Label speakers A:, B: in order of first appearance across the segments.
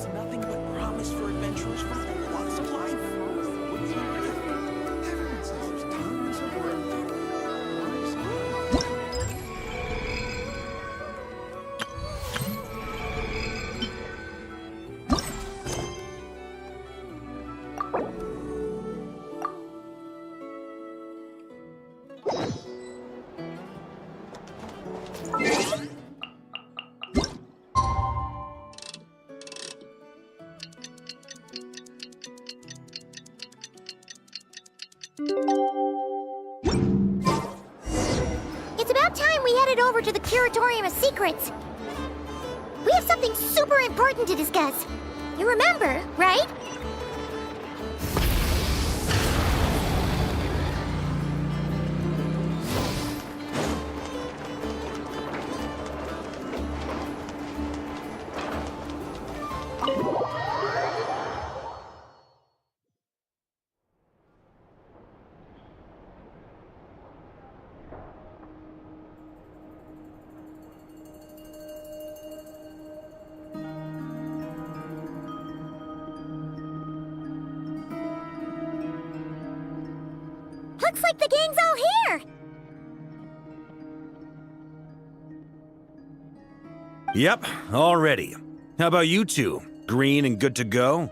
A: It's nothing but promise for adventurers from all walks of life. Everyone says there's tons of work.
B: It's about time we headed over to the Curatorium of Secrets. We have something super important to discuss. You remember, right? Looks like the gang's all here!
C: Yep, all ready. How about you two? Green and good to go?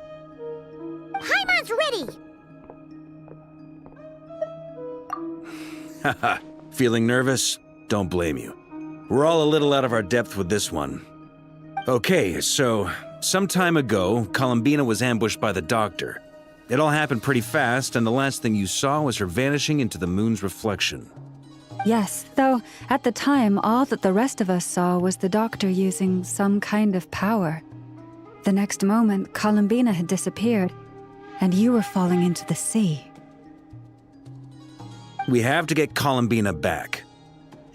B: Paimon's ready!
C: Haha, feeling nervous? Don't blame you. We're all a little out of our depth with this one. Okay, so, some time ago, Columbina was ambushed by the Doctor. It all happened pretty fast, and the last thing you saw was her vanishing into the moon's reflection.
D: Yes, though at the time, all that the rest of us saw was the Doctor using some kind of power. The next moment, Columbina had disappeared, and you were falling into the sea.
C: We have to get Columbina back.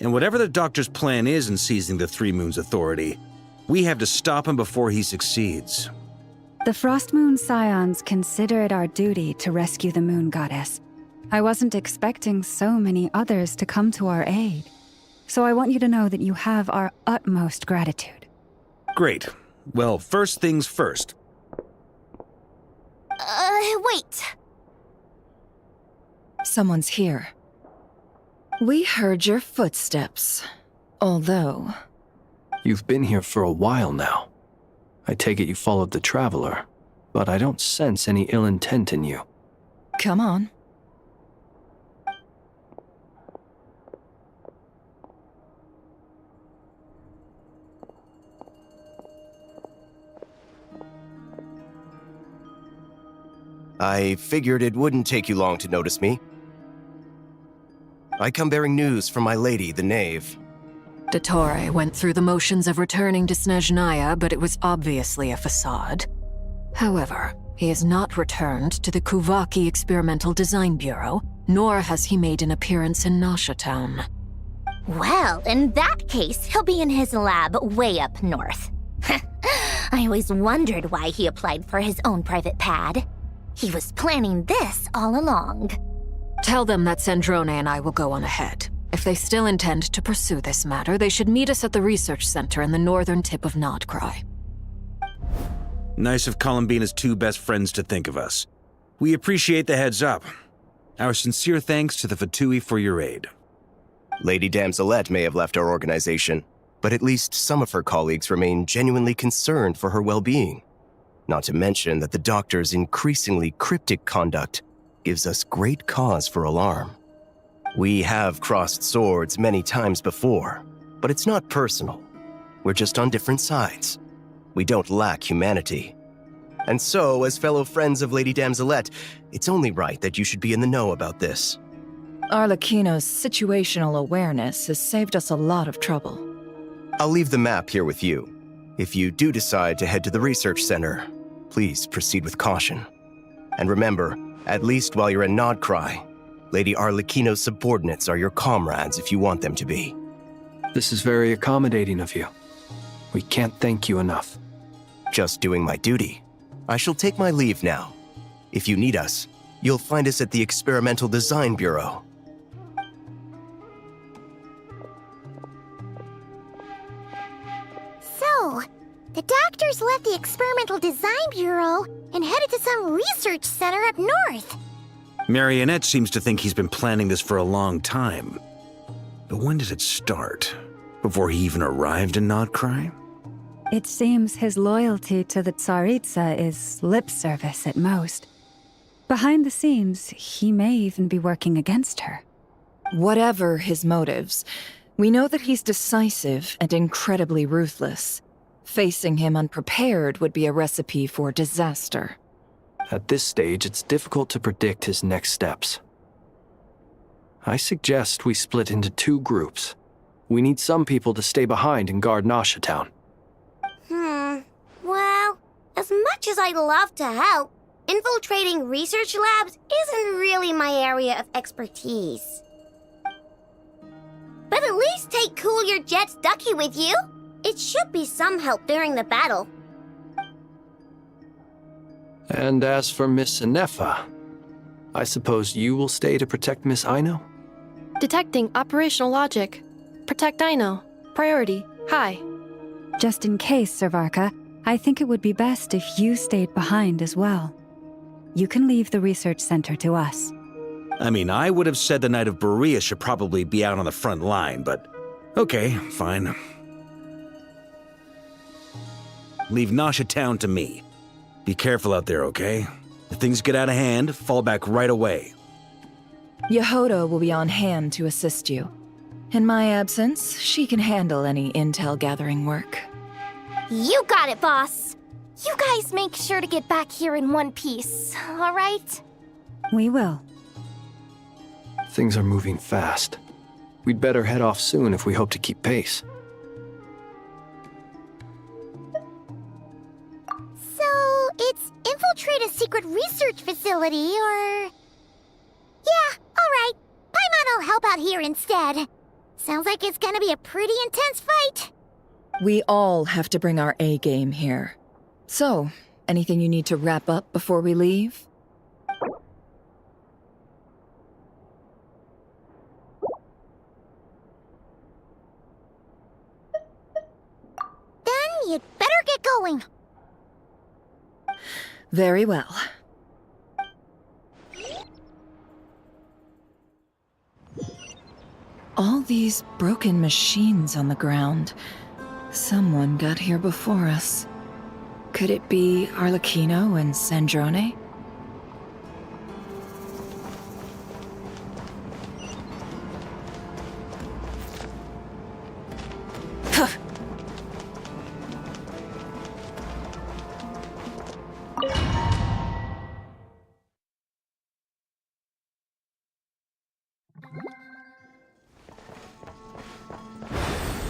C: And whatever the Doctor's plan is in seizing the Three Moons Authority, we have to stop him before he succeeds.
D: The Frost Moon Scions consider it our duty to rescue the Moon Goddess. I wasn't expecting so many others to come to our aid. So I want you to know that you have our utmost gratitude.
C: Great. Well, first things first.
B: Wait.
E: Someone's here. We heard your footsteps. Although...
F: You've been here for a while now. I take it you followed the Traveler, but I don't sense any ill intent in you.
E: Come on.
G: I figured it wouldn't take you long to notice me. I come bearing news from my lady, the Knave.
E: Dottore went through the motions of returning to Snezhnaya, but it was obviously a facade. However, he has not returned to the Kuvaki Experimental Design Bureau, nor has he made an appearance in Nasha Town.
B: Well, in that case, he'll be in his lab way up north. I always wondered why he applied for his own private pad. He was planning this all along.
E: Tell them that Sandrone and I will go on ahead. If they still intend to pursue this matter, they should meet us at the research center in the northern tip of Nod-Krai.
C: Nice of Columbina's two best friends to think of us. We appreciate the heads up. Our sincere thanks to the Fatui for your aid.
G: Lady Damselette may have left our organization, but at least some of her colleagues remain genuinely concerned for her well-being. Not to mention that the Doctor's increasingly cryptic conduct gives us great cause for alarm. We have crossed swords many times before, but it's not personal. We're just on different sides. We don't lack humanity. And so, as fellow friends of Lady Damselette, it's only right that you should be in the know about this.
E: Arlecchino's situational awareness has saved us a lot of trouble.
G: I'll leave the map here with you. If you do decide to head to the research center, please proceed with caution. And remember, at least while you're in Nod-Krai, Lady Arlecchino's subordinates are your comrades if you want them to be.
F: This is very accommodating of you. We can't thank you enough.
G: Just doing my duty. I shall take my leave now. If you need us, you'll find us at the Experimental Design Bureau.
B: So, The doctors left the Experimental Design Bureau and headed to some research center up north.
C: Marionette seems to think he's been planning this for a long time. But when did it start? Before he even arrived in Nod-Krai?
D: It seems his loyalty to the Tsaritsa is lip service at most. Behind the scenes, he may even be working against her.
H: Whatever his motives, we know that he's decisive and incredibly ruthless. Facing him unprepared would be a recipe for disaster.
F: At this stage, it's difficult to predict his next steps. I suggest we split into 2 groups. We need some people to stay behind and guard Nasha Town.
B: Well, as much as I'd love to help, infiltrating research labs isn't really my area of expertise. But at least take Cool Your Jet's Ducky with you. It should be some help during the battle.
F: And as for Miss Inefa, I suppose you will stay to protect Miss Aino?
I: Detecting operational logic. Protect Aino. Priority. High.
D: Just in case, Servarka, I think it would be best if you stayed behind as well. You can leave the research center to us.
C: I mean, I would have said the Knight of Berea should probably be out on the front line, but okay, fine. Leave Nasha Town to me. Be careful out there, okay? If things get out of hand, fall back right away.
H: Yehoda will be on hand to assist you. In my absence, she can handle any intel gathering work.
B: You got it, boss. You guys make sure to get back here in one piece, all right?
D: We will.
F: Things are moving fast. We'd better head off soon if we hope to keep pace.
B: So, it's infiltrate a secret research facility, or... Yeah, alright. Paimon will help out here instead. Sounds like it's gonna be a pretty intense fight.
H: We all have to bring our A game here. So, anything you need to wrap up before we leave?
B: Then you'd better get going.
H: Very well. All these broken machines on the ground. Someone got here before us. Could it be Arlecchino and Sandrone?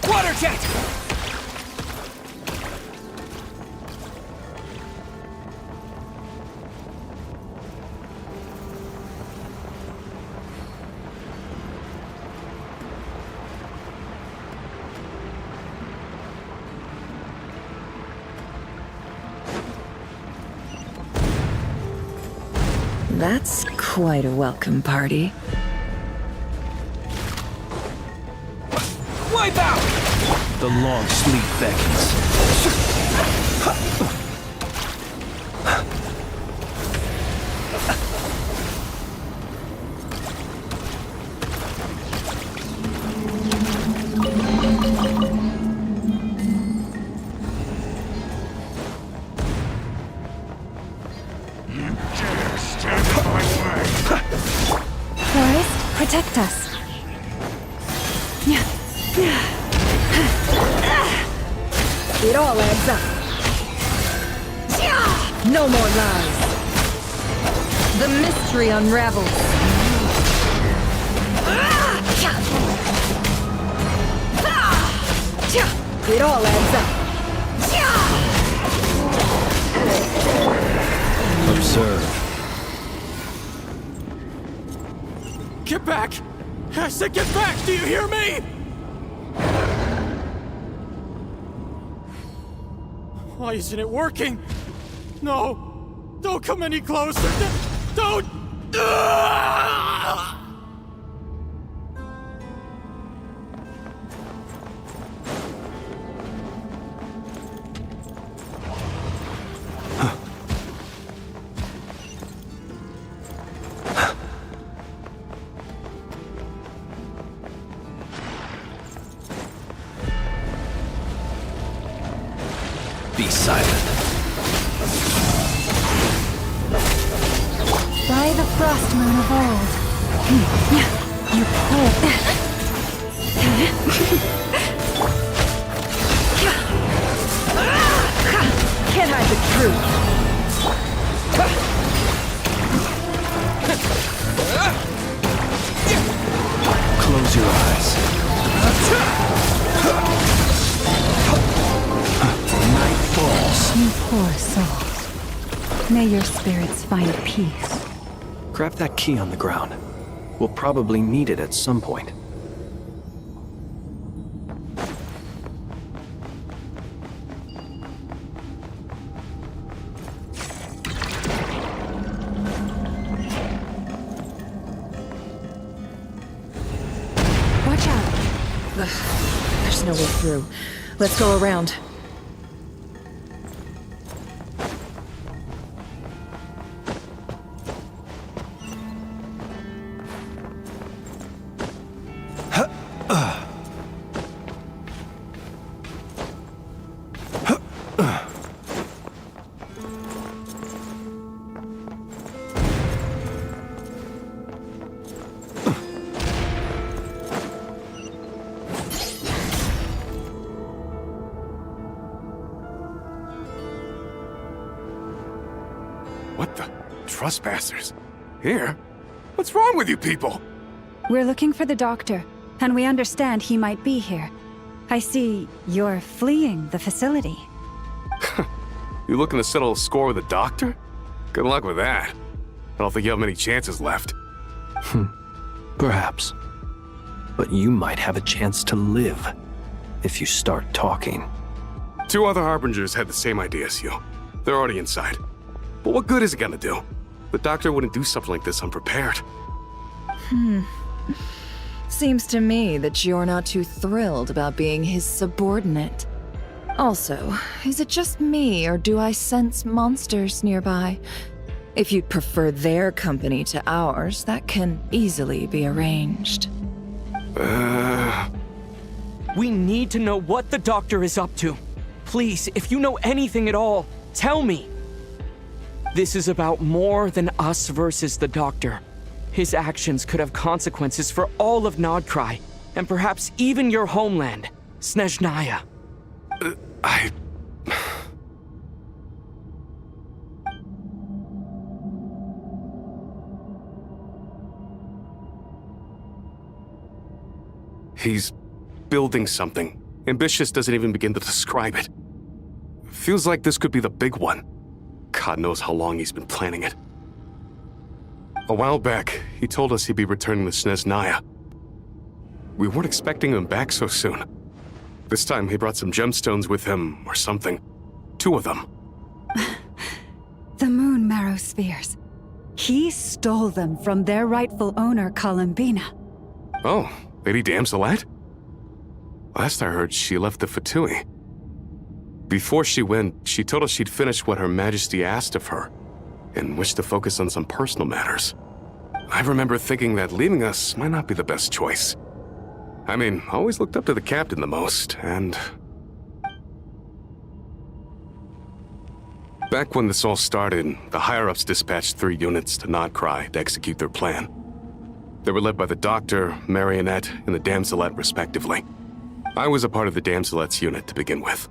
A: Water jet!
H: That's quite a welcome party.
A: Wipe out!
F: The long sleep beckons.
D: Forest, protect us.
H: It all adds up. No more lies. The mystery unravels. It all adds up.
F: Observe.
A: Get back! I said get back! Do you hear me? Why isn't it working? No! Don't come any closer! Don't!
F: Be silent.
D: By the frost moon of old. You poor...
H: Can't hide the truth.
F: Close your eyes. Night falls.
D: You poor souls. May your spirits find peace.
F: Grab that key on the ground. We'll probably need it at some point.
D: Watch out.
H: There's no way through. Let's go around.
J: What the? Trespassers? Here? What's wrong with you people?
D: We're looking for the doctor, and we understand he might be here. I see you're fleeing the facility.
J: You looking to settle a score with the doctor? Good luck with that. I don't think you have many chances left.
F: Perhaps. But you might have a chance to live if you start talking.
J: 2 other Harbingers had the same idea as you. They're already inside. But what good is it gonna do? The doctor wouldn't do something like this unprepared.
H: Seems to me that you're not too thrilled about being his subordinate. Also, is it just me, or do I sense monsters nearby? If you'd prefer their company to ours, that can easily be arranged.
K: We need to know what the doctor is up to. Please, if you know anything at all, tell me. This is about more than us versus the doctor. His actions could have consequences for all of Nod-Krai, and perhaps even your homeland, Snezhnaya.
J: He's building something. Ambitious doesn't even begin to describe it. Feels like this could be the big one. God knows how long he's been planning it. A while back, he told us he'd be returning to Snezhnaya. We weren't expecting him back so soon. This time he brought some gemstones with him, or something. 2 of them.
D: The moon marrow spheres. He stole them from their rightful owner, Columbina.
J: Oh, Lady Damselet? Last I heard, she left the Fatui. Before she went, she told us she'd finished what Her Majesty asked of her, and wished to focus on some personal matters. I remember thinking that leaving us might not be the best choice. I mean, I always looked up to the captain the most, and... Back when this all started, the higher-ups dispatched 3 units to Nod-Krai to execute their plan. They were led by the Doctor, Marionette, and the Damselet, respectively. I was a part of the Damselet's unit to begin with.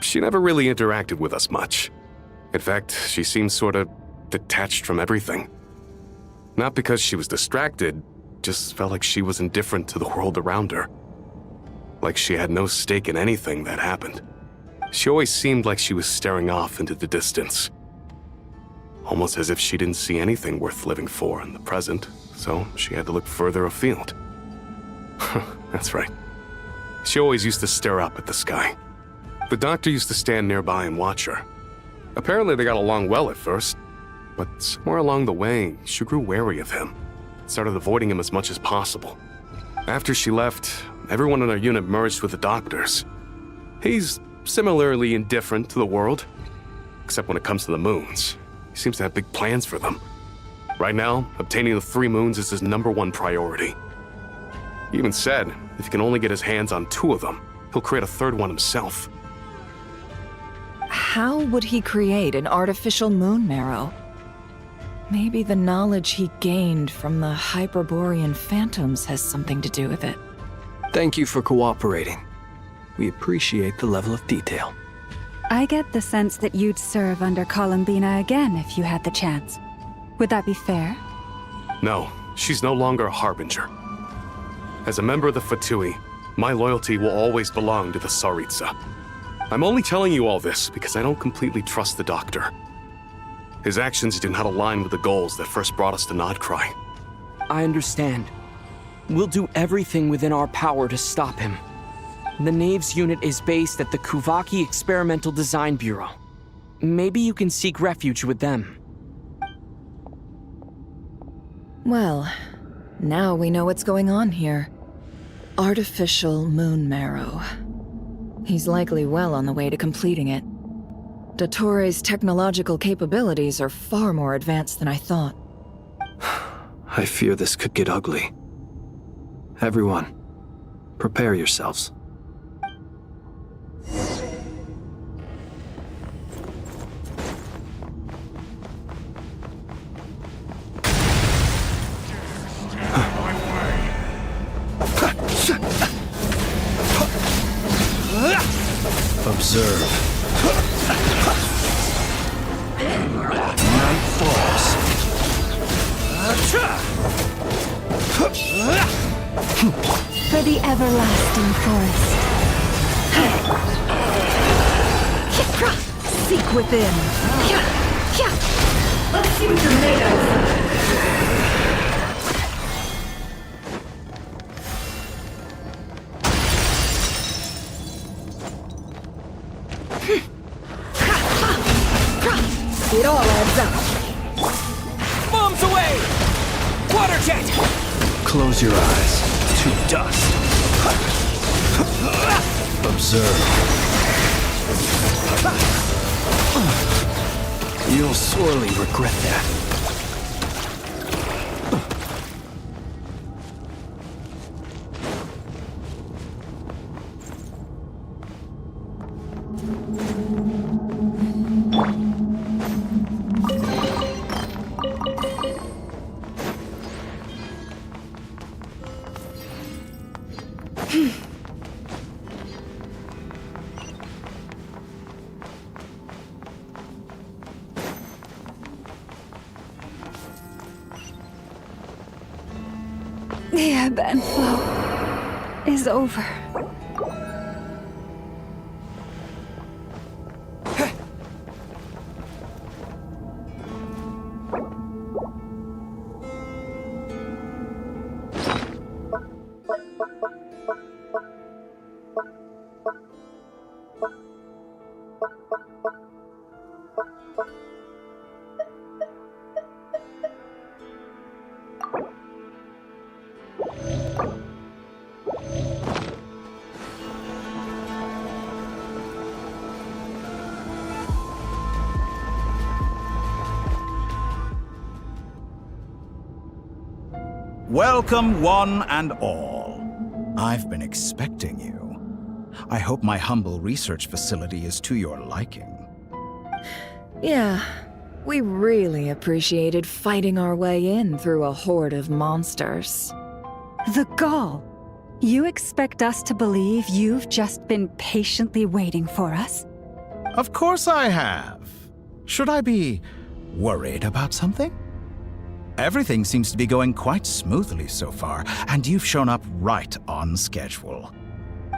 J: She never really interacted with us much. In fact, she seemed sort of detached from everything. Not because she was distracted, just felt like she was indifferent to the world around her. Like she had no stake in anything that happened. She always seemed like she was staring off into the distance. Almost as if she didn't see anything worth living for in the present, so she had to look further afield. That's right. She always used to stare up at the sky. The doctor used to stand nearby and watch her. Apparently they got along well at first, but somewhere along the way, she grew wary of him, started avoiding him as much as possible. After she left, everyone in our unit merged with the doctors. He's similarly indifferent to the world, except when it comes to the moons. He seems to have big plans for them. Right now, obtaining the 3 moons is his #1 priority. He even said if he can only get his hands on 2 of them, he'll create a 3rd one himself.
H: how would he create an artificial moon marrow? Maybe the knowledge he gained from the Hyperborean phantoms has something to do with it.
F: Thank you for cooperating. We appreciate the level of detail.
D: I get the sense that you'd serve under Columbina again if you had the chance. Would that be fair?
J: No, she's no longer a harbinger. As a member of the Fatui, my loyalty will always belong to the Tsaritsa. I'm only telling you all this because I don't completely trust the Doctor. His actions do not align with the goals that first brought us to Nod-Krai.
K: I understand. We'll do everything within our power to stop him. The Knaves unit is based at the Kuvaki Experimental Design Bureau. Maybe you can seek refuge with them.
H: Well, now we know what's going on here. Artificial moon marrow. He's likely well on the way to completing it. Dottore's technological capabilities are far more advanced than I thought.
F: I fear this could get ugly. Everyone, prepare yourselves.
C: Observe. Night falls.
D: For the everlasting forest.
H: Seek within.
D: Let's see what you're made of.
H: It all adds up.
K: Bombs away! Water jet!
F: Close your eyes. To dust.
C: Observe.
F: You'll sorely regret that.
D: The ebb and flow is over.
L: Welcome, one and all. I've been expecting you. I hope my humble research facility is to your liking.
H: Yeah, we really appreciated fighting our way in through a horde of monsters.
D: The gall. You expect us to believe you've just been patiently waiting for us?
L: Of course I have. Should I be worried about something? Everything seems to be going quite smoothly so far, and you've shown up right on schedule.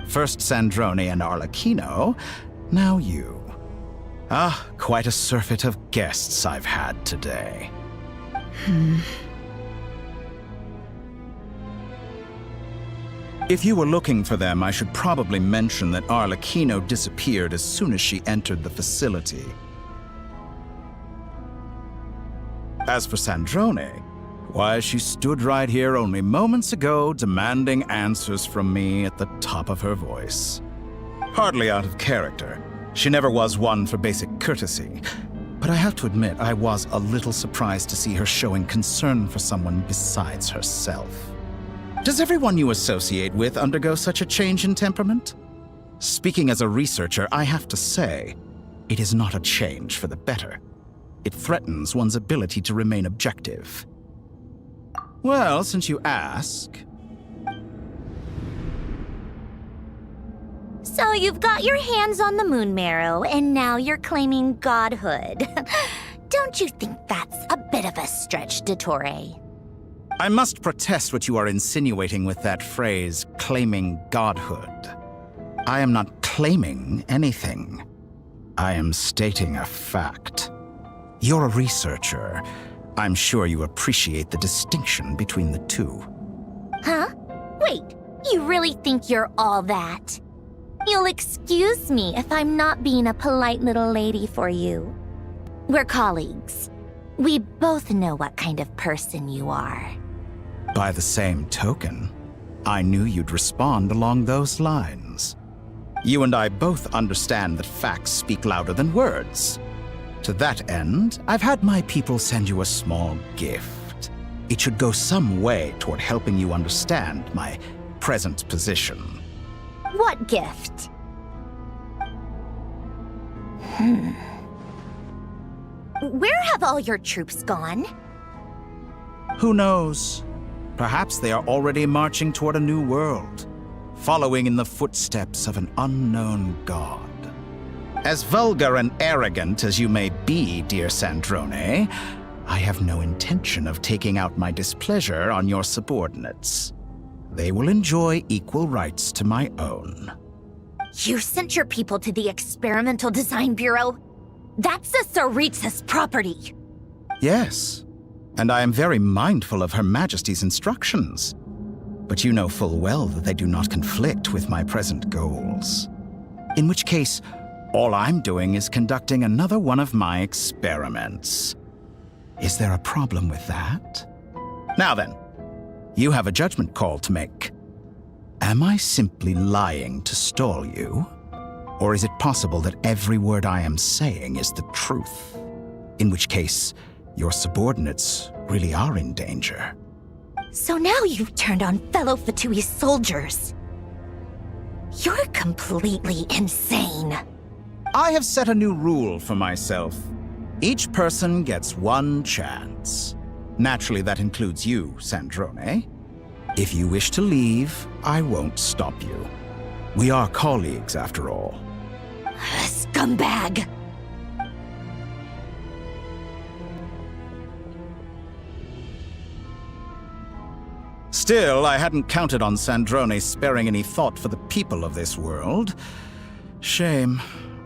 L: First Sandrone and Arlecchino, now you. Ah, quite a surfeit of guests I've had today. If you were looking for them, I should probably mention that Arlecchino disappeared as soon as she entered the facility. As for Sandrone, why, she stood right here only moments ago demanding answers from me at the top of her voice. Hardly out of character. She never was one for basic courtesy. But I have to admit, I was a little surprised to see her showing concern for someone besides herself. Does everyone you associate with undergo such a change in temperament? Speaking as a researcher, I have to say, it is not a change for the better. It threatens one's ability to remain objective. Well, since you ask...
B: So you've got your hands on the moon marrow, and now you're claiming godhood. Don't you think that's a bit of a stretch, Dottore?
L: I must protest what you are insinuating with that phrase, claiming godhood. I am not claiming anything. I am stating a fact. You're a researcher. I'm sure you appreciate the distinction between the two.
B: Huh? Wait, you really think you're all that? You'll excuse me if I'm not being a polite little lady for you. We're colleagues. We both know what kind of person you are.
L: By the same token, I knew you'd respond along those lines. You and I both understand that facts speak louder than words. To that end, I've had my people send you a small gift. It should go some way toward helping you understand my present position.
B: What gift? Where have all your troops gone?
L: Who knows? Perhaps they are already marching toward a new world, following in the footsteps of an unknown god. As vulgar and arrogant as you may be, dear Sandrone, I have no intention of taking out my displeasure on your subordinates. They will enjoy equal rights to my own.
B: You sent your people to the Experimental Design Bureau? That's a Saritsa's property.
L: Yes, and I am very mindful of Her Majesty's instructions. But you know full well that they do not conflict with my present goals. In which case, all I'm doing is conducting another one of my experiments. Is there a problem with that? Now then, you have a judgment call to make. Am I simply lying to stall you? Or is it possible that every word I am saying is the truth? In which case, your subordinates really are in danger.
B: So now you've turned on fellow Fatui soldiers. You're completely insane.
L: I have set a new rule for myself. Each person gets one chance. Naturally, that includes you, Sandrone. If you wish to leave, I won't stop you. We are colleagues, after all.
B: Scumbag!
L: Still, I hadn't counted on Sandrone sparing any thought for the people of this world. Shame.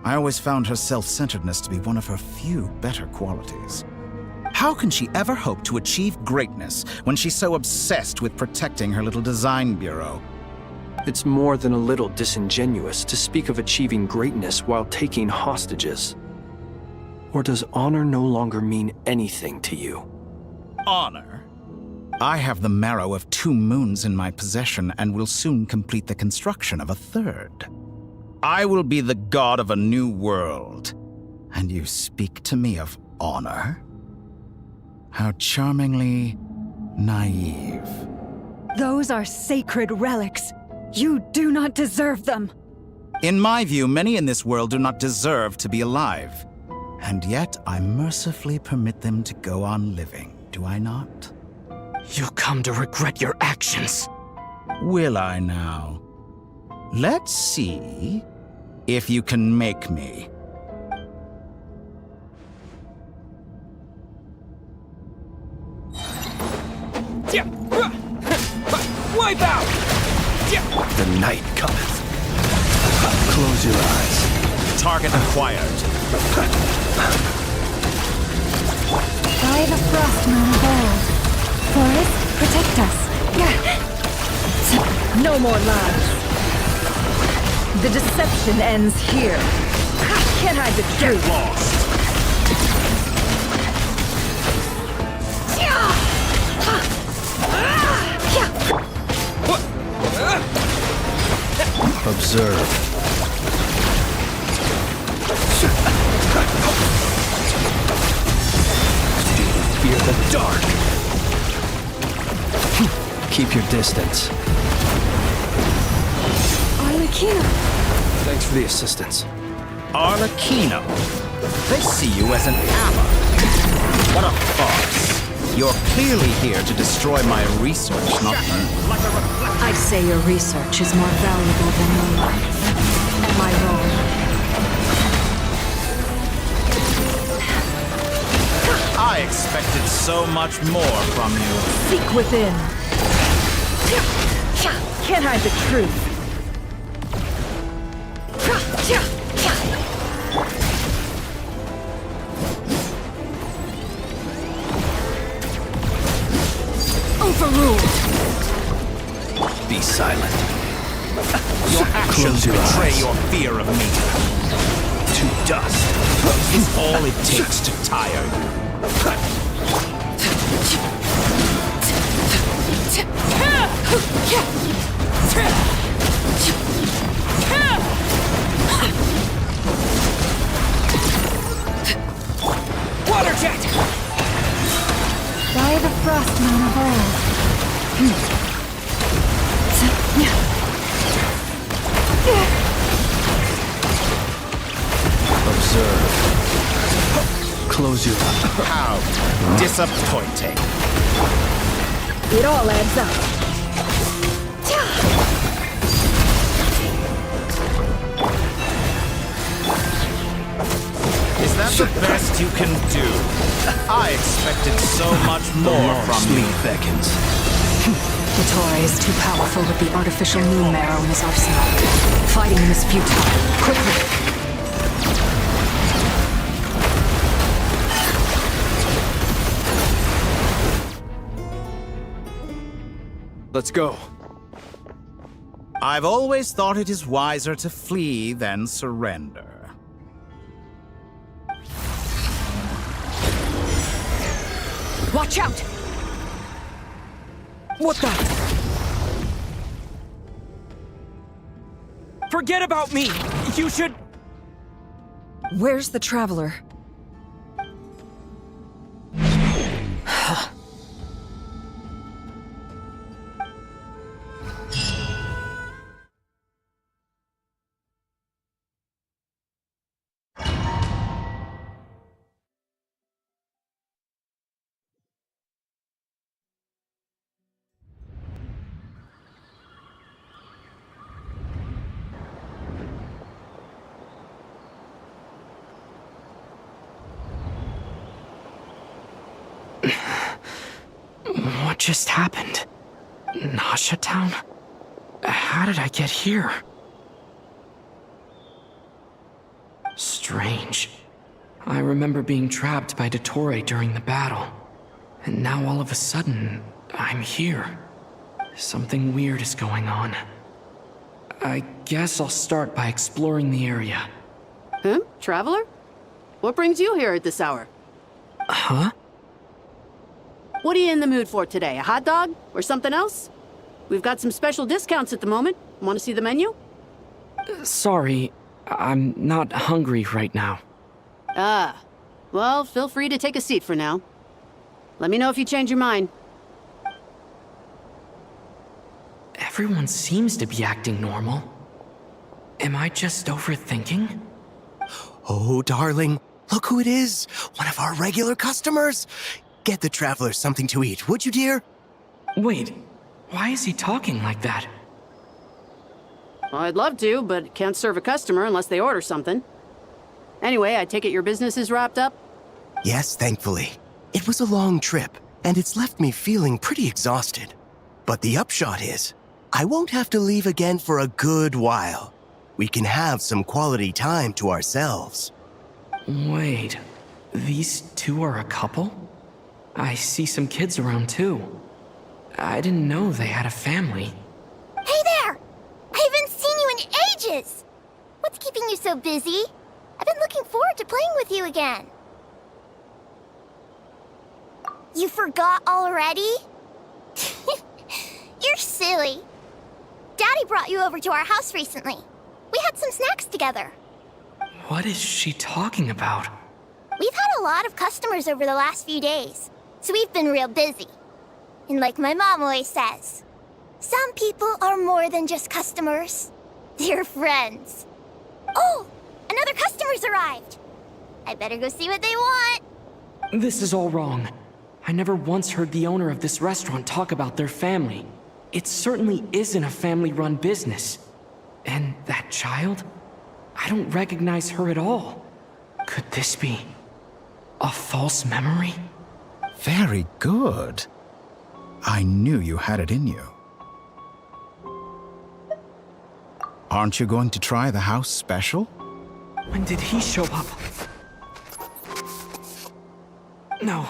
L: I always found her self-centeredness to be one of her few better qualities. How can she ever hope to achieve greatness when she's so obsessed with protecting her little design bureau?
F: It's more than a little disingenuous to speak of achieving greatness while taking hostages. Or does honor no longer mean anything to you?
L: Honor? I have the marrow of 2 moons in my possession and will soon complete the construction of a 3rd. I will be the god of a new world. And you speak to me of honor? How charmingly naive.
D: Those are sacred relics. You do not deserve them.
L: In my view, many in this world do not deserve to be alive. And yet, I mercifully permit them to go on living, do I not?
K: You'll come to regret your actions.
L: Will I now? Let's see if you can make me.
K: Wipe out!
G: The night cometh. Close your eyes.
L: Target acquired.
D: By the frost moon of old. Forest, protect us.
H: No more lies. The deception ends here. Can't hide the truth.
L: Lost.
G: Observe. Fear the dark. Keep your distance.
H: Arlecchino.
F: Thanks for the assistance.
L: Arlecchino. They see you as an ally. What a farce. You're clearly here to destroy my research, not me.
E: I'd say your research is more valuable than your life. Am I wrong?
L: I expected so much more from you.
H: Seek within. Can't hide the truth.
E: Overruled.
L: Be silent. Your actions betray your fear of me. To dust is all it takes to tire you.
K: Water jet!
D: By the frost moon of old.
L: Observe. Close your eyes. How disappointing.
H: It all adds up.
L: Is that the best you can do? I expected so much more from you. Beckons.
E: Itorai is too powerful with the artificial moon marrow in his arsenal. Fighting him is futile. Quickly!
F: Let's go.
L: I've always thought it is wiser to flee than surrender.
K: Watch out! What the? Forget about me! You should...
H: Where's the traveler?
K: What just happened? Nasha Town? How did I get here? Strange. I remember being trapped by Dottore during the battle. And now all of a sudden, I'm here. Something weird is going on. I guess I'll start by exploring the area.
M: Traveler? What brings you here at this hour?
K: Huh?
M: What are you in the mood for today? A hot dog? Or something else? We've got some special discounts at the moment. Want to see the menu?
K: Sorry, I'm not hungry right now.
M: Ah. Well, feel free to take a seat for now. Let me know if you change your mind.
K: Everyone seems to be acting normal. Am I just overthinking?
G: Oh, darling, look who it is. One of our regular customers. Get the traveler something to eat, would you, dear?
K: Wait, why is he talking like that?
M: Well, I'd love to, but can't serve a customer unless they order something. Anyway, I take it your business is wrapped up?
G: Yes, thankfully. It was a long trip, and it's left me feeling pretty exhausted. But the upshot is, I won't have to leave again for a good while. We can have some quality time to ourselves.
K: Wait, these two are a couple? I see some kids around too. I didn't know they had a family.
B: Hey there! I haven't seen you in ages! What's keeping you so busy? I've been looking forward to playing with you again. You forgot already? You're silly. Daddy brought you over to our house recently. We had some snacks together.
K: What is she talking about?
B: We've had a lot of customers over the last few days, so we've been real busy. And like my mom always says, some people are more than just customers. They're friends. Oh, another customer! customers arrived. I better go see what they want.
K: This is all wrong. I never once heard the owner of this restaurant talk about their family. It certainly isn't a family-run business. And that child? I don't recognize her at all. Could this be a false memory?
L: Very good. I knew you had it in you. Aren't you going to try the house special?
K: When did he show up? No.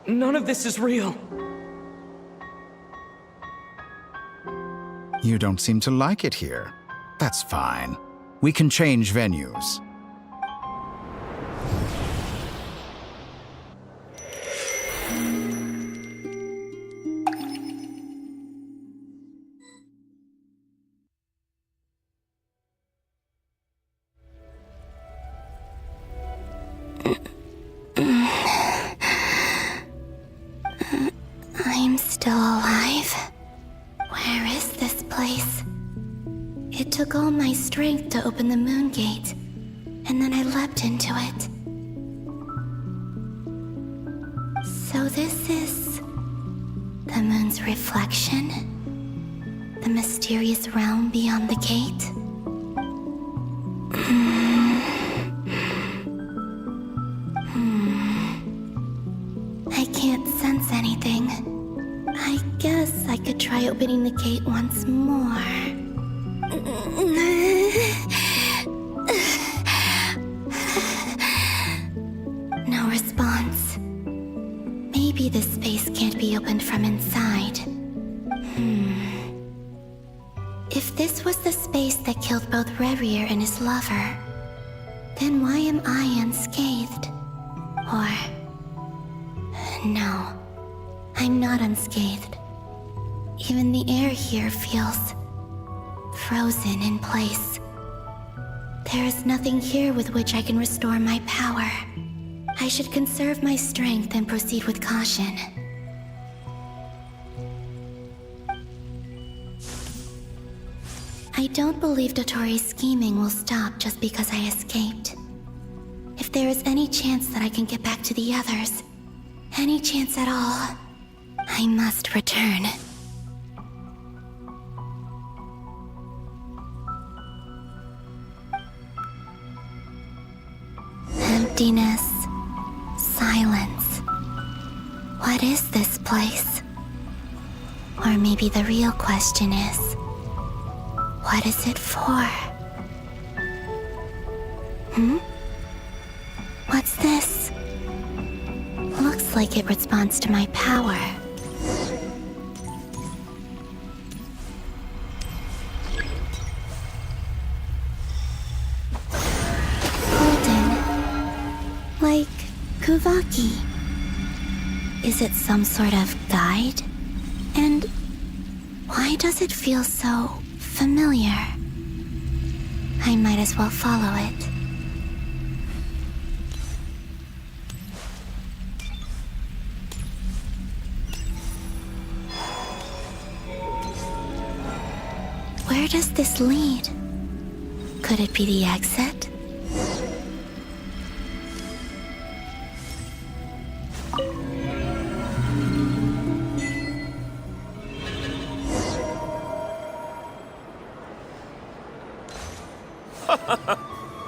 K: None of this is real.
L: You don't seem to like it here. That's fine. We can change venues.
B: I'm still alive. Where is this place? It took all my strength to open the moon gate, and then I leapt into it. So this is the moon's reflection? The mysterious realm beyond the gate? I can't sense anything. I guess I could try opening the gate once more. No response. Maybe this space can't be opened from inside. If this was the space that killed both Revier and his lover, then why am I unscathed? Or... no, I'm not unscathed. Even the air here feels frozen in place. There is nothing here with which I can restore my power. I should conserve my strength and proceed with caution. I don't believe Dotori's scheming will stop just because I escaped. If there is any chance that I can get back to the others, any chance at all, I must return. Emptiness, silence. What is this place? Or maybe the real question is, what is it for? What's this? Looks like it responds to my power. Like Kuvaki. Is it some sort of guide? And why does it feel so familiar? I might as well follow it. Where does this lead? Could it be the exit?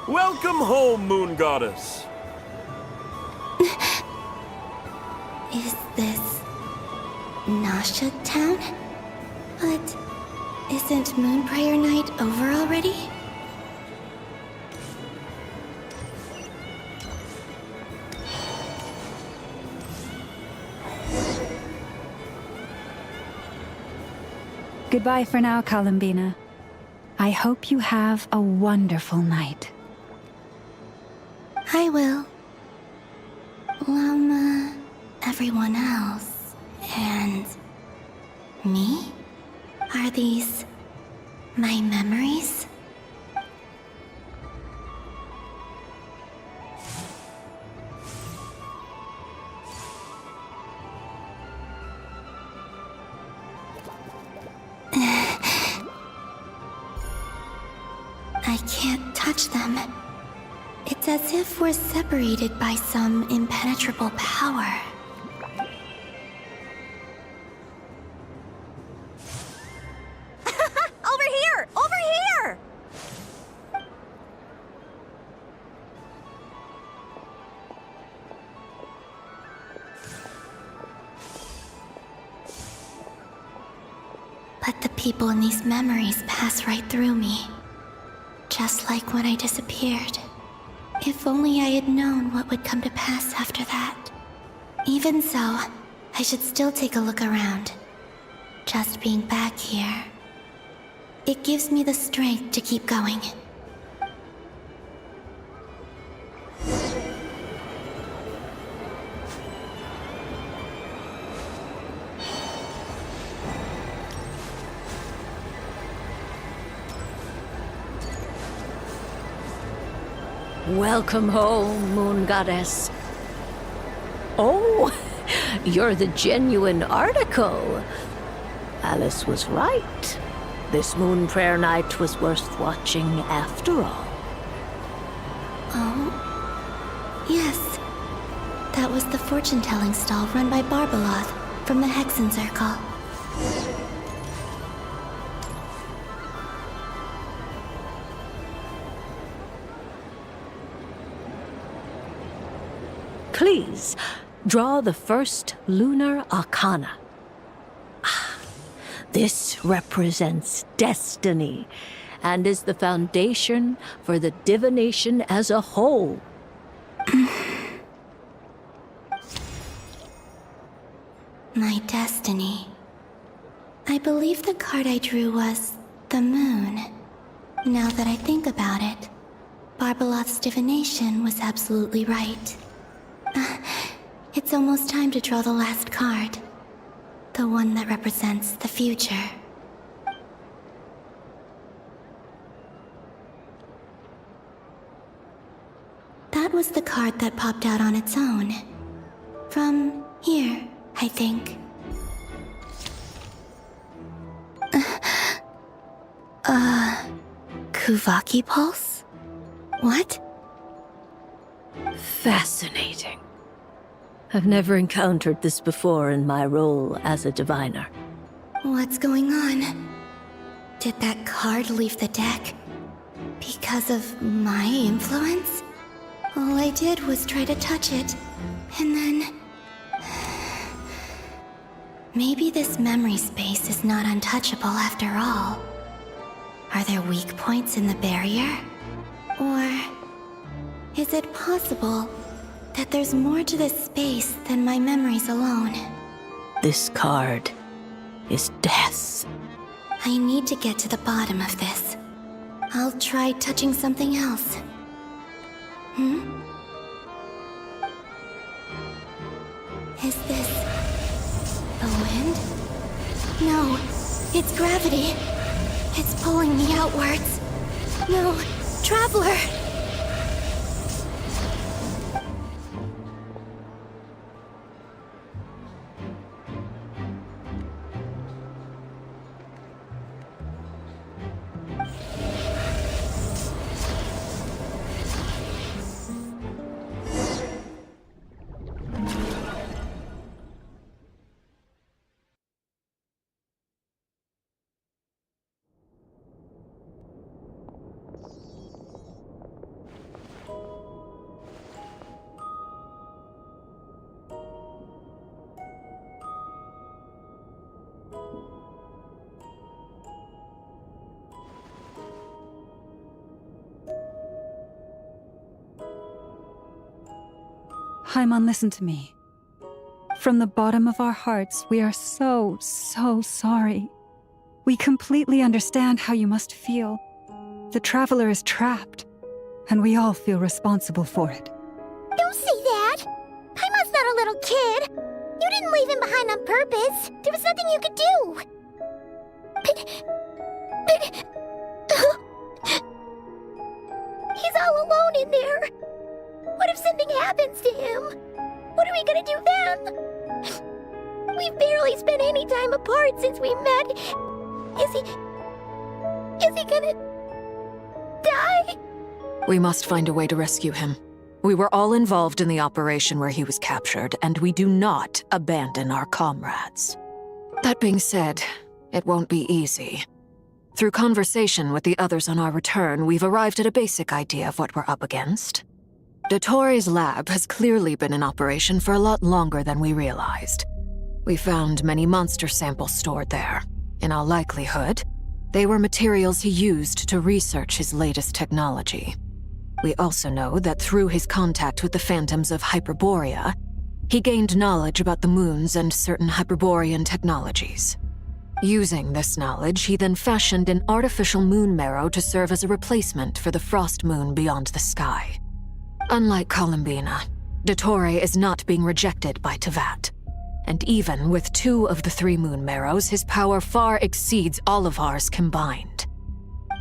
N: Welcome home, Moon Goddess.
B: Is this Nasha Town? But isn't Moon Prayer Night over already?
D: Goodbye for now, Columbina. I hope you have a wonderful night.
B: I will. Llama, everyone else, and me? Are these my memories? I can't touch them.
O: It's as if we're separated by some impenetrable power.
B: Over here! Over here!
O: But the people in these memories pass right through me. Just like when I disappeared. If only I had known what would come to pass after that. Even so, I should still take a look around. Just being back here. It gives me the strength to keep going.
P: Welcome home, Moon Goddess. Oh, you're the genuine article. Alice was right. This Moon Prayer Night was worth watching after all.
O: Oh, yes. That was the fortune-telling stall run by Barbeloth from the Hexen Circle.
P: Please, draw the first lunar arcana. This represents destiny and is the foundation for the divination as a whole.
O: My destiny. I believe the card I drew was the moon. Now that I think about it, Barbeloth's divination was absolutely right. It's almost time to draw the last card. The one that represents the future. That was the card that popped out on its own. From here, I think. Kuvaki Pulse? What?
P: Fascinating. I've never encountered this before in my role as a diviner.
O: What's going on? Did that card leave the deck? Because of my influence? All I did was try to touch it, and then... Maybe this memory space is not untouchable after all. Are there weak points in the barrier? Or... is it possible that there's more to this space than my memories alone?
P: This card is death.
O: I need to get to the bottom of this. I'll try touching something else. Is this... the wind? No, it's gravity. It's pulling me outwards. No, Traveler!
D: Haimon, listen to me. From the bottom of our hearts, we are so sorry. We completely understand how you must feel. The Traveler is trapped, and we all feel responsible for it.
B: Don't say that! Paimon's not a little kid! You didn't leave him behind on purpose! There was nothing you could do! But... he's all alone in there! What if something happens to him? What are we gonna do then? We've barely spent any time apart since we met. Is he gonna... die?
E: We must find a way to rescue him. We were all involved in the operation where he was captured, and we do not abandon our comrades. That being said, it won't be easy. Through conversation with the others on our return, we've arrived at a basic idea of what we're up against. Dottore's lab has clearly been in operation for a lot longer than we realized. We found many monster samples stored there. In all likelihood, they were materials he used to research his latest technology. We also know that through his contact with the phantoms of Hyperborea, he gained knowledge about the moons and certain Hyperborean technologies. Using this knowledge, he then fashioned an artificial moon marrow to serve as a replacement for the frost moon beyond the sky. Unlike Columbina, Dottore is not being rejected by Teyvat. And even with 2 of the 3 moon marrows, his power far exceeds all of ours combined.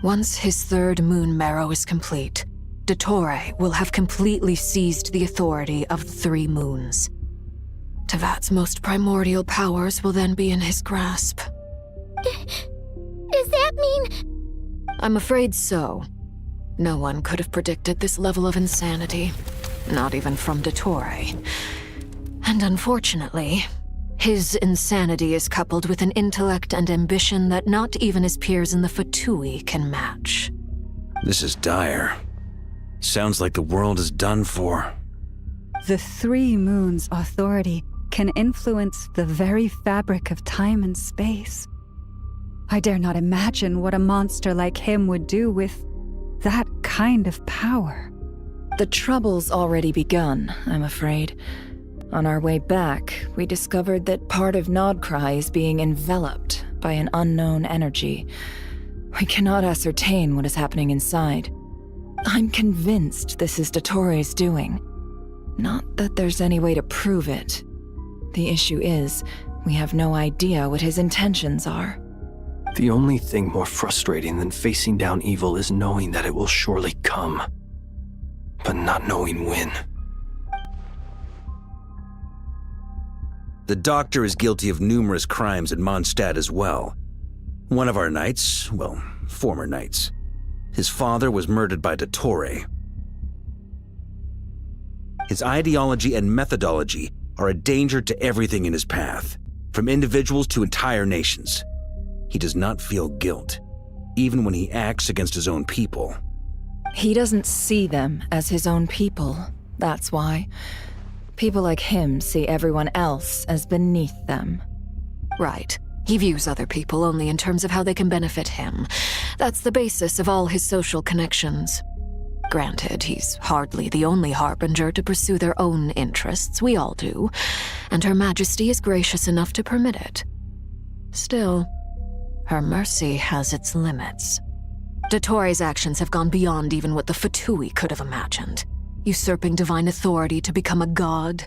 E: Once his 3rd moon marrow is complete, Dottore will have completely seized the authority of the 3 moons. Teyvat's most primordial powers will then be in his grasp.
B: Does that mean...
E: I'm afraid so. No one could have predicted this level of insanity. Not even from Dottore. And unfortunately, his insanity is coupled with an intellect and ambition that not even his peers in the Fatui can match.
C: This is dire. Sounds like the world is done for.
D: The 3 moons' authority can influence the very fabric of time and space. I dare not imagine what a monster like him would do with that kind of power.
H: The trouble's already begun, I'm afraid. On our way back, we discovered that part of Nod-Krai is being enveloped by an unknown energy. We cannot ascertain what is happening inside. I'm convinced this is Dottore's doing. Not that there's any way to prove it. The issue is, we have no idea what his intentions are.
F: The only thing more frustrating than facing down evil is knowing that it will surely come, but not knowing when.
C: The Doctor is guilty of numerous crimes in Mondstadt as well. One of our knights, well, former knights, his father was murdered by Dottore. His ideology and methodology are a danger to everything in his path, from individuals to entire nations. He does not feel guilt, even when he acts against his own people.
H: He doesn't see them as his own people, that's why. People like him see everyone else as beneath them.
E: Right. He views other people only in terms of how they can benefit him. That's the basis of all his social connections. Granted, he's hardly the only harbinger to pursue their own interests. We all do. And Her Majesty is gracious enough to permit it. Still, her mercy has its limits. Dottore's actions have gone beyond even what the Fatui could have imagined. Usurping divine authority to become a god.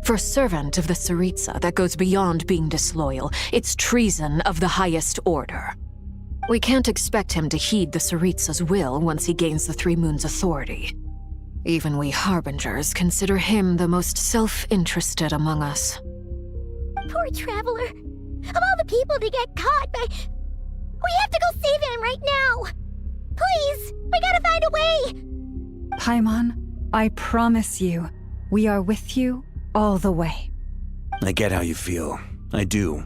E: For a servant of the Tsaritsa, that goes beyond being disloyal. It's treason of the highest order. We can't expect him to heed the Tsaritsa's will once he gains the 3 moons' authority. Even we harbingers consider him the most self-interested among us.
B: Poor Traveler. Of all the people to get caught by... We have to go save him right now! Please! We gotta find a way!
D: Paimon, I promise you, we are with you all the way.
C: I get how you feel. I do.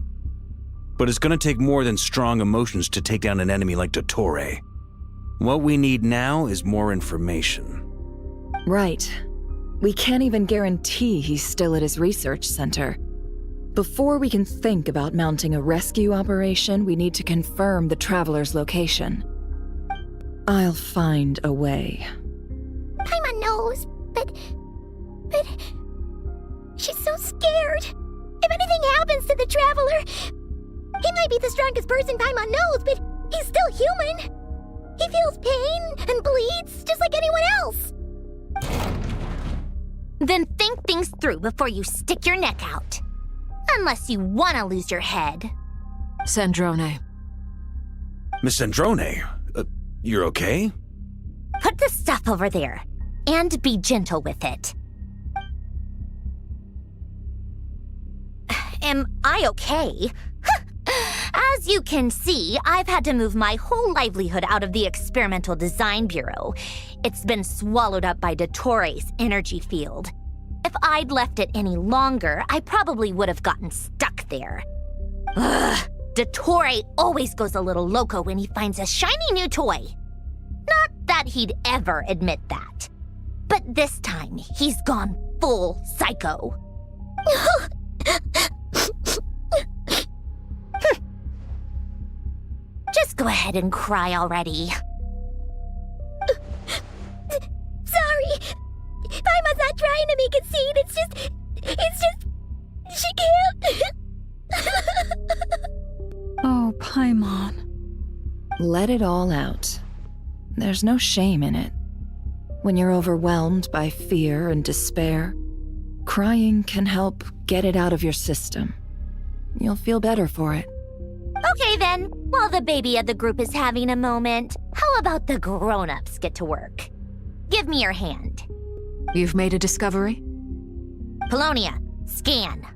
C: But it's gonna take more than strong emotions to take down an enemy like Dottore. What we need now is more information.
H: Right. We can't even guarantee he's still at his research center. Before we can think about mounting a rescue operation, we need to confirm the Traveler's location. I'll find a way.
B: Paimon knows, but... She's so scared. If anything happens to the Traveler... He might be the strongest person Paimon knows, but he's still human. He feels pain and bleeds just like anyone else. Then think things through before you stick your neck out. Unless you want to lose your head.
E: Sandrone.
C: Miss Sandrone, you're okay?
B: Put the stuff over there, and be gentle with it. Am I okay? As you can see, I've had to move my whole livelihood out of the Experimental Design Bureau. It's been swallowed up by Dottoro's energy field. If I'd left it any longer, I probably would have gotten stuck there. Ugh, Dottore always goes a little loco when he finds a shiny new toy. Not that he'd ever admit that. But this time, he's gone full psycho. Just go ahead and cry already.
O: Sorry. Paimon's not trying to make a scene. It's just, she can't.
D: Oh, Paimon.
H: Let it all out. There's no shame in it. When you're overwhelmed by fear and despair, crying can help get it out of your system. You'll feel better for it.
B: Okay then, while the baby of the group is having a moment, how about the grown-ups get to work? Give me your hand.
E: You've made a discovery?
B: Polonia, scan.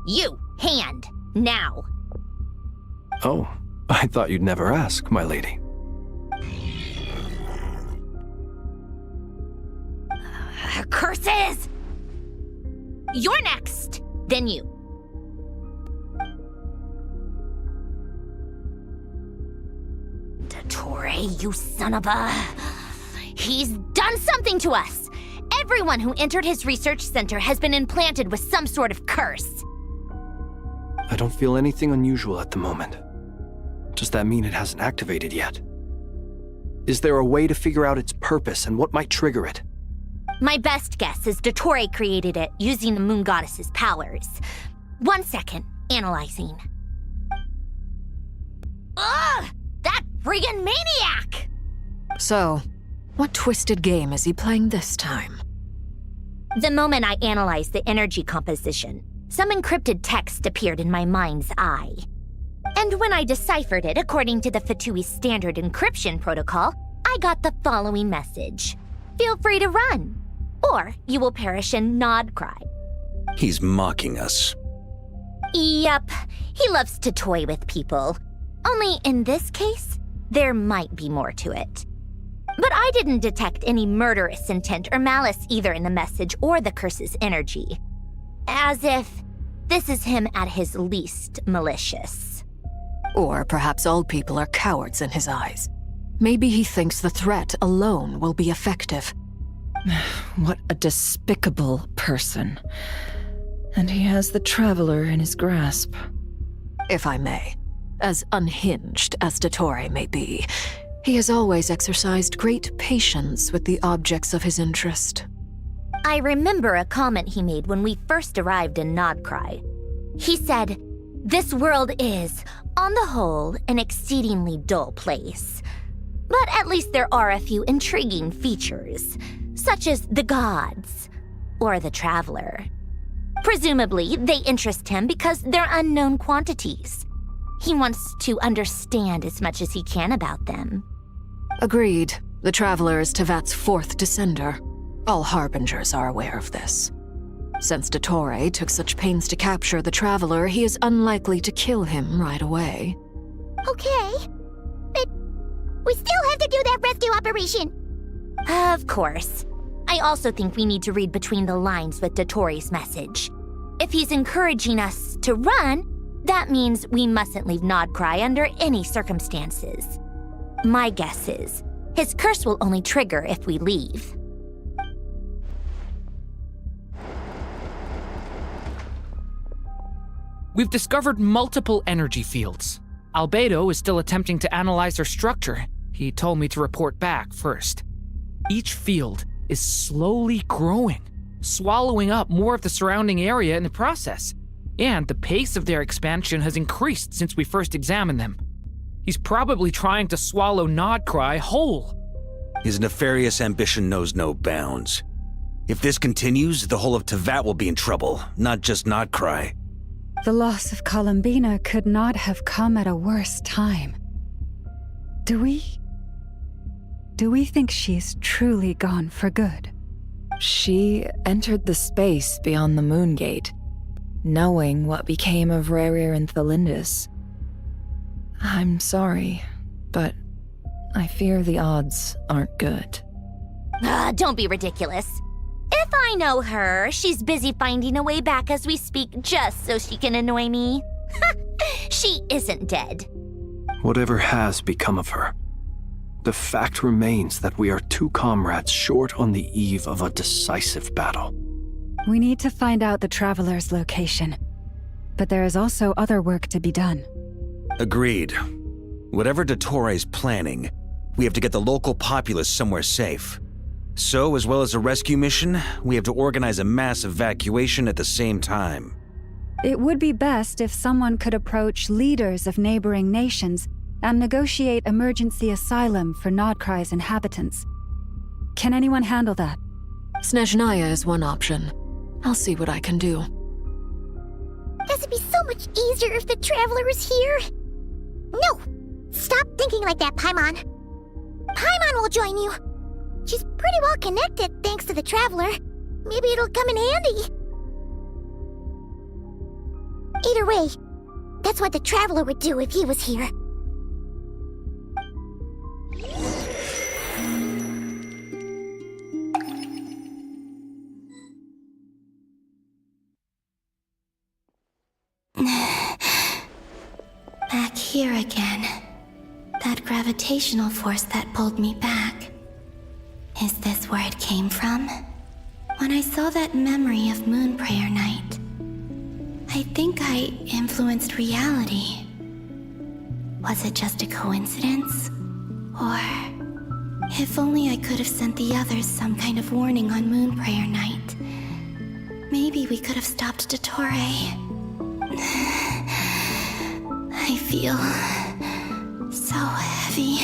B: You, hand, now.
F: Oh, I thought you'd never ask, my lady.
B: Curses! You're next, then you. Dottore, you son of a... He's done something to us! Everyone who entered his research center has been implanted with some sort of curse.
F: I don't feel anything unusual at the moment. Does that mean it hasn't activated yet? Is there a way to figure out its purpose and what might trigger it?
B: My best guess is Dottore created it using the Moon Goddess's powers. 1 second, analyzing. Ugh! That friggin' maniac!
E: So, what twisted game is he playing this time?
B: The moment I analyzed the energy composition, some encrypted text appeared in my mind's eye. And when I deciphered it according to the Fatui standard encryption protocol, I got the following message. Feel free to run, or you will perish in Nod-Krai.
C: He's mocking us.
B: Yep, he loves to toy with people. Only in this case, there might be more to it. But I didn't detect any murderous intent or malice either in the message or the curse's energy. As if this is him at his least malicious.
E: Or perhaps all people are cowards in his eyes. Maybe he thinks the threat alone will be effective.
H: What a despicable person. And he has the Traveler in his grasp.
E: If I may, as unhinged as Dottore may be, he has always exercised great patience with the objects of his interest.
B: I remember a comment he made when we first arrived in Nod-Krai. He said, "This world is, on the whole, an exceedingly dull place. But at least there are a few intriguing features, such as the gods, or the Traveler. Presumably, they interest him because they're unknown quantities. He wants to understand as much as he can about them."
E: Agreed. The Traveler is Tevat's fourth descender. All Harbingers are aware of this. Since Dottore took such pains to capture the Traveler, he is unlikely to kill him right away.
O: Okay, but we still have to do that rescue operation.
B: Of course. I also think we need to read between the lines with Dottore's message. If he's encouraging us to run, that means we mustn't leave Nod-Krai under any circumstances. My guess is, his curse will only trigger if we leave.
Q: We've discovered multiple energy fields. Albedo is still attempting to analyze their structure. He told me to report back first. Each field is slowly growing, swallowing up more of the surrounding area in the process. And the pace of their expansion has increased since we first examined them. He's probably trying to swallow Nod-Krai whole.
C: His nefarious ambition knows no bounds. If this continues, the whole of Tevat will be in trouble, not just Nod-Krai.
D: The loss of Columbina could not have come at a worse time. Do we think she's truly gone for good?
H: She entered the space beyond the Moon Gate, knowing what became of Rerir and Thalindus. I'm sorry, but I fear the odds aren't good.
B: Don't be ridiculous. If I know her, she's busy finding a way back as we speak just so she can annoy me. She isn't dead.
F: Whatever has become of her, the fact remains that we are two comrades short on the eve of a decisive battle.
D: We need to find out the Traveler's location. But there is also other work to be done.
C: Agreed. Whatever Dottore planning, we have to get the local populace somewhere safe. So, as well as a rescue mission, we have to organize a mass evacuation at the same time.
D: It would be best if someone could approach leaders of neighboring nations and negotiate emergency asylum for Nod-Krai's inhabitants. Can anyone handle that?
E: Snezhnaya is one option. I'll see what I can do.
O: This would be so much easier if the Traveler was here. No! Stop thinking like that, Paimon. Paimon will join you. She's pretty well connected thanks to the Traveler. Maybe it'll come in handy. Either way, that's what the Traveler would do if he was here. Back here again. That gravitational force that pulled me back. Is this where it came from? When I saw that memory of Moon Prayer Night, I think I influenced reality. Was it just a coincidence? Or if only I could have sent the others some kind of warning on Moon Prayer Night. Maybe we could have stopped Dottore. I feel so heavy.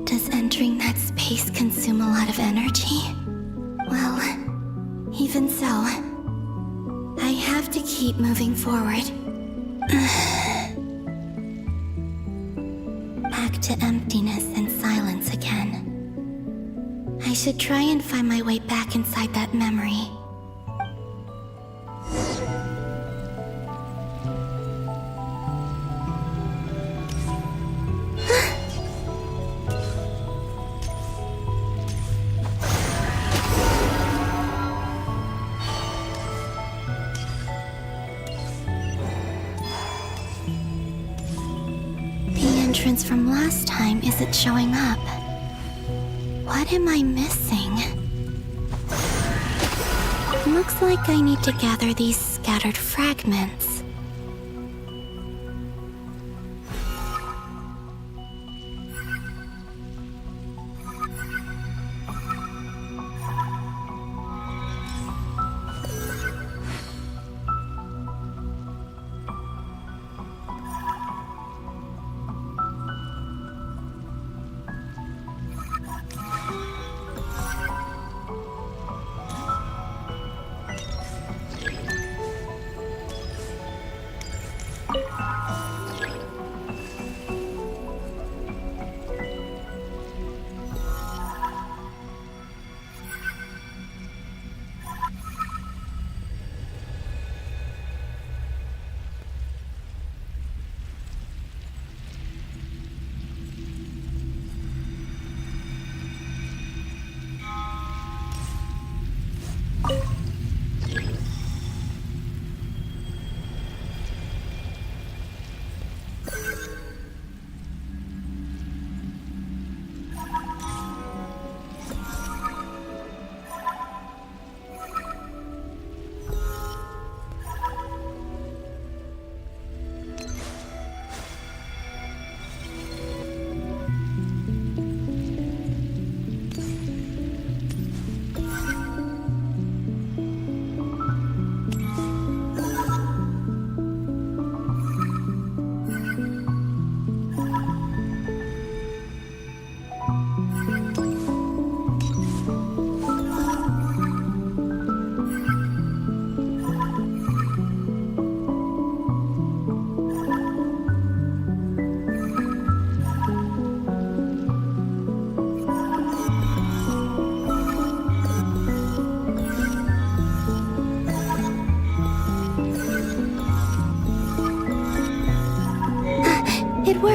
O: Does entering that space consume a lot of energy? Well, even so, I have to keep moving forward. Back to emptiness and silence again. I should try and find my way back inside that memory. From last time isn't showing up. What am I missing? Looks like I need to gather these scattered fragments.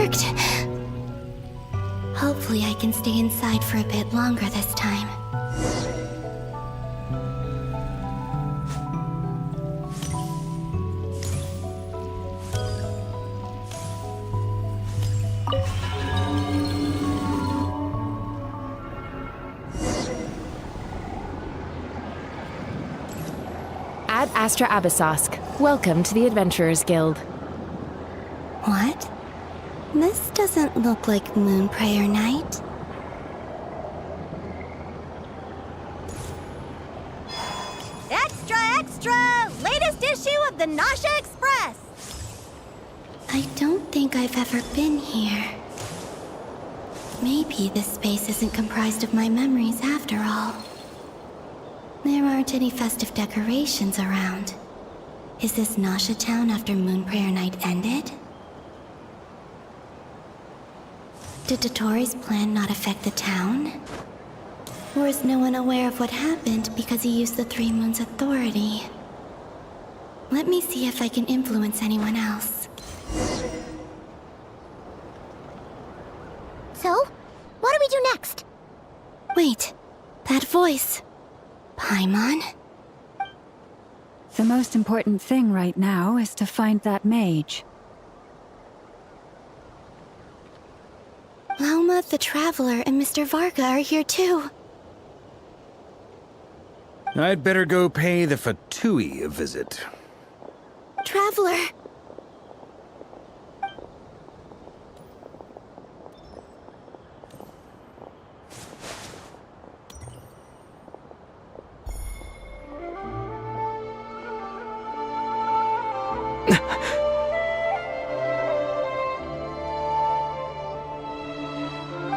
O: worked! Hopefully I can stay inside for a bit longer this time.
R: Ad Astra Abyssosk. Welcome to the Adventurers Guild.
O: What? This doesn't look like Moon Prayer Night.
S: Extra, extra! Latest issue of the Nasha Express!
O: I don't think I've ever been here. Maybe this space isn't comprised of my memories after all. There aren't any festive decorations around. Is this Nasha Town after Moon Prayer Night ended? Did Dotori's plan not affect the town? Or is no one aware of what happened because he used the Three Moons' authority? Let me see if I can influence anyone else.
B: So, what do we do next?
O: Wait, that voice. Paimon?
D: The most important thing right now is to find that mage.
O: Lauma the Traveler and Mr. Varga are here too.
C: I'd better go pay the Fatui a visit.
O: Traveler!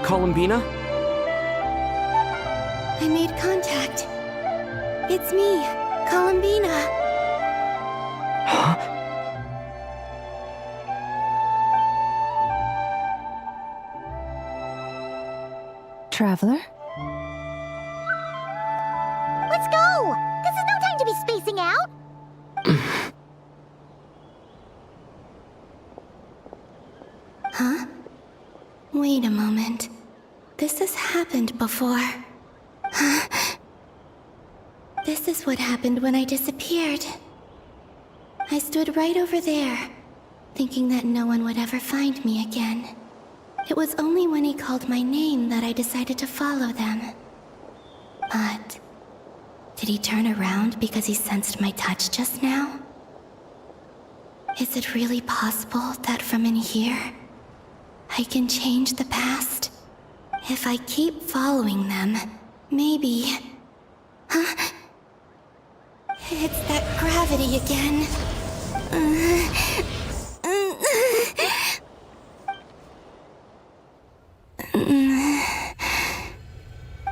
K: Columbina?
O: I made contact. It's me, Columbina.
K: Huh?
D: Traveler?
B: Let's go! This is no time to be spacing out!
O: Huh? Wait a moment. This has happened before. Huh? This is what happened when I disappeared. I stood right over there, thinking that no one would ever find me again. It was only when he called my name that I decided to follow them. But did he turn around because he sensed my touch just now? Is it really possible that from in here, I can change the past? If I keep following them, maybe... Huh? It's that gravity again.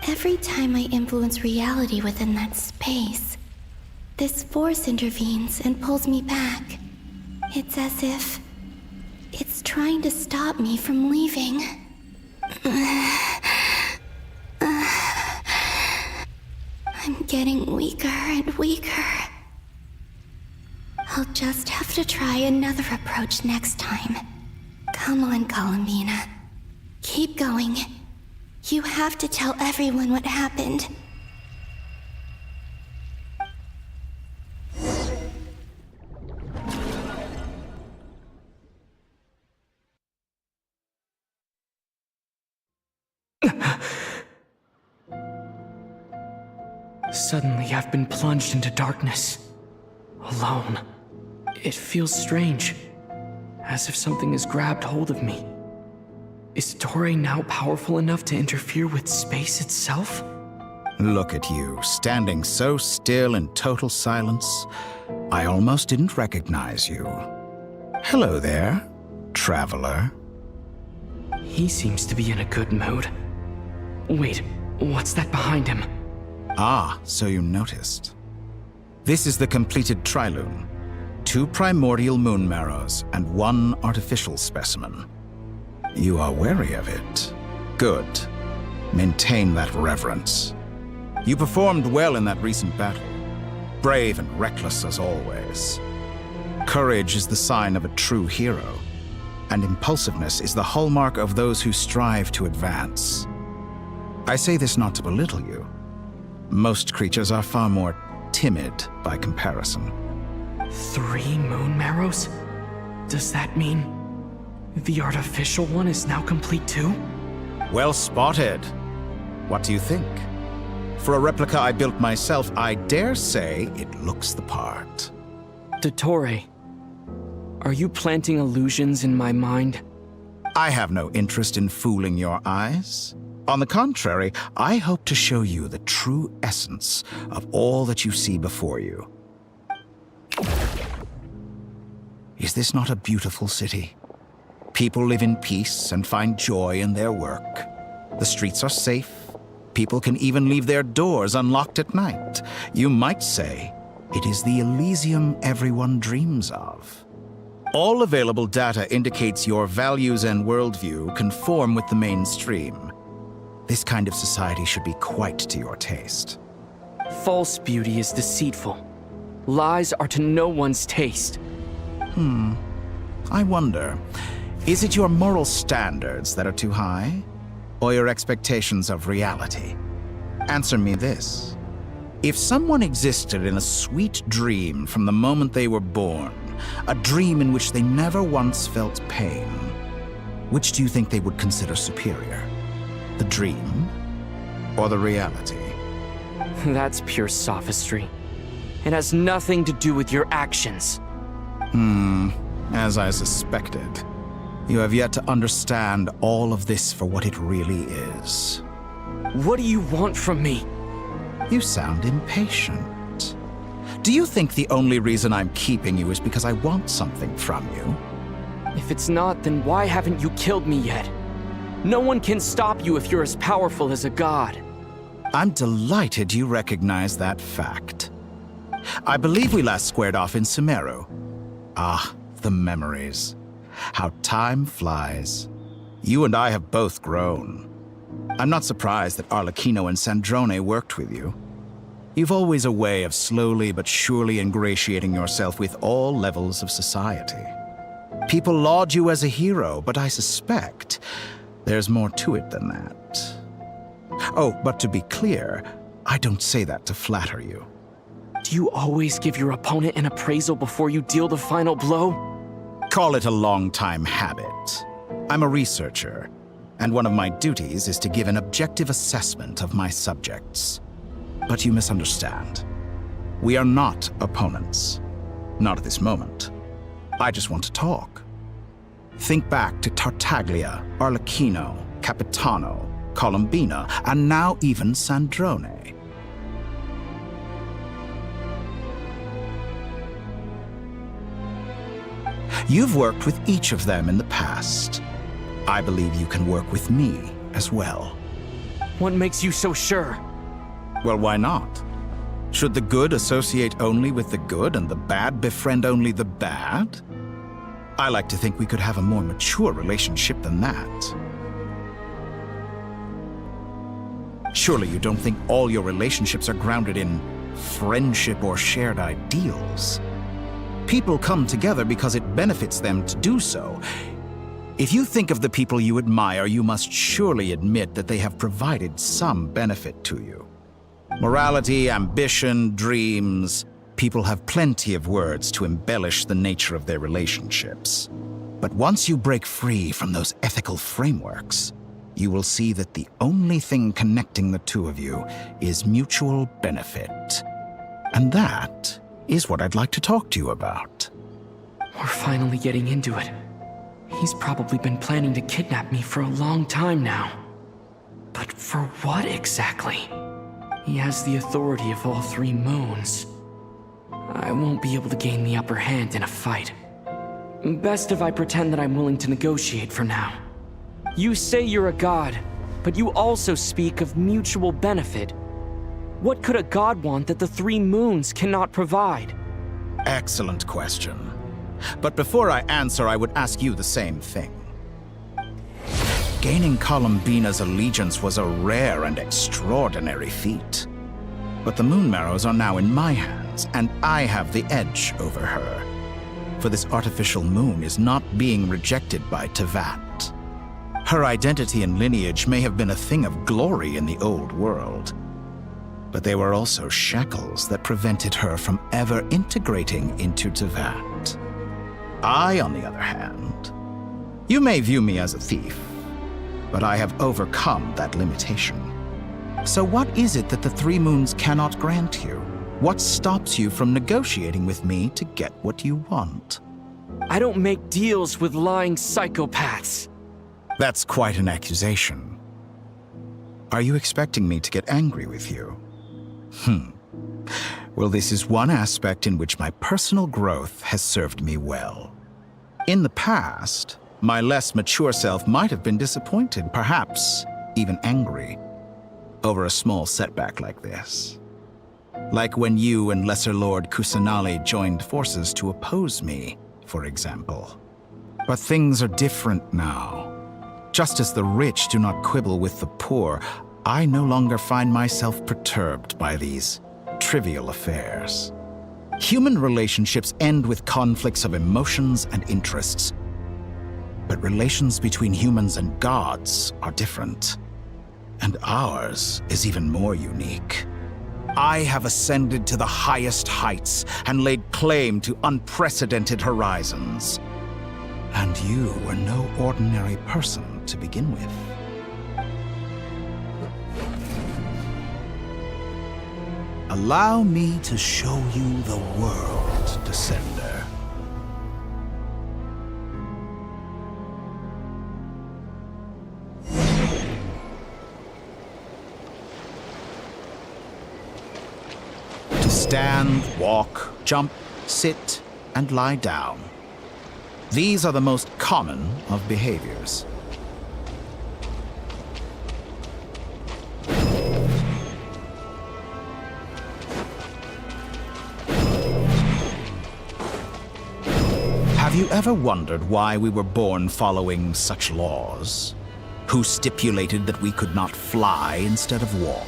O: Every time I influence reality within that space, this force intervenes and pulls me back. It's as if it's trying to stop me from leaving. I'm getting weaker and weaker. I'll just have to try another approach next time. Come on, Columbina. Keep going. You have to tell everyone what happened.
K: Suddenly, I've been plunged into darkness. Alone. It feels strange. As if something has grabbed hold of me. Is Toray now powerful enough to interfere with space itself?
L: Look at you, standing so still in total silence. I almost didn't recognize you. Hello there, traveler.
K: He seems to be in a good mood. Wait, what's that behind him?
L: Ah, so you noticed. This is the completed Trilune. 2 primordial moon marrows and 1 artificial specimen. You are wary of it. Good. Maintain that reverence. You performed well in that recent battle. Brave and reckless as always. Courage is the sign of a true hero. and impulsiveness is the hallmark of those who strive to advance. I say this not to belittle you. Most creatures are far more timid by comparison.
K: 3 moon marrows? Does that mean the artificial one is now complete too?
L: Well spotted. What do you think? For a replica I built myself, I dare say it looks the part.
K: Dottore, are you planting illusions in my mind?
L: I have no interest in fooling your eyes. On the contrary, I hope to show you the true essence of all that you see before you. Is this not a beautiful city? People live in peace and find joy in their work. The streets are safe. People can even leave their doors unlocked at night. You might say it is the Elysium everyone dreams of. All available data indicates your values and worldview conform with the mainstream. This kind of society should be quite to your taste.
K: False beauty is deceitful. Lies are to no one's taste.
L: I wonder, is it your moral standards that are too high? Or your expectations of reality? Answer me this. If someone existed in a sweet dream from the moment they were born, a dream in which they never once felt pain, which do you think they would consider superior? The dream or the reality?
K: That's pure sophistry. It has nothing to do with your actions.
L: As I suspected. You have yet to understand all of this for what it really is.
K: What do you want from me?
L: You sound impatient. Do you think the only reason I'm keeping you is because I want something from you?
K: If it's not, then why haven't you killed me yet? No one can stop you if you're as powerful as a god.
L: I'm delighted you recognize that fact. I believe we last squared off in Sumeru. Ah, the memories. How time flies. You and I have both grown. I'm not surprised that Arlecchino and Sandrone worked with you. You've always a way of slowly but surely ingratiating yourself with all levels of society. People laud you as a hero, but I suspect there's more to it than that. Oh, but to be clear, I don't say that to flatter you.
K: Do you always give your opponent an appraisal before you deal the final blow?
L: Call it a long-time habit. I'm a researcher, and one of my duties is to give an objective assessment of my subjects. But you misunderstand. We are not opponents. Not at this moment. I just want to talk. Think back to Tartaglia, Arlecchino, Capitano, Colombina, and now even Sandrone. You've worked with each of them in the past. I believe you can work with me as well.
K: What makes you so sure?
L: Well, why not? Should the good associate only with the good and the bad befriend only the bad? I like to think we could have a more mature relationship than that. Surely you don't think all your relationships are grounded in friendship or shared ideals? People come together because it benefits them to do so. If you think of the people you admire, you must surely admit that they have provided some benefit to you. Morality, ambition, dreams. People have plenty of words to embellish the nature of their relationships. But once you break free from those ethical frameworks, you will see that the only thing connecting the two of you is mutual benefit. And that is what I'd like to talk to you about.
K: We're finally getting into it. He's probably been planning to kidnap me for a long time now. But for what exactly? He has the authority of all 3 moons. I won't be able to gain the upper hand in a fight. Best if I pretend that I'm willing to negotiate for now. You say you're a god, but you also speak of mutual benefit. What could a god want that the 3 moons cannot provide?
L: Excellent question. But before I answer, I would ask you the same thing. Gaining Colombina's allegiance was a rare and extraordinary feat. But the Moon Marrows are now in my hands, and I have the edge over her. for this artificial moon is not being rejected by Tevat. Her identity and lineage may have been a thing of glory in the old world, but they were also shackles that prevented her from ever integrating into Tevat. I, on the other hand, you may view me as a thief, but I have overcome that limitation. So what is it that the Three Moons cannot grant you? What stops you from negotiating with me to get what you want?
K: I don't make deals with lying psychopaths.
L: That's quite an accusation. Are you expecting me to get angry with you? Well, this is one aspect in which my personal growth has served me well. In the past, my less mature self might have been disappointed, perhaps even angry, over a small setback like this. Like when you and Lesser Lord Kusanali joined forces to oppose me, for example. But things are different now. Just as the rich do not quibble with the poor, I no longer find myself perturbed by these trivial affairs. Human relationships end with conflicts of emotions and interests. But relations between humans and gods are different. And ours is even more unique. I have ascended to the highest heights and laid claim to unprecedented horizons. And you were no ordinary person to begin with. Allow me to show you the world, Descender. To stand, walk, jump, sit, and lie down. These are the most common of behaviors. Have you ever wondered why we were born following such laws? Who stipulated that we could not fly instead of walk?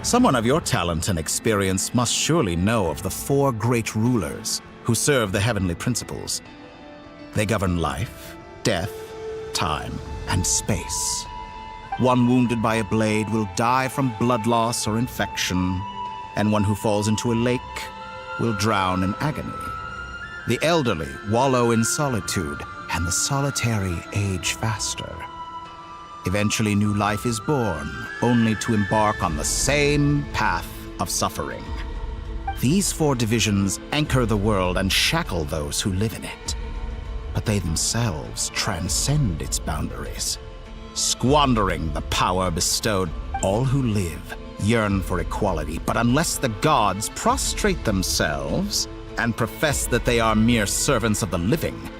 L: Someone of your talent and experience must surely know of the four great rulers who serve the heavenly principles. They govern life, death, time, and space. One wounded by a blade will die from blood loss or infection, and one who falls into a lake will drown in agony. The elderly wallow in solitude, and the solitary age faster. Eventually, new life is born, only to embark on the same path of suffering. These four divisions anchor the world and shackle those who live in it. But they themselves transcend its boundaries, squandering the power bestowed. All who live yearn for equality, but unless the gods prostrate themselves and profess that they are mere servants of the living,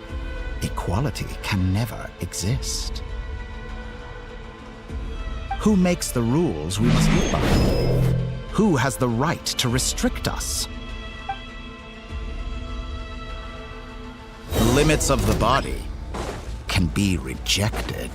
L: equality can never exist. Who makes the rules we must live by? Who has the right to restrict us? The limits of the body can be rejected.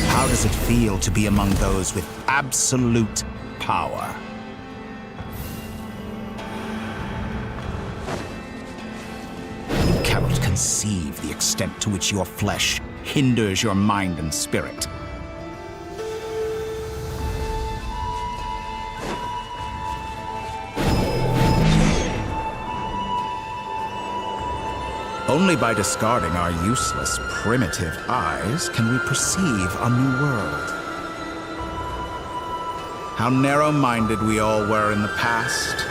L: How does it feel to be among those with absolute power? You cannot conceive the extent to which your flesh hinders your mind and spirit. Only by discarding our useless, primitive eyes can we perceive a new world. How narrow-minded we all were in the past.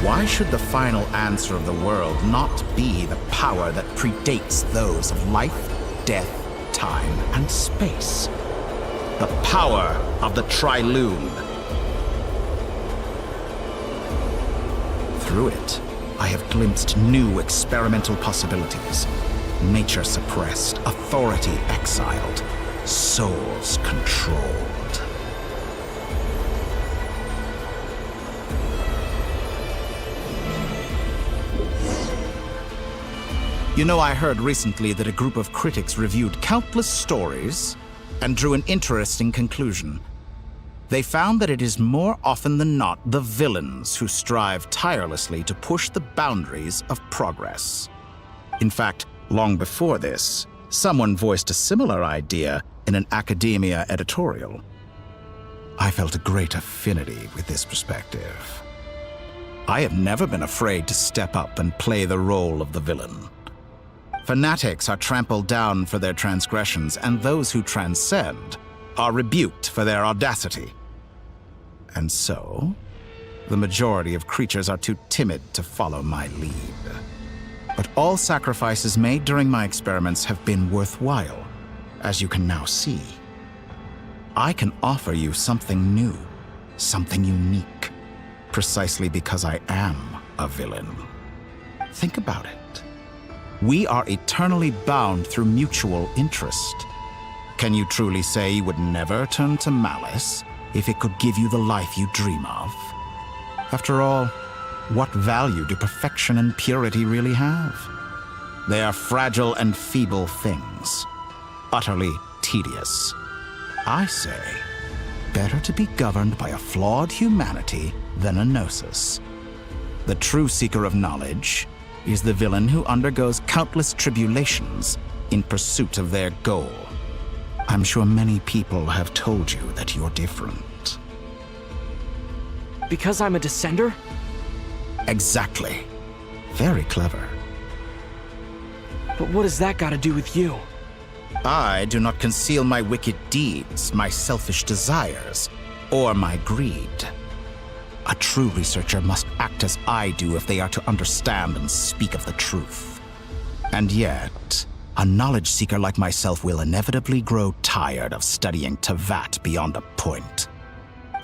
L: Why should the final answer of the world not be the power that predates those of life, death, time, and space? The power of the Trilune. Through it, I have glimpsed new experimental possibilities. Nature suppressed, authority exiled, souls controlled. You know, I heard recently that a group of critics reviewed countless stories and drew an interesting conclusion. They found that it is more often than not the villains who strive tirelessly to push the boundaries of progress. In fact, long before this, someone voiced a similar idea in an academia editorial. I felt a great affinity with this perspective. I have never been afraid to step up and play the role of the villain. Fanatics are trampled down for their transgressions, and those who transcend are rebuked for their audacity. And so, the majority of creatures are too timid to follow my lead. But all sacrifices made during my experiments have been worthwhile, as you can now see. I can offer you something new, something unique, precisely because I am a villain. Think about it. We are eternally bound through mutual interest. Can you truly say you would never turn to malice if it could give you the life you dream of? After all, what value do perfection and purity really have? They are fragile and feeble things, utterly tedious. I say, better to be governed by a flawed humanity than a gnosis. The true seeker of knowledge is the villain who undergoes countless tribulations in pursuit of their goal. I'm sure many people have told you that you're different.
K: Because I'm a descender?
L: Exactly. Very clever.
K: But what has that got to do with you?
L: I do not conceal my wicked deeds, my selfish desires, or my greed. A true researcher must act as I do if they are to understand and speak of the truth. And yet, a knowledge seeker like myself will inevitably grow tired of studying Tevat beyond a point.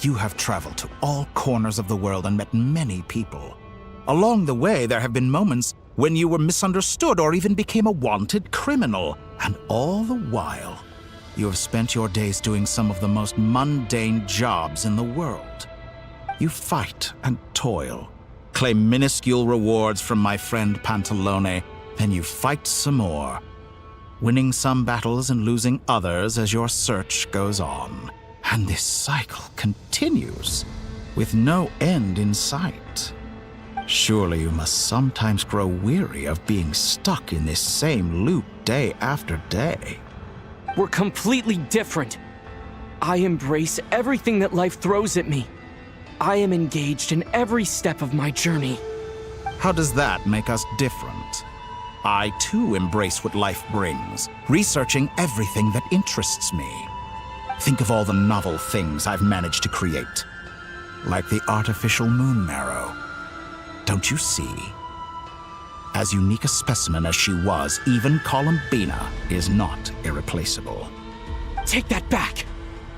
L: You have traveled to all corners of the world and met many people. Along the way, there have been moments when you were misunderstood or even became a wanted criminal. And all the while, you have spent your days doing some of the most mundane jobs in the world. You fight and toil, claim minuscule rewards from my friend Pantalone, then you fight some more, winning some battles and losing others as your search goes on. And this cycle continues, with no end in sight. Surely you must sometimes grow weary of being stuck in this same loop day after day.
K: We're completely different. I embrace everything that life throws at me. I am engaged in every step of my journey.
L: How does that make us different? I too embrace what life brings, researching everything that interests me. Think of all the novel things I've managed to create, like the artificial moon marrow. Don't you see? As unique a specimen as she was, even Columbina is not irreplaceable.
K: Take that back!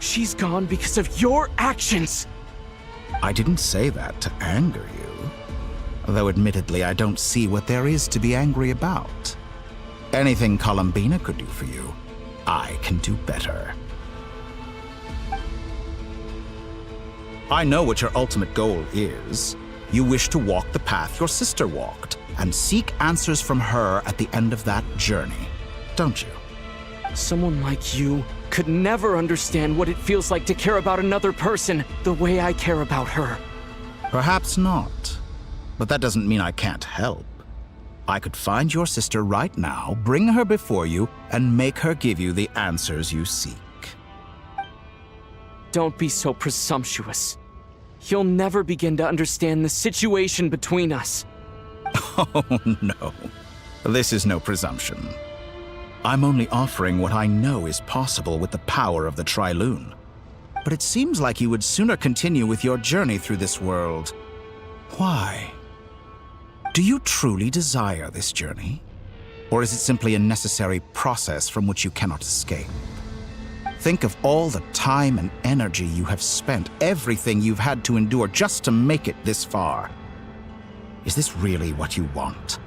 K: She's gone because of your actions!
L: I didn't say that to anger you. Though admittedly, I don't see what there is to be angry about. Anything Columbina could do for you, I can do better. I know what your ultimate goal is. You wish to walk the path your sister walked, and seek answers from her at the end of that journey, don't you?
K: Someone like you could never understand what it feels like to care about another person the way I care about her.
L: Perhaps not. But that doesn't mean I can't help. I could find your sister right now, bring her before you, and make her give you the answers you seek.
K: Don't be so presumptuous. You'll never begin to understand the situation between us.
L: Oh, no. This is no presumption. I'm only offering what I know is possible with the power of the Trilune. But it seems like you would sooner continue with your journey through this world. Why? Do you truly desire this journey? Or is it simply a necessary process from which you cannot escape? Think of all the time and energy you have spent, everything you've had to endure just to make it this far. Is this really what you want?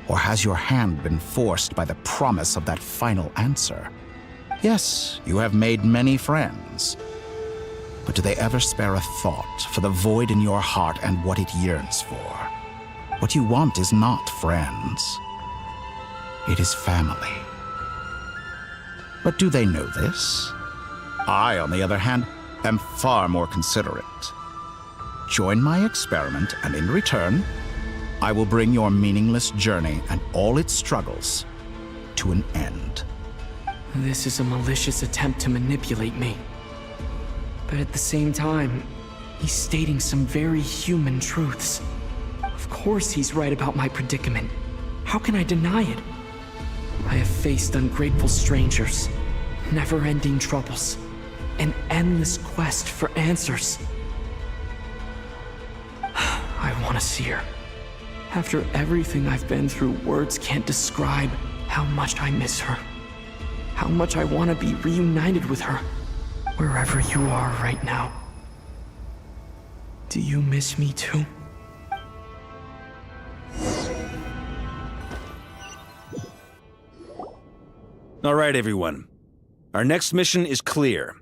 L: Or has your hand been forced by the promise of that final answer? Yes, you have made many friends. But do they ever spare a thought for the void in your heart and what it yearns for? What you want is not friends. It is family. But do they know this? I, on the other hand, am far more considerate. Join my experiment, and in return, I will bring your meaningless journey and all its struggles to an end.
K: This is a malicious attempt to manipulate me. But at the same time, he's stating some very human truths. Of course he's right about my predicament. How can I deny it? I have faced ungrateful strangers, never-ending troubles, an endless quest for answers. I want to see her. After everything I've been through, words can't describe how much I miss her. How much I want to be reunited with her, wherever you are right now. Do you miss me too?
C: All right, everyone. Our next mission is clear.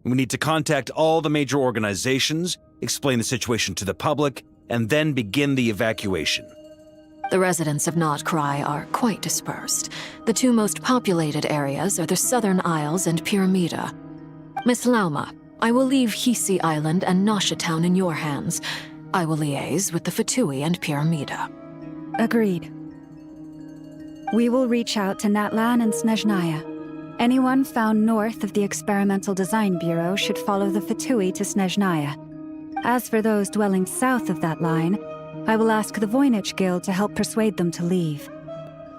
C: We need to contact all the major organizations, explain the situation to the public, and then begin the evacuation.
E: The residents of Nod-Krai are quite dispersed. The two most populated areas are the Southern Isles and Pyramida. Miss Lauma, I will leave Hisi Island and Nasha Town in your hands. I will liaise with the Fatui and Pyramida.
D: Agreed. We will reach out to Natlan and Snezhnaya. Anyone found north of the Experimental Design Bureau should follow the Fatui to Snezhnaya. As for those dwelling south of that line, I will ask the Voynich Guild to help persuade them to leave.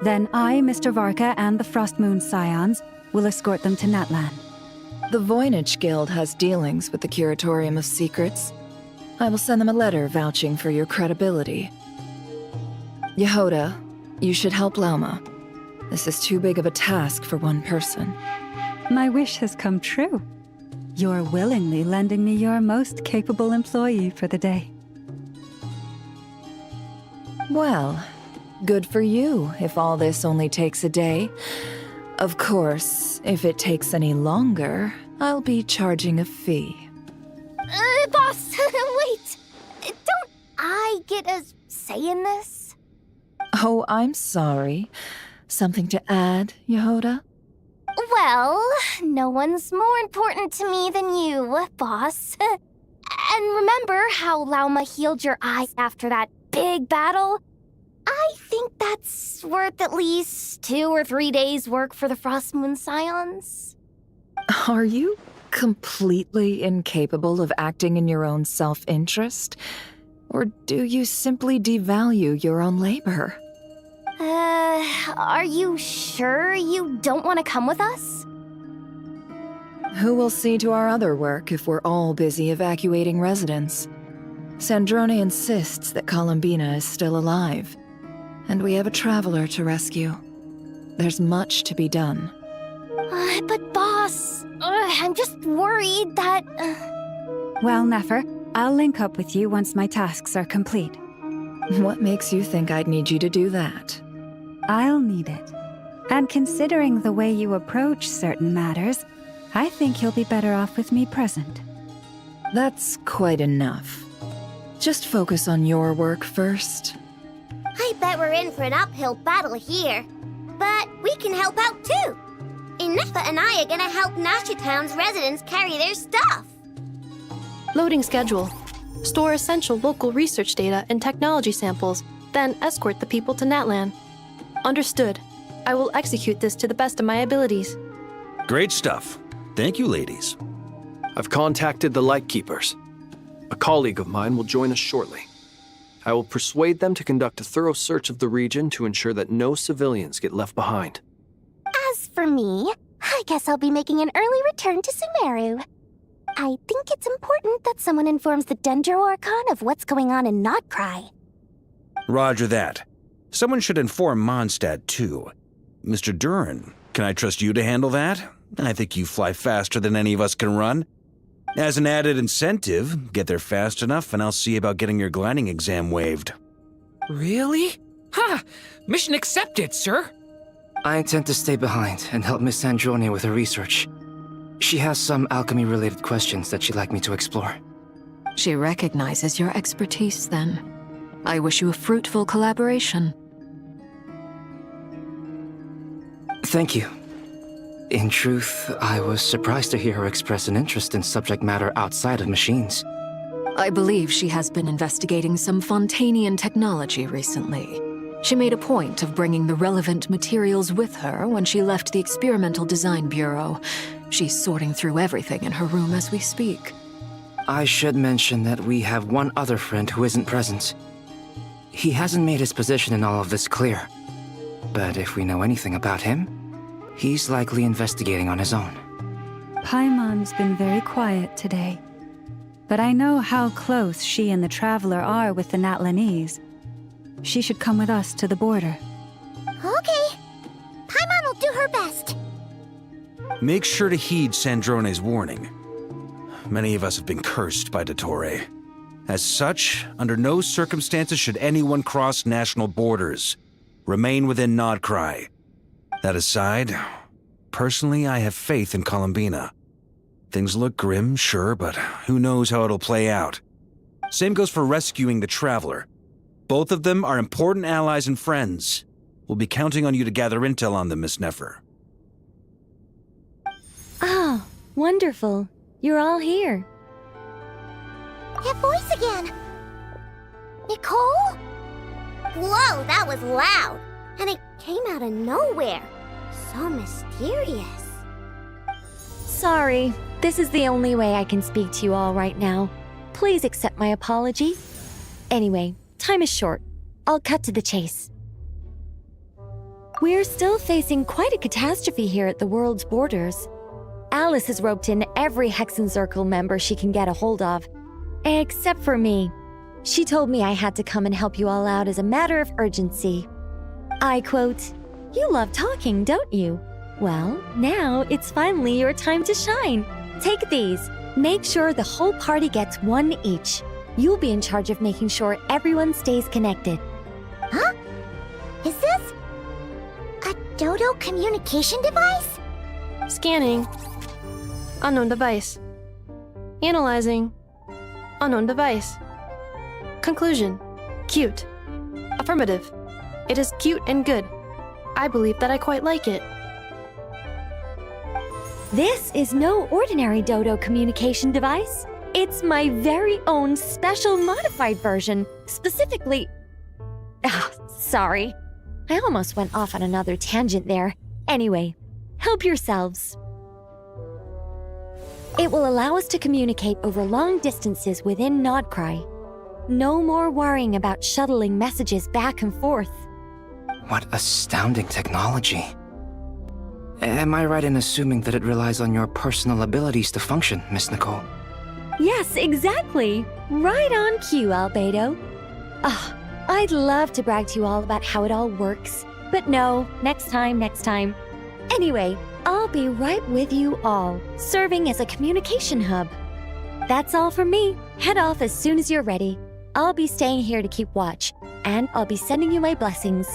D: Then I, Mr. Varka, and the Frostmoon Scions will escort them to Natlan.
H: The Voynich Guild has dealings with the Curatorium of Secrets. I will send them a letter vouching for your credibility. Yehoda, you should help Lauma. This is too big of a task for one person.
D: My wish has come true. You're willingly lending me your most capable employee for the day.
H: Well, good for you if all this only takes a day. Of course, if it takes any longer, I'll be charging a fee.
B: Boss, wait! Don't I get a say in this?
H: Oh, I'm sorry. Something to add, Yehoda?
B: Well, no one's more important to me than you, boss. And remember how Lauma healed your eyes after that big battle? I think that's worth at least 2 or 3 days' work for the Frostmoon Scions.
H: Are you completely incapable of acting in your own self-interest? Or do you simply devalue your own labor?
B: Are you sure you don't want to come with us?
H: Who will see to our other work if we're all busy evacuating residents? Sandrone insists that Columbina is still alive, and we have a traveler to rescue. There's much to be done.
B: But boss, I'm just worried that...
D: Well, Nefer, I'll link up with you once my tasks are complete.
H: What makes you think I'd need you to do that?
D: I'll need it. And considering the way you approach certain matters, I think you'll be better off with me present.
H: That's quite enough. Just focus on your work first.
S: I bet we're in for an uphill battle here. But we can help out too. Inefa and I are gonna help Nasha Town's residents carry their stuff.
I: Loading schedule. Store essential local research data and technology samples, then escort the people to Natlan. Understood. I will execute this to the best of my abilities.
C: Great stuff. Thank you, ladies.
F: I've contacted the Lightkeepers. A colleague of mine will join us shortly. I will persuade them to conduct a thorough search of the region to ensure that no civilians get left behind.
B: As for me, I guess I'll be making an early return to Sumeru. I think it's important that someone informs the Dendro Archon of what's going on in Nod-Krai.
C: Roger that. Someone should inform Mondstadt, too. Mr. Duran, can I trust you to handle that? I think you fly faster than any of us can run. As an added incentive, get there fast enough and I'll see about getting your gliding exam waived.
Q: Really? Ha! Mission accepted, sir!
T: I intend to stay behind and help Miss Sandrone with her research. She has some alchemy-related questions that she'd like me to explore.
E: She recognizes your expertise, then. I wish you a fruitful collaboration.
T: Thank you. In truth, I was surprised to hear her express an interest in subject matter outside of machines.
E: I believe she has been investigating some Fontanian technology recently. She made a point of bringing the relevant materials with her when she left the Experimental Design Bureau. She's sorting through everything in her room as we speak.
T: I should mention that we have one other friend who isn't present. He hasn't made his position in all of this clear. But if we know anything about him, he's likely investigating on his own.
D: Paimon's been very quiet today. But I know how close she and the Traveler are with the Natlanese. She should come with us to the border.
S: Okay. Paimon will do her best.
C: Make sure to heed Sandrone's warning. Many of us have been cursed by Dottore. As such, under no circumstances should anyone cross national borders. Remain within Nod-Krai. That aside, personally I have faith in Columbina. Things look grim, sure, but who knows how it'll play out. Same goes for rescuing the Traveler. Both of them are important allies and friends. We'll be counting on you to gather intel on them, Miss Nefer.
U: Oh, wonderful. You're all here.
S: That voice again! Nicole? Whoa, that was loud! And it came out of nowhere. So mysterious.
U: Sorry, this is the only way I can speak to you all right now. Please accept my apology. Anyway, time is short. I'll cut to the chase. We're still facing quite a catastrophe here at the world's borders. Alice has roped in every Hexen Circle member she can get a hold of. Except for me. She told me I had to come and help you all out as a matter of urgency. I quote, "You love talking, don't you? Well, now it's finally your time to shine. Take these. Make sure the whole party gets one each. You'll be in charge of making sure everyone stays connected."
S: Huh? Is this a Dodo communication device?
I: Scanning. Unknown device. Analyzing. Unknown device. Conclusion. Cute. Affirmative. It is cute and good. I believe that I quite like it.
U: This is no ordinary Dodo communication device. It's my very own special modified version, specifically... sorry. I almost went off on another tangent there. Anyway, help yourselves. It will allow us to communicate over long distances within Nod-Krai. No more worrying about shuttling messages back and forth.
T: What astounding technology. Am I right in assuming that it relies on your personal abilities to function, Miss Nicole?
U: Yes, exactly. Right on cue, Albedo. I'd love to brag to you all about how it all works. But no, next time. Anyway, I'll be right with you all, serving as a communication hub. That's all from me. Head off as soon as you're ready. I'll be staying here to keep watch, and I'll be sending you my blessings.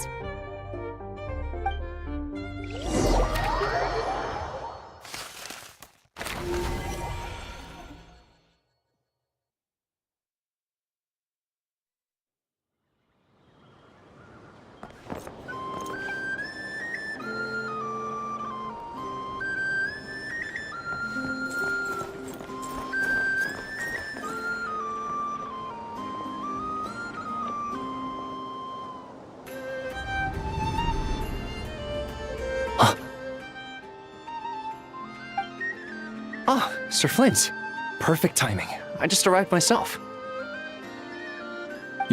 F: Sir Flint. Perfect timing. I just arrived myself.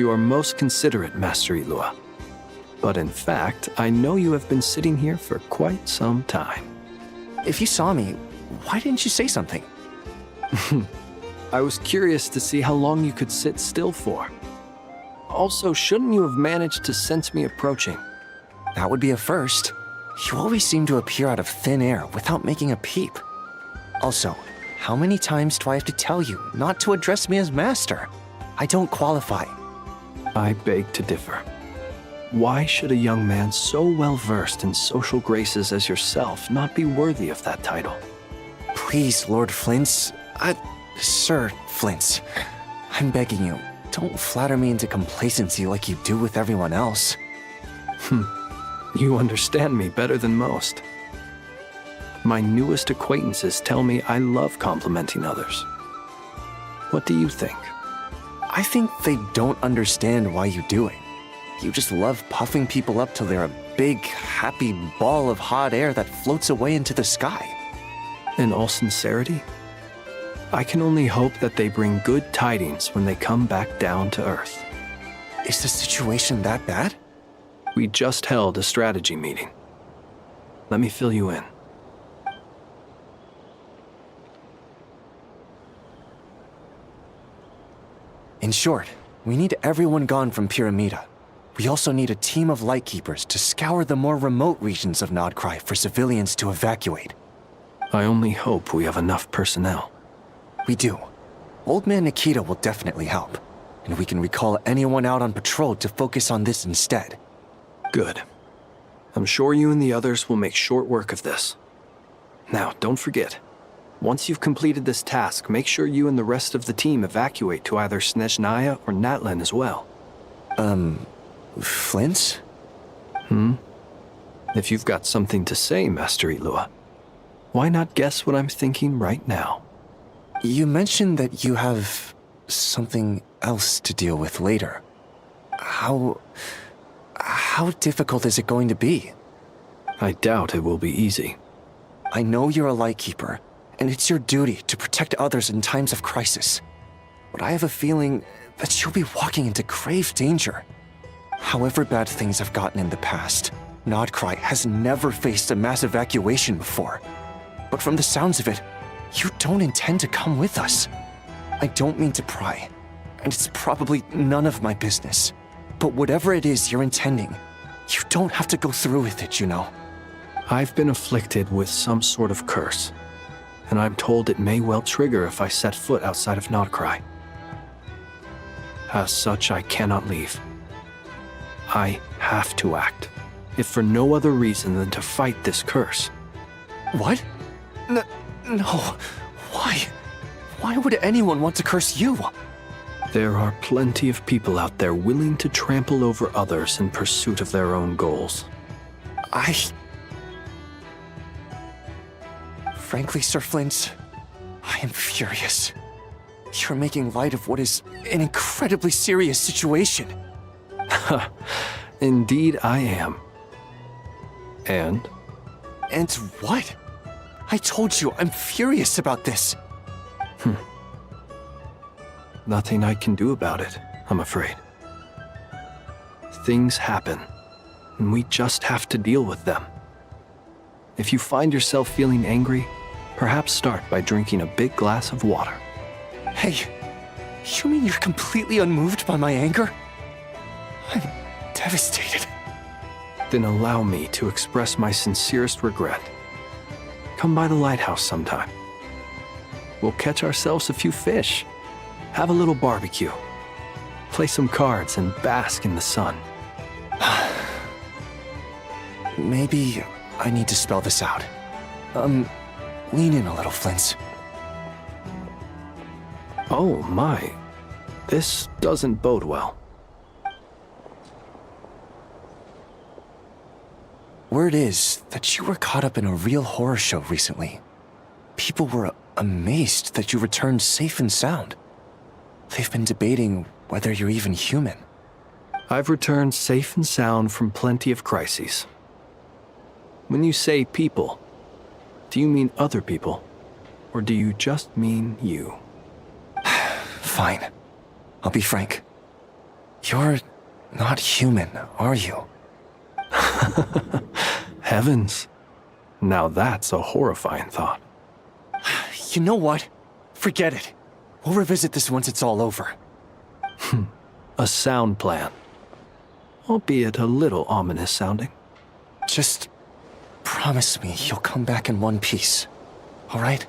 F: You are most considerate, Master Ilua. But in fact, I know you have been sitting here for quite some time.
T: If you saw me, why didn't you say something?
F: I was curious to see how long you could sit still for. Also, shouldn't you have managed to sense me approaching?
T: That would be a first. You always seem to appear out of thin air without making a peep. Also, how many times do I have to tell you not to address me as master? I don't qualify.
F: I beg to differ. Why should a young man so well versed in social graces as yourself not be worthy of that title?
T: Please, Lord Flint's... Sir Flint's. I'm begging you, don't flatter me into complacency like you do with everyone else.
F: You understand me better than most. My newest acquaintances tell me I love complimenting others. What do you think?
T: I think they don't understand why you do it. You just love puffing people up till they're a big, happy ball of hot air that floats away into the sky.
F: In all sincerity, I can only hope that they bring good tidings when they come back down to Earth.
T: Is the situation that bad?
F: We just held a strategy meeting. Let me fill you in.
T: In short, we need everyone gone from Pyramida. We also need a team of Lightkeepers to scour the more remote regions of Nod-Krai for civilians to evacuate.
F: I only hope we have enough personnel.
T: We do. Old Man Nikita will definitely help, and we can recall anyone out on patrol to focus on this instead.
F: Good. I'm sure you and the others will make short work of this. Now, don't forget, once you've completed this task, make sure you and the rest of the team evacuate to either Snezhnaya or Natlan as well.
T: Flint?
F: If you've got something to say, Master Ilua, why not guess what I'm thinking right now?
T: You mentioned that you have something else to deal with later. How difficult is it going to be?
F: I doubt it will be easy.
T: I know you're a Lightkeeper, and it's your duty to protect others in times of crisis. But I have a feeling that you'll be walking into grave danger. However bad things have gotten in the past, Nod-Krai has never faced a mass evacuation before. But from the sounds of it, you don't intend to come with us. I don't mean to pry, and it's probably none of my business. But whatever it is you're intending, you don't have to go through with it, you know.
F: I've been afflicted with some sort of curse, and I'm told it may well trigger if I set foot outside of Nod-Krai. As such, I cannot leave. I have to act, if for no other reason than to fight this curse.
T: What? No. Why? Why would anyone want to curse you?
F: There are plenty of people out there willing to trample over others in pursuit of their own goals.
T: Frankly, Sir Flint, I am furious. You're making light of what is an incredibly serious situation.
F: Indeed I am. And?
T: And what? I told you, I'm furious about this.
F: Nothing I can do about it, I'm afraid. Things happen, and we just have to deal with them. If you find yourself feeling angry, perhaps start by drinking a big glass of water.
T: Hey, you mean you're completely unmoved by my anger? I'm devastated.
F: Then allow me to express my sincerest regret. Come by the lighthouse sometime. We'll catch ourselves a few fish, have a little barbecue, play some cards, and bask in the sun.
T: Maybe I need to spell this out. Lean in a little, Flint.
F: Oh my, this doesn't bode well.
T: Word is that you were caught up in a real horror show recently. People were amazed that you returned safe and sound. They've been debating whether you're even human.
F: I've returned safe and sound from plenty of crises. When you say people, do you mean other people, or do you just mean you?
T: Fine. I'll be frank.
F: You're not human, are you? Heavens. Now that's a horrifying thought.
A: You know what? Forget it. We'll revisit this once it's all over.
F: A sound plan. Albeit a little ominous sounding.
A: Just promise me you'll come back in one piece, all right?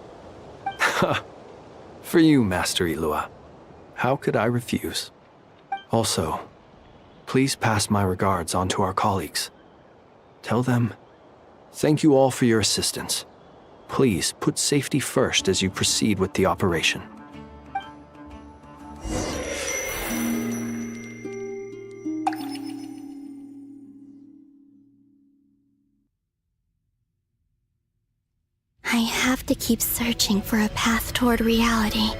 F: For you, Master Ilua. How could I refuse? Also, please pass my regards on to our colleagues. Tell them, thank you all for your assistance. Please put safety first as you proceed with the operation.
O: I have to keep searching for a path toward reality.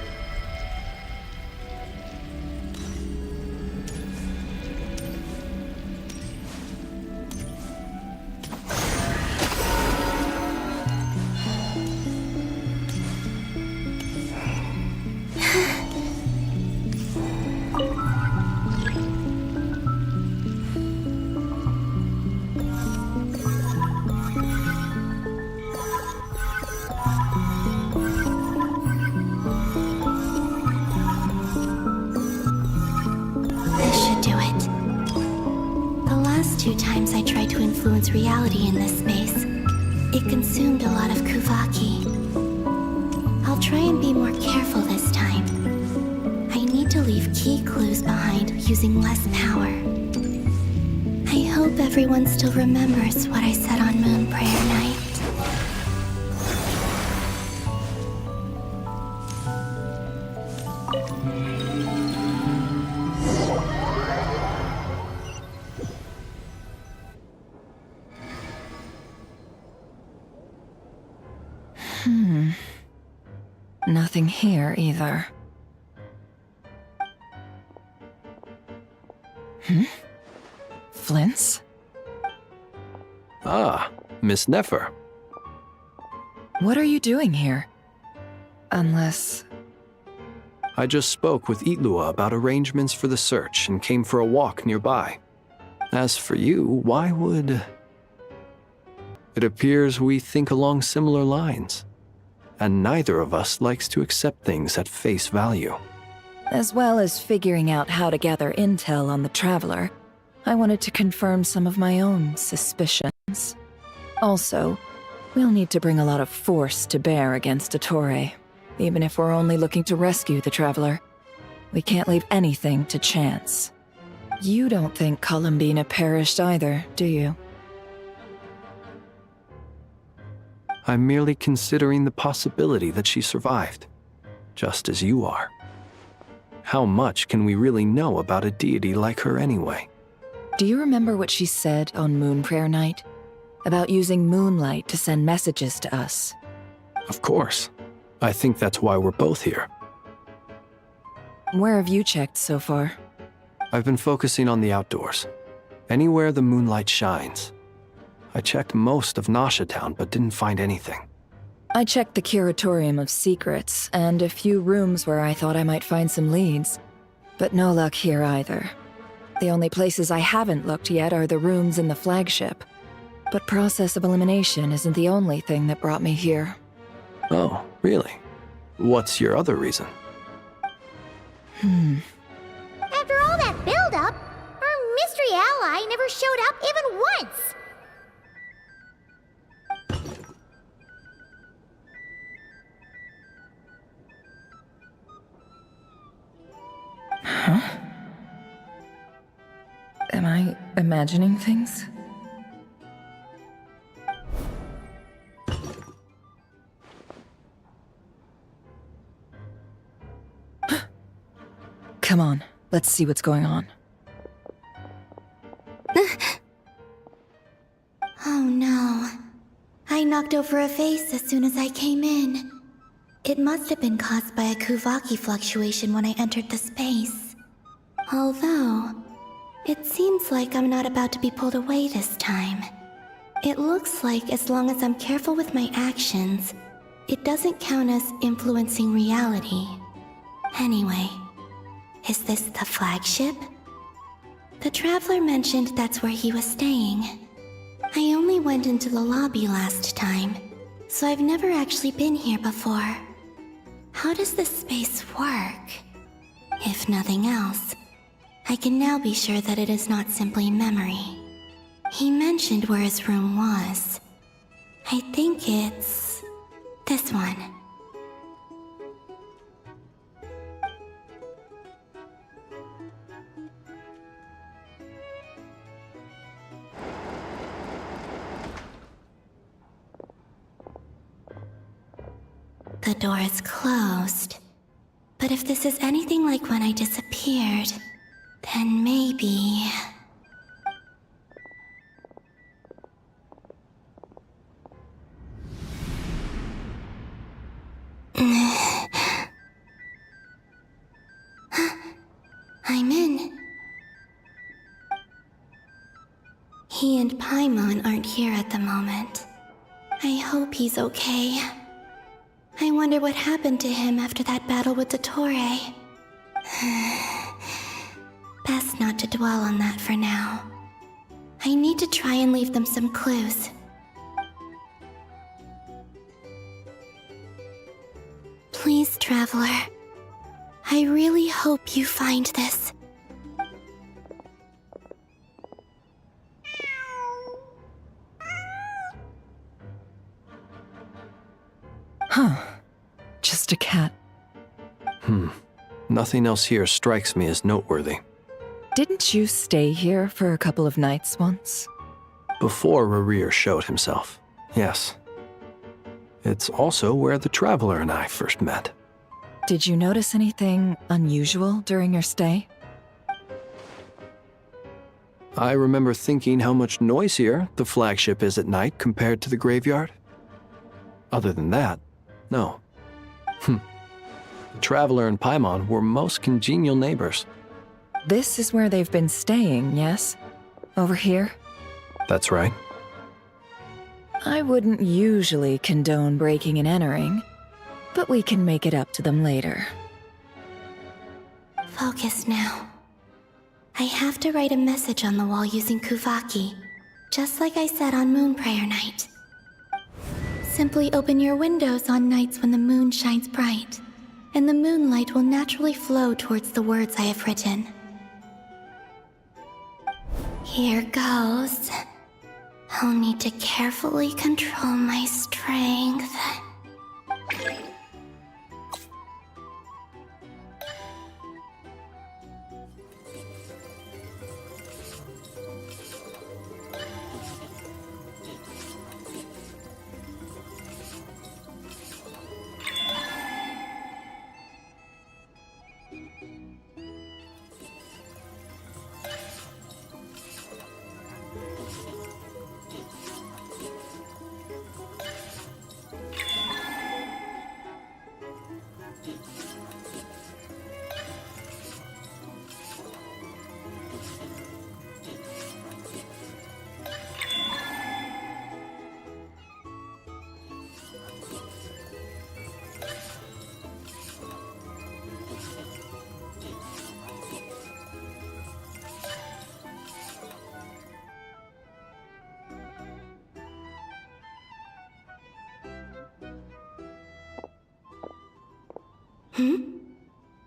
O: Reality in this space. It consumed a lot of Kuvaki. I'll try and be more careful this time. I need to leave key clues behind using less power. I hope everyone still remembers what I said on Moon Prayer Night.
H: Nothing here either. Flints?
F: Ah, Miss Nefer.
H: What are you doing here? Unless...
F: I just spoke with Itlua about arrangements for the search and came for a walk nearby. As for you, why would... It appears we think along similar lines. And neither of us likes to accept things at face value.
H: As well as figuring out how to gather intel on the Traveler, I wanted to confirm some of my own suspicions. Also, we'll need to bring a lot of force to bear against Ettore, even if we're only looking to rescue the Traveler. We can't leave anything to chance. You don't think Columbina perished either, do you?
F: I'm merely considering the possibility that she survived, just as you are. How much can we really know about a deity like her anyway?
H: Do you remember what she said on Moon Prayer Night? About using moonlight to send messages to us?
F: Of course. I think that's why we're both here.
H: Where have you checked so far?
F: I've been focusing on the outdoors. Anywhere the moonlight shines. I checked most of Nasha Town, but didn't find anything.
H: I checked the Curatorium of Secrets, and a few rooms where I thought I might find some leads. But no luck here either. The only places I haven't looked yet are the rooms in the flagship. But process of elimination isn't the only thing that brought me here.
F: Oh, really? What's your other reason?
S: After all that build-up, our mystery ally never showed up even once!
H: Huh? Am I imagining things? Come on, let's see what's going on.
O: Oh no. I knocked over a vase as soon as I came in. It must have been caused by a Kuvaki fluctuation when I entered the space. Although, it seems like I'm not about to be pulled away this time. It looks like as long as I'm careful with my actions, it doesn't count as influencing reality. Anyway, is this the flagship? The traveler mentioned that's where he was staying. I only went into the lobby last time, so I've never actually been here before. How does this space work? If nothing else, I can now be sure that it is not simply memory. He mentioned where his room was. I think it's this one. The door is closed. But if this is anything like when I disappeared, then maybe... I'm in. He and Paimon aren't here at the moment. I hope he's okay. I wonder what happened to him after that battle with Dottore. Best not to dwell on that for now. I need to try and leave them some clues. Please, Traveler. I really hope you find this.
H: Huh. Just a cat.
F: Nothing else here strikes me as noteworthy.
H: Didn't you stay here for a couple of nights once?
F: Before Rerir showed himself, yes. It's also where the Traveler and I first met.
H: Did you notice anything unusual during your stay?
F: I remember thinking how much noisier the flagship is at night compared to the graveyard. Other than that, no. The Traveler and Paimon were most congenial neighbors.
H: This is where they've been staying, yes? Over here?
F: That's right.
H: I wouldn't usually condone breaking and entering, but we can make it up to them later.
O: Focus now. I have to write a message on the wall using Kuvaki, just like I said on Moon Prayer Night. Simply open your windows on nights when the moon shines bright, and the moonlight will naturally flow towards the words I have written. Here goes. I'll need to carefully control my strength.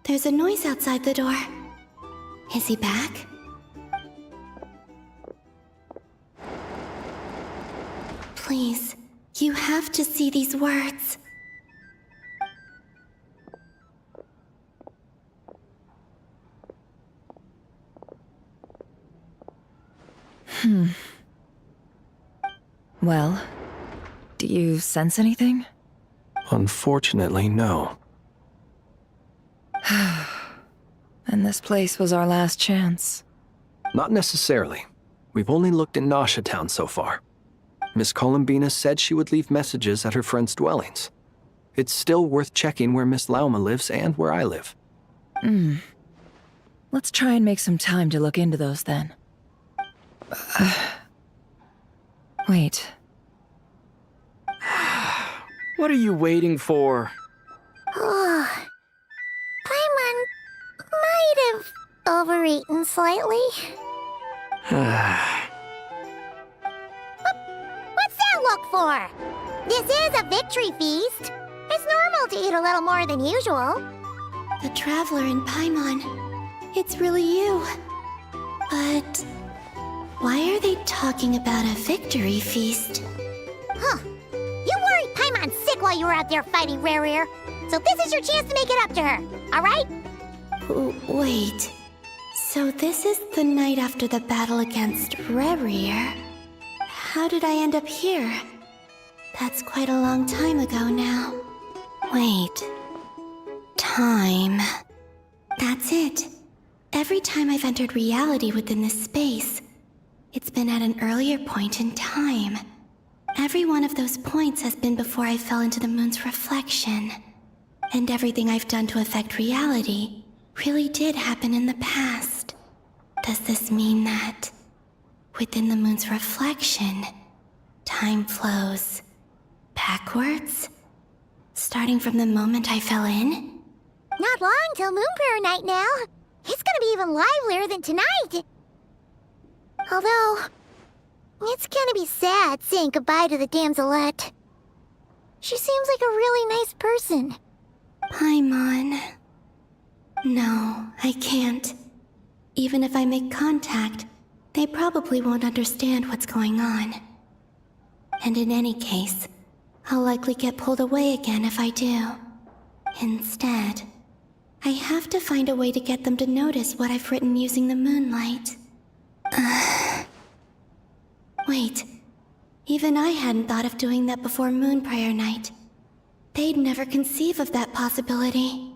O: There's a noise outside the door. Is he back? Please, you have to see these words.
H: Well, do you sense anything?
F: Unfortunately, no.
H: And this place was our last chance.
F: Not necessarily. We've only looked in Nasha Town so far. Miss Columbina said she would leave messages at her friends' dwellings. It's still worth checking where Miss Lauma lives and where I live.
H: Let's try and make some time to look into those then. Wait.
K: What are you waiting for?
S: Paimon might have overeaten slightly. What's that look for? This is a victory feast. It's normal to eat a little more than usual.
O: The Traveler in Paimon. It's really you. But why are they talking about a victory feast?
S: Huh. You worried Paimon sick while you were out there fighting Rare. So this is your chance to make it up to her, alright?
O: Wait. So this is the night after the battle against Rare. How did I end up here? That's quite a long time ago now. Wait. Time. That's it. Every time I've entered reality within this space, it's been at an earlier point in time. Every one of those points has been before I fell into the moon's reflection. And everything I've done to affect reality really did happen in the past. Does this mean that within the moon's reflection, time flows backwards? Starting from the moment I fell in?
S: Not long till Moon Prayer Night now. It's gonna be even livelier than tonight. Although, it's gonna be sad saying goodbye to the damselette. She seems like a really nice person.
O: Paimon. No, I can't. Even if I make contact, they probably won't understand what's going on. And in any case, I'll likely get pulled away again if I do. Instead, I have to find a way to get them to notice what I've written using the moonlight. Wait, even I hadn't thought of doing that before Moon Prayer Night. They'd never conceive of that possibility.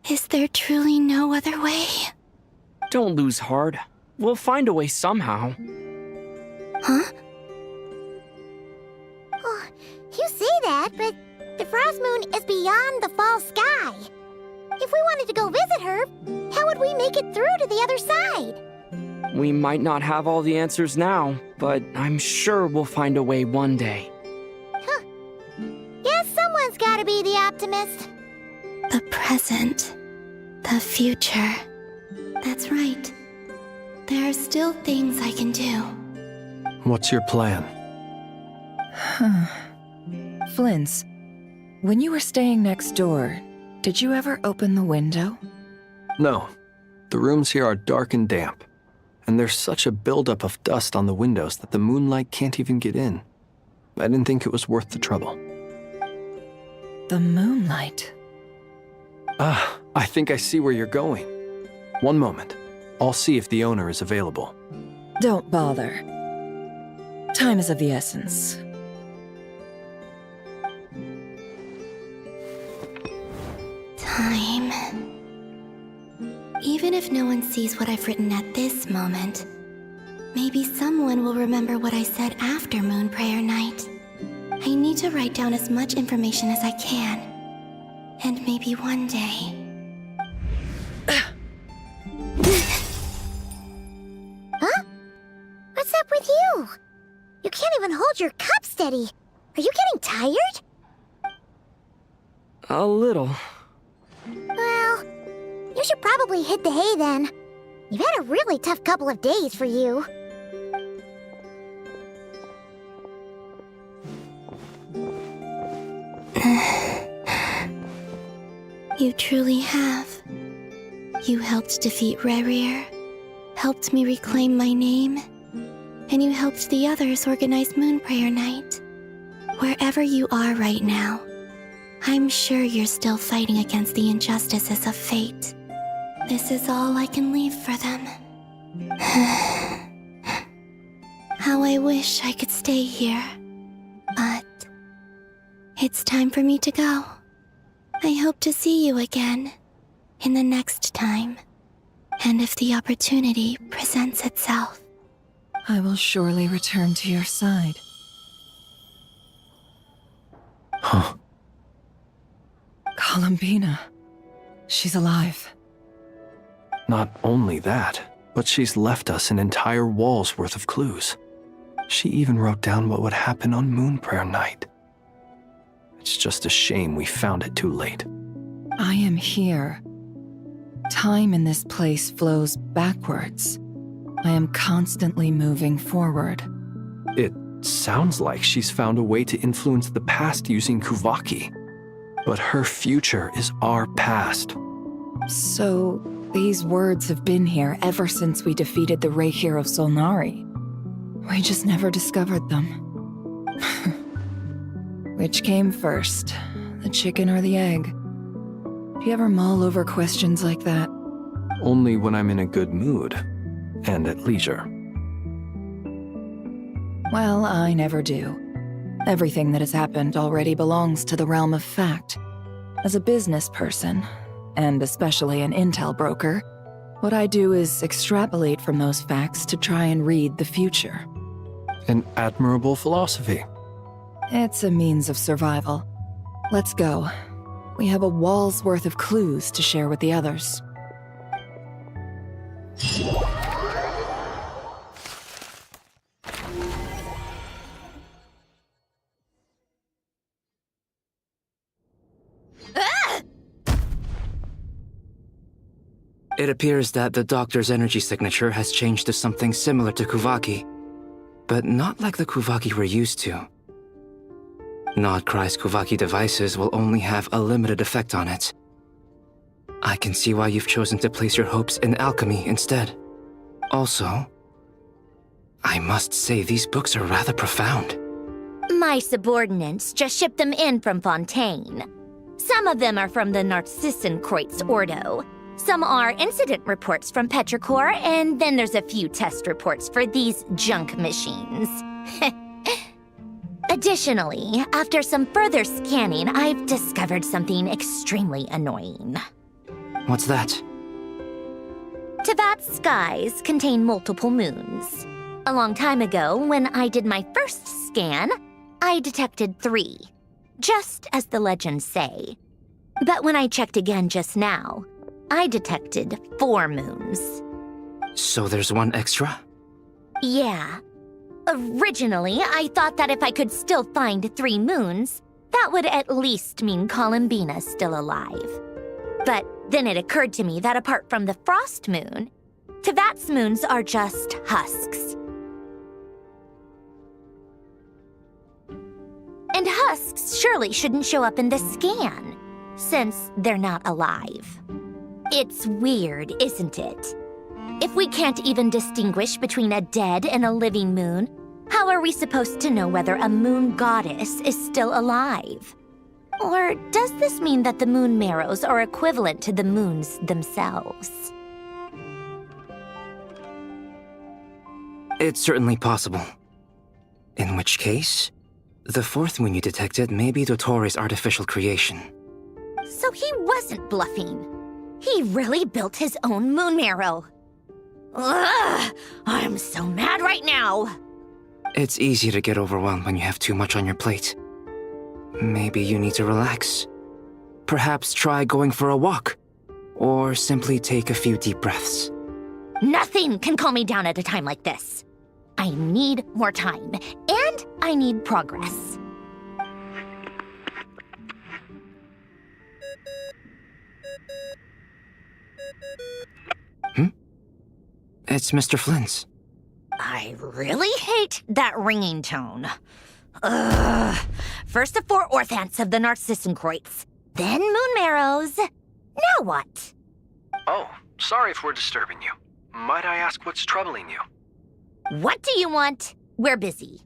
O: Is there truly no other way?
K: Don't lose heart. We'll find a way somehow.
O: Huh?
S: Oh, you say that, but the Frost Moon is beyond the fall sky. If we wanted to go visit her, how would we make it through to the other side?
K: We might not have all the answers now, but I'm sure we'll find a way one day.
S: Huh. Guess someone's gotta be the optimist.
O: The present. The future. That's right. There are still things I can do.
F: What's your plan?
H: Flint's, when you were staying next door, did you ever open the window?
F: No. The rooms here are dark and damp. And there's such a buildup of dust on the windows that the moonlight can't even get in. I didn't think it was worth the trouble.
H: The moonlight?
F: I think I see where you're going. One moment. I'll see if the owner is available.
H: Don't bother. Time is of the essence.
O: Time. Even if no one sees what I've written at this moment, maybe someone will remember what I said after Moon Prayer Night. I need to write down as much information as I can. And maybe one day...
S: Huh? What's up with you? You can't even hold your cup steady. Are you getting tired?
K: A little.
S: Well, you should probably hit the hay then. You've had a really tough couple of days for you.
O: You truly have. You helped defeat Rare, helped me reclaim my name, and you helped the others organize Moon Prayer Night. Wherever you are right now, I'm sure you're still fighting against the injustices of fate. This is all I can leave for them. How I wish I could stay here. But it's time for me to go. I hope to see you again in the next time. And if the opportunity presents itself.
H: I will surely return to your side.
F: Huh.
H: Columbina. She's alive.
F: Not only that, but she's left us an entire wall's worth of clues. She even wrote down what would happen on Moon Prayer Night. It's just a shame we found it too late.
H: I am here. Time in this place flows backwards. I am constantly moving forward.
F: It sounds like she's found a way to influence the past using Kuvaki. But her future is our past.
H: So, these words have been here ever since we defeated the Rei hero Solnari. We just never discovered them. Which came first, the chicken or the egg? Do you ever mull over questions like that?
F: Only when I'm in a good mood and at leisure.
H: Well, I never do. Everything that has happened already belongs to the realm of fact. As a business person, and especially an intel broker, what I do is extrapolate from those facts to try and read the future.
F: An admirable philosophy.
H: It's a means of survival. Let's go. We have a wall's worth of clues to share with the others.
T: It appears that the doctor's energy signature has changed to something similar to Kuvaki, but not like the Kuvaki we're used to. Nod-Krai's Kuvaki devices will only have a limited effect on it. I can see why you've chosen to place your hopes in alchemy instead. Also, I must say these books are rather profound.
B: My subordinates just shipped them in from Fontaine. Some of them are from the Narcissenkreuz Ordo. Some are incident reports from Petrichor, and then there's a few test reports for these junk machines. Additionally, after some further scanning, I've discovered something extremely annoying.
T: What's that?
B: Tevat's skies contain multiple moons. A long time ago, when I did my first scan, I detected 3, just as the legends say. But when I checked again just now, I detected 4 moons.
T: So there's one extra?
B: Yeah. Originally, I thought that if I could still find 3 moons, that would at least mean Columbina's still alive. But then it occurred to me that apart from the frost moon, Tevat's moons are just husks. And husks surely shouldn't show up in the scan, since they're not alive. It's weird, isn't it? If we can't even distinguish between a dead and a living moon, how are we supposed to know whether a moon goddess is still alive? Or does this mean that the moon marrows are equivalent to the moons themselves?
T: It's certainly possible. In which case, the 4th moon you detected may be Dottore artificial creation.
B: So he wasn't bluffing. He really built his own moon marrow. Ugh! I'm so mad right now!
T: It's easy to get overwhelmed when you have too much on your plate. Maybe you need to relax. Perhaps try going for a walk, or simply take a few deep breaths.
B: Nothing can calm me down at a time like this. I need more time, and I need progress.
T: It's Mr. Flynn's.
B: I really hate that ringing tone. Ugh. First the 4 orthants of the Narcissenkreuz, then moon marrows. Now what?
F: Oh, sorry if we're disturbing you. Might I ask what's troubling you?
B: What do you want? We're busy.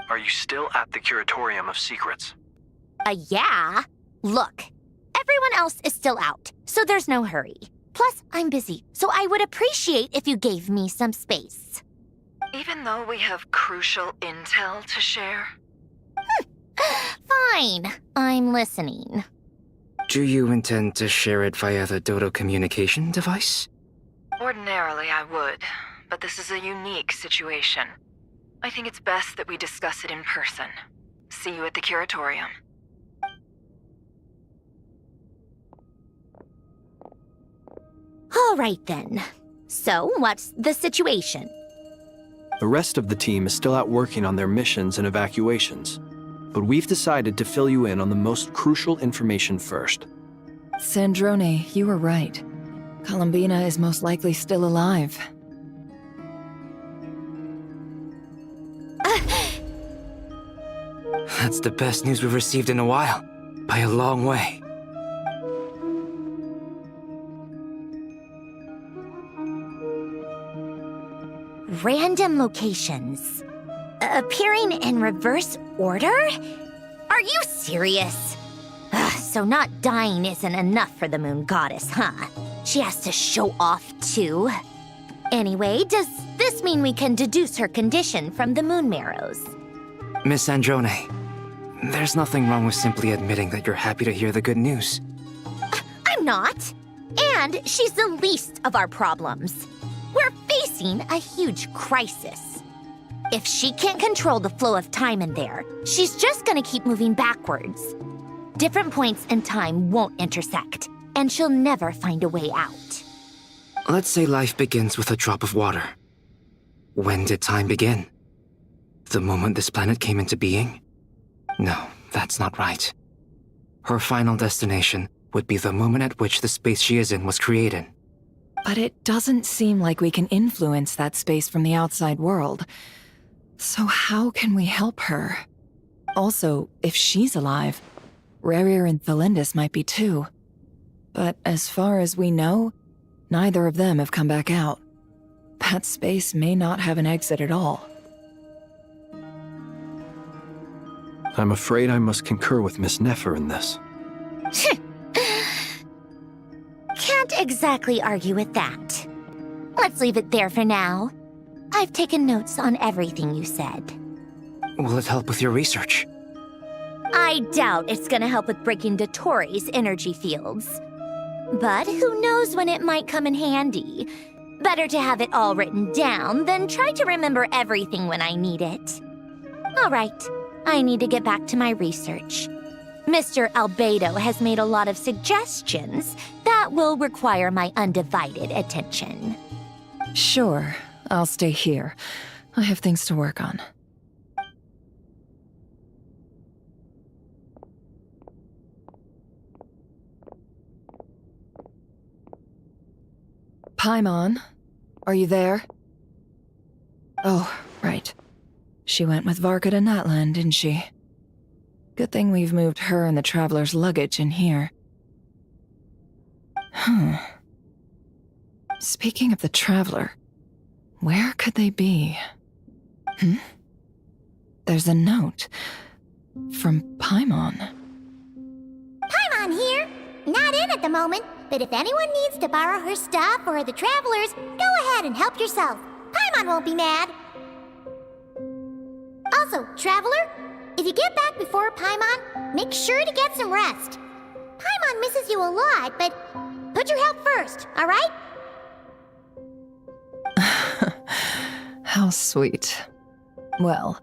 F: Are you still at the Curatorium of Secrets?
B: Yeah. Look, everyone else is still out, so there's no hurry. Plus, I'm busy, so I would appreciate if you gave me some space.
E: Even though we have crucial intel to share?
B: Fine, I'm listening.
T: Do you intend to share it via the Dodo communication device?
E: Ordinarily, I would, but this is a unique situation. I think it's best that we discuss it in person. See you at the Curatorium.
B: All right then. So, what's the situation?
F: The rest of the team is still out working on their missions and evacuations, but we've decided to fill you in on the most crucial information first.
H: Sandrone, you were right. Columbina is most likely still alive.
T: That's the best news we've received in a while, by a long way.
B: Random locations. Appearing in reverse order? Are you serious? So not dying isn't enough for the moon goddess, huh? She has to show off too. Anyway, does this mean we can deduce her condition from the moon marrows?
T: Miss Androne, there's nothing wrong with simply admitting that you're happy to hear the good news.
B: I'm not. And she's the least of our problems. We're facing a huge crisis. If she can't control the flow of time in there, she's just gonna keep moving backwards. Different points in time won't intersect, and she'll never find a way out.
T: Let's say life begins with a drop of water. When did time begin? The moment this planet came into being? No, that's not right. Her final destination would be the moment at which the space she is in was created.
H: But it doesn't seem like we can influence that space from the outside world. So how can we help her? Also, if she's alive, Rerir and Thalindis might be too. But as far as we know, neither of them have come back out. That space may not have an exit at all.
F: I'm afraid I must concur with Miss Nefer in this.
B: Can't exactly argue with that. Let's leave it there for now. I've taken notes on everything you said.
T: Will it help with your research?
B: I doubt it's gonna help with breaking Dotori's energy fields. But who knows when it might come in handy. Better to have it all written down than try to remember everything when I need it. All right, I need to get back to my research. Mr. Albedo has made a lot of suggestions that will require my undivided attention.
H: Sure, I'll stay here. I have things to work on. Paimon, are you there? Oh, right. She went with Varka to Natlan, didn't she? Good thing we've moved her and the Traveler's luggage in here. Speaking of the Traveler, where could they be? There's a note from Paimon.
S: Paimon here. Not in at the moment, but if anyone needs to borrow her stuff or the Travelers, go ahead and help yourself. Paimon won't be mad. Also, Traveler, if you get back before Paimon, make sure to get some rest. Paimon misses you a lot, but put your health first, all right?
H: How sweet. Well,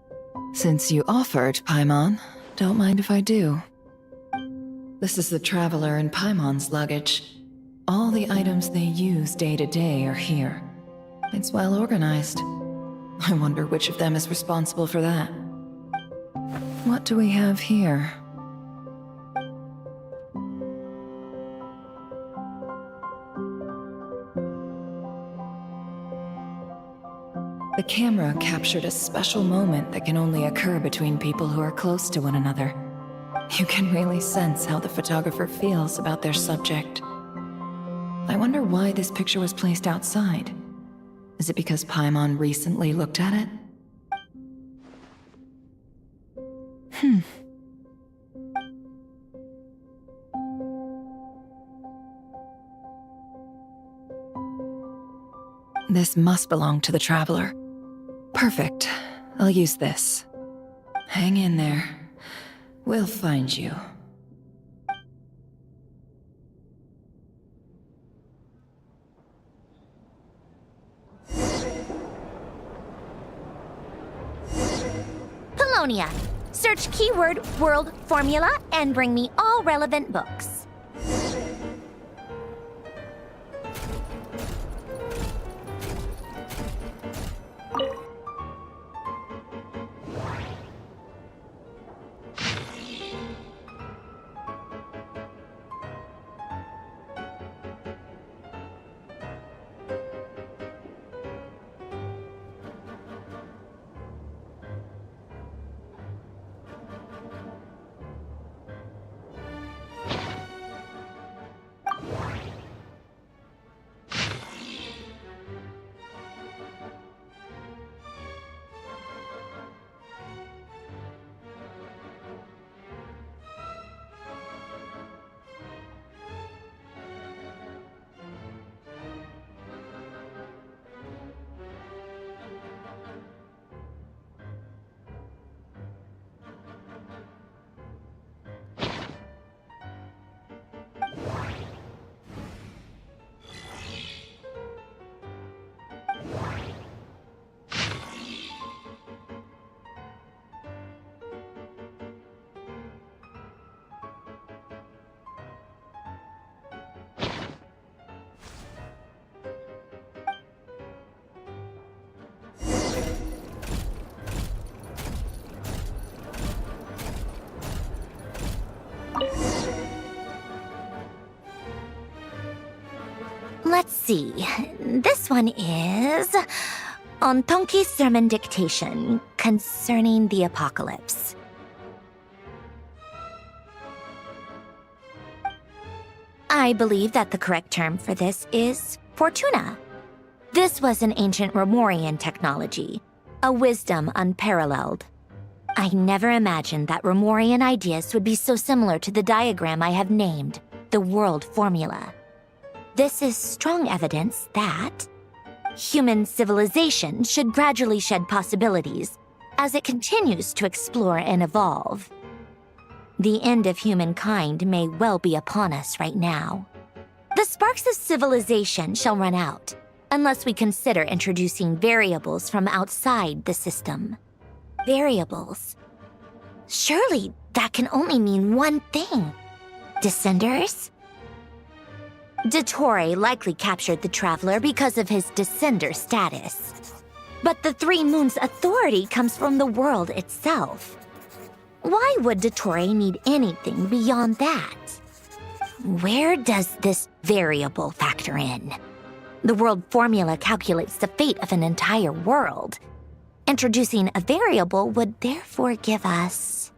H: since you offered, Paimon, don't mind if I do. This is the Traveler and Paimon's luggage. All the items they use day to day are here. It's well organized. I wonder which of them is responsible for that. What do we have here? The camera captured a special moment that can only occur between people who are close to one another. You can really sense how the photographer feels about their subject. I wonder why this picture was placed outside. Is it because Paimon recently looked at it? This must belong to the Traveler. Perfect. I'll use this. Hang in there. We'll find you.
B: Polonia. Search keyword world formula and bring me all relevant books. see. This one is on Tonki's sermon dictation concerning the apocalypse. I believe that the correct term for this is Fortuna. This was an ancient Remorian technology, a wisdom unparalleled. I never imagined that Remorian ideas would be so similar to the diagram I have named, the World Formula. This is strong evidence that human civilization should gradually shed possibilities as it continues to explore and evolve. The end of humankind may well be upon us right now. The sparks of civilization shall run out, unless we consider introducing variables from outside the system. Variables. Surely that can only mean one thing. Descenders? Dottore likely captured the Traveler because of his descender status. But the Three Moons' authority comes from the world itself. Why would Dottore need anything beyond that? Where does this variable factor in? The world formula calculates the fate of an entire world. Introducing a variable would therefore give us...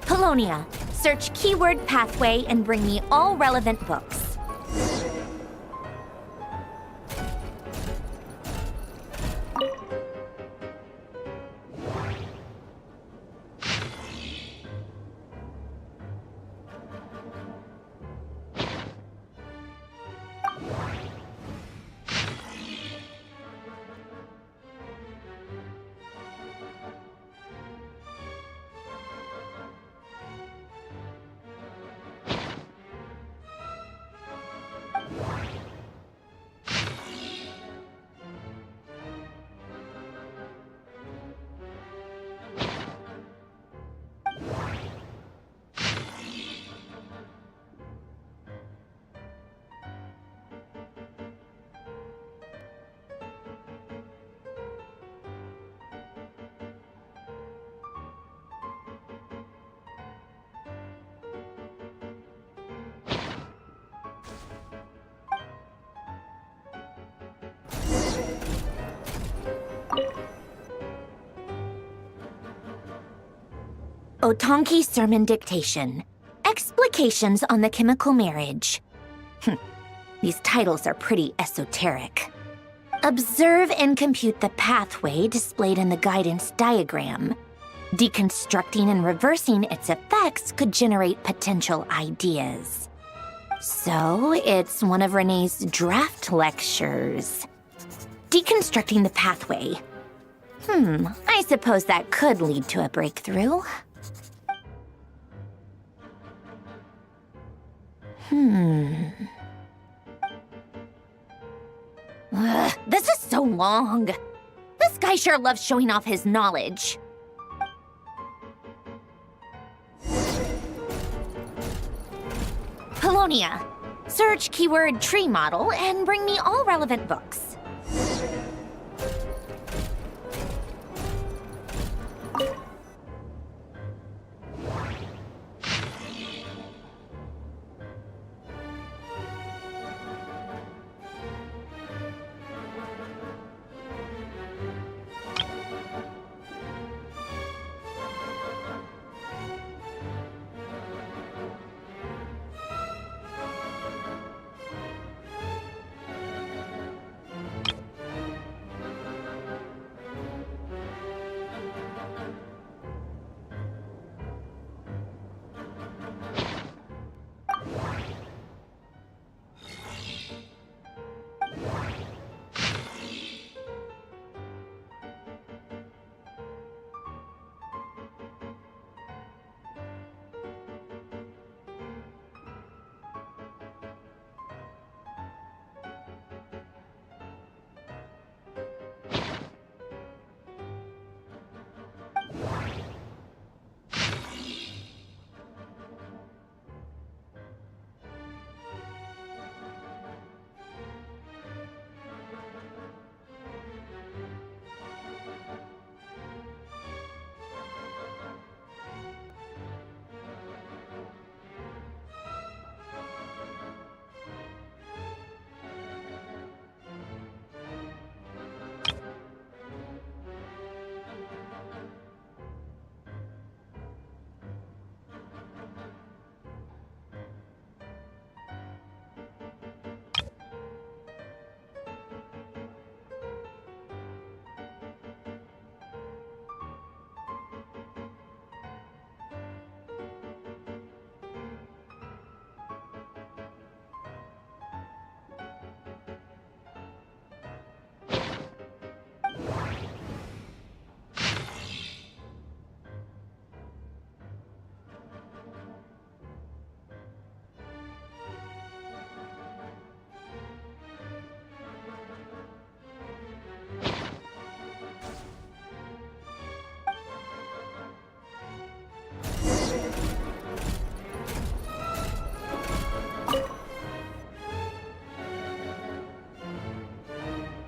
B: Polonia, search keyword pathway and bring me all relevant books. Otonki Sermon Dictation. Explications on the Chemical Marriage. These titles are pretty esoteric. Observe and compute the pathway displayed in the guidance diagram. Deconstructing and reversing its effects could generate potential ideas. So, it's one of Renee's draft lectures. Deconstructing the pathway. I suppose that could lead to a breakthrough. This is so long. This guy sure loves showing off his knowledge. Polonia, search keyword tree model and bring me all relevant books.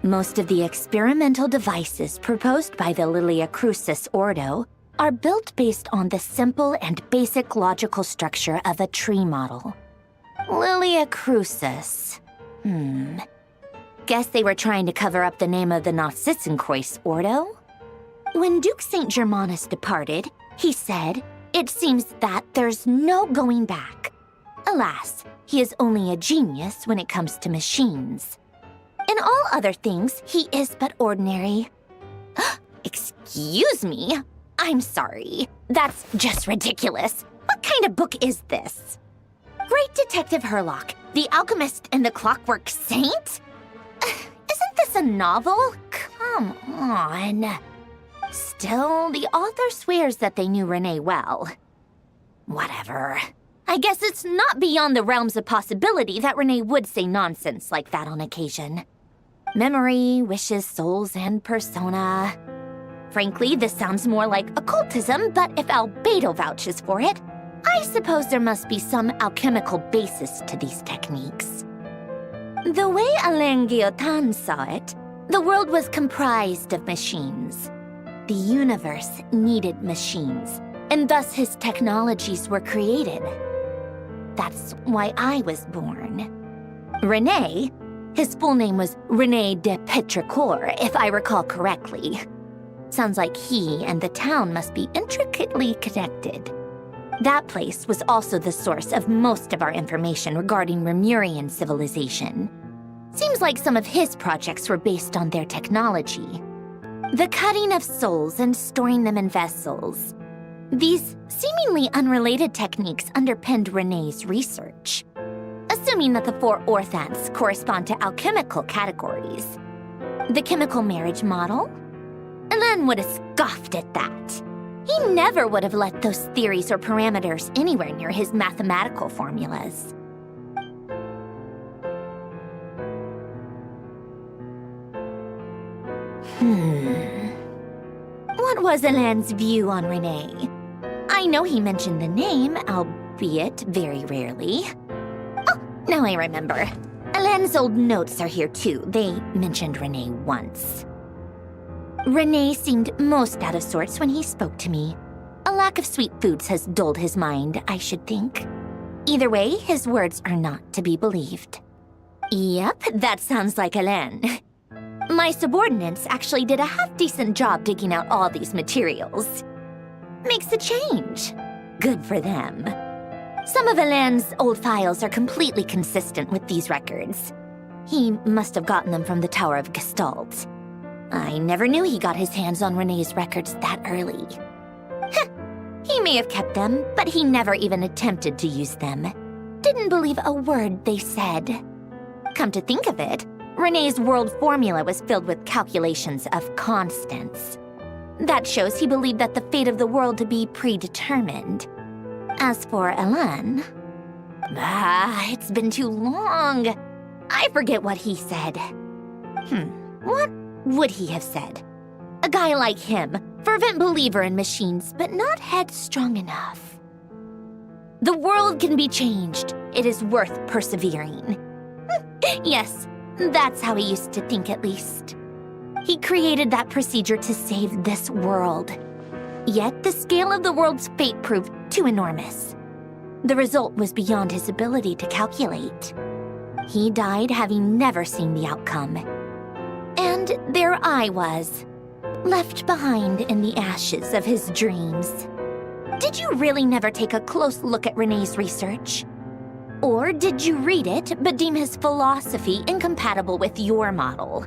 B: Most of the experimental devices proposed by the Lilia Crucis Ordo are built based on the simple and basic logical structure of a tree model. Lilia Crucis. Guess they were trying to cover up the name of the Nod-Krai Ordo? When Duke St. Germanus departed, he said, "It seems that there's no going back." Alas, he is only a genius when it comes to machines. In all other things, he is but ordinary. Excuse me? I'm sorry. That's just ridiculous. What kind of book is this? Great Detective Herlock, the Alchemist and the Clockwork Saint? Isn't this a novel? Come on. Still, the author swears that they knew Renee well. Whatever. I guess it's not beyond the realms of possibility that Renee would say nonsense like that on occasion. Memory, wishes, souls, and persona. Frankly, this sounds more like occultism, but if Albedo vouches for it, I suppose there must be some alchemical basis to these techniques. The way Alain Guillotin saw it, the world was comprised of machines. The universe needed machines, and thus his technologies were created. That's why I was born. René, his full name was René de Petrichor, if I recall correctly. Sounds like he and the town must be intricately connected. That place was also the source of most of our information regarding Remurian civilization. Seems like some of his projects were based on their technology. The cutting of souls and storing them in vessels. These seemingly unrelated techniques underpinned René's research. Assuming that the 4 orthants correspond to alchemical categories. The chemical marriage model? Alain would have scoffed at that. He never would have let those theories or parameters anywhere near his mathematical formulas. What was Alain's view on René? I know he mentioned the name, albeit very rarely. Oh, now I remember. Alain's old notes are here too. They mentioned René once. René seemed most out of sorts when he spoke to me. A lack of sweet foods has dulled his mind, I should think. Either way, his words are not to be believed. Yep, that sounds like Alain. My subordinates actually did a half-decent job digging out all these materials. Makes a change. Good for them. Some of Alain's old files are completely consistent with these records. He must have gotten them from the Tower of Gestalt. I never knew he got his hands on René's records that early. He may have kept them, but he never even attempted to use them. Didn't believe a word they said. Come to think of it, René's world formula was filled with calculations of constants. That shows he believed that the fate of the world to be predetermined. As for Alain... it's been too long. I forget what he said. What would he have said? A guy like him, fervent believer in machines, but not headstrong enough. The world can be changed. It is worth persevering. Yes, that's how he used to think at least. He created that procedure to save this world. Yet the scale of the world's fate proved too enormous. The result was beyond his ability to calculate. He died having never seen the outcome. And there I was, left behind in the ashes of his dreams. Did you really never take a close look at René's research? Or did you read it but deem his philosophy incompatible with your model?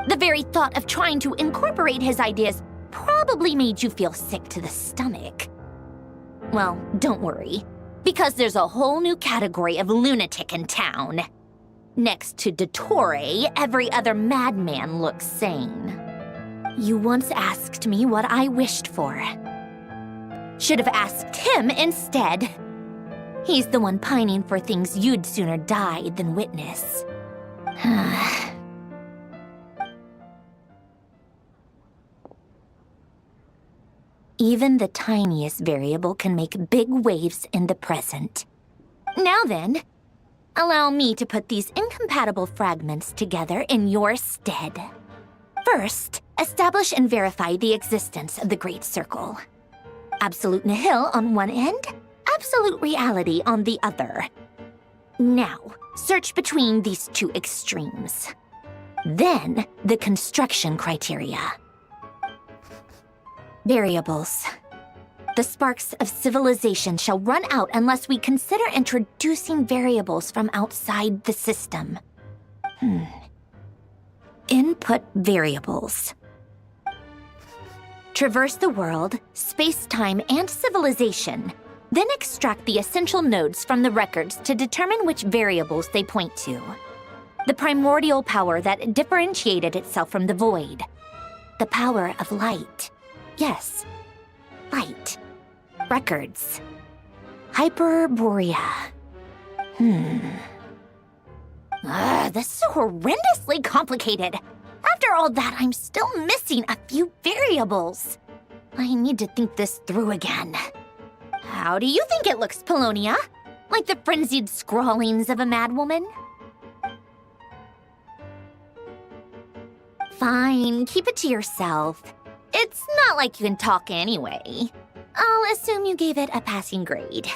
B: The very thought of trying to incorporate his ideas probably made you feel sick to the stomach. Well, don't worry, because there's a whole new category of lunatic in town. Next to Dottore, every other madman looks sane. You once asked me what I wished for. Should have asked him instead. He's the one pining for things you'd sooner die than witness. Even the tiniest variable can make big waves in the present. Now then, Allow me to put these incompatible fragments together in your stead. First, establish and verify the existence of the Great Circle. Absolute nihil on one end, absolute reality on the other. Now, search between these two extremes. Then, the construction criteria. Variables. The sparks of civilization shall run out unless we consider introducing variables from outside the system. Input variables. Traverse the world, space-time, and civilization. Then extract the essential nodes from the records to determine which variables they point to. The primordial power that differentiated itself from the void. The power of light. Yes, light. Records. Hyperborea. This is horrendously complicated. After all that, I'm still missing a few variables. I need to think this through again. How do you think it looks, Polonia? Like the frenzied scrawlings of a madwoman? Fine, keep it to yourself. It's not like you can talk anyway. I'll assume you gave it a passing grade.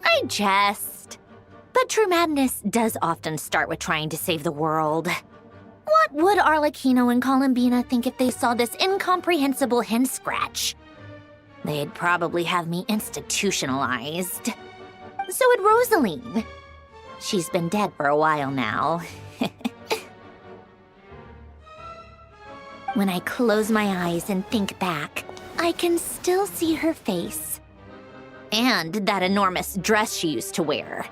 B: I jest. But true madness does often start with trying to save the world. What would Arlecchino and Columbina think if they saw this incomprehensible hen scratch? They'd probably have me institutionalized. So would Rosaline. She's been dead for a while now. When I close my eyes and think back, I can still see her face. And that enormous dress she used to wear.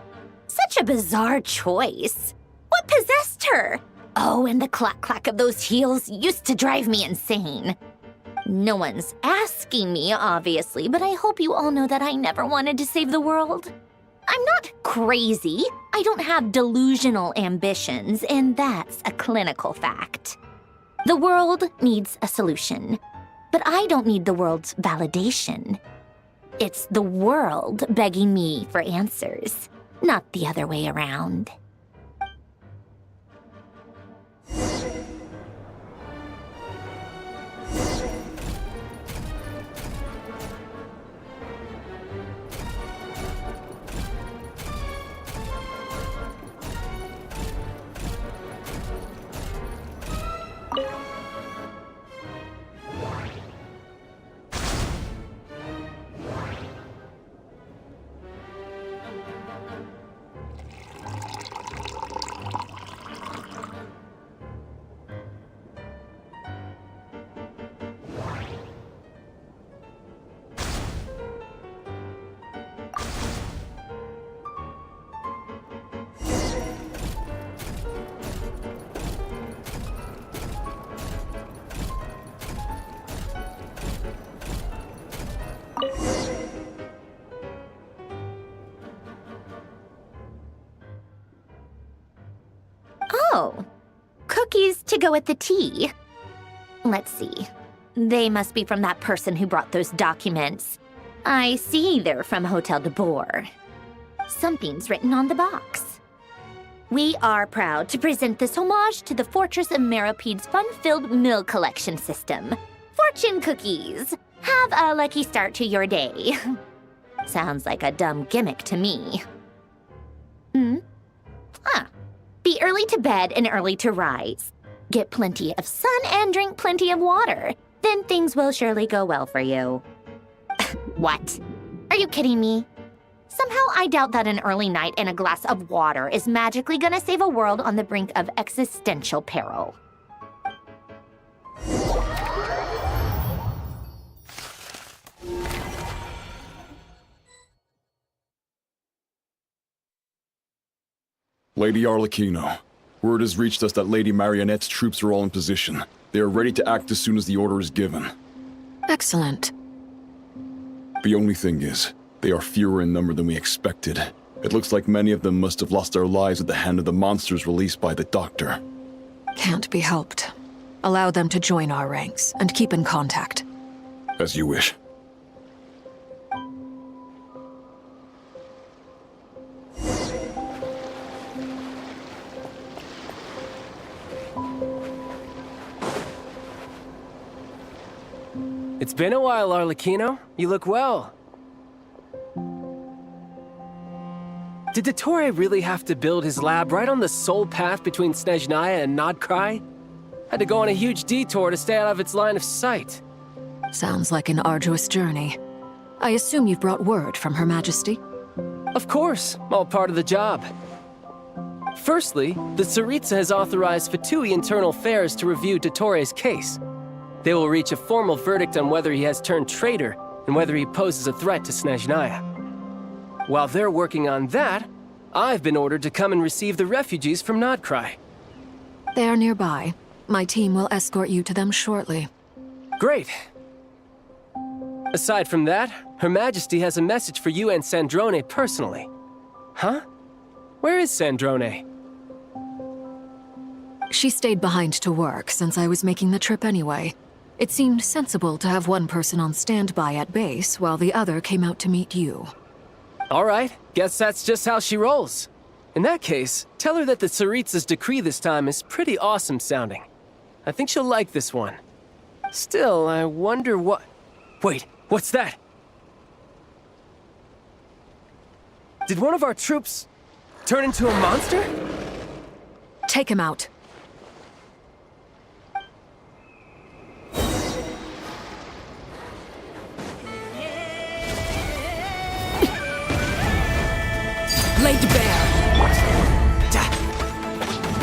B: Such a bizarre choice. What possessed her? Oh, and the clack-clack of those heels used to drive me insane. No one's asking me, obviously, but I hope you all know that I never wanted to save the world. I'm not crazy. I don't have delusional ambitions, and that's a clinical fact. The world needs a solution, but I don't need the world's validation. It's the world begging me for answers, not the other way around. Oh, cookies to go with the tea. Let's see. They must be from that person who brought those documents. I see they're from Hotel de Boer. Something's written on the box. We are proud to present this homage to the Fortress of Meropede's fun-filled mill collection system. Fortune cookies. Have a lucky start to your day. Sounds like a dumb gimmick to me. Be early to bed and early to rise. Get plenty of sun and drink plenty of water. Then things will surely go well for you. What? Are you kidding me? Somehow I doubt that an early night and a glass of water is magically gonna save a world on the brink of existential peril.
J: Lady Arlecchino, word has reached us that Lady Marionette's troops are all in position. They are ready to act as soon as the order is given.
E: Excellent.
J: The only thing is, they are fewer in number than we expected. It looks like many of them must have lost their lives at the hand of the monsters released by the Doctor.
E: Can't be helped. Allow them to join our ranks and keep in contact.
J: As you wish.
M: It's been a while, Arlecchino. You look well. Did Dottore really have to build his lab right on the sole path between Snezhnaya and Nod-Krai? Had to go on a huge detour to stay out of its line of sight.
E: Sounds like an arduous journey. I assume you've brought word from Her Majesty?
M: Of course, all part of the job. Firstly, the Tsaritsa has authorized Fatui Internal Affairs to review Dottore's case. They will reach a formal verdict on whether he has turned traitor and whether he poses a threat to Snezhnaya. While they're working on that, I've been ordered to come and receive the refugees from Nod-Krai.
E: They are nearby. My team will escort you to them shortly.
M: Great. Aside from that, Her Majesty has a message for you and Sandrone personally. Huh? Where is Sandrone?
E: She stayed behind to work since I was making the trip anyway. It seemed sensible to have one person on standby at base while the other came out to meet you.
M: All right, guess that's just how she rolls. In that case, tell her that the Tsaritsa's decree this time is pretty awesome sounding. I think she'll like this one. Still, I wonder what... Wait, what's that? Did one of our troops turn into a monster?
E: Take him out.
M: Laid bare.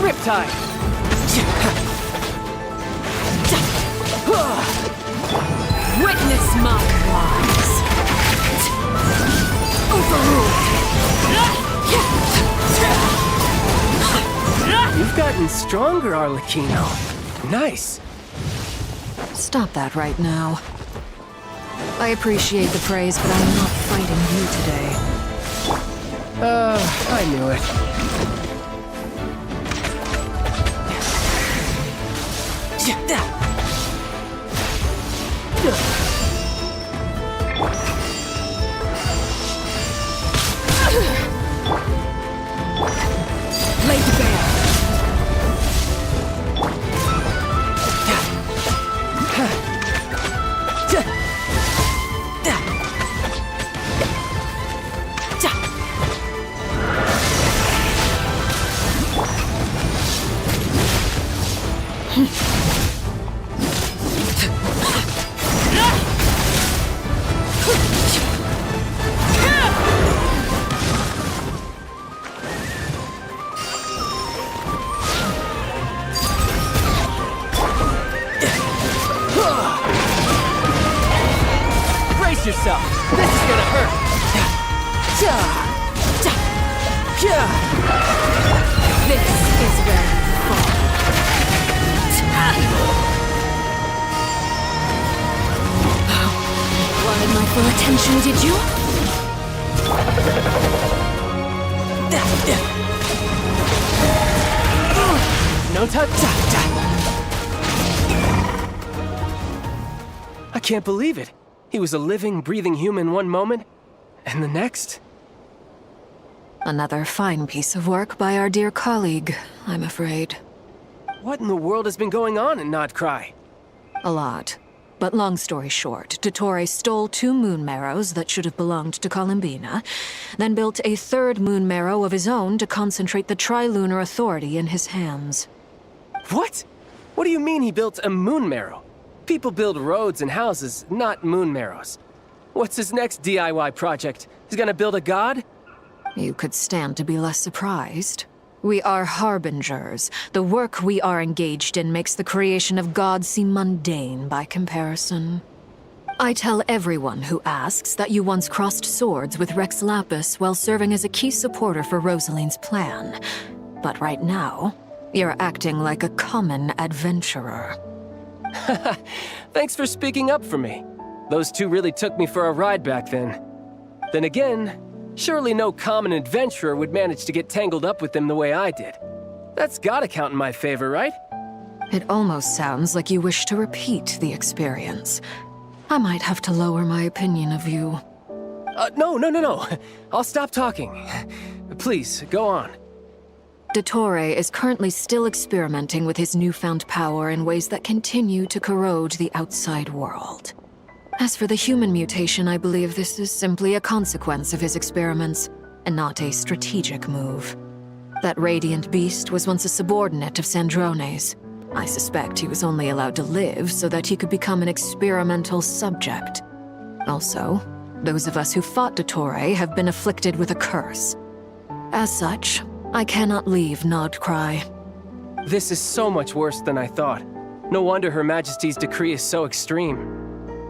M: Riptide.
E: Witness my lies. Overruled.
M: You've gotten stronger, Arlecchino. Nice.
E: Stop that right now. I appreciate the praise, but I'm not fighting you today.
M: I knew it.
E: Laid bare.
M: Brace yourself. This is gonna hurt.
E: This is where you fall. Wanted my full attention, did you?
M: No touch. I can't believe it. He was a living, breathing human one moment, and the next...
E: Another fine piece of work by our dear colleague, I'm afraid.
M: What in the world has been going on in Nod-Krai?
E: A lot. But long story short, Dottore stole 2 moon marrows that should have belonged to Columbina, then built a 3rd moon marrow of his own to concentrate the Tri-Lunar Authority in his hands.
M: What? What do you mean he built a moon marrow? People build roads and houses, not moon marrows. What's his next DIY project? He's gonna build a god?
E: You could stand to be less surprised. We are harbingers. The work we are engaged in makes the creation of gods seem mundane by comparison. I tell everyone who asks that you once crossed swords with Rex Lapis while serving as a key supporter for Rosaline's plan. But right now, you're acting like a common adventurer.
M: Thanks for speaking up for me. Those 2 really took me for a ride back then. Then again, surely no common adventurer would manage to get tangled up with them the way I did. That's gotta count in my favor, right?
E: It almost sounds like you wish to repeat the experience. I might have to lower my opinion of you.
M: No. I'll stop talking. Please, go on.
E: Dottore is currently still experimenting with his newfound power in ways that continue to corrode the outside world. As for the human mutation, I believe this is simply a consequence of his experiments, and not a strategic move. That radiant beast was once a subordinate of Sandrone's. I suspect he was only allowed to live so that he could become an experimental subject. Also, those of us who fought Dottore have been afflicted with a curse. As such, I cannot leave Nod-Krai.
M: This is so much worse than I thought. No wonder Her Majesty's decree is so extreme.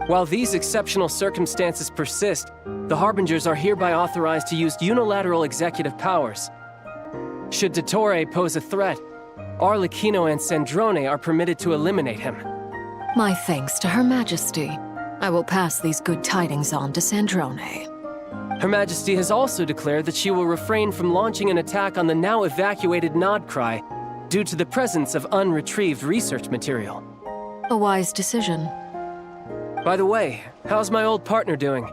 M: While these exceptional circumstances persist, the Harbingers are hereby authorized to use unilateral executive powers. Should Dottore pose a threat, Arlecchino and Sandrone are permitted to eliminate him.
E: My thanks to Her Majesty. I will pass these good tidings on to Sandrone.
M: Her Majesty has also declared that she will refrain from launching an attack on the now evacuated Nod-Krai due to the presence of unretrieved research material.
E: A wise decision.
M: By the way, how's my old partner doing?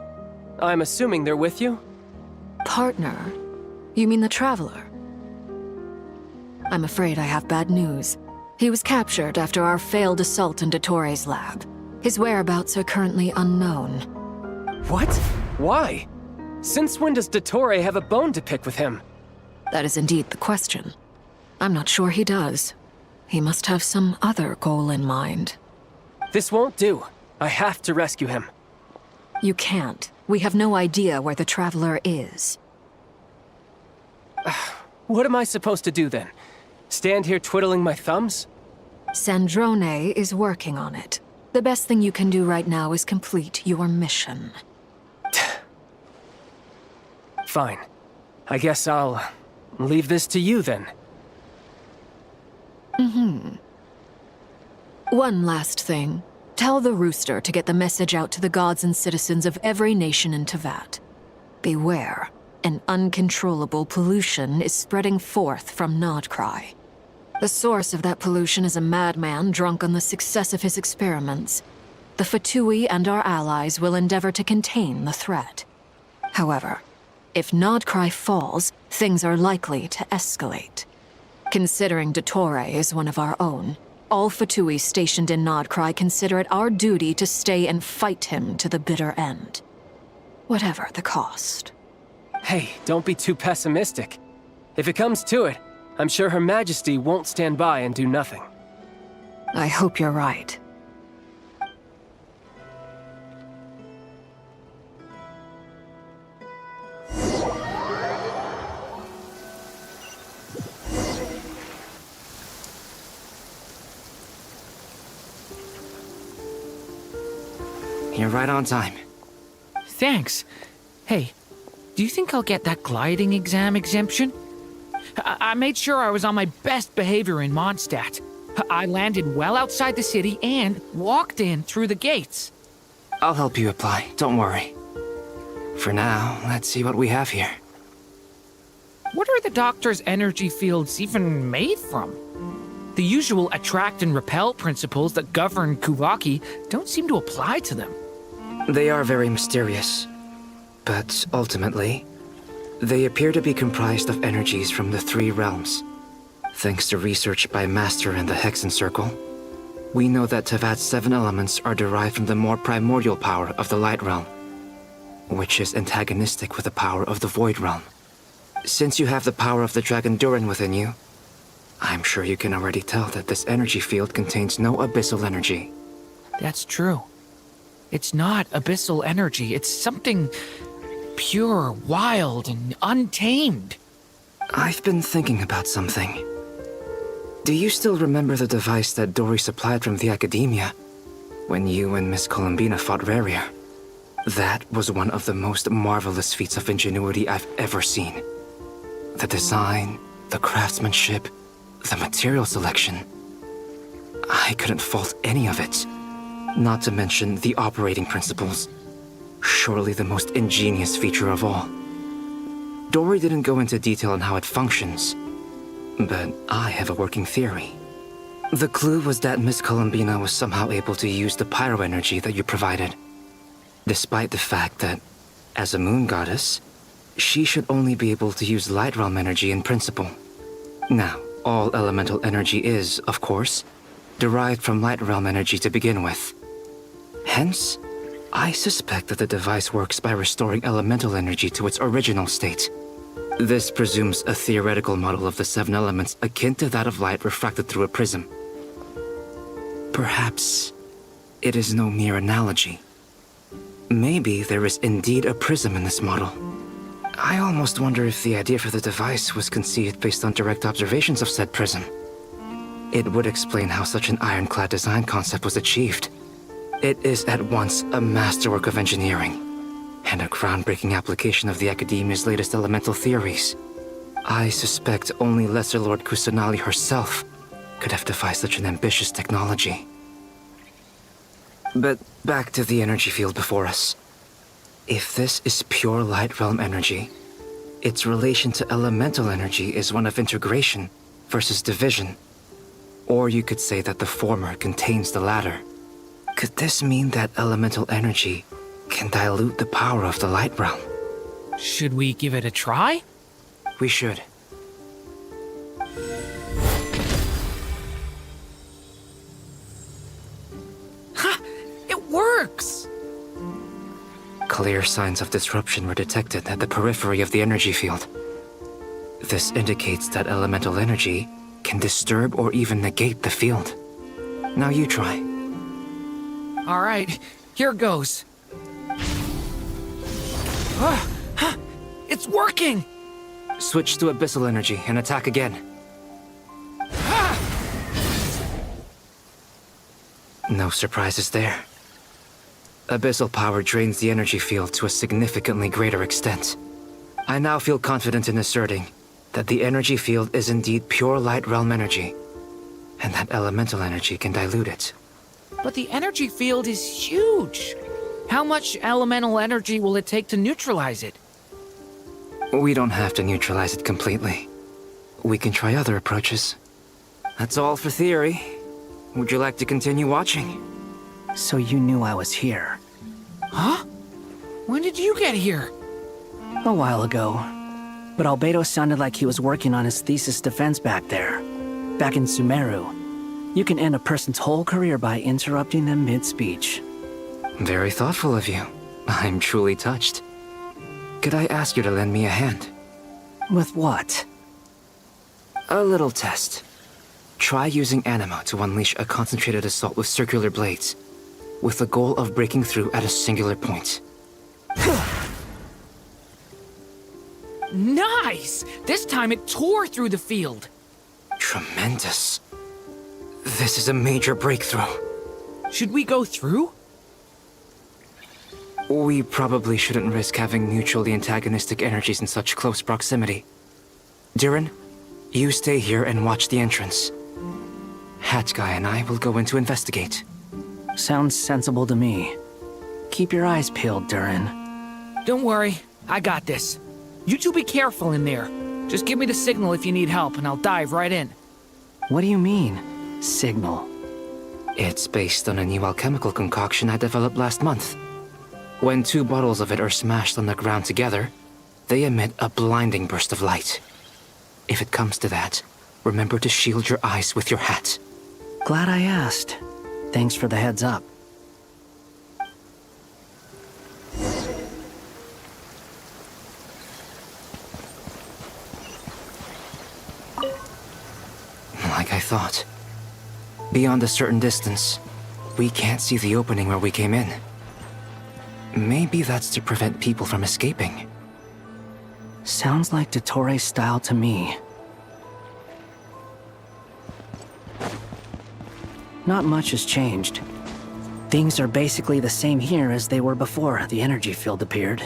M: I'm assuming they're with you?
E: Partner? You mean the Traveler? I'm afraid I have bad news. He was captured after our failed assault in Dottore's lab. His whereabouts are currently unknown.
M: What? Why? Since when does Dottore have a bone to pick with him?
E: That is indeed the question. I'm not sure he does. He must have some other goal in mind.
M: This won't do. I have to rescue him.
E: You can't. We have no idea where the Traveler is.
M: What am I supposed to do then? Stand here twiddling my thumbs?
E: Sandrone is working on it. The best thing you can do right now is complete your mission.
M: Fine. I guess I'll leave this to you then.
E: One last thing. Tell the Rooster to get the message out to the gods and citizens of every nation in Teyvat. Beware. An uncontrollable pollution is spreading forth from Nod-Krai. The source of that pollution is a madman drunk on the success of his experiments. The Fatui and our allies will endeavor to contain the threat. However, if Nod-Krai falls, things are likely to escalate. Considering Dottore is one of our own, all Fatui stationed in Nod-Krai consider it our duty to stay and fight him to the bitter end. Whatever the cost.
M: Hey, don't be too pessimistic. If it comes to it, I'm sure Her Majesty won't stand by and do nothing.
E: I hope you're right.
T: You're right on time.
Q: Thanks. Hey, do you think I'll get that gliding exam exemption? I made sure I was on my best behavior in Mondstadt. I landed well outside the city and walked in through the gates.
T: I'll help you apply, don't worry. For now, let's see what we have here.
Q: What are the Doctor's energy fields even made from? The usual attract and repel principles that govern Kuvaki don't seem to apply to them.
T: They are very mysterious, but ultimately, they appear to be comprised of energies from the three realms. Thanks to research by Master in the Hexen Circle, we know that Teyvat's 7 elements are derived from the more primordial power of the Light Realm, which is antagonistic with the power of the Void Realm. Since you have the power of the Dragon Durin within you, I'm sure you can already tell that this energy field contains no abyssal energy.
Q: That's true. It's not abyssal energy, it's something pure, wild, and untamed.
T: I've been thinking about something. Do you still remember the device that Dory supplied from the Academia when you and Miss Columbina fought Rarier? That was one of the most marvelous feats of ingenuity I've ever seen. The design, the craftsmanship, the material selection. I couldn't fault any of it. Not to mention the operating principles. Surely the most ingenious feature of all. Dory didn't go into detail on how it functions, but I have a working theory. The clue was that Miss Columbina was somehow able to use the pyro energy that you provided, despite the fact that, as a moon goddess, she should only be able to use light realm energy in principle. Now, all elemental energy is, of course, derived from light realm energy to begin with. Hence, I suspect that the device works by restoring elemental energy to its original state. This presumes a theoretical model of the 7 elements akin to that of light refracted through a prism. Perhaps it is no mere analogy. Maybe there is indeed a prism in this model. I almost wonder if the idea for the device was conceived based on direct observations of said prism. It would explain how such an ironclad design concept was achieved. It is at once a masterwork of engineering and a groundbreaking application of the Academia's latest elemental theories. I suspect only Lesser Lord Kusanali herself could have devised such an ambitious technology. But back to the energy field before us. If this is pure light realm energy, its relation to elemental energy is one of integration versus division. Or you could say that the former contains the latter. Could this mean that elemental energy can dilute the power of the light realm?
Q: Should we give it a try?
T: We should.
Q: Ha! It works!
T: Clear signs of disruption were detected at the periphery of the energy field. This indicates that elemental energy can disturb or even negate the field. Now you try.
Q: All right, here goes. It's working!
T: Switch to abyssal energy and attack again. No surprises there. Abyssal power drains the energy field to a significantly greater extent. I now feel confident in asserting that the energy field is indeed pure light realm energy, and that elemental energy can dilute it.
Q: But the energy field is huge. How much elemental energy will it take to neutralize it?
T: We don't have to neutralize it completely. We can try other approaches. That's all for theory. Would you like to continue watching?
G: So you knew I was here.
Q: Huh? When did you get here?
G: A while ago. But Albedo sounded like he was working on his thesis defense back there. Back in Sumeru. You can end a person's whole career by interrupting them mid-speech.
T: Very thoughtful of you. I'm truly touched. Could I ask you to lend me a hand?
G: With what?
T: A little test. Try using Anima to unleash a concentrated assault with circular blades, with the goal of breaking through at a singular point.
Q: Nice! This time it tore through the field.
T: Tremendous. This is a major breakthrough.
Q: Should we go through?
T: We probably shouldn't risk having mutually antagonistic energies in such close proximity. Durin, you stay here and watch the entrance. Hat Guy and I will go in to investigate.
G: Sounds sensible to me. Keep your eyes peeled, Durin.
Q: Don't worry, I got this. You two be careful in there. Just give me the signal if you need help and I'll dive right in.
G: What do you mean, signal?
T: It's based on a new alchemical concoction I developed last month. When 2 bottles of it are smashed on the ground together, they emit a blinding burst of light. If it comes to that, remember to shield your eyes with your hat.
G: Glad I asked. Thanks for the heads up.
T: Like I thought. Beyond a certain distance, we can't see the opening where we came in. Maybe that's to prevent people from escaping.
G: Sounds like Dottore style to me. Not much has changed. Things are basically the same here as they were before the energy field appeared.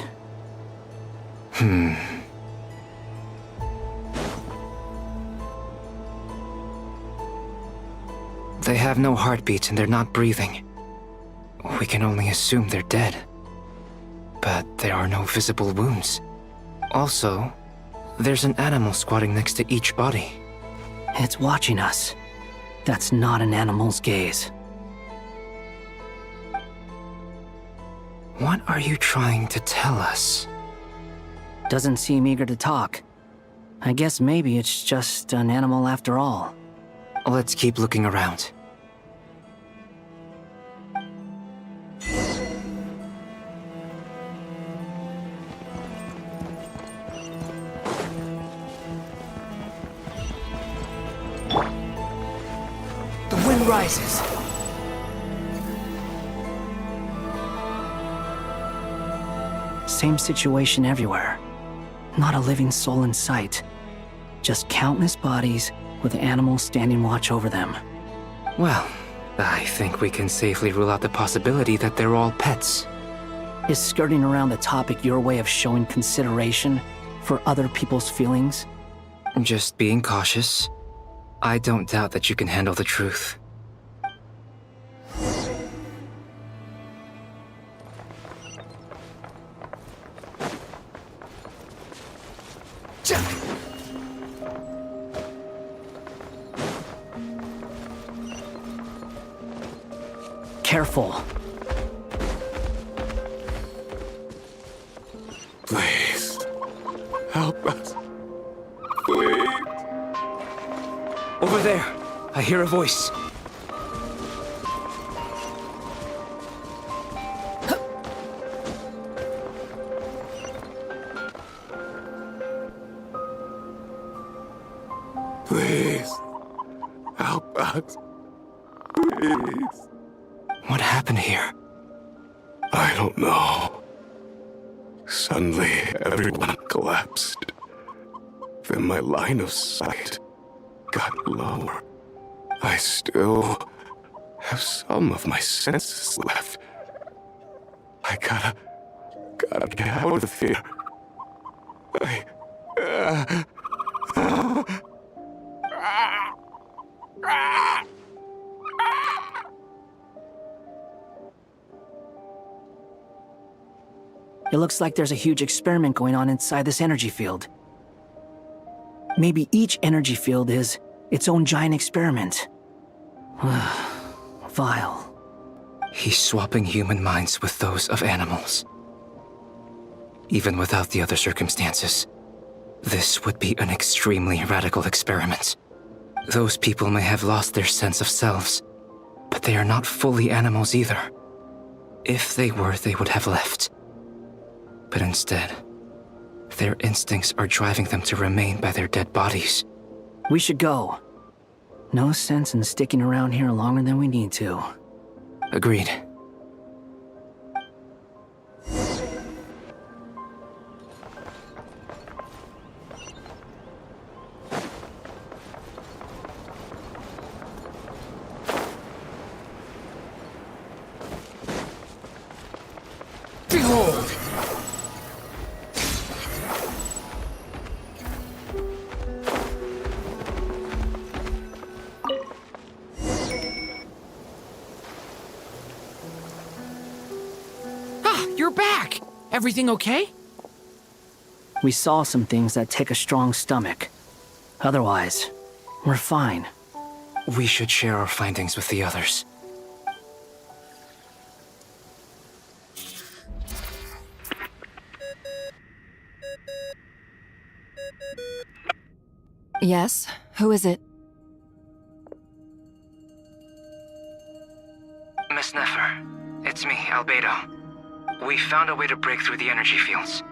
T: They have no heartbeat and they're not breathing. We can only assume they're dead. But there are no visible wounds. Also, there's an animal squatting next to each body.
G: It's watching us. That's not an animal's gaze.
T: What are you trying to tell us?
G: Doesn't seem eager to talk. I guess maybe it's just an animal after all.
T: Let's keep looking around.
G: moon rises. Same situation everywhere. Not a living soul in sight. Just countless bodies with animals standing watch over them.
T: Well, I think we can safely rule out the possibility that they're all pets.
G: Is skirting around the topic your way of showing consideration for other people's feelings?
T: Just being cautious. I don't doubt that you can handle the truth.
G: Careful.
J: Please, help us. Please.
T: Over there, I hear a voice.
J: Please, help us. Please.
T: What happened here?
J: I don't know. Suddenly, everyone collapsed. Then my line of sight got lower. I still have some of my senses left. I gotta get out of here.
G: It looks like there's a huge experiment going on inside this energy field. Maybe each energy field is its own giant experiment. Vile.
T: He's swapping human minds with those of animals. Even without the other circumstances, this would be an extremely radical experiment. Those people may have lost their sense of selves, but they are not fully animals either. If they were, they would have left. But instead, their instincts are driving them to remain by their dead bodies.
G: We should go. No sense in sticking around here longer than we need to.
T: Agreed.
Q: Behold! You're back! Everything okay?
G: We saw some things that take a strong stomach. Otherwise, we're fine.
T: We should share our findings with the others.
H: Yes? Who is it?
T: Miss Nefer, it's me, Albedo. We found a way to break through the energy fields.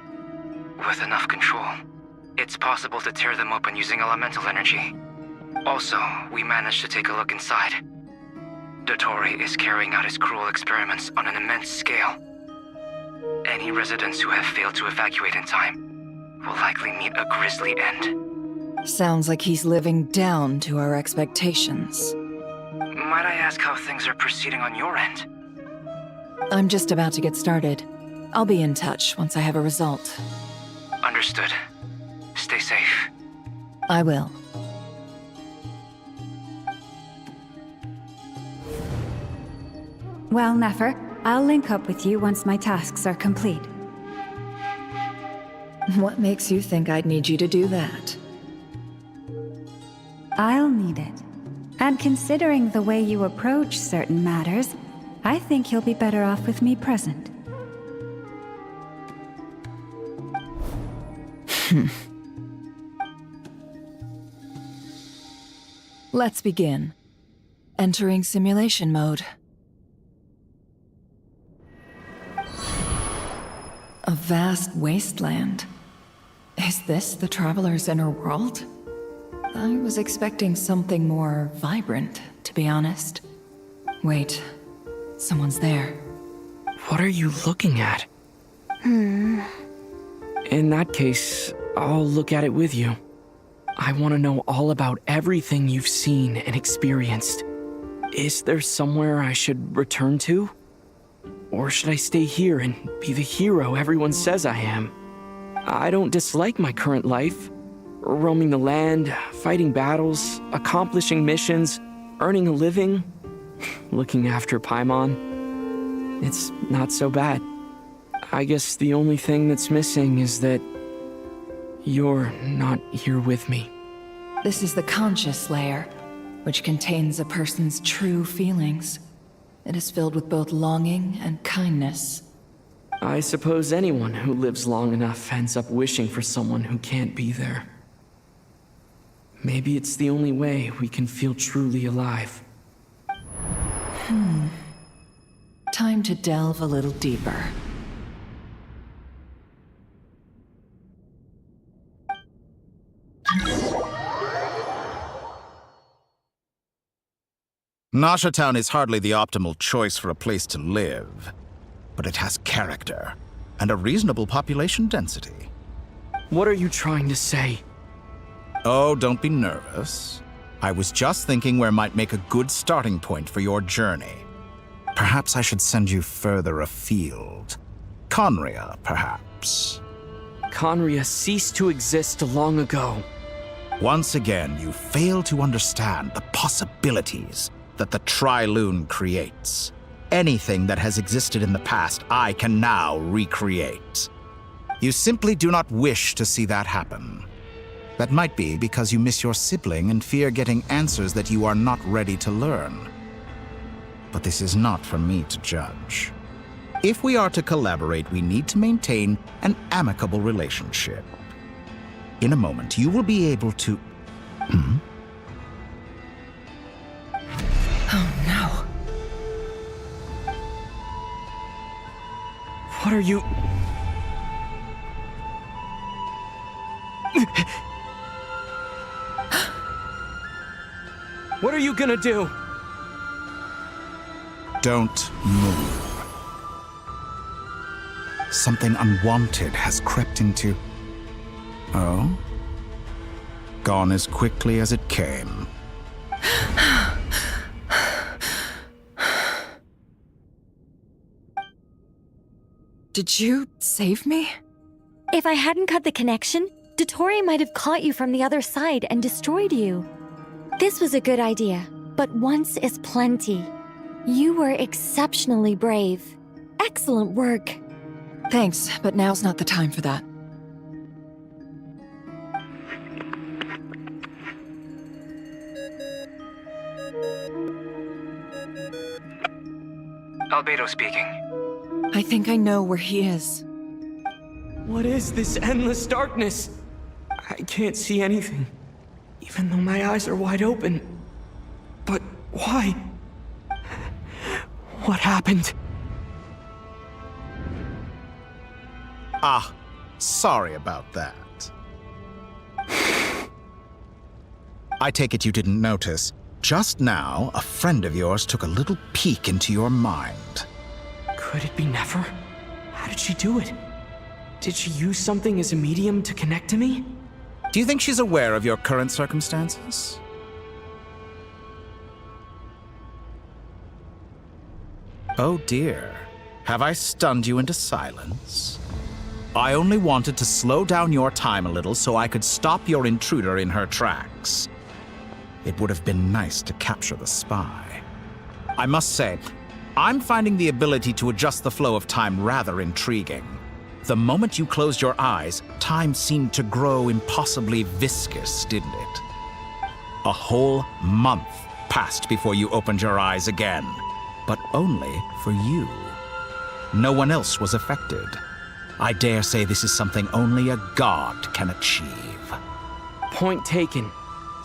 T: With enough control, it's possible to tear them open using elemental energy. Also, we managed to take a look inside. Dottore is carrying out his cruel experiments on an immense scale. Any residents who have failed to evacuate in time will likely meet a grisly end.
H: Sounds like he's living down to our expectations.
T: Might I ask how things are proceeding on your end?
H: I'm just about to get started. I'll be in touch once I have a result.
T: Understood. Stay safe.
H: I will.
D: Well, Nefer, I'll link up with you once my tasks are complete.
H: What makes you think I'd need you to do that?
D: I'll need it. And considering the way you approach certain matters, I think you'll be better off with me present.
H: Let's begin. Entering simulation mode. A vast wasteland. Is this the Traveler's inner world? I was expecting something more vibrant, to be honest. Wait, someone's there.
K: What are you looking at? In that case, I'll look at it with you. I want to know all about everything you've seen and experienced. Is there somewhere I should return to? Or should I stay here and be the hero everyone says I am? I don't dislike my current life. Roaming the land, fighting battles, accomplishing missions, earning a living, looking after Paimon. It's not so bad. I guess the only thing that's missing is that you're not here with me.
H: This is the conscious layer, which contains a person's true feelings. It is filled with both longing and kindness.
K: I suppose anyone who lives long enough ends up wishing for someone who can't be there. Maybe it's the only way we can feel truly alive.
H: Time to delve a little deeper.
L: Nasha Town is hardly the optimal choice for a place to live, but it has character and a reasonable population density.
K: What are you trying to say?
L: Oh, don't be nervous. I was just thinking where might make a good starting point for your journey. Perhaps I should send you further afield. Conria, perhaps.
K: Conria ceased to exist long ago.
L: Once again, you fail to understand the possibilities that the Tri-Lune creates. Anything that has existed in the past, I can now recreate. You simply do not wish to see that happen. That might be because you miss your sibling and fear getting answers that you are not ready to learn. But this is not for me to judge. If we are to collaborate, we need to maintain an amicable relationship. In a moment, you will be able to...
H: Oh no.
K: What are you... What are you gonna do?
L: Don't move. Something unwanted has crept into... Oh? Gone as quickly as it came.
H: Did you save me?
U: If I hadn't cut the connection, Dottore might have caught you from the other side and destroyed you. This was a good idea, but once is plenty. You were exceptionally brave. Excellent work.
H: Thanks, but now's not the time for that.
T: Albedo speaking.
H: I think I know where he is.
K: What is this endless darkness? I can't see anything, even though my eyes are wide open. But why? What happened?
L: Ah, sorry about that. I take it you didn't notice. Just now, a friend of yours took a little peek into your mind.
K: Could it be Nefer? How did she do it? Did she use something as a medium to connect to me?
L: Do you think she's aware of your current circumstances? Oh dear. Have I stunned you into silence? I only wanted to slow down your time a little so I could stop your intruder in her tracks. It would have been nice to capture the spy. I must say, I'm finding the ability to adjust the flow of time rather intriguing. The moment you closed your eyes, time seemed to grow impossibly viscous, didn't it? A whole month passed before you opened your eyes again, but only for you. No one else was affected. I dare say this is something only a god can achieve.
K: Point taken.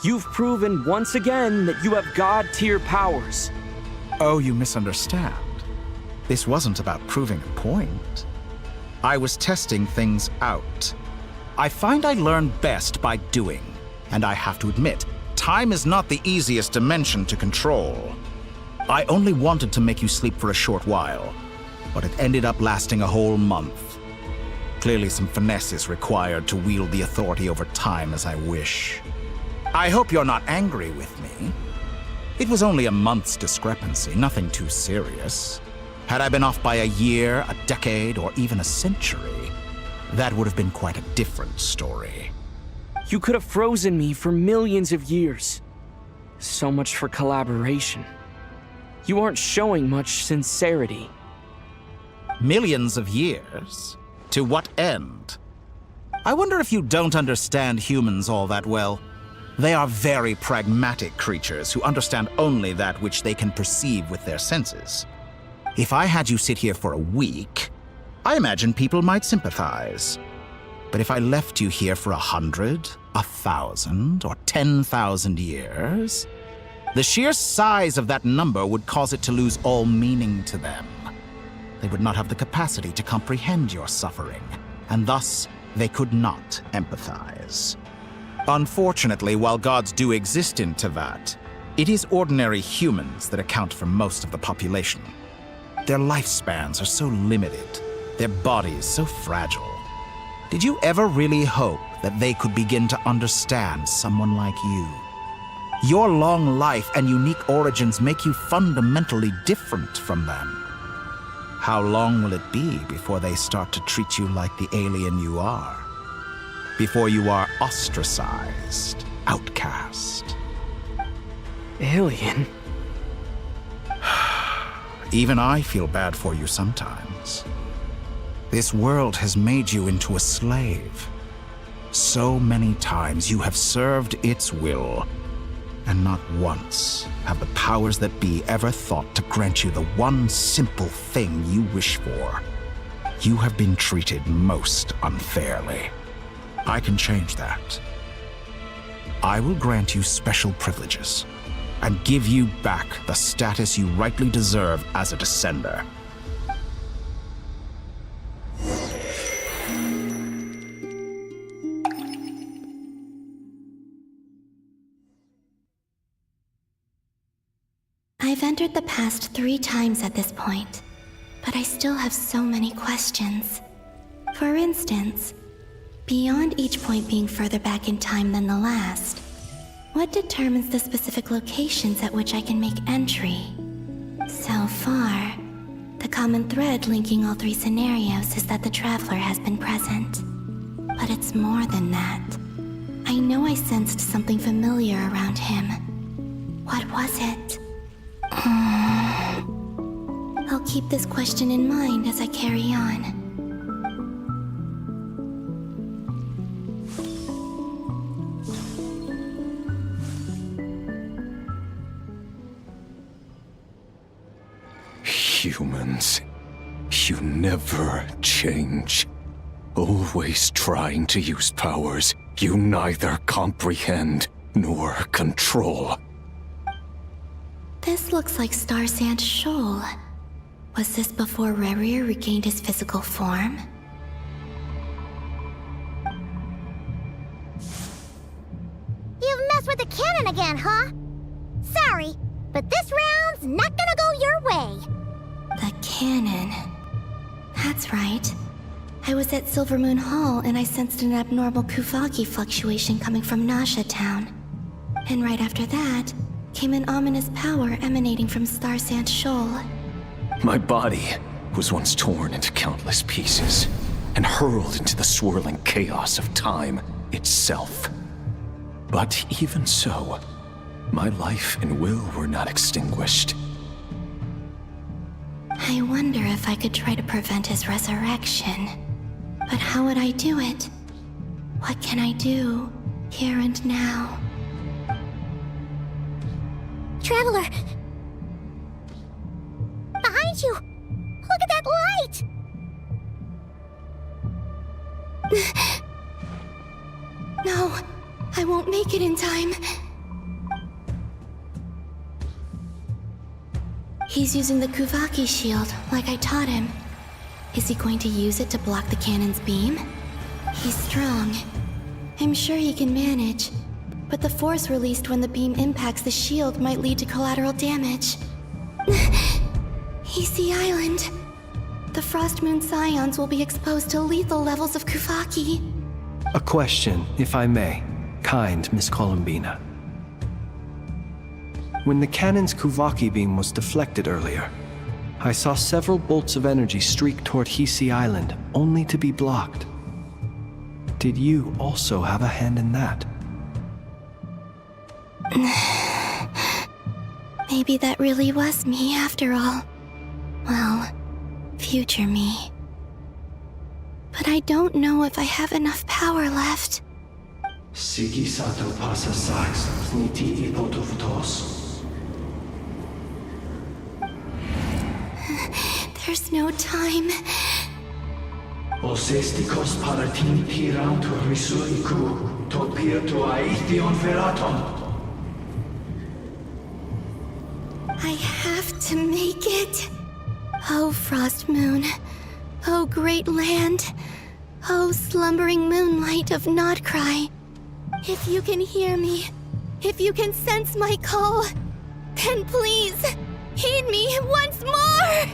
K: You've proven once again that you have god-tier powers.
L: Oh, you misunderstand. This wasn't about proving a point. I was testing things out. I find I learn best by doing, And I have to admit, time is not the easiest dimension to control. I only wanted to make you sleep for a short while, but it ended up lasting a whole month. Clearly some finesse is required to wield the authority over time as I wish. I hope you're not angry with me. It was only a month's discrepancy, nothing too serious. Had I been off by a year, a decade, or even a century, that would have been quite a different story.
K: You could have frozen me for millions of years. So much for collaboration. You aren't showing much sincerity.
L: Millions of years? To what end? I wonder if you don't understand humans all that well. They are very pragmatic creatures who understand only that which they can perceive with their senses. If I had you sit here for a week, I imagine people might sympathize. But if I left you here for 100, 1,000, or 10,000 years, the sheer size of that number would cause it to lose all meaning to them. They would not have the capacity to comprehend your suffering, and thus they could not empathize. Unfortunately, while gods do exist in Teyvat, it is ordinary humans that account for most of the population. Their lifespans are so limited, their bodies so fragile. Did you ever really hope that they could begin to understand someone like you? Your long life and unique origins make you fundamentally different from them. How long will it be before they start to treat you like the alien you are? Before you are ostracized, outcast?
K: Alien?
L: Even I feel bad for you sometimes. This world has made you into a slave. So many times you have served its will, and not once have the powers that be ever thought to grant you the one simple thing you wish for. You have been treated most unfairly. I can change that. I will grant you special privileges and give you back the status you rightly deserve as a descender.
O: I've entered the past 3 times at this point, but I still have so many questions. For instance, beyond each point being further back in time than the last, what determines the specific locations at which I can make entry? So far, the common thread linking all 3 scenarios is that the Traveler has been present. But it's more than that. I know I sensed something familiar around him. What was it? I'll keep this question in mind as I carry on.
A: Humans, you never change. Always trying to use powers you neither comprehend nor control.
O: This looks like Star Sand Shoal. Was this before Rerir regained his physical form?
S: You've messed with the cannon again, huh? Sorry, but this round's not gonna go your way.
O: The cannon. That's right. I was at Silvermoon Hall and I sensed an abnormal Kuvaki fluctuation coming from Nasha Town. And right after that, came an ominous power emanating from Star Sand Shoal.
A: My body was once torn into countless pieces and hurled into the swirling chaos of time itself. But even so, my life and will were not extinguished.
O: I wonder if I could try to prevent his resurrection. But how would I do it? What can I do, here and now?
S: Traveler! Behind you! Look at that light!
O: No, I won't make it in time. He's using the Kuvaki shield, like I taught him. Is he going to use it to block the cannon's beam? He's strong. I'm sure he can manage. but the force released when the beam impacts the shield might lead to collateral damage. Easy Island. The Frost Moon Scions will be exposed to lethal levels of Kuvaki.
F: A question, if I may, kind Miss Columbina. When the cannon's Kuvaki beam was deflected earlier, I saw several bolts of energy streak toward Hisi Island, only to be blocked. Did you also have a hand in that?
O: Maybe that really was me after all. Well, future me. But I don't know if I have enough power left.
F: Sigi sato pasa sax sniti ipotoftos.
O: There's no time.
F: Osestikos palatini tirantu risuiku topirtu aithion veraton.
O: I have to make it. Oh, Frost Moon. Oh, great land. Oh, slumbering moonlight of Nod-Krai. If you can hear me, if you can sense my call, then please, heed me once more!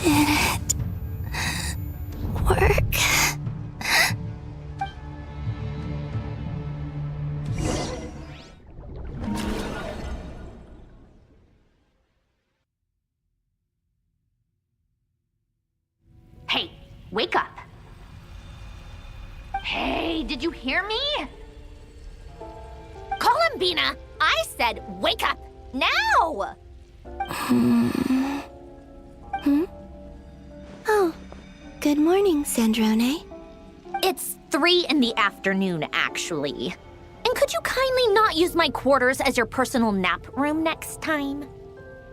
O: Did it work?
B: Hey, wake up. Hey, did you hear me? Columbina, I said wake up now!
O: Oh, good morning, Sandrone.
B: It's 3 in the afternoon, actually. And could you kindly not use my quarters as your personal nap room next time?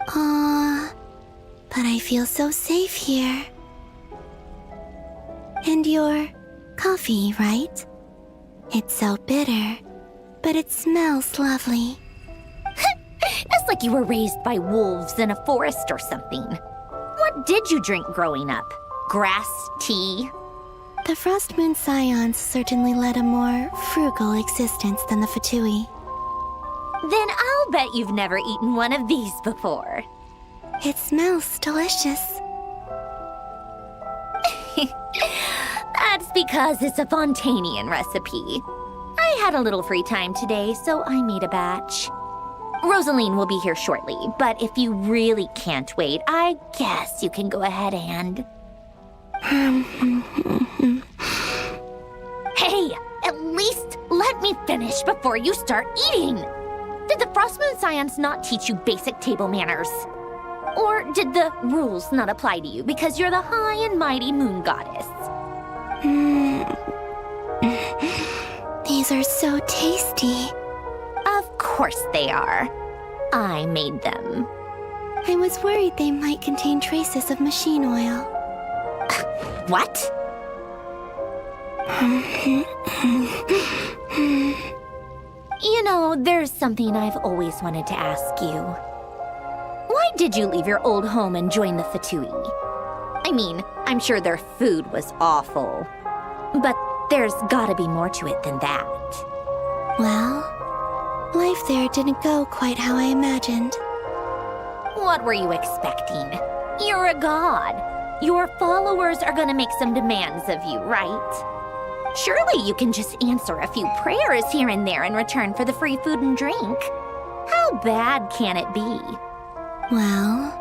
O: But I feel so safe here. And your coffee, right? It's so bitter, but it smells lovely.
B: It's like you were raised by wolves in a forest or something. What did you drink growing up? Grass tea?
O: The Frost Moon Scions certainly led a more frugal existence than the Fatui.
B: Then I'll bet you've never eaten one of these before.
O: It smells delicious.
B: That's because it's a Fontanian recipe. I had a little free time today, so I made a batch. Rosaline will be here shortly, but if you really can't wait, I guess you can go ahead and... Hey, at least let me finish before you start eating! Did the Frost Moon Scions not teach you basic table manners? Or did the rules not apply to you because you're the high and mighty moon goddess?
O: These are so tasty.
B: Of course they are. I made them.
O: I was worried they might contain traces of machine oil.
B: What? You know, there's something I've always wanted to ask you. Why did you leave your old home and join the Fatui? I mean, I'm sure their food was awful. But there's gotta be more to it than that.
O: Well, life there didn't go quite how I imagined.
B: What were you expecting? You're a god. Your followers are gonna make some demands of you, right? Surely you can just answer a few prayers here and there in return for the free food and drink. How bad can it be?
O: Well,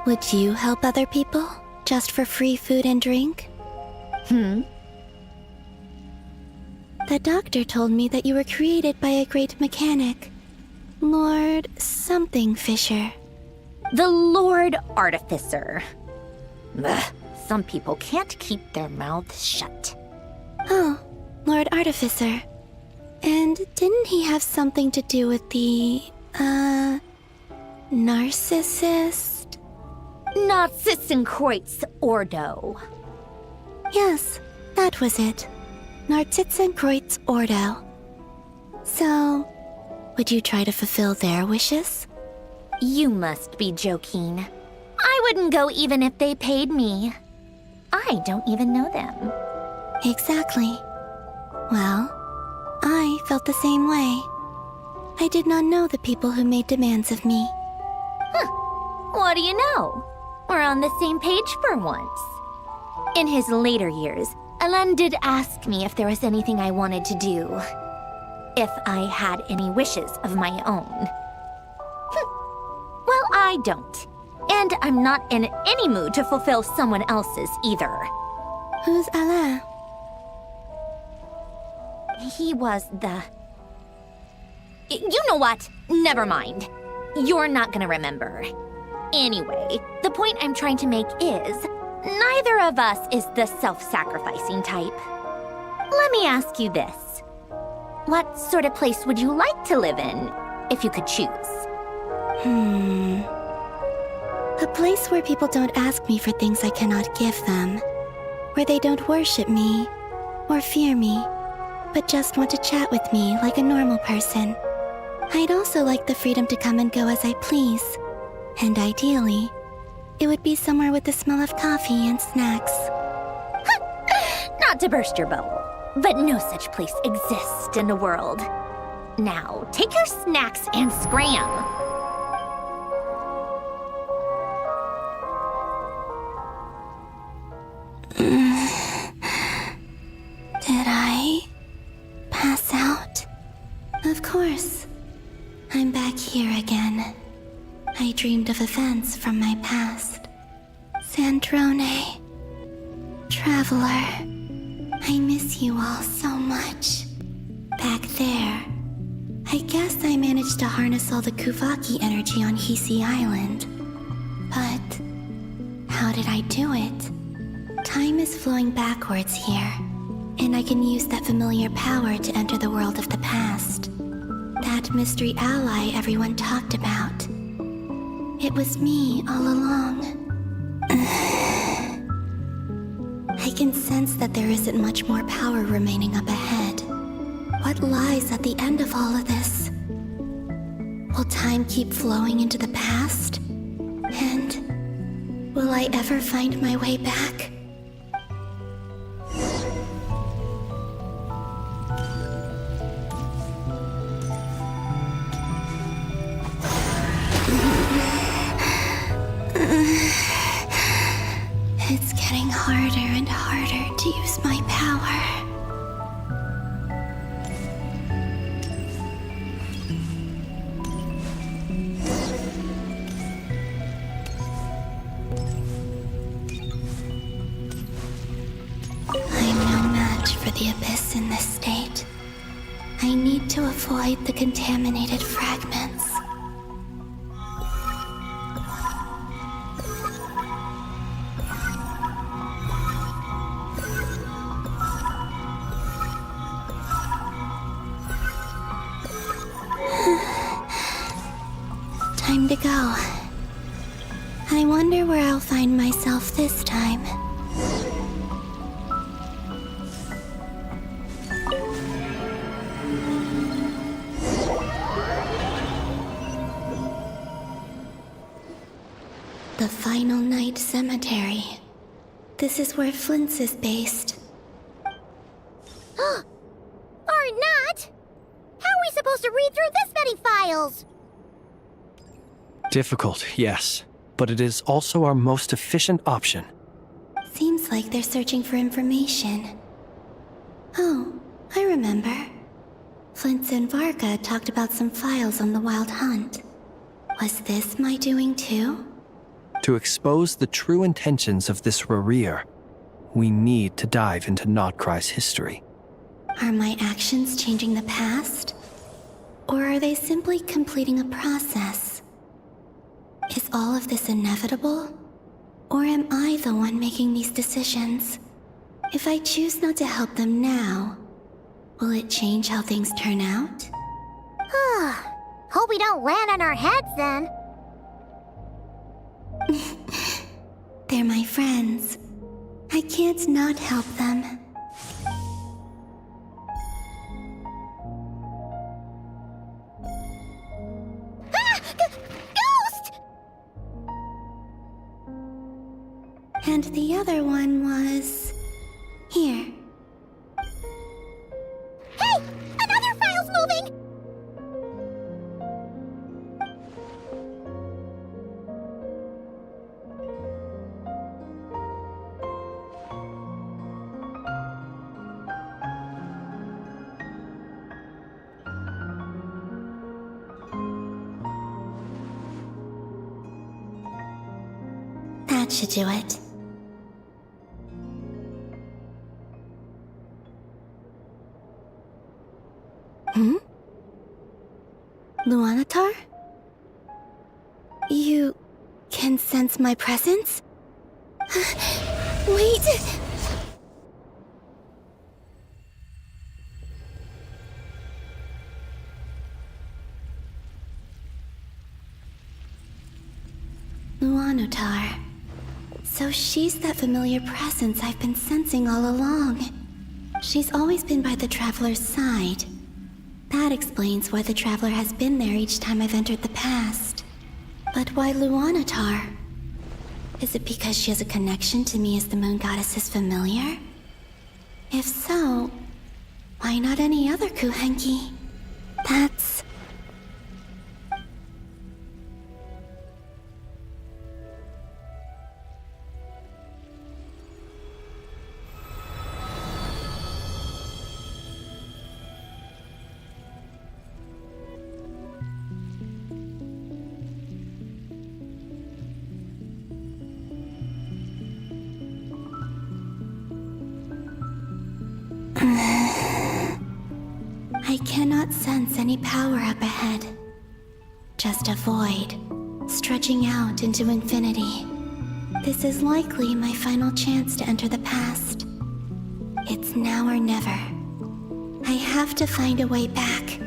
O: would you help other people just for free food and drink? The doctor told me that you were created by a great mechanic, Lord something Fisher.
B: The Lord Artificer. Ugh, some people can't keep their mouths shut.
O: Oh, Lord Artificer. And didn't he have something to do with the, narcissist?
B: Narcissenkreuz Ordo.
O: Yes, that was it. Narcissenkreuz Ordo. So, would you try to fulfill their wishes?
B: You must be joking. I wouldn't go even if they paid me. I don't even know them.
O: Exactly. Well, I felt the same way. I did not know the people who made demands of me.
B: What do you know? We're on the same page for once. In his later years, Alan did ask me if there was anything I wanted to do. If I had any wishes of my own. Well, I don't. And I'm not in any mood to fulfill someone else's either.
O: Who's Alain?
B: He was the... You know what? Never mind. You're not gonna remember. Anyway, the point I'm trying to make is, neither of us is the self-sacrificing type. Let me ask you this. What sort of place would you like to live in, if you could choose?
O: A place where people don't ask me for things I cannot give them. Where they don't worship me, or fear me, but just want to chat with me like a normal person. I'd also like the freedom to come and go as I please. And ideally, it would be somewhere with the smell of coffee and snacks.
B: Not to burst your bubble, but no such place exists in the world. Now, take your snacks and scram.
O: Did I pass out? Of course. I'm back here again. I dreamed of events from my past. Sandrone. Traveler. I miss you all so much. Back there. I guess I managed to harness all the Kuvaki energy on Hisi Island. But how did I do it? Time is flowing backwards here, and I can use that familiar power to enter the world of the past. That mystery ally everyone talked about. It was me all along. I can sense that there isn't much more power remaining up ahead. What lies at the end of all of this? Will time keep flowing into the past? And will I ever find my way back? It's getting harder and harder to use my power. I'm no match for the Abyss in this state. I need to avoid the contaminated fragments. Time to go. I wonder where I'll find myself this time. The Final Night Cemetery. This is where Flint's is based.
S: Or not! How are we supposed to read through this many files?
F: Difficult, yes, but it is also our most efficient option.
O: Seems like they're searching for information. Oh, I remember. Flint's and Varga talked about some files on the Wild Hunt. Was this my doing too?
F: To expose the true intentions of this Rarir, we need to dive into Nod-Krai's history.
O: Are my actions changing the past? Or are they simply completing a process? Is all of this inevitable? Or am I the one making these decisions? If I choose not to help them now, will it change how things turn out?
S: Hope we don't land on our heads then.
O: They're my friends. I can't not help them.
S: Ghost!
O: And the other one was... here.
S: Hey! Another file's moving!
O: That should do it. Luanatar? You can sense my presence? Wait! Luanatar. So she's that familiar presence I've been sensing all along. She's always been by the Traveler's side. That explains why the Traveler has been there each time I've entered the past. But why Luanatar? Is it because she has a connection to me as the Moon Goddess's familiar? If so, why not any other Kuhenki? That's... I cannot sense any power up ahead. Just a void, stretching out into infinity. This is likely my final chance to enter the past. It's now or never. I have to find a way back.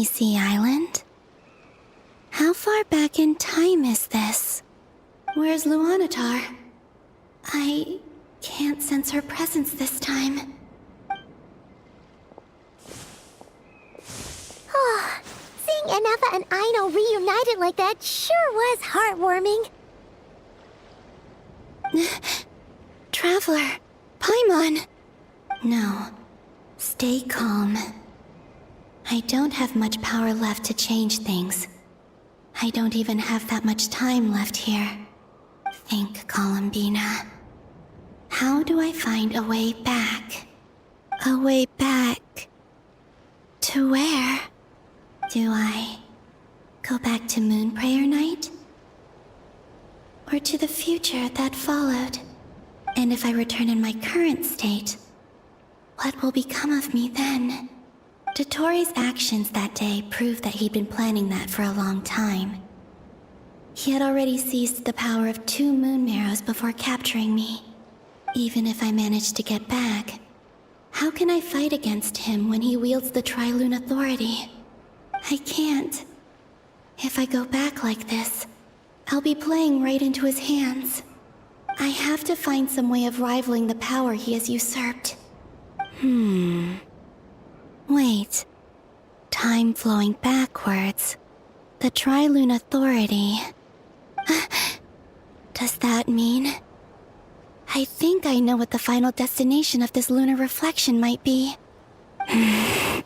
O: Sea Island? How far back in time is this? Where's Luanatar? I can't sense her presence this time.
S: Oh, seeing Anafa and Aino reunited like that sure was heartwarming.
O: Traveler, Paimon. No, stay calm. I don't have much power left to change things. I don't even have that much time left here. Think, Columbina. How do I find a way back? A way back... to where? Do I go back to Moon Prayer Night? Or to the future that followed? And if I return in my current state, what will become of me then? Dotori's actions that day proved that he'd been planning that for a long time. He had already seized the power of 2 moon marrows before capturing me. Even if I managed to get back, how can I fight against him when he wields the Tri-Lune Authority? I can't. If I go back like this, I'll be playing right into his hands. I have to find some way of rivaling the power he has usurped. Wait. Time flowing backwards. The Tri-Lune Authority. Does that mean... I think I know what the final destination of this lunar reflection might be. I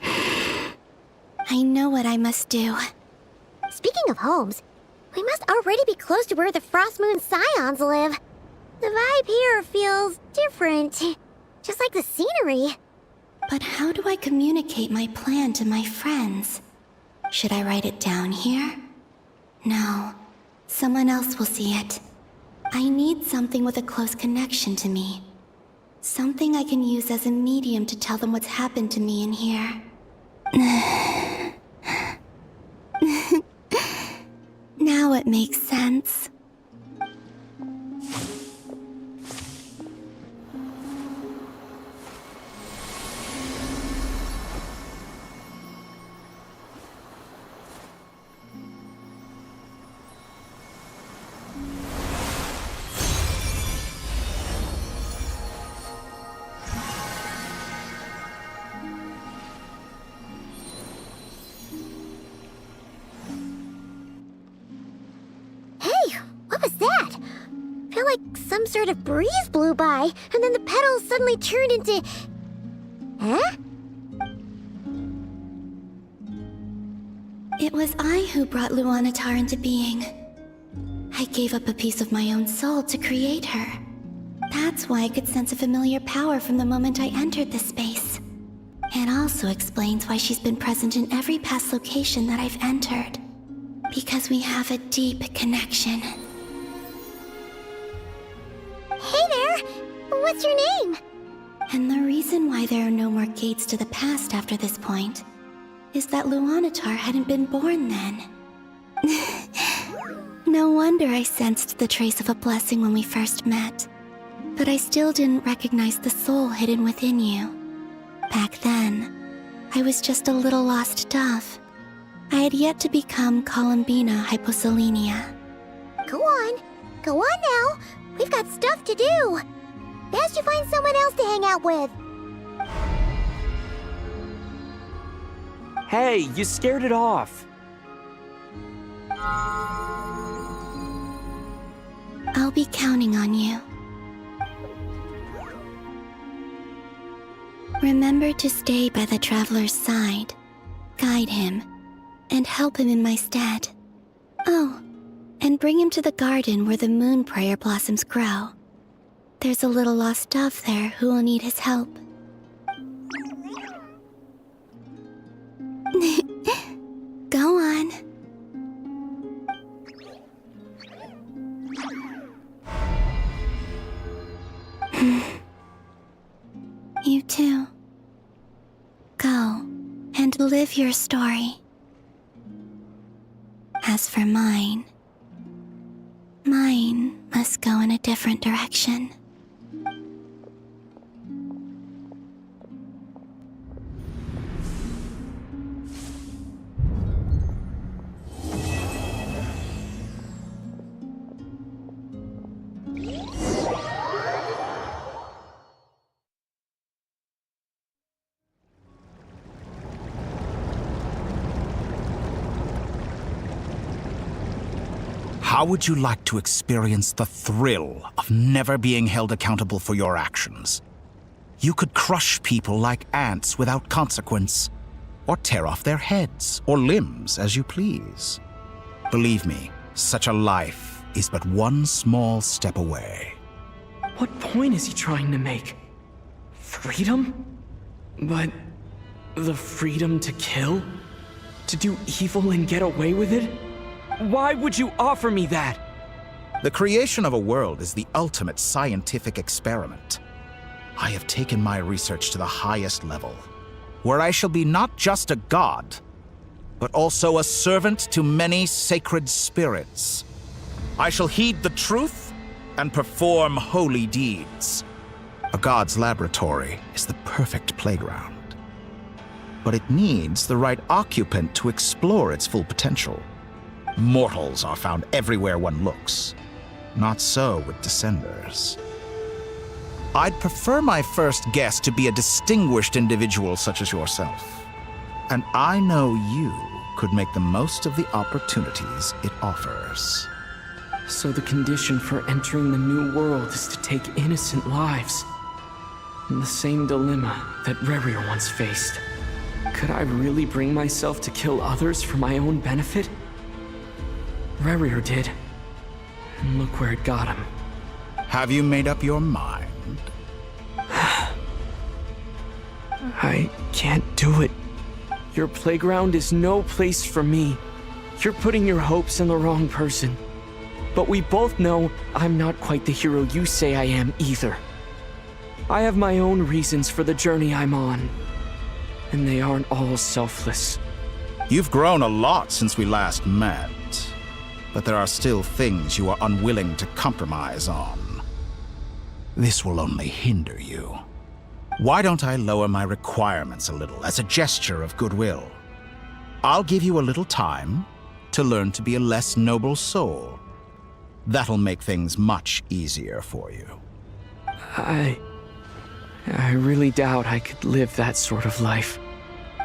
O: know what I must do.
S: Speaking of homes, we must already be close to where the Frost Moon Scions live. The vibe here feels different, just like the scenery.
O: But how do I communicate my plan to my friends? Should I write it down here? No. Someone else will see it. I need something with a close connection to me. Something I can use as a medium to tell them what's happened to me in here. Now it makes sense.
S: some sort of breeze blew by, and then the petals suddenly turned into... Huh?
O: It was I who brought Luanatar into being. I gave up a piece of my own soul to create her. That's why I could sense a familiar power from the moment I entered this space. It also explains why she's been present in every past location that I've entered. Because we have a deep connection.
S: Hey there! What's your name?
O: And the reason why there are no more gates to the past after this point is that Luanatar hadn't been born then. No wonder I sensed the trace of a blessing when we first met. But I still didn't recognize the soul hidden within you. Back then, I was just a little lost dove. I had yet to become Columbina Hyposelenia.
S: Go on now. We've got stuff to do. Best you find someone else to hang out with.
K: Hey, you scared it off.
O: I'll be counting on you. Remember to stay by the traveler's side, guide him, and help him in my stead. Oh, and bring him to the garden where the moon prayer blossoms grow. There's a little lost dove there who will need his help. Go on. You too. Go and live your story. As for mine must go in a different direction.
L: How would you like to experience the thrill of never being held accountable for your actions? You could crush people like ants without consequence, or tear off their heads or limbs as you please. Believe me, such a life is but one small step away.
K: What point is he trying to make? Freedom? But the freedom to kill? To do evil and get away with it? Why would you offer me that?
L: The creation of a world is the ultimate scientific experiment. I have taken my research to the highest level, where I shall be not just a god, but also a servant to many sacred spirits. I shall heed the truth and perform holy deeds. A god's laboratory is the perfect playground, but it needs the right occupant to explore its full potential. Mortals are found everywhere one looks. Not so with Descenders. I'd prefer my first guest to be a distinguished individual such as yourself. And I know you could make the most of the opportunities it offers.
K: So the condition for entering the new world is to take innocent lives. In the same dilemma that Rerir once faced. Could I really bring myself to kill others for my own benefit? Rerir did. And look where it got him.
L: Have you made up your mind?
K: I can't do it. Your playground is no place for me. You're putting your hopes in the wrong person. But we both know I'm not quite the hero you say I am either. I have my own reasons for the journey I'm on. And they aren't all selfless.
L: You've grown a lot since we last met. But there are still things you are unwilling to compromise on. This will only hinder you. Why don't I lower my requirements a little as a gesture of goodwill? I'll give you a little time to learn to be a less noble soul. That'll make things much easier for you.
K: I really doubt I could live that sort of life.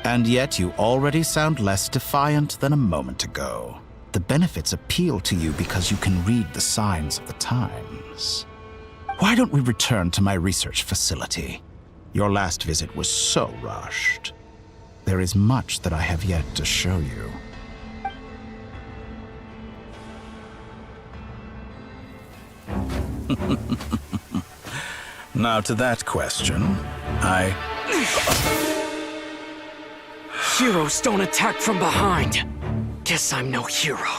L: And yet you already sound less defiant than a moment ago. The benefits appeal to you because you can read the signs of the times. Why don't we return to my research facility? Your last visit was so rushed. There is much that I have yet to show you. Now to that question,
K: Heroes don't attack from behind. Guess I'm no hero.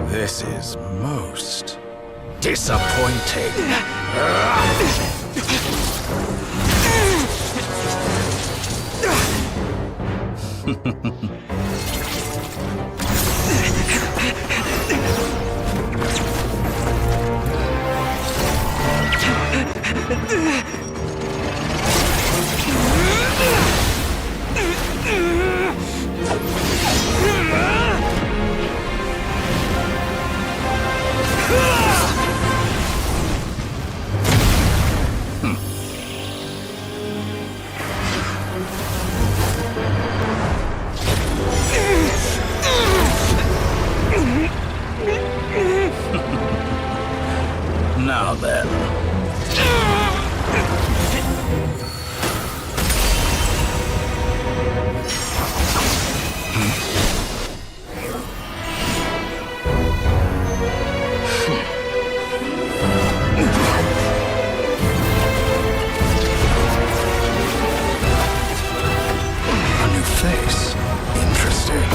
L: This is most disappointing. Now then. A new face. Interesting.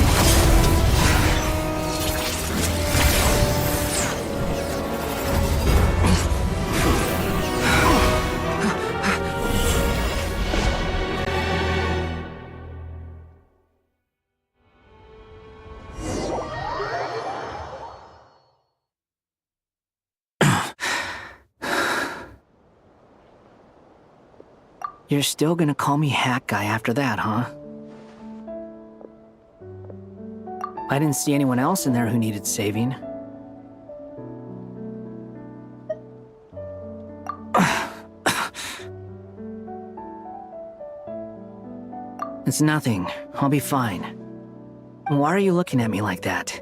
G: You're still gonna call me Hat Guy after that, huh? I didn't see anyone else in there who needed saving. It's nothing. I'll be fine. Why are you looking at me like that?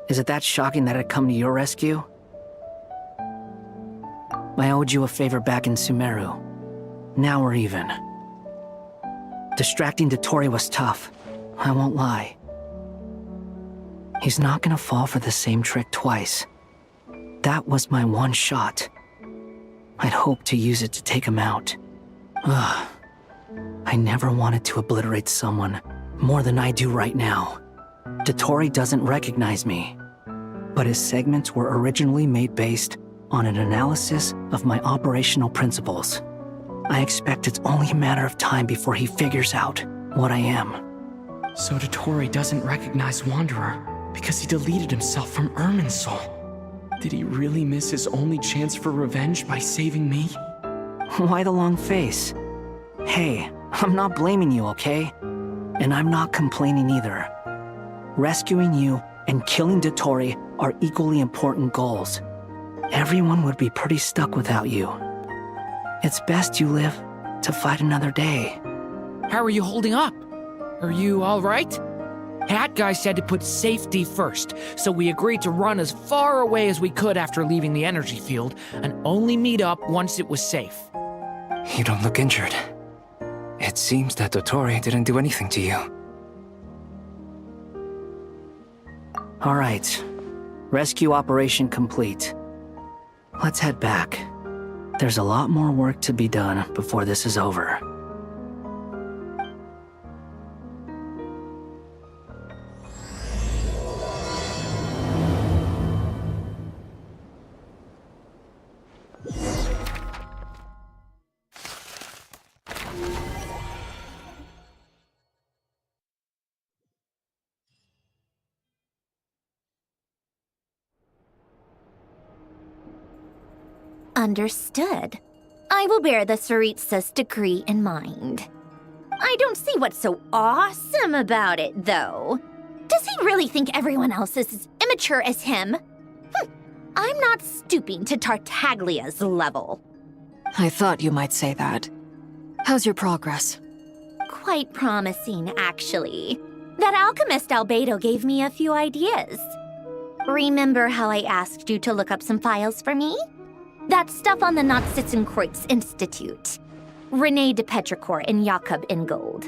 G: Is it that shocking that I'd come to your rescue? I owed you a favor back in Sumeru. Now we're even. Distracting Dotori was tough, I won't lie. He's not gonna fall for the same trick twice. That was my one shot. I'd hoped to use it to take him out. Ugh. I never wanted to obliterate someone more than I do right now. Dotori doesn't recognize me, but his segments were originally made based on an analysis of my operational principles. I expect it's only a matter of time before he figures out what I am.
K: So Dotori doesn't recognize Wanderer because he deleted himself from Irminsul. Did he really miss his only chance for revenge by saving me?
G: Why the long face? Hey, I'm not blaming you, okay? And I'm not complaining either. Rescuing you and killing Dotori are equally important goals. Everyone would be pretty stuck without you. It's best you live to fight another day.
Q: How are you holding up? Are you all right? Hat Guy said to put safety first, so we agreed to run as far away as we could after leaving the energy field and only meet up once it was safe.
T: You don't look injured. It seems that Dotori didn't do anything to you.
G: All right. Rescue operation complete. Let's head back. There's a lot more work to be done before this is over.
B: Understood. I will bear the Tsaritsa's decree in mind. I don't see what's so awesome about it, though. Does he really think everyone else is as immature as him? I'm not stooping to Tartaglia's level.
E: I thought you might say that. How's your progress?
B: Quite promising, actually. That alchemist Albedo gave me a few ideas. Remember how I asked you to look up some files for me? That stuff on the Nazi-Kreuz Institute. René de Petrichor and Jakob Ingold.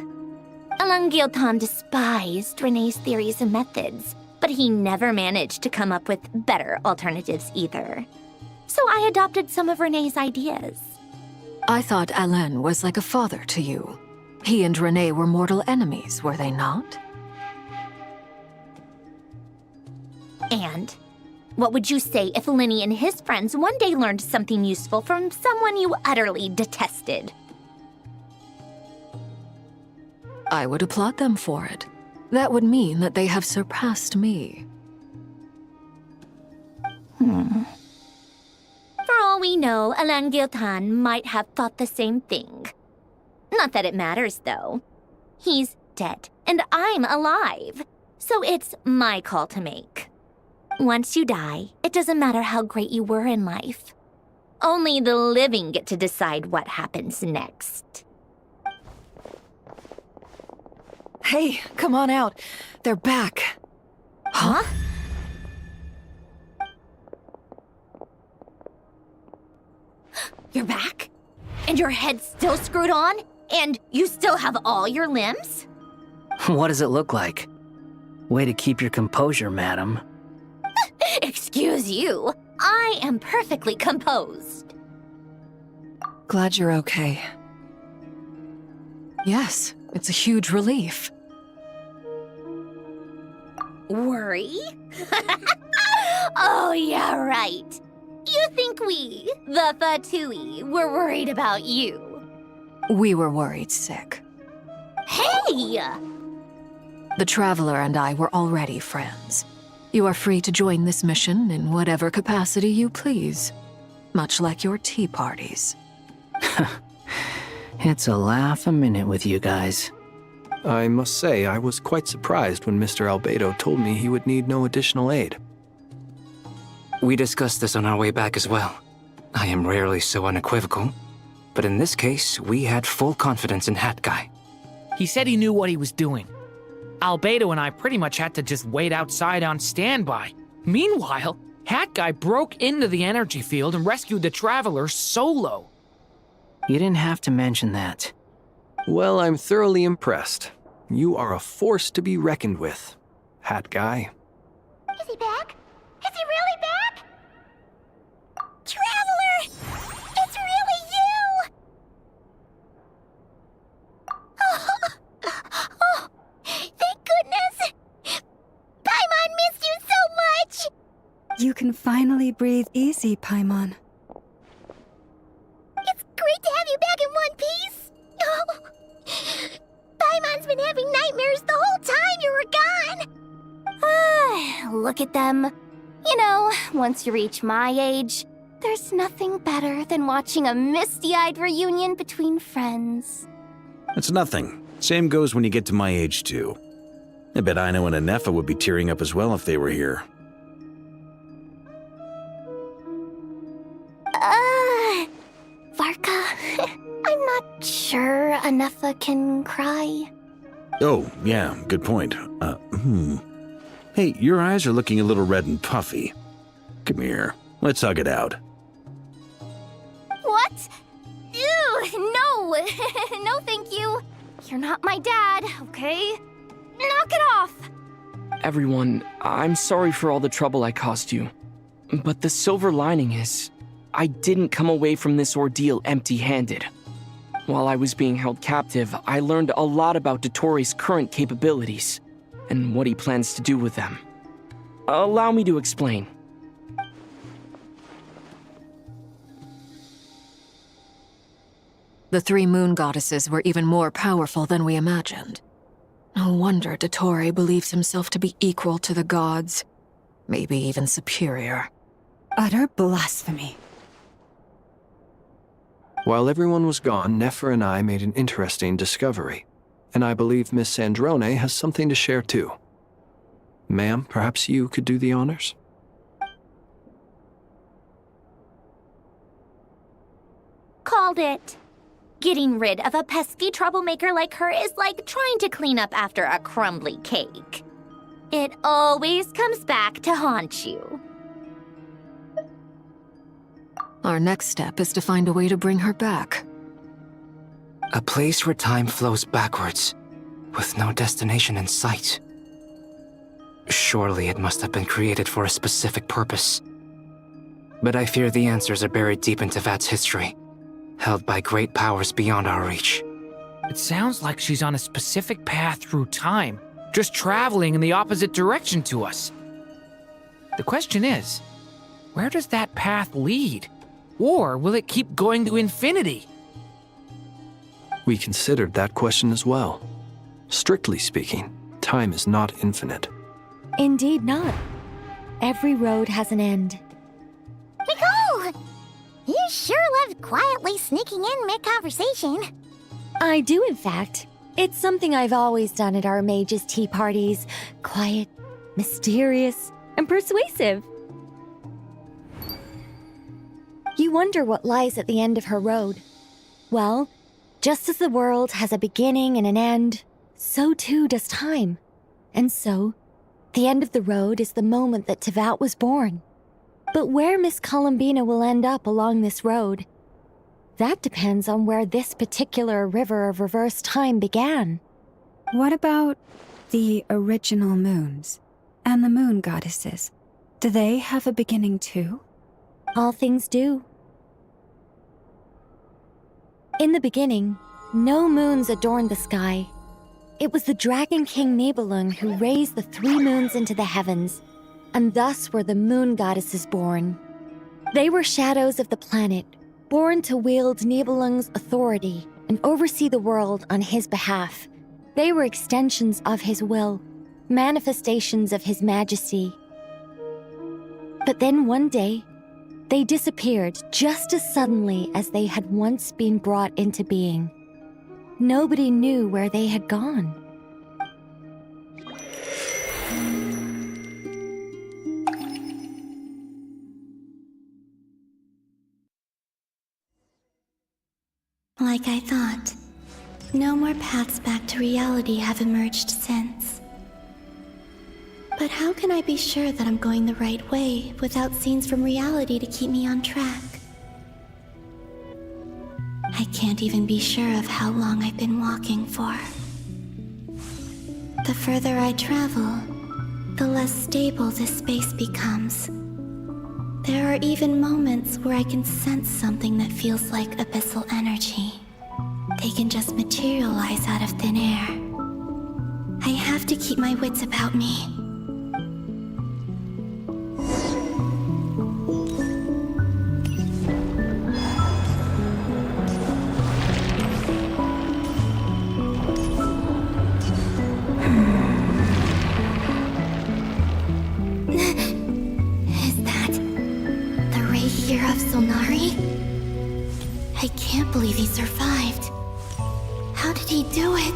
B: Alain Guillotin despised René's theories and methods, but he never managed to come up with better alternatives either. So I adopted some of René's ideas.
E: I thought Alain was like a father to you. He and René were mortal enemies, were they not?
B: And what would you say if Lenny and his friends one day learned something useful from someone you utterly detested?
E: I would applaud them for it. That would mean that they have surpassed me.
B: For all we know, Alain Guillotin might have thought the same thing. Not that it matters, though. He's dead, and I'm alive. So it's my call to make. Once you die, it doesn't matter how great you were in life. Only the living get to decide what happens next.
H: Hey, come on out. They're back.
B: Huh? You're back? And your head's still screwed on? And you still have all your limbs?
G: What does it look like? Way to keep your composure, madam.
B: Excuse you. I am perfectly composed.
H: Glad you're okay.
E: Yes, it's a huge relief.
B: Worry? Oh, yeah, right. You think we, the Fatui, were worried about you?
E: We were worried sick.
B: Hey!
E: The Traveler and I were already friends. You are free to join this mission in whatever capacity you please. Much like your tea parties.
G: It's a laugh a minute with you guys.
F: I must say, I was quite surprised when Mr. Albedo told me he would need no additional aid.
T: We discussed this on our way back as well. I am rarely so unequivocal, but in this case, we had full confidence in Hat Guy.
Q: He said he knew what he was doing. Albedo and I pretty much had to just wait outside on standby. Meanwhile, Hat Guy broke into the energy field and rescued the Traveler solo.
G: You didn't have to mention that.
F: Well, I'm thoroughly impressed. You are a force to be reckoned with, Hat Guy.
S: Is he back? Is he really back? Traveler! It's really you! Oh, thank goodness! Paimon missed you so much!
D: You can finally breathe easy, Paimon.
S: It's great to have you back in one piece! Oh, Paimon's been having nightmares the whole time you were gone!
B: Look at them. You know, once you reach my age, there's nothing better than watching a misty-eyed reunion between friends.
C: It's nothing. Same goes when you get to my age, too. I bet Ino and Anefa would be tearing up as well if they were here.
B: Varka, I'm not sure Anefa can cry.
C: Oh, yeah, good point. Hey, your eyes are looking a little red and puffy. Come here, let's hug it out.
B: What? Ew, no! No, thank you. You're not my dad, okay? Knock it off!
K: Everyone, I'm sorry for all the trouble I caused you. But the silver lining is, I didn't come away from this ordeal empty-handed. While I was being held captive, I learned a lot about Dottoro's current capabilities, and what he plans to do with them. Allow me to explain.
E: The three moon goddesses were even more powerful than we imagined. No wonder Dottore believes himself to be equal to the gods, maybe even superior.
D: Utter blasphemy.
F: While everyone was gone, Nefer and I made an interesting discovery, and I believe Miss Sandrone has something to share too. Ma'am, perhaps you could do the honors?
B: Called it. Getting rid of a pesky troublemaker like her is like trying to clean up after a crumbly cake. It always comes back to haunt you.
E: Our next step is to find a way to bring her back.
T: A place where time flows backwards, with no destination in sight. Surely it must have been created for a specific purpose. But I fear the answers are buried deep in Tevat's history, held by great powers beyond our reach.
Q: It sounds like she's on a specific path through time, just traveling in the opposite direction to us. The question is, where does that path lead? Or will it keep going to infinity?
F: We considered that question as well. Strictly speaking, time is not infinite.
U: Indeed not. Every road has an end.
S: Nicole! You sure loved quietly sneaking in mid-conversation.
U: I do, in fact. It's something I've always done at our mages' tea parties. Quiet, mysterious, and persuasive. You wonder what lies at the end of her road. Well, just as the world has a beginning and an end, so too does time. And so, the end of the road is the moment that Tevat was born. But where Miss Columbina will end up along this road, that depends on where this particular river of reverse time began.
D: What about the original moons and the moon goddesses? Do they have a beginning too?
U: All things do. In the beginning, no moons adorned the sky. It was the Dragon King Nibelung who raised the 3 moons into the heavens, and thus were the moon goddesses born. They were shadows of the planet, born to wield Nibelung's authority and oversee the world on his behalf. They were extensions of his will, manifestations of his majesty. But then one day, they disappeared just as suddenly as they had once been brought into being. Nobody knew where they had gone.
O: Like I thought, no more paths back to reality have emerged since. But how can I be sure that I'm going the right way without scenes from reality to keep me on track? I can't even be sure of how long I've been walking for. The further I travel, the less stable this space becomes. There are even moments where I can sense something that feels like abyssal energy. They can just materialize out of thin air. I have to keep my wits about me. I can't believe he survived. How did he do it?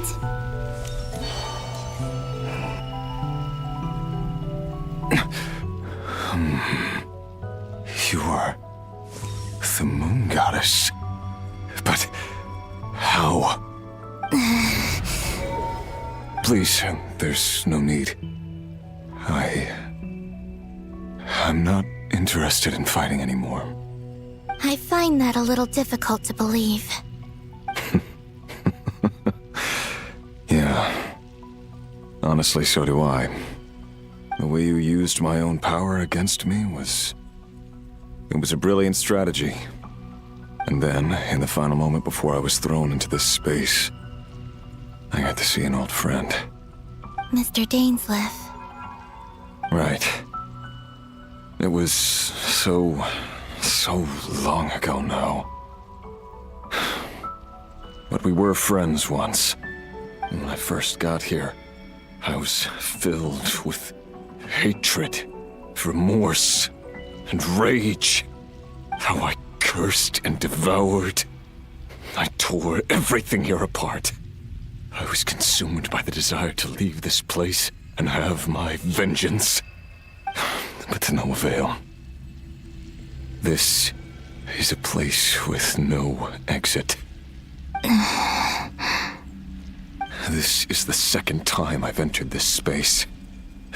A: You are the moon goddess. But how? Please, there's no need. I'm not interested in fighting anymore.
O: I find that a little difficult to believe.
A: Yeah. Honestly, so do I. The way you used my own power against me was... It was a brilliant strategy. And then, in the final moment before I was thrown into this space, I got to see an old friend.
O: Mr. Dainsleif.
A: Right. It was so long ago now. But we were friends once. When I first got here, I was filled with hatred, remorse, and rage. How I cursed and devoured. I tore everything here apart. I was consumed by the desire to leave this place and have my vengeance. But to no avail. This is a place with no exit. This is the second time I've entered this space.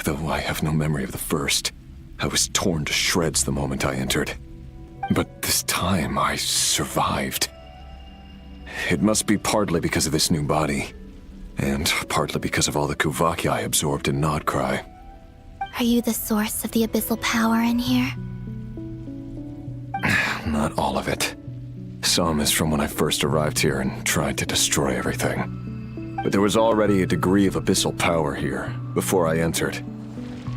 A: Though I have no memory of the first. I was torn to shreds the moment I entered. But this time I survived. It must be partly because of this new body, and partly because of all the Kuvaki I absorbed in Nod-Krai.
O: Are you the source of the abyssal power in here?
A: Not all of it. Some is from when I first arrived here and tried to destroy everything. But there was already a degree of abyssal power here before I entered.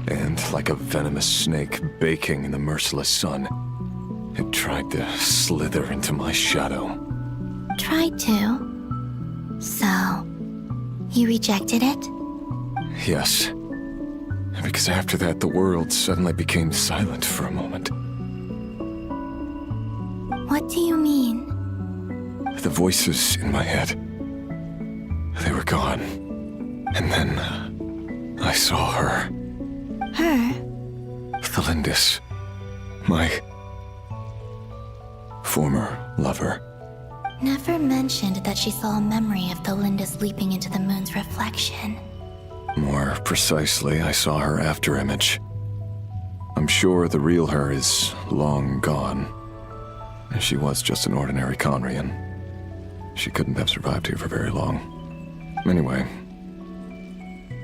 A: And like a venomous snake baking in the merciless sun, it tried to slither into my shadow.
O: Tried to? So, you rejected it?
A: Yes. Because after that, the world suddenly became silent for a moment.
O: What do you mean?
A: The voices in my head, they were gone. And then, I saw her.
O: Her?
A: Thelindis. My former lover.
O: Never mentioned that she saw a memory of Thelindis leaping into the moon's reflection.
A: More precisely, I saw her afterimage. I'm sure the real her is long gone. She was just an ordinary Conrian. She couldn't have survived here for very long. Anyway,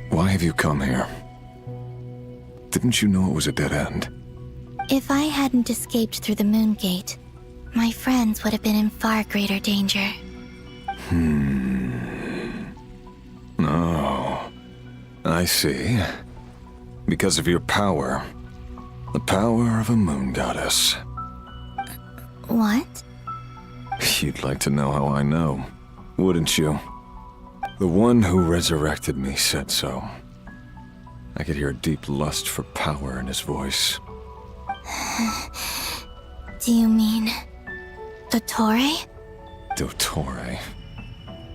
A: why have you come here? Didn't you know it was a dead end?
O: If I hadn't escaped through the moon gate, my friends would have been in far greater danger.
A: Oh, I see. Because of your power. The power of a moon goddess.
O: What?
A: You'd like to know how I know, wouldn't you? The one who resurrected me said so. I could hear a deep lust for power in his voice.
O: Do you mean... Dottore?
A: Dottore.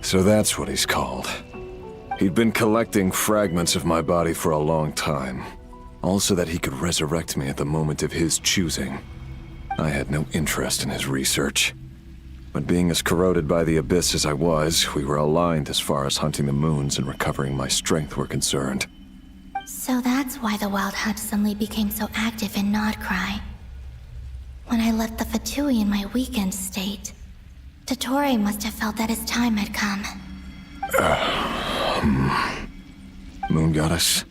A: So that's what he's called. He'd been collecting fragments of my body for a long time. All so that he could resurrect me at the moment of his choosing. I had no interest in his research. But being as corroded by the abyss as I was, we were aligned as far as hunting the moons and recovering my strength were concerned.
O: So that's why the Wild Hunt suddenly became so active in Nod-Krai. When I left the Fatui in my weakened state, Dottore must have felt that his time had come.
A: Moon Goddess,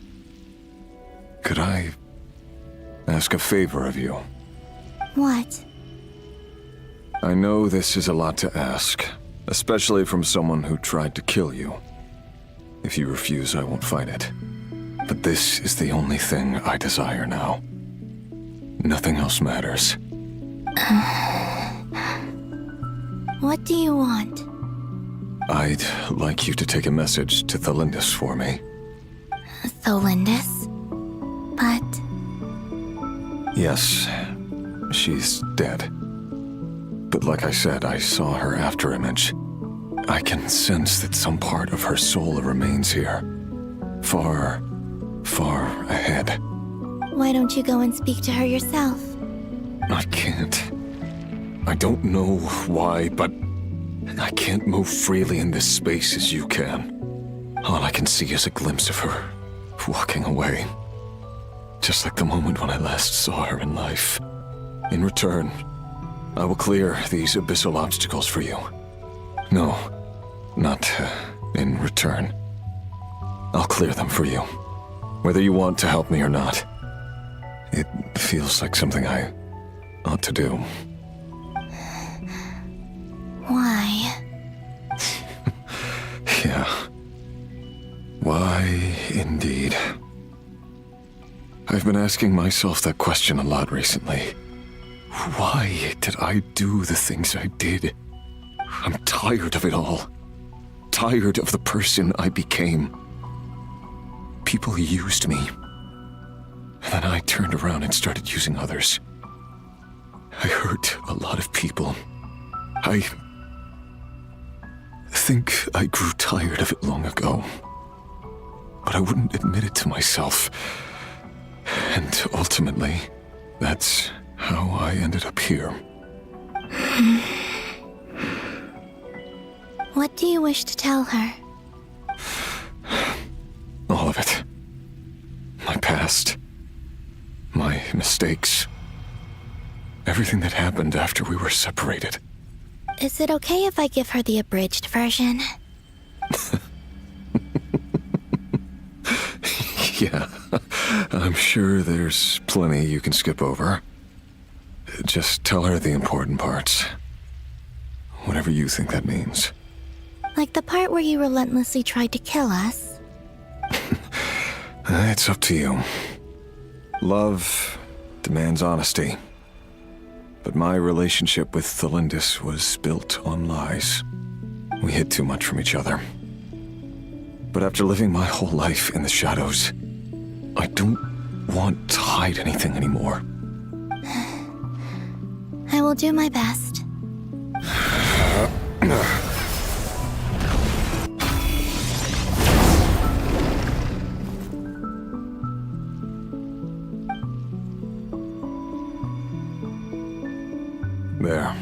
A: could I ask a favor of you?
O: What?
A: I know this is a lot to ask, especially from someone who tried to kill you. If you refuse, I won't fight it. But this is the only thing I desire now. Nothing else matters.
O: What do you want?
A: I'd like you to take a message to Thelindis for me.
O: Thelindis? But...
A: Yes, she's dead. But like I said, I saw her afterimage. I can sense that some part of her soul remains here. Far, far ahead.
O: Why don't you go and speak to her yourself?
A: I can't. I don't know why, but I can't move freely in this space as you can. All I can see is a glimpse of her, walking away. Just like the moment when I last saw her in life. In return, I will clear these abyssal obstacles for you. No, not in return. I'll clear them for you, whether you want to help me or not. It feels like something I ought to do.
O: Why?
A: Yeah. Why, indeed. I've been asking myself that question a lot recently. Why did I do the things I did? I'm tired of it all. Tired of the person I became. People used me. And then I turned around and started using others. I hurt a lot of people. I think I grew tired of it long ago. But I wouldn't admit it to myself. And ultimately, that's how I ended up here.
O: What do you wish to tell her?
A: All of it. My past. My mistakes. Everything that happened after we were separated.
O: Is it okay if I give her the abridged version?
A: Yeah, I'm sure there's plenty you can skip over. Just tell her the important parts. Whatever you think that means.
O: Like the part where you relentlessly tried to kill us?
A: It's up to you. Love demands honesty. But my relationship with Thelindis was built on lies. We hid too much from each other. But after living my whole life in the shadows, I don't want to hide anything anymore.
O: I will do my best.
A: There.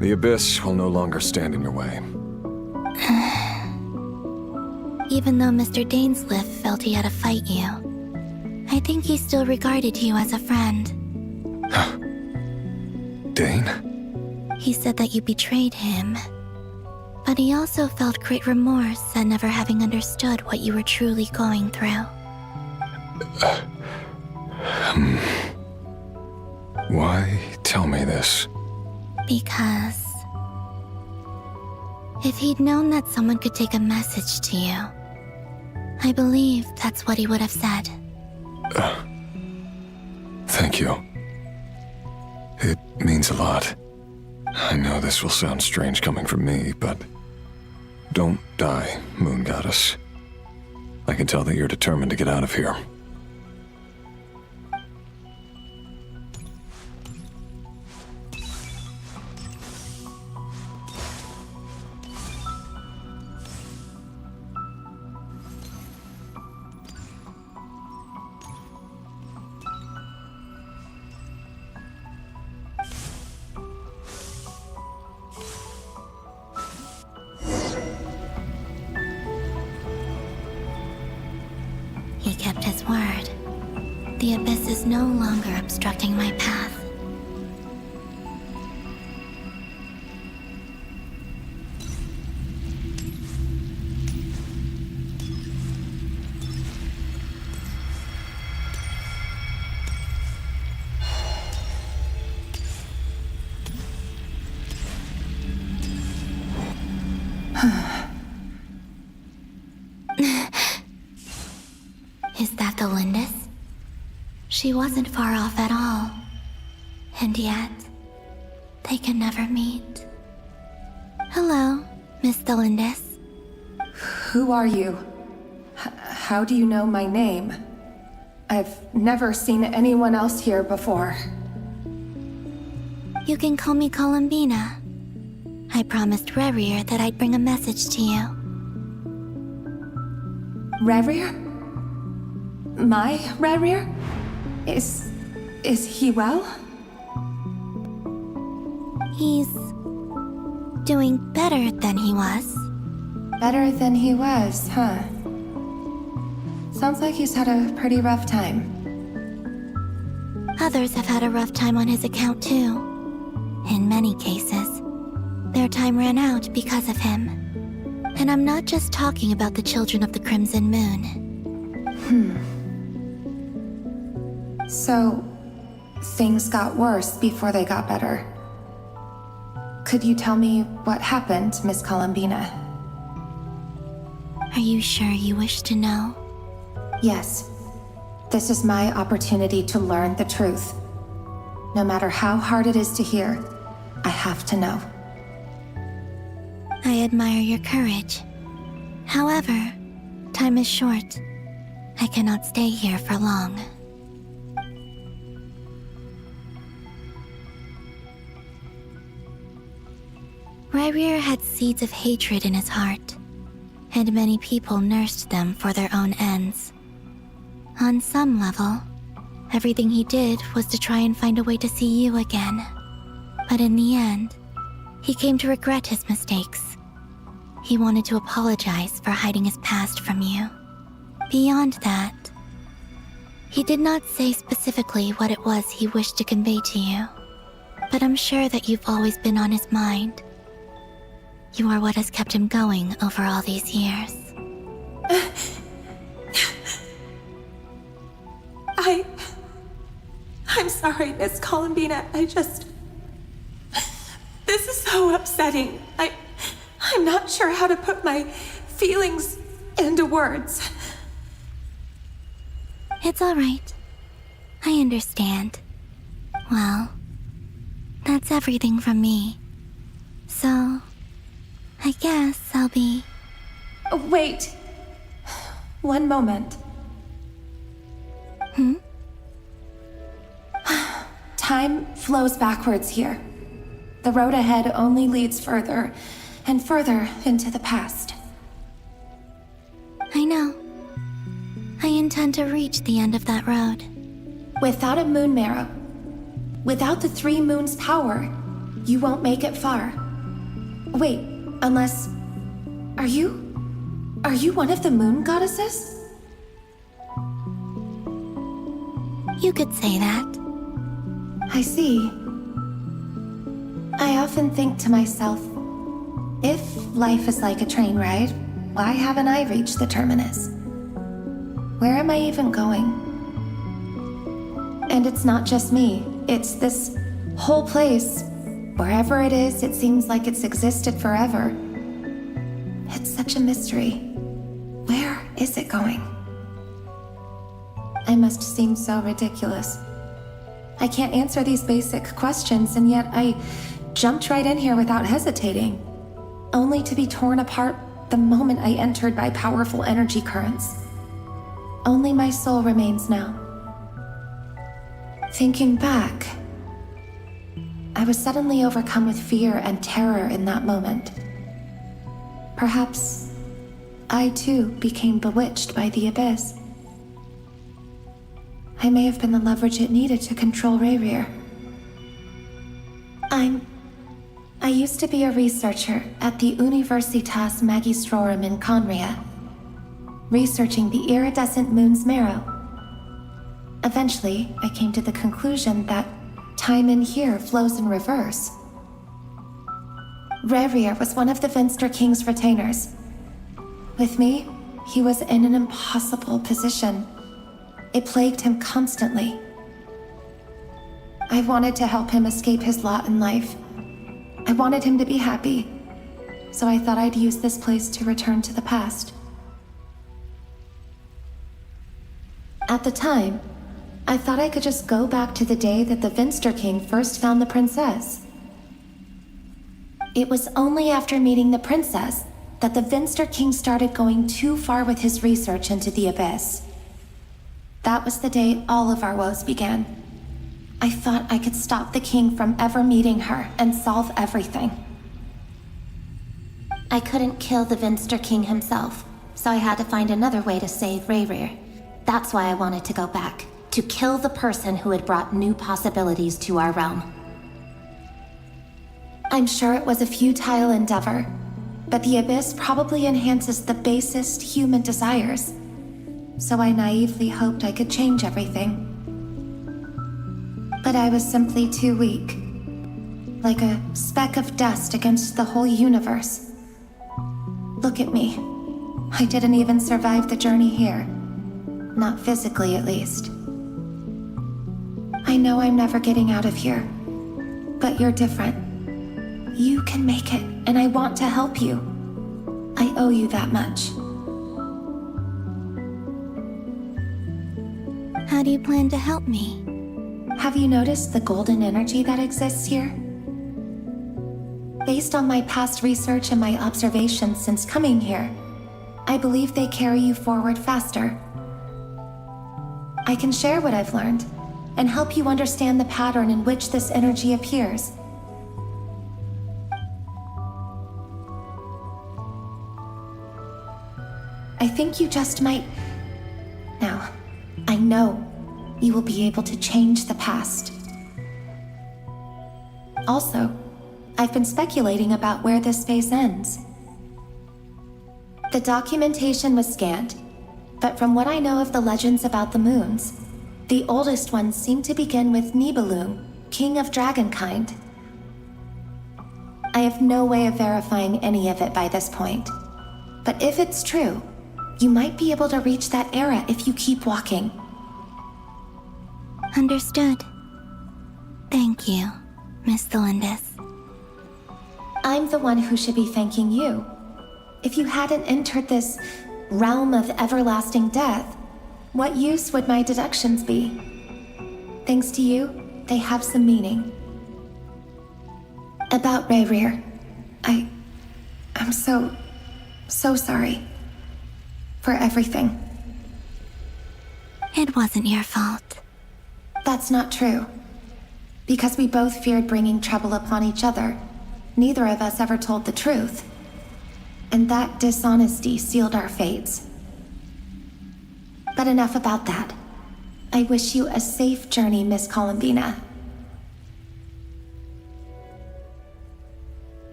A: The Abyss will no longer stand in your way.
O: Even though Mr. Dainsliff felt he had to fight you, I think he still regarded you as a friend.
A: Dane?
O: He said that you betrayed him, but he also felt great remorse at never having understood what you were truly going through.
A: Why tell me this?
O: Because if he'd known that someone could take a message to you, I believe that's what he would have said.
A: Thank you. It means a lot. I know this will sound strange coming from me, but don't die, Moon Goddess. I can tell that you're determined to get out of here.
O: He kept his word. The Abyss is no longer obstructing my path. Is that the Lindis? She wasn't far off at all. And yet, they can never meet. Hello, Miss Thelindis.
N: Who are you? How do you know my name? I've never seen anyone else here before.
O: You can call me Columbina. I promised Rerir that I'd bring a message to you.
N: Rerir? My Rerir? Is he well?
O: He's doing better than he was.
N: Better than he was, huh? Sounds like he's had a pretty rough time.
O: Others have had a rough time on his account too. In many cases, their time ran out because of him. And I'm not just talking about the children of the Crimson Moon.
N: So, things got worse before they got better. Could you tell me what happened, Miss Columbina?
O: Are you sure you wish to know?
N: Yes. This is my opportunity to learn the truth. No matter how hard it is to hear, I have to know.
O: I admire your courage. However, time is short. I cannot stay here for long. Rerir had seeds of hatred in his heart, and many people nursed them for their own ends. On some level, everything he did was to try and find a way to see you again. But in the end, he came to regret his mistakes. He wanted to apologize for hiding his past from you. Beyond that, He did not say specifically what it was he wished to convey to you, but I'm sure that you've always been on his mind. You are what has kept him going over all these years.
N: I'm sorry, Miss Columbina. This is so upsetting. I'm not sure how to put my feelings into words.
O: It's all right. I understand. Well, that's everything from me. So, I guess I'll be...
N: Wait. One moment. Time flows backwards here. The road ahead only leads further and further into the past.
O: I know. I intend to reach the end of that road.
N: Without a moon marrow, without the 3 moons' power, you won't make it far. Wait, unless... Are you one of the moon goddesses?
O: You could say that.
N: I see. I often think to myself, if life is like a train ride, why haven't I reached the terminus? Where am I even going? And it's not just me, it's this whole place. Wherever it is, it seems like it's existed forever. It's such a mystery. Where is it going? I must seem so ridiculous. I can't answer these basic questions, and yet I jumped right in here without hesitating, only to be torn apart the moment I entered by powerful energy currents. Only my soul remains now. Thinking back, I was suddenly overcome with fear and terror in that moment. Perhaps I too became bewitched by the abyss. I may have been the leverage it needed to control Rayrir. I used to be a researcher at the Universitas Magistrorum in Conria, researching the iridescent moon's marrow. Eventually, I came to the conclusion that time in here flows in reverse. Rayrir was one of the Venster King's retainers. With me, he was in an impossible position. It plagued him constantly. I wanted to help him escape his lot in life. I wanted him to be happy, so I thought I'd use this place to return to the past. At the time, I thought I could just go back to the day that the Venster King first found the princess. It was only after meeting the princess that the Venster King started going too far with his research into the abyss. That was the day all of our woes began. I thought I could stop the king from ever meeting her and solve everything. I couldn't kill the Venster King himself, so I had to find another way to save Rayrir. That's why I wanted to go back, to kill the person who had brought new possibilities to our realm. I'm sure it was a futile endeavor, but the abyss probably enhances the basest human desires. So I naively hoped I could change everything. But I was simply too weak. Like a speck of dust against the whole universe. Look at me. I didn't even survive the journey here. Not physically, at least. I know I'm never getting out of here. But you're different. You can make it, and I want to help you. I owe you that much.
O: How do you plan to help me?
N: Have you noticed the golden energy that exists here? Based on my past research and my observations since coming here, I believe they carry you forward faster. I can share what I've learned and help you understand the pattern in which this energy appears. I think you just might... Now, I know you will be able to change the past. Also, I've been speculating about where this space ends. The documentation was scanned, but from what I know of the legends about the moons, The oldest ones seem to begin with Nibelung, king of dragonkind. I have no way of verifying any of it by this point. But if it's true, you might be able to reach that era if you keep walking.
O: Understood. Thank you, Miss Thelindis.
N: I'm the one who should be thanking you. If you hadn't entered this realm of everlasting death, what use would my deductions be? Thanks to you, they have some meaning. About Rayrir, I'm so sorry. For everything.
O: It wasn't your fault.
N: That's not true. Because we both feared bringing trouble upon each other, neither of us ever told the truth. And that dishonesty sealed our fates. But enough about that. I wish you a safe journey, Miss Columbina.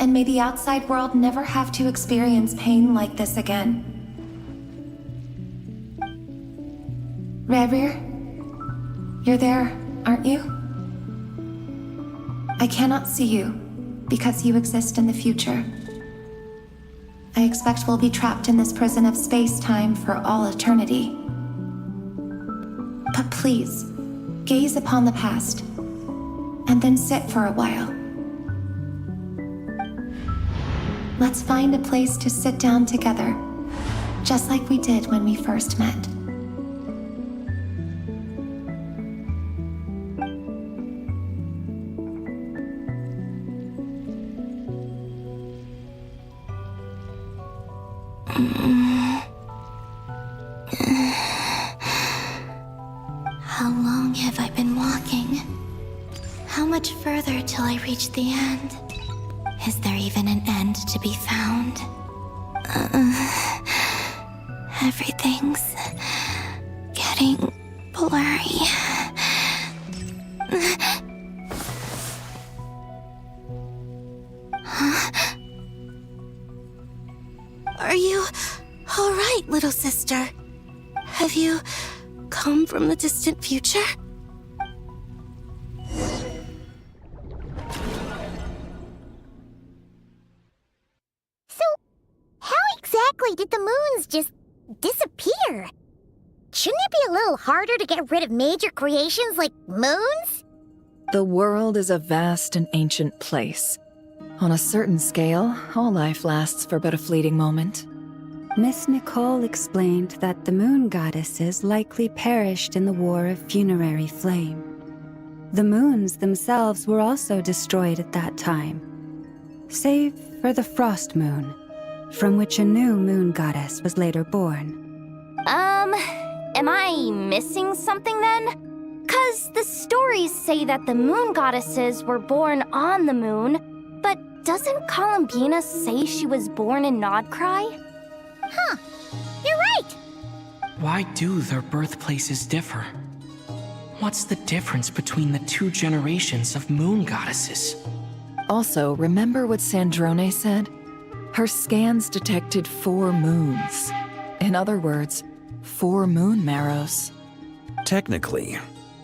N: And may the outside world never have to experience pain like this again. Rayrir, you're there, aren't you? I cannot see you, because you exist in the future. I expect we'll be trapped in this prison of space-time for all eternity. But please, gaze upon the past, and then sit for a while. Let's find a place to sit down together, just like we did when we first met.
O: How long have I been walking? How much further till I reach the end? Is there even an end to be found? Everything's getting blurry. Huh? Are you all right, little sister? Have you come from the distant future?
S: Did the moons just disappear? Shouldn't it be a little harder to get rid of major creations like moons?
H: The world is a vast and ancient place. On a certain scale, all life lasts for but a fleeting moment.
D: Miss Nicole explained that the moon goddesses likely perished in the War of Funerary Flame. The moons themselves were also destroyed at that time, save for the Frost Moon, from which a new moon goddess was later born.
B: Am I missing something then? 'Cause the stories say that the moon goddesses were born on the moon, but doesn't Columbina say she was born in Nod-Krai?
S: Huh, you're right!
K: Why do their birthplaces differ? What's the difference between the two generations of moon goddesses?
H: Also, remember what Sandrone said? Her scans detected 4 moons. In other words, 4 moon marrows.
C: Technically,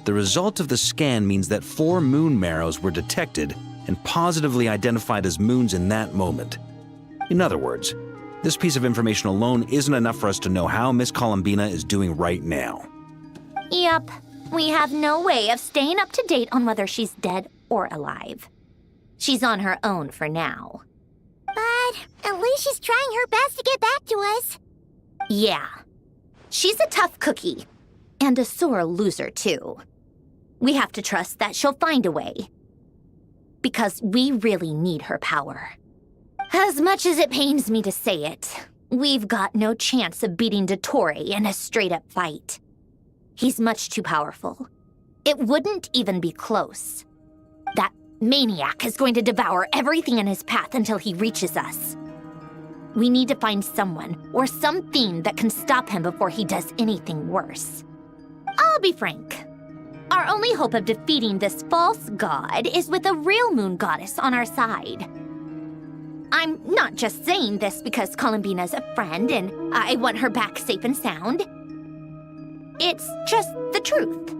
C: the result of the scan means that 4 moon marrows were detected and positively identified as moons in that moment. In other words, this piece of information alone isn't enough for us to know how Miss Columbina is doing right now.
B: Yep, we have no way of staying up to date on whether she's dead or alive. She's on her own for now.
S: But at least she's trying her best to get back to us.
B: Yeah. She's a tough cookie. And a sore loser, too. We have to trust that she'll find a way. Because we really need her power. As much as it pains me to say it, we've got no chance of beating Dottore in a straight-up fight. He's much too powerful. It wouldn't even be close. That maniac is going to devour everything in his path until he reaches us. We need to find someone or something that can stop him before he does anything worse. I'll be frank. Our Our only hope of defeating this false god is with a real moon goddess on our side. I'm not just saying this because Columbina's a friend and I want her back safe and sound. It's just the truth.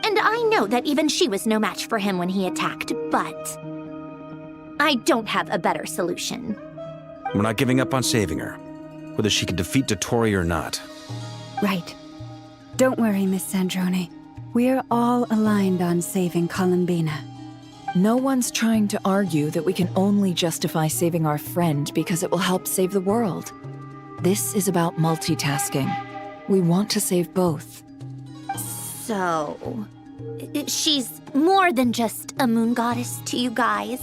B: And I know that even she was no match for him when he attacked, but I don't have a better solution.
C: We're not giving up on saving her, whether she can defeat Dottore or not.
D: Right. Don't worry, Miss Sandrone. We're all aligned on saving Columbina.
H: No one's trying to argue that we can only justify saving our friend because it will help save the world. This is about multitasking. We want to save both.
B: So, she's more than just a moon goddess to you guys?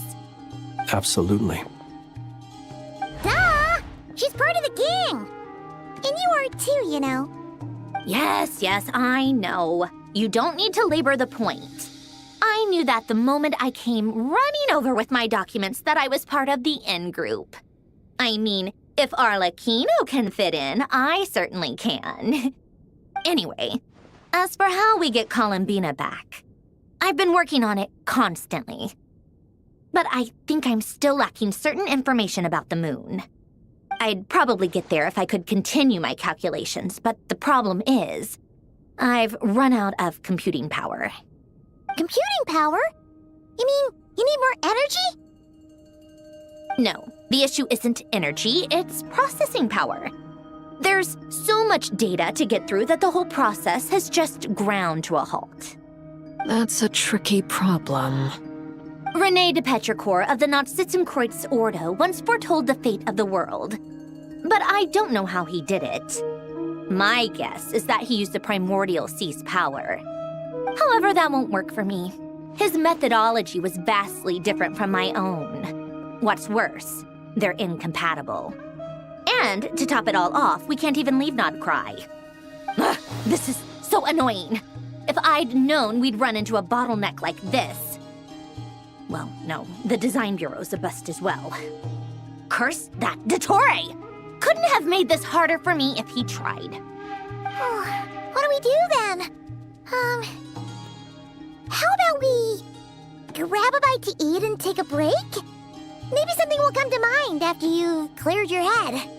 F: Absolutely.
S: Duh! She's part of the gang! And you are too, you know.
B: Yes, I know. You don't need to labor the point. I knew that the moment I came running over with my documents that I was part of the in-group. I mean, if Arlecchino can fit in, I certainly can. Anyway, as for how we get Columbina back, I've been working on it constantly. But I think I'm still lacking certain information about the moon. I'd probably get there if I could continue my calculations, but the problem is, I've run out of computing power.
S: Computing power? You mean you need more energy?
B: No, the issue isn't energy, it's processing power. There's so much data to get through that the whole process has just ground to a halt.
E: That's a tricky problem.
B: René de Petrichor of the Nazitzumkreuz Ordo once foretold the fate of the world. But I don't know how he did it. My guess is that he used the primordial sea's power. However, that won't work for me. His methodology was vastly different from my own. What's worse, they're incompatible. And to top it all off, we can't even leave Nod-Krai. Ugh, this is so annoying. If I'd known we'd run into a bottleneck like this. Well, no, the design bureau's a bust as well. Curse that Dottore! Couldn't have made this harder for me if he tried.
S: What do we do then? How about we grab a bite to eat and take a break? Maybe something will come to mind after you've cleared your head.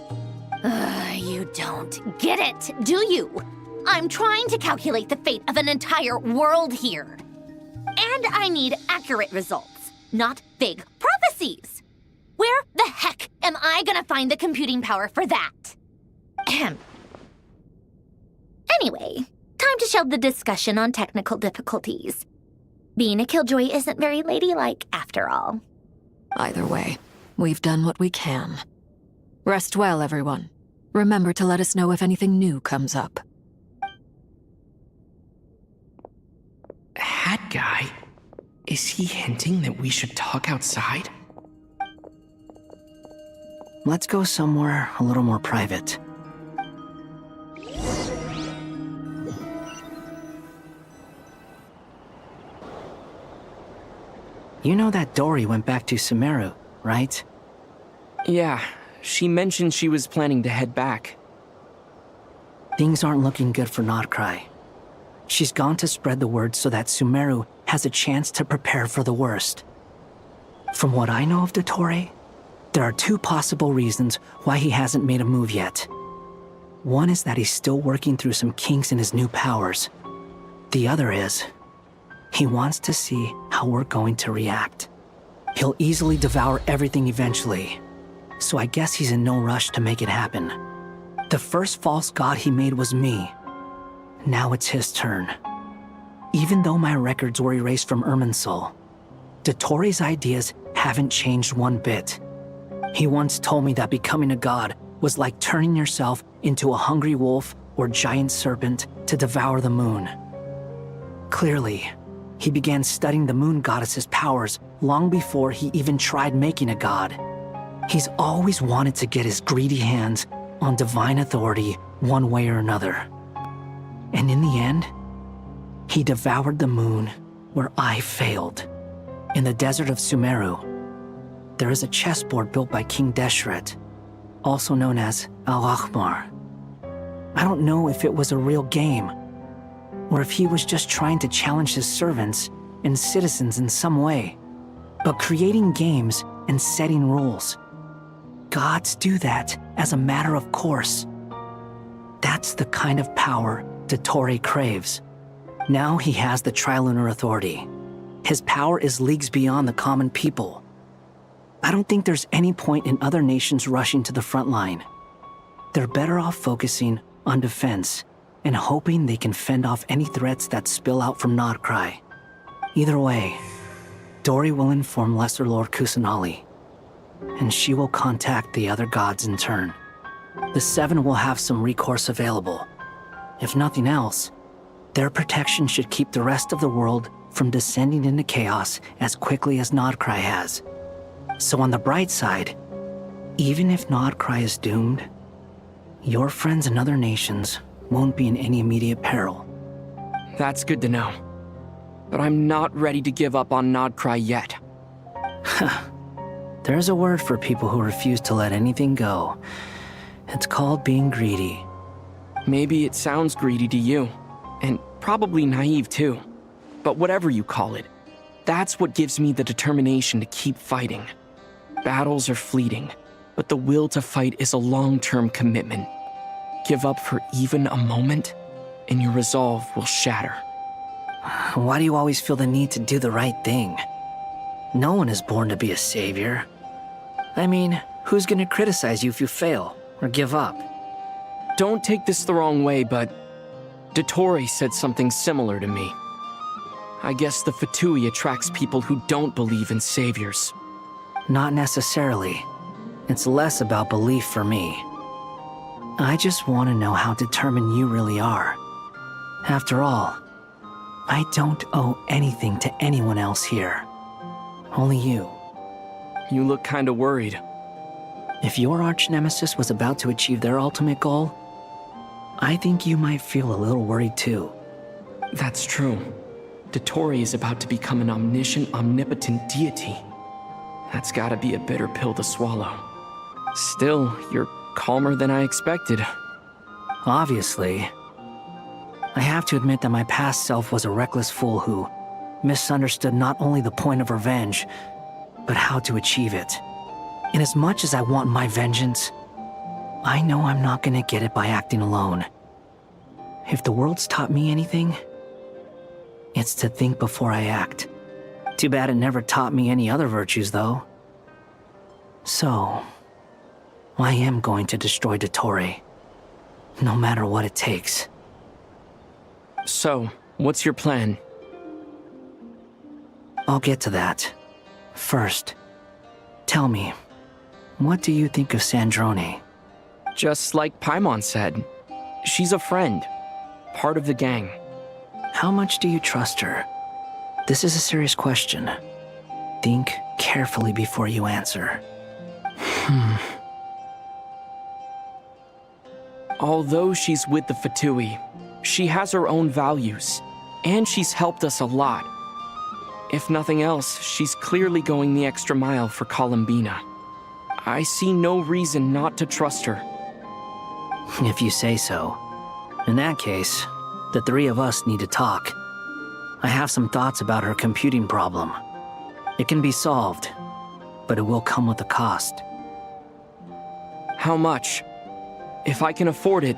B: You don't get it, do you? I'm trying to calculate the fate of an entire world here. And I need accurate results, not vague prophecies. Where the heck am I gonna find the computing power for that? Ahem. Anyway, time to shelve the discussion on technical difficulties. Being a killjoy isn't very ladylike, after all.
E: Either way, we've done what we can. Rest well, everyone. Remember to let us know if anything new comes up.
P: Hat guy? Is he hinting that we should talk outside?
G: Let's go somewhere a little more private. You know that Dory went back to Sumeru, right?
K: Yeah, she mentioned she was planning to head back.
G: Things aren't looking good for Nod-Krai. She's gone to spread the word so that Sumeru has a chance to prepare for the worst. From what I know of Dottore, there are two possible reasons why he hasn't made a move yet. One is that he's still working through some kinks in his new powers. The other is, he wants to see how we're going to react. He'll easily devour everything eventually, so I guess he's in no rush to make it happen. The first false god he made was me. Now it's his turn. Even though my records were erased from Irminsul, Dottore's ideas haven't changed one bit. He once told me that becoming a god was like turning yourself into a hungry wolf or giant serpent to devour the moon. Clearly, he began studying the moon goddess's powers long before he even tried making a god. He's always wanted to get his greedy hands on divine authority one way or another. And in the end, he devoured the moon where I failed. In the desert of Sumeru, there is a chessboard built by King Deshret, also known as Al-Ahmar. I don't know if it was a real game, or if he was just trying to challenge his servants and citizens in some way. But creating games and setting rules, gods do that as a matter of course. That's the kind of power Dottore craves. Now he has the Trilunar Authority. His power is leagues beyond the common people. I don't think there's any point in other nations rushing to the front line. They're better off focusing on defense and hoping they can fend off any threats that spill out from Nod-Krai. Either way, Dori will inform Lesser Lord Kusanali, and she will contact the other gods in turn. The Seven will have some recourse available. If nothing else, their protection should keep the rest of the world from descending into chaos as quickly as Nod-Krai has. So on the bright side, even if Nod-Krai is doomed, your friends in other nations won't be in any immediate peril.
K: That's good to know. But I'm not ready to give up on Nod-Krai yet.
G: There's a word for people who refuse to let anything go. It's called being greedy.
K: Maybe it sounds greedy to you, and probably naive too. But whatever you call it, that's what gives me the determination to keep fighting. Battles are fleeting, but the will to fight is a long-term commitment. Give up for even a moment, and your resolve will shatter.
G: Why do you always feel the need to do the right thing? No one is born to be a savior. I mean, who's gonna criticize you if you fail or give up?
K: Don't take this the wrong way, but Dottore said something similar to me. I guess the Fatui attracts people who don't believe in saviors.
G: Not necessarily. It's less about belief for me. I just want to know how determined you really are. After all, I don't owe anything to anyone else here. Only you.
K: You look kinda worried.
G: If your arch-nemesis was about to achieve their ultimate goal, I think you might feel a little worried too.
K: That's true. Dottore is about to become an omniscient, omnipotent deity. That's gotta be a bitter pill to swallow. Still, you're calmer than I expected.
G: Obviously. I have to admit that my past self was a reckless fool who misunderstood not only the point of revenge, but how to achieve it. And as much as I want my vengeance, I know I'm not gonna get it by acting alone. If the world's taught me anything, it's to think before I act. Too bad it never taught me any other virtues, though. So, I am going to destroy Dottore, no matter what it takes.
K: So, what's your plan?
G: I'll get to that. First, tell me, what do you think of Sandrone?
K: Just like Paimon said, she's a friend, part of the gang.
G: How much do you trust her? This is a serious question. Think carefully before you answer.
K: Although she's with the Fatui, she has her own values, and she's helped us a lot. If nothing else, she's clearly going the extra mile for Columbina. I see no reason not to trust her.
G: If you say so. In that case, the three of us need to talk. I have some thoughts about her computing problem. It can be solved, but it will come with a cost.
K: How much? If I can afford it,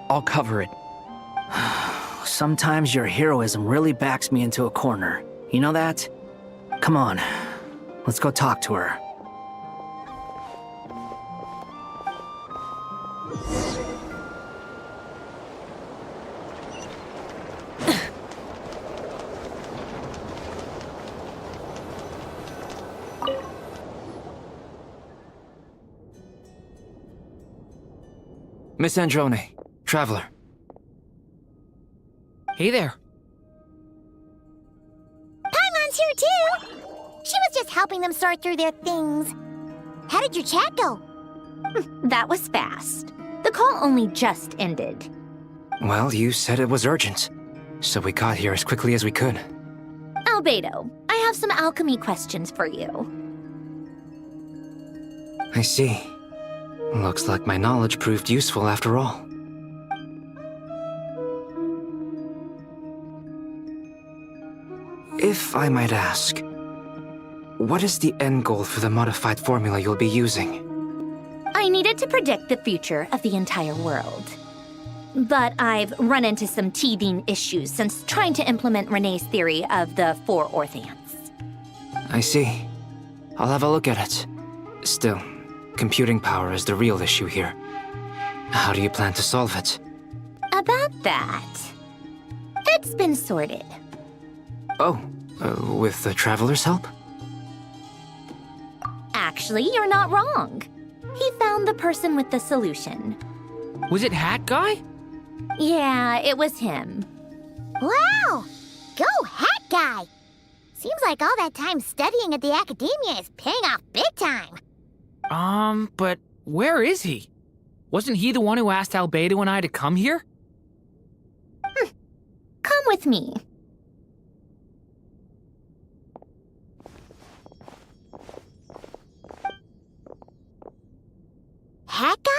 K: I'll cover it.
G: Sometimes your heroism really backs me into a corner. You know that? Come on, let's go talk to her.
T: Miss Androne, Traveler.
Q: Hey there.
S: Paimon's here too! She was just helping them sort through their things. How did your chat go?
B: That was fast. The call only just ended.
T: Well, you said it was urgent, so we got here as quickly as we could.
B: Albedo, I have some alchemy questions for you.
T: I see. Looks like my knowledge proved useful after all. If I might ask, what is the end goal for the modified formula you'll be using?
B: I needed to predict the future of the entire world. But I've run into some teething issues since trying to implement Renee's theory of the 4 Orthants.
T: I see. I'll have a look at it. Still, computing power is the real issue here. How do you plan to solve it?
B: About that, it's been sorted.
T: Oh, with the Traveler's help?
B: Actually, you're not wrong. He found the person with the solution.
Q: Was it Hat Guy?
B: Yeah, it was him.
S: Wow! Go Hat Guy! Seems like all that time studying at the academia is paying off big time.
Q: But where is he? Wasn't he the one who asked Albedo and I to come here?
B: Come with me.
S: Hat Guy?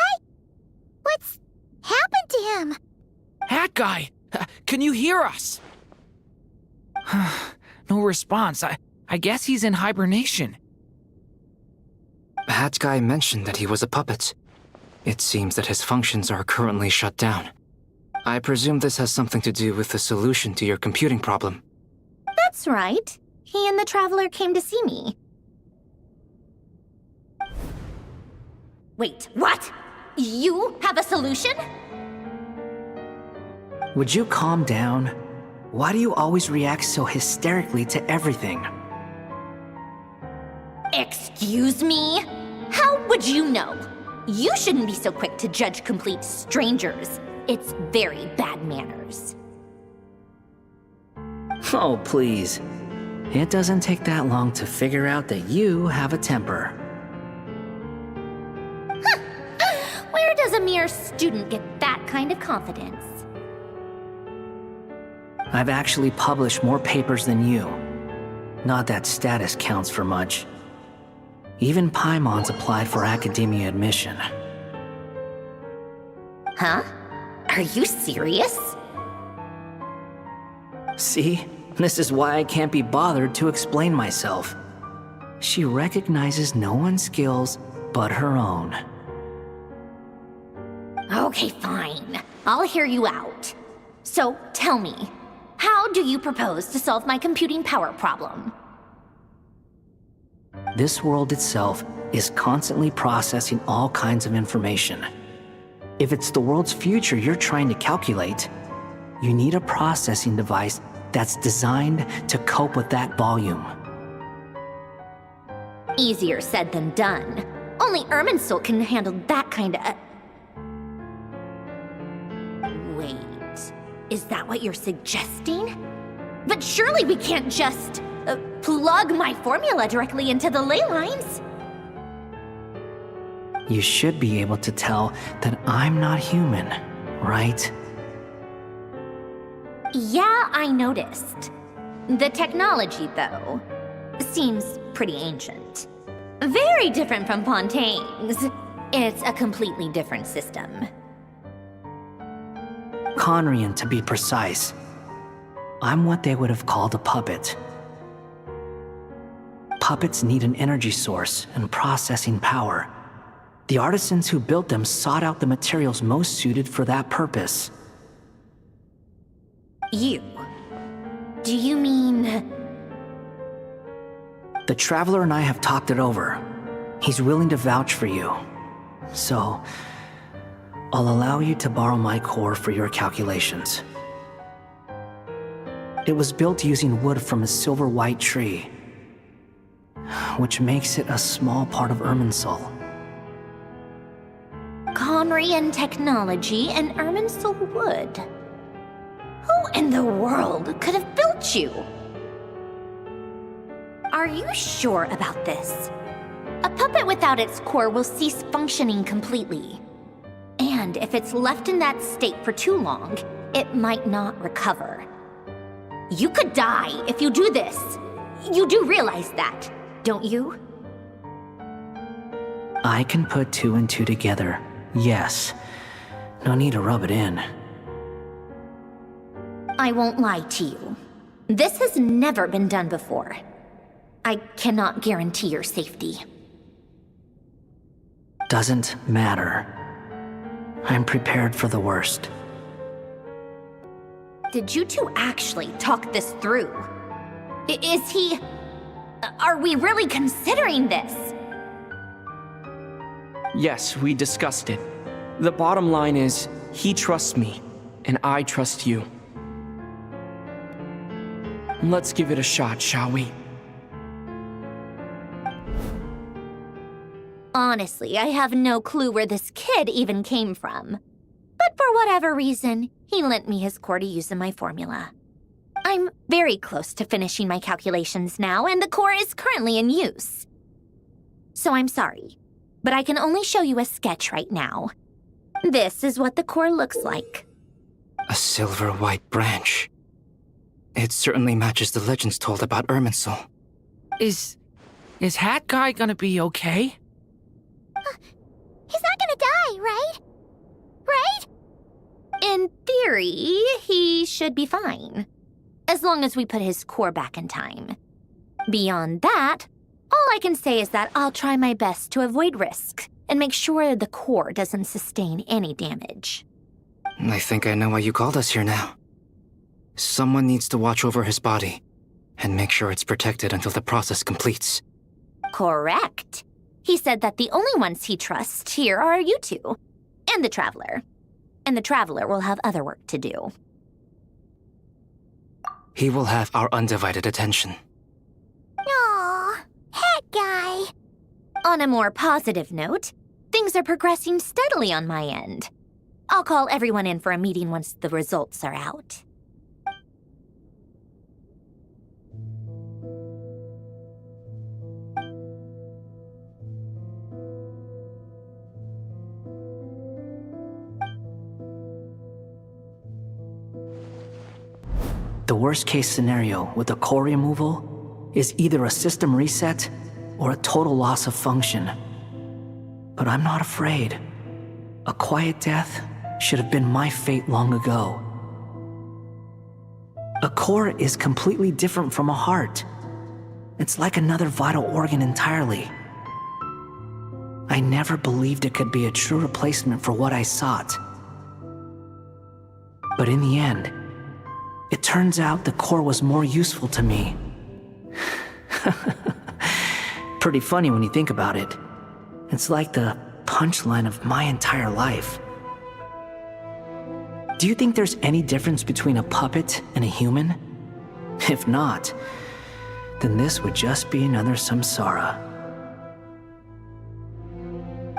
S: What's happened to him?
Q: Hat Guy! Can you hear us? No response. I guess he's in hibernation.
T: Hat Guy mentioned that he was a puppet. It seems that his functions are currently shut down. I presume this has something to do with the solution to your computing problem.
B: That's right. He and the Traveler came to see me. Wait, what? You have a solution?
G: Would you calm down? Why do you always react so hysterically to everything?
B: Excuse me? How would you know? You shouldn't be so quick to judge complete strangers. It's very bad manners.
G: Oh, please. It doesn't take that long to figure out that you have a temper.
B: Where does a mere student get that kind of confidence?
G: I've actually published more papers than you. Not that status counts for much. Even Paimon's applied for academia admission.
B: Huh? Are you serious?
G: See? This is why I can't be bothered to explain myself. She recognizes no one's skills but her own.
B: Okay, fine. I'll hear you out. So, tell me, how do you propose to solve my computing power problem?
G: This world itself is constantly processing all kinds of information. If it's the world's future you're trying to calculate, you need a processing device that's designed to cope with that volume.
B: Easier said than done. Only Irminsul can handle that kind of... Wait, is that what you're suggesting? But surely we can't just plug my formula directly into the ley lines.
G: You should be able to tell that I'm not human, right?
B: Yeah, I noticed. The technology, though, seems pretty ancient. Very different from Fontaine's. It's a completely different system.
G: Conrian, to be precise. I'm what they would have called a puppet. Puppets need an energy source and processing power. The artisans who built them sought out the materials most suited for that purpose.
B: You? Do you mean...
G: The Traveler and I have talked it over. He's willing to vouch for you. So, I'll allow you to borrow my core for your calculations. It was built using wood from a silver-white tree, which makes it a small part of Irminsul.
B: Conrian technology and Irminsul wood. Who in the world could have built you? Are you sure about this? A puppet without its core will cease functioning completely. And if it's left in that state for too long, it might not recover. You could die if you do this. You do realize that, don't you?
G: I can put 2 and 2 together, yes. No need to rub it in.
B: I won't lie to you. This has never been done before. I cannot guarantee your safety.
G: Doesn't matter. I'm prepared for the worst.
B: Did you two actually talk this through? Is he... Are we really considering this?
K: Yes, we discussed it. The bottom line is, he trusts me, and I trust you. Let's give it a shot, shall we?
B: Honestly, I have no clue where this kid even came from. But for whatever reason, he lent me his core to use in my formula. I'm very close to finishing my calculations now, and the core is currently in use. So I'm sorry, but I can only show you a sketch right now. This is what the core looks like.
T: A silver white branch. It certainly matches the legends told about Irminsul.
Q: Is Hat Guy gonna be okay?
S: He's not gonna die, right? Right?
B: In theory, he should be fine. As long as we put his core back in time. Beyond that, all I can say is that I'll try my best to avoid risk and make sure the core doesn't sustain any damage.
T: I think I know why you called us here now. Someone needs to watch over his body and make sure it's protected until the process completes.
B: Correct. He said that the only ones he trusts here are you two, and the Traveler. And the Traveler will have other work to do.
T: He will have our undivided attention.
S: Aw, Hat Guy.
B: On a more positive note, things are progressing steadily on my end. I'll call everyone in for a meeting once the results are out.
G: The worst-case scenario with the core removal is either a system reset or a total loss of function. But I'm not afraid. A quiet death should have been my fate long ago. A core is completely different from a heart. It's like another vital organ entirely. I never believed it could be a true replacement for what I sought. But in the end, it turns out the core was more useful to me. Pretty funny when you think about it. It's like the punchline of my entire life. Do you think there's any difference between a puppet and a human? If not, then this would just be another samsara.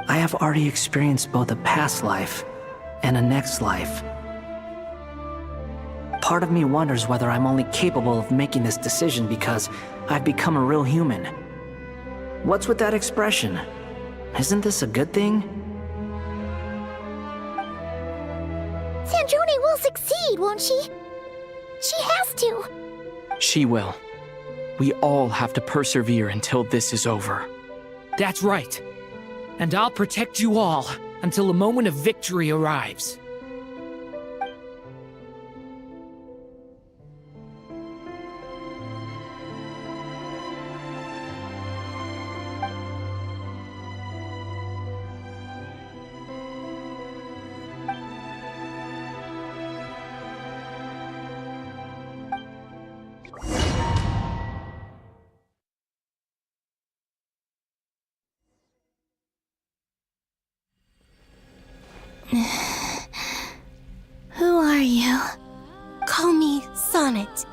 G: I have already experienced both a past life and a next life. Part of me wonders whether I'm only capable of making this decision because I've become a real human. What's with that expression? Isn't this a good thing?
S: Sandrone will succeed, won't she? She has to.
K: She will. We all have to persevere until this is over.
Q: That's right. And I'll protect you all until a moment of victory arrives.
O: Who are you? Call me Sonnet.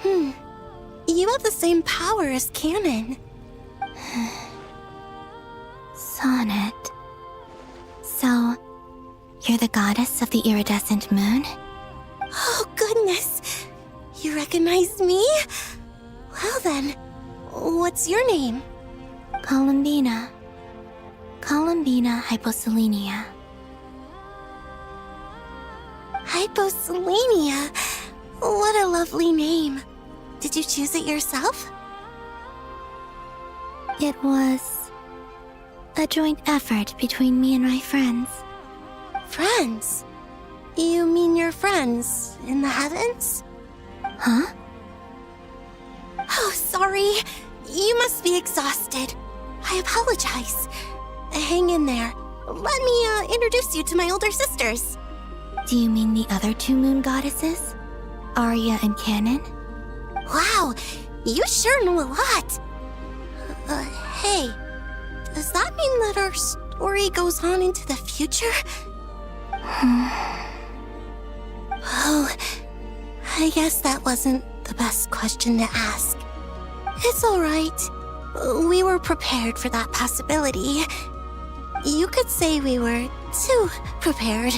O: You have the same power as Canon. Sonnet. So, you're the goddess of the iridescent moon? Oh, goodness. You recognize me? Well then, what's your name? Columbina. Columbina Hyposelenia. Hyposelenia? What a lovely name. Did you choose it yourself? It was a joint effort between me and my friends. Friends? You mean your friends in the heavens? Huh?
R: Oh, sorry. You must be exhausted. I apologize. Hang in there. Let me introduce you to my older sisters.
O: Do you mean the other two moon goddesses? Arya and Canon?
R: Wow, you sure know a lot. Hey, does that mean that our story goes on into the future? Oh, I guess that wasn't the best question to ask. It's alright. We were prepared for that possibility. You could say we were too prepared.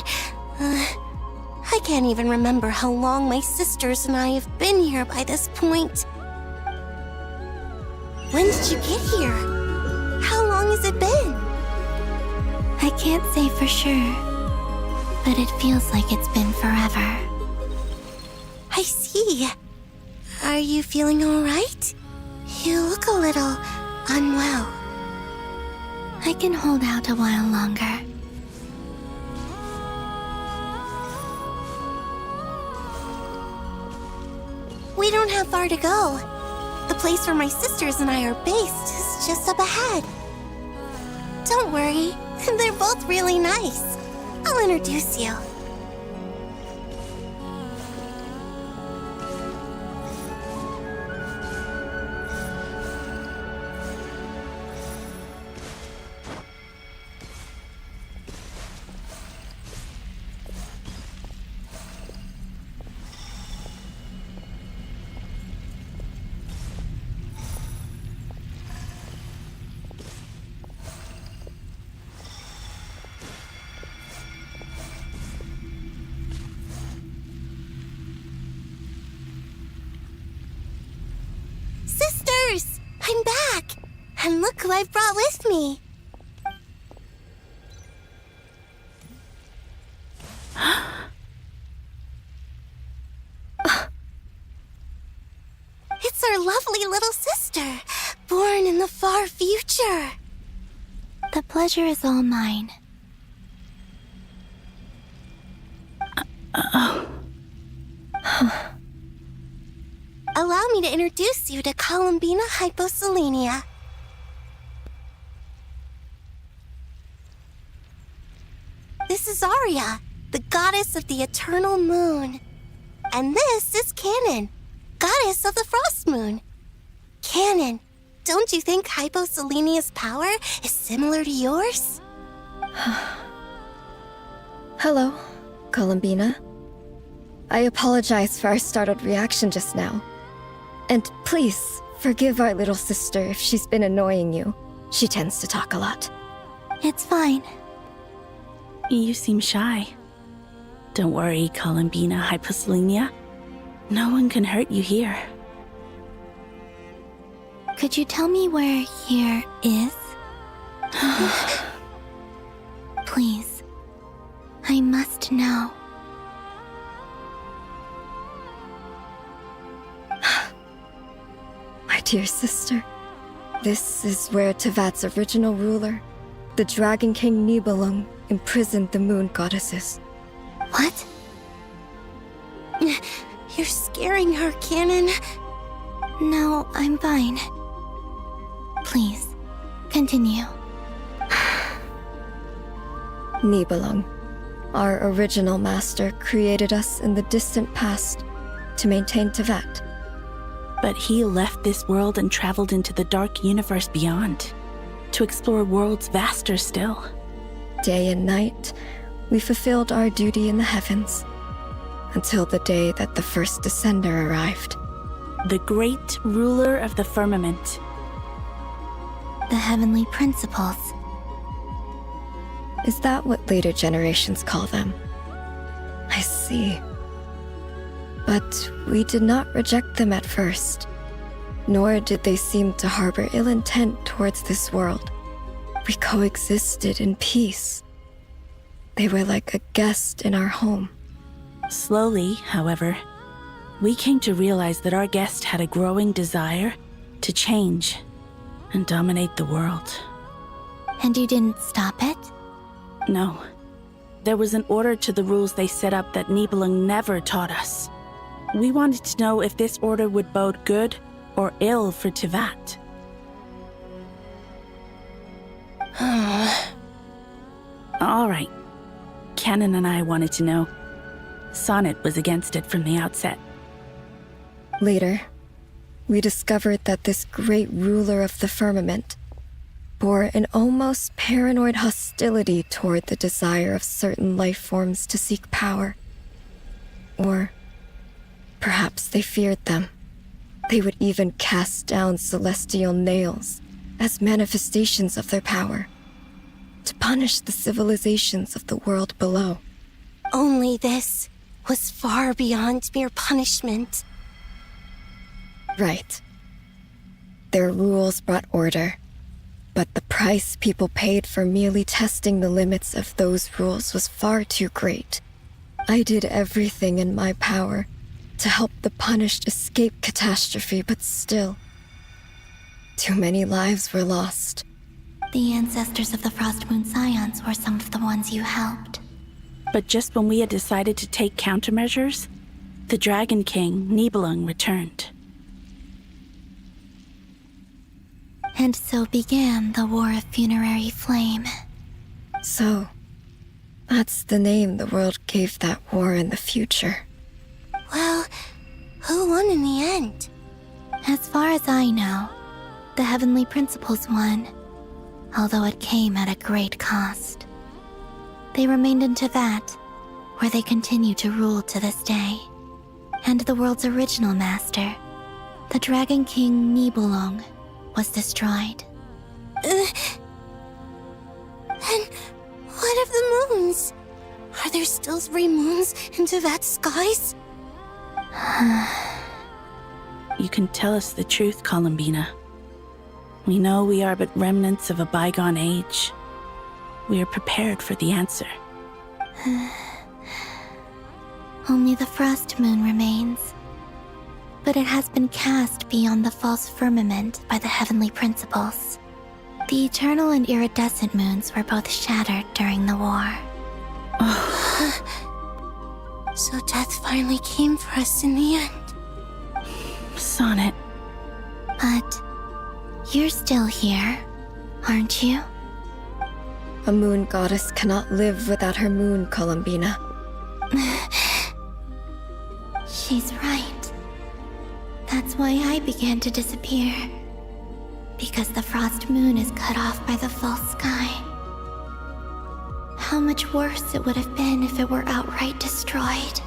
R: I can't even remember how long my sisters and I have been here by this point. When did you get here? How long has it been?
O: I can't say for sure, but it feels like it's been forever.
R: I see. Are you feeling alright? You look a little unwell.
O: I can hold out a while longer.
R: We don't have far to go. The place where my sisters and I are based is just up ahead. Don't worry, they're both really nice. I'll introduce you. Sisters! I'm back! And look who I've brought with me! It's our lovely little sister, born in the far future.
O: The pleasure is all mine.
R: Allow me to introduce you to Columbina Hyposelenia. This is Arya, the goddess of the eternal moon. And this is Canon, goddess of the frost moon. Canon, don't you think Hyposelenia's power is similar to yours?
U: Hello, Columbina. I apologize for our startled reaction just now. And please, forgive our little sister if she's been annoying you. She tends to talk a lot.
O: It's fine.
V: You seem shy. Don't worry, Columbina Hyposelenia. No one can hurt you here.
O: Could you tell me where here is? Please. I must know.
U: My dear sister, this is where Tevat's original ruler, the Dragon King Nibelung, imprisoned the moon goddesses.
R: What? You're scaring her, Canon.
O: No, I'm fine. Please, continue.
U: Nibelung, our original master, created us in the distant past to maintain Tevat.
V: But he left this world and traveled into the dark universe beyond, to explore worlds vaster still.
U: Day and night, we fulfilled our duty in the heavens, until the day that the first Descender arrived.
V: The great ruler of the firmament.
O: The heavenly principles.
U: Is that what later generations call them? I see. But we did not reject them at first, nor did they seem to harbor ill intent towards this world. We coexisted in peace. They were like a guest in our home.
V: Slowly, however, we came to realize that our guest had a growing desire to change and dominate the world.
O: And you didn't stop it?
V: No. There was an order to the rules they set up that Nibelung never taught us. We wanted to know if this order would bode good or ill for Tivat. All right. Canon and I wanted to know. Sonnet was against it from the outset.
I: Later, we discovered that this great ruler of the firmament bore an almost paranoid hostility toward the desire of certain life forms to seek power. Or perhaps they feared them. They would even cast down celestial nails as manifestations of their power, to punish the civilizations of the world below.
R: Only this was far beyond mere punishment.
I: Right. Their rules brought order, but the price people paid for merely testing the limits of those rules was far too great. I did everything in my power to help the punished escape catastrophe, but still, too many lives were lost.
O: The ancestors of the Frost Moon Scions were some of the ones you helped.
V: But just when we had decided to take countermeasures, the Dragon King, Nibelung, returned.
O: And so began the War of Funerary Flame.
I: So, that's the name the world gave that war in the future.
R: Well, who won in the end?
O: As far as I know, the Heavenly Principles won, although it came at a great cost. They remained in Tivat, where they continue to rule to this day. And the world's original master, the Dragon King Nibelung, was destroyed.
R: And what of the moons? Are there still 3 moons in Tivat's skies?
V: You can tell us the truth, Columbina. We know we are but remnants of a bygone age. We are prepared for the answer.
O: Only the Frost Moon remains. But it has been cast beyond the false firmament by the Heavenly Principles. The eternal and iridescent moons were both shattered during the war.
R: So death finally came for us in the end.
V: Sonnet.
O: But you're still here, aren't you?
I: A moon goddess cannot live without her moon, Columbina.
O: She's right. That's why I began to disappear. Because the Frost Moon is cut off by the false sky. How much worse it would have been if it were outright destroyed.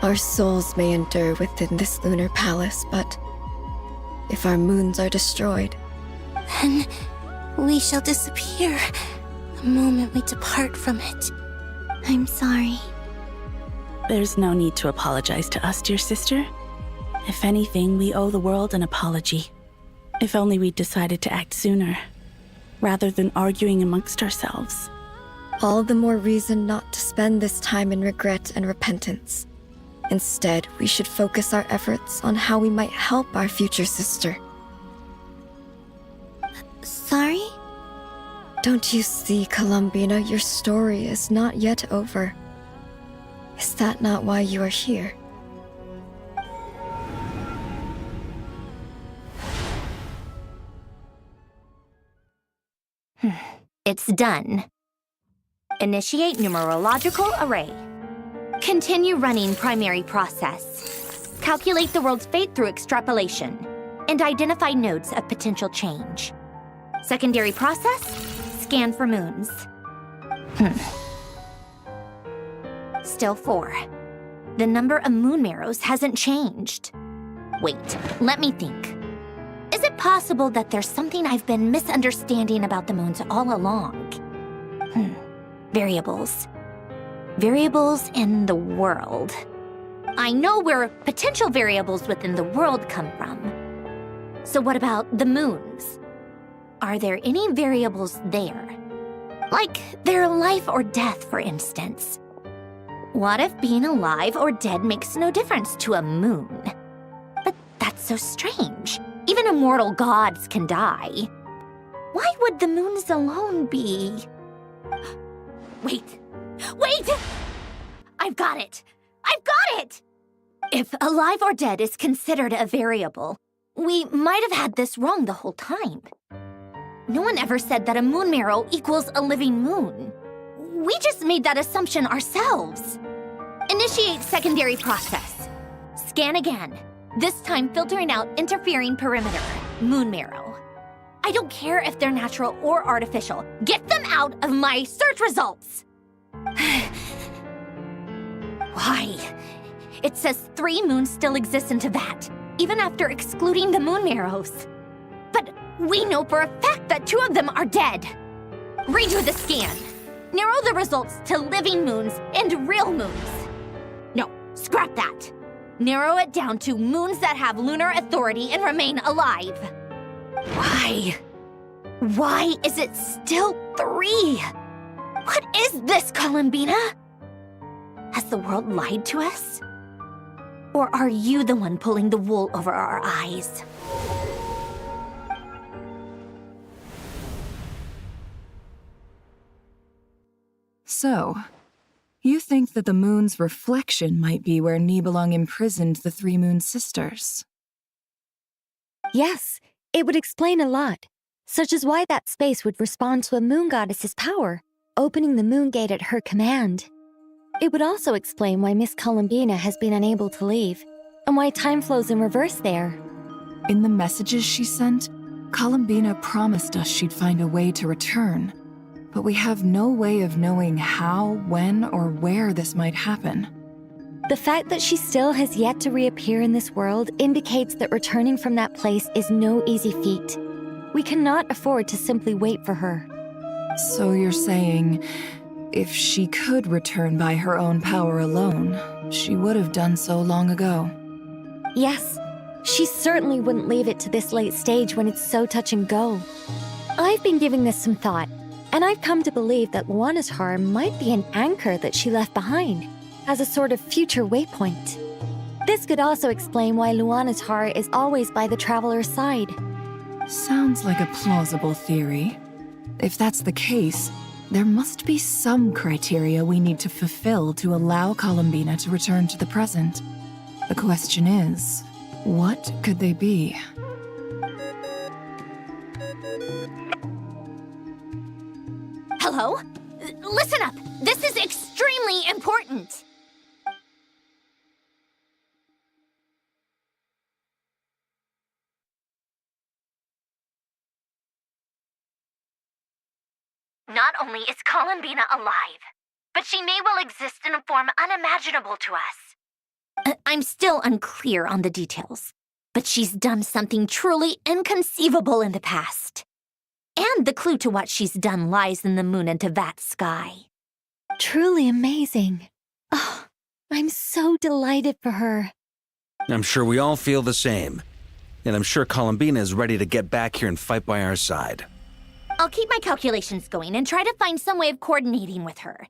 I: Our souls may endure within this lunar palace, but if our moons are destroyed,
R: then we shall disappear the moment we depart from it.
O: I'm sorry.
V: There's no need to apologize to us, dear sister. If anything, we owe the world an apology. If only we'd decided to act sooner, rather than arguing amongst ourselves.
I: All the more reason not to spend this time in regret and repentance. Instead, we should focus our efforts on how we might help our future sister.
O: Sorry?
I: Don't you see, Columbina, your story is not yet over. Is that not why you are here?
B: It's done. Initiate numerological array. Continue running primary process. Calculate the world's fate through extrapolation. And identify nodes of potential change. Secondary process, scan for moons. Still 4. The number of moon marrows hasn't changed. Wait, let me think. Is it possible that there's something I've been misunderstanding about the moons all along? Variables. Variables in the world. I know where potential variables within the world come from. So what about the moons? Are there any variables there? Like their life or death, for instance. What if being alive or dead makes no difference to a moon? But that's so strange. Even immortal gods can die. Why would the moons alone be? Wait! I've got it! If alive or dead is considered a variable, we might have had this wrong the whole time. No one ever said that a moon marrow equals a living moon. We just made that assumption ourselves. Initiate secondary process. Scan again. This time filtering out interfering perimeter, moon marrow. I don't care if they're natural or artificial. Get them out of my search results! Why? It says 3 moons still exist in Teyvat, even after excluding the moon marrows. But we know for a fact that 2 of them are dead. Redo the scan. Narrow the results to living moons and real moons. No, scrap that. Narrow it down to moons that have lunar authority and remain alive. Why? Why is it still 3? What is this, Columbina? Has the world lied to us? Or are you the one pulling the wool over our eyes?
H: So, you think that the moon's reflection might be where Nibelung imprisoned the 3 moon sisters?
U: Yes, it would explain a lot, such as why that space would respond to a moon goddess's power, opening the moon gate at her command. It would also explain why Miss Columbina has been unable to leave, and why time flows in reverse there.
H: In the messages she sent, Columbina promised us she'd find a way to return, but we have no way of knowing how, when, or where this might happen.
U: The fact that she still has yet to reappear in this world indicates that returning from that place is no easy feat. We cannot afford to simply wait for her.
H: So you're saying, if she could return by her own power alone, she would have done so long ago?
U: Yes, she certainly wouldn't leave it to this late stage when it's so touch and go. I've been giving this some thought, and I've come to believe that Luanatar might be an anchor that she left behind, as a sort of future waypoint. This could also explain why Luanatar is always by the traveler's side.
H: Sounds like a plausible theory. If that's the case, there must be some criteria we need to fulfill to allow Columbina to return to the present. The question is, what could they be?
B: Hello? Listen up! This is extremely important! Not only is Columbina alive, but she may well exist in a form unimaginable to us. I'm still unclear on the details, but she's done something truly inconceivable in the past. And the clue to what she's done lies in the moon and Teyvat sky.
U: Truly amazing. Oh, I'm so delighted for her.
C: I'm sure we all feel the same. And I'm sure Columbina is ready to get back here and fight by our side.
B: I'll keep my calculations going and try to find some way of coordinating with her.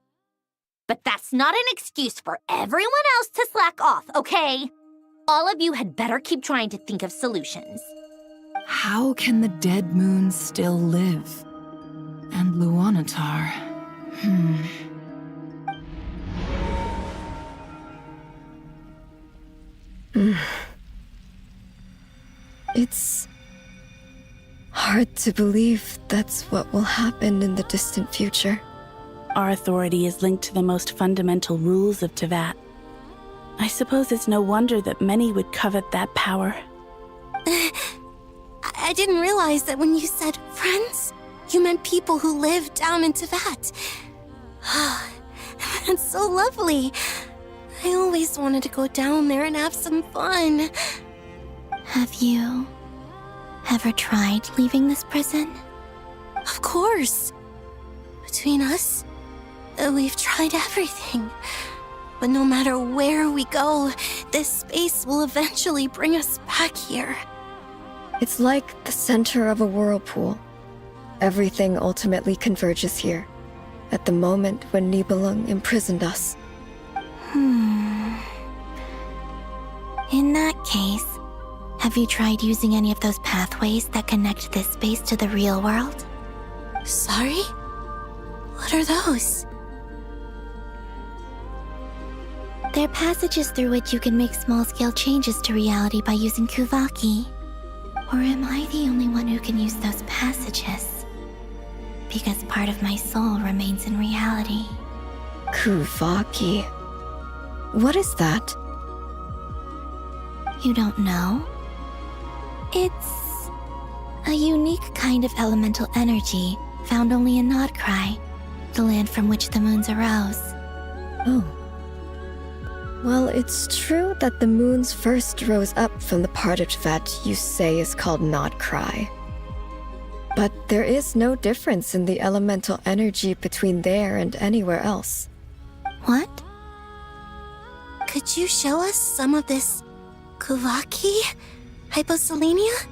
B: But that's not an excuse for everyone else to slack off, okay? All of you had better keep trying to think of solutions.
H: How can the dead moon still live? And Luanatar...
I: It's hard to believe that's what will happen in the distant future.
V: Our authority is linked to the most fundamental rules of Teyvat. I suppose it's no wonder that many would covet that power.
R: I didn't realize that when you said friends, you meant people who live down in Teyvat. That's so lovely. I always wanted to go down there and have some fun.
O: Have you ever tried leaving this prison?
R: Of course. Between us, we've tried everything. But no matter where we go, this space will eventually bring us back here.
I: It's like the center of a whirlpool. Everything ultimately converges here, at the moment when Nibelung imprisoned us.
O: In that case, have you tried using any of those pathways that connect this space to the real world?
R: Sorry? What are those?
O: They're passages through which you can make small-scale changes to reality by using Kuvaki. Or am I the only one who can use those passages? Because part of my soul remains in reality.
I: Kuvaki. What is that?
O: You don't know? It's a unique kind of elemental energy found only in Nod-Krai, the land from which the moons arose.
I: Oh. Well, it's true that the moons first rose up from the part of Tibet you say is called Nod-Krai. But there is no difference in the elemental energy between there and anywhere else.
R: What? Could you show us some of this Kuvaki hyposelenia?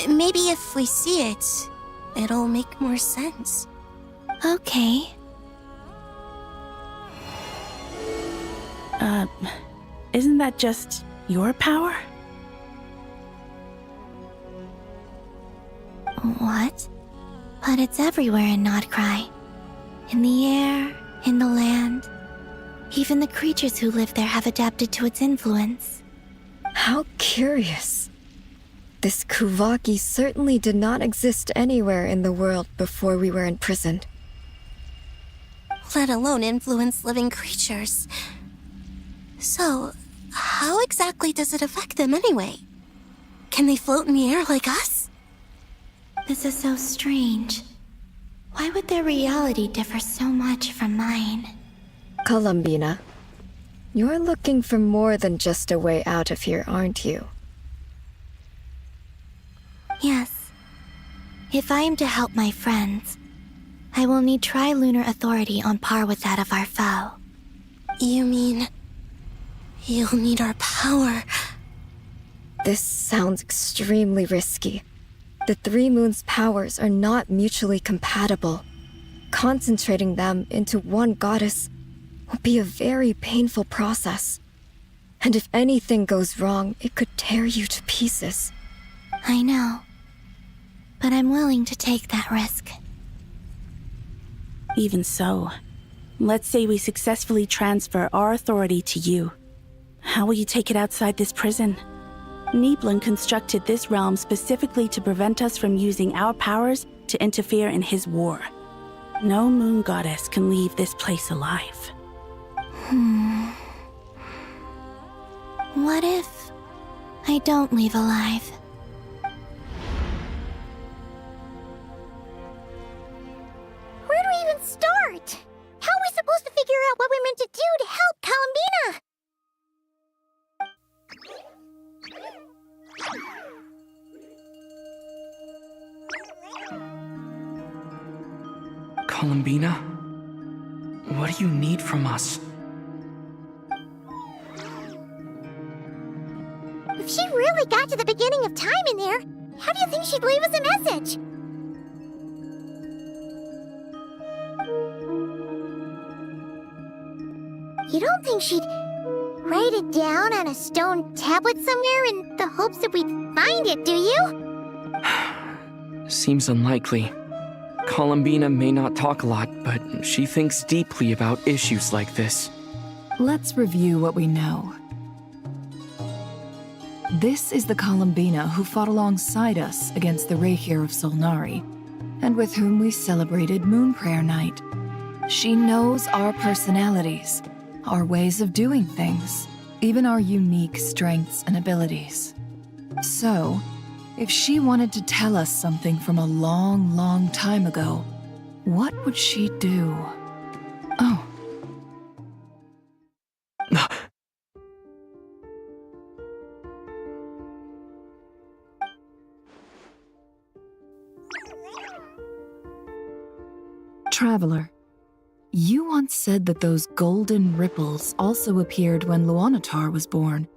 R: Maybe if we see it, it'll make more sense.
O: Okay.
V: Isn't that just your power?
O: What? But it's everywhere in Nod-Krai. In the air, in the land. Even the creatures who live there have adapted to its influence.
I: How curious. This Kuvaki certainly did not exist anywhere in the world before we were imprisoned.
R: Let alone influence living creatures. So, how exactly does it affect them anyway? Can they float in the air like us?
O: This is so strange. Why would their reality differ so much from mine?
I: Columbina, you're looking for more than just a way out of here, aren't you?
O: Yes. If I am to help my friends, I will need tri-lunar authority on par with that of our foe.
R: You mean... you'll need our power?
I: This sounds extremely risky. The three moons' powers are not mutually compatible. Concentrating them into one goddess will be a very painful process. And if anything goes wrong, it could tear you to pieces.
O: I know. But I'm willing to take that risk.
V: Even so, let's say we successfully transfer our authority to you. How will you take it outside this prison? Niblin constructed this realm specifically to prevent us from using our powers to interfere in his war. No moon goddess can leave this place alive.
O: What if I don't leave alive?
S: Where do we even start? How are we supposed to figure out what we're meant to do to help Columbina?
K: Columbina? What do you need from us?
S: If she really got to the beginning of time in there, how do you think she'd leave us a message? You don't think she'd write it down on a stone tablet somewhere in the hopes that we'd find it, do you?
K: Seems unlikely. Columbina may not talk a lot, but she thinks deeply about issues like this.
H: Let's review what we know. This is the Columbina who fought alongside us against the Rahir of Solnari, and with whom we celebrated Moon Prayer Night. She knows our personalities, our ways of doing things, even our unique strengths and abilities. So, if she wanted to tell us something from a long, long time ago, what would she do? Oh. Traveler, you once said that those golden ripples also appeared when Luanatar was born.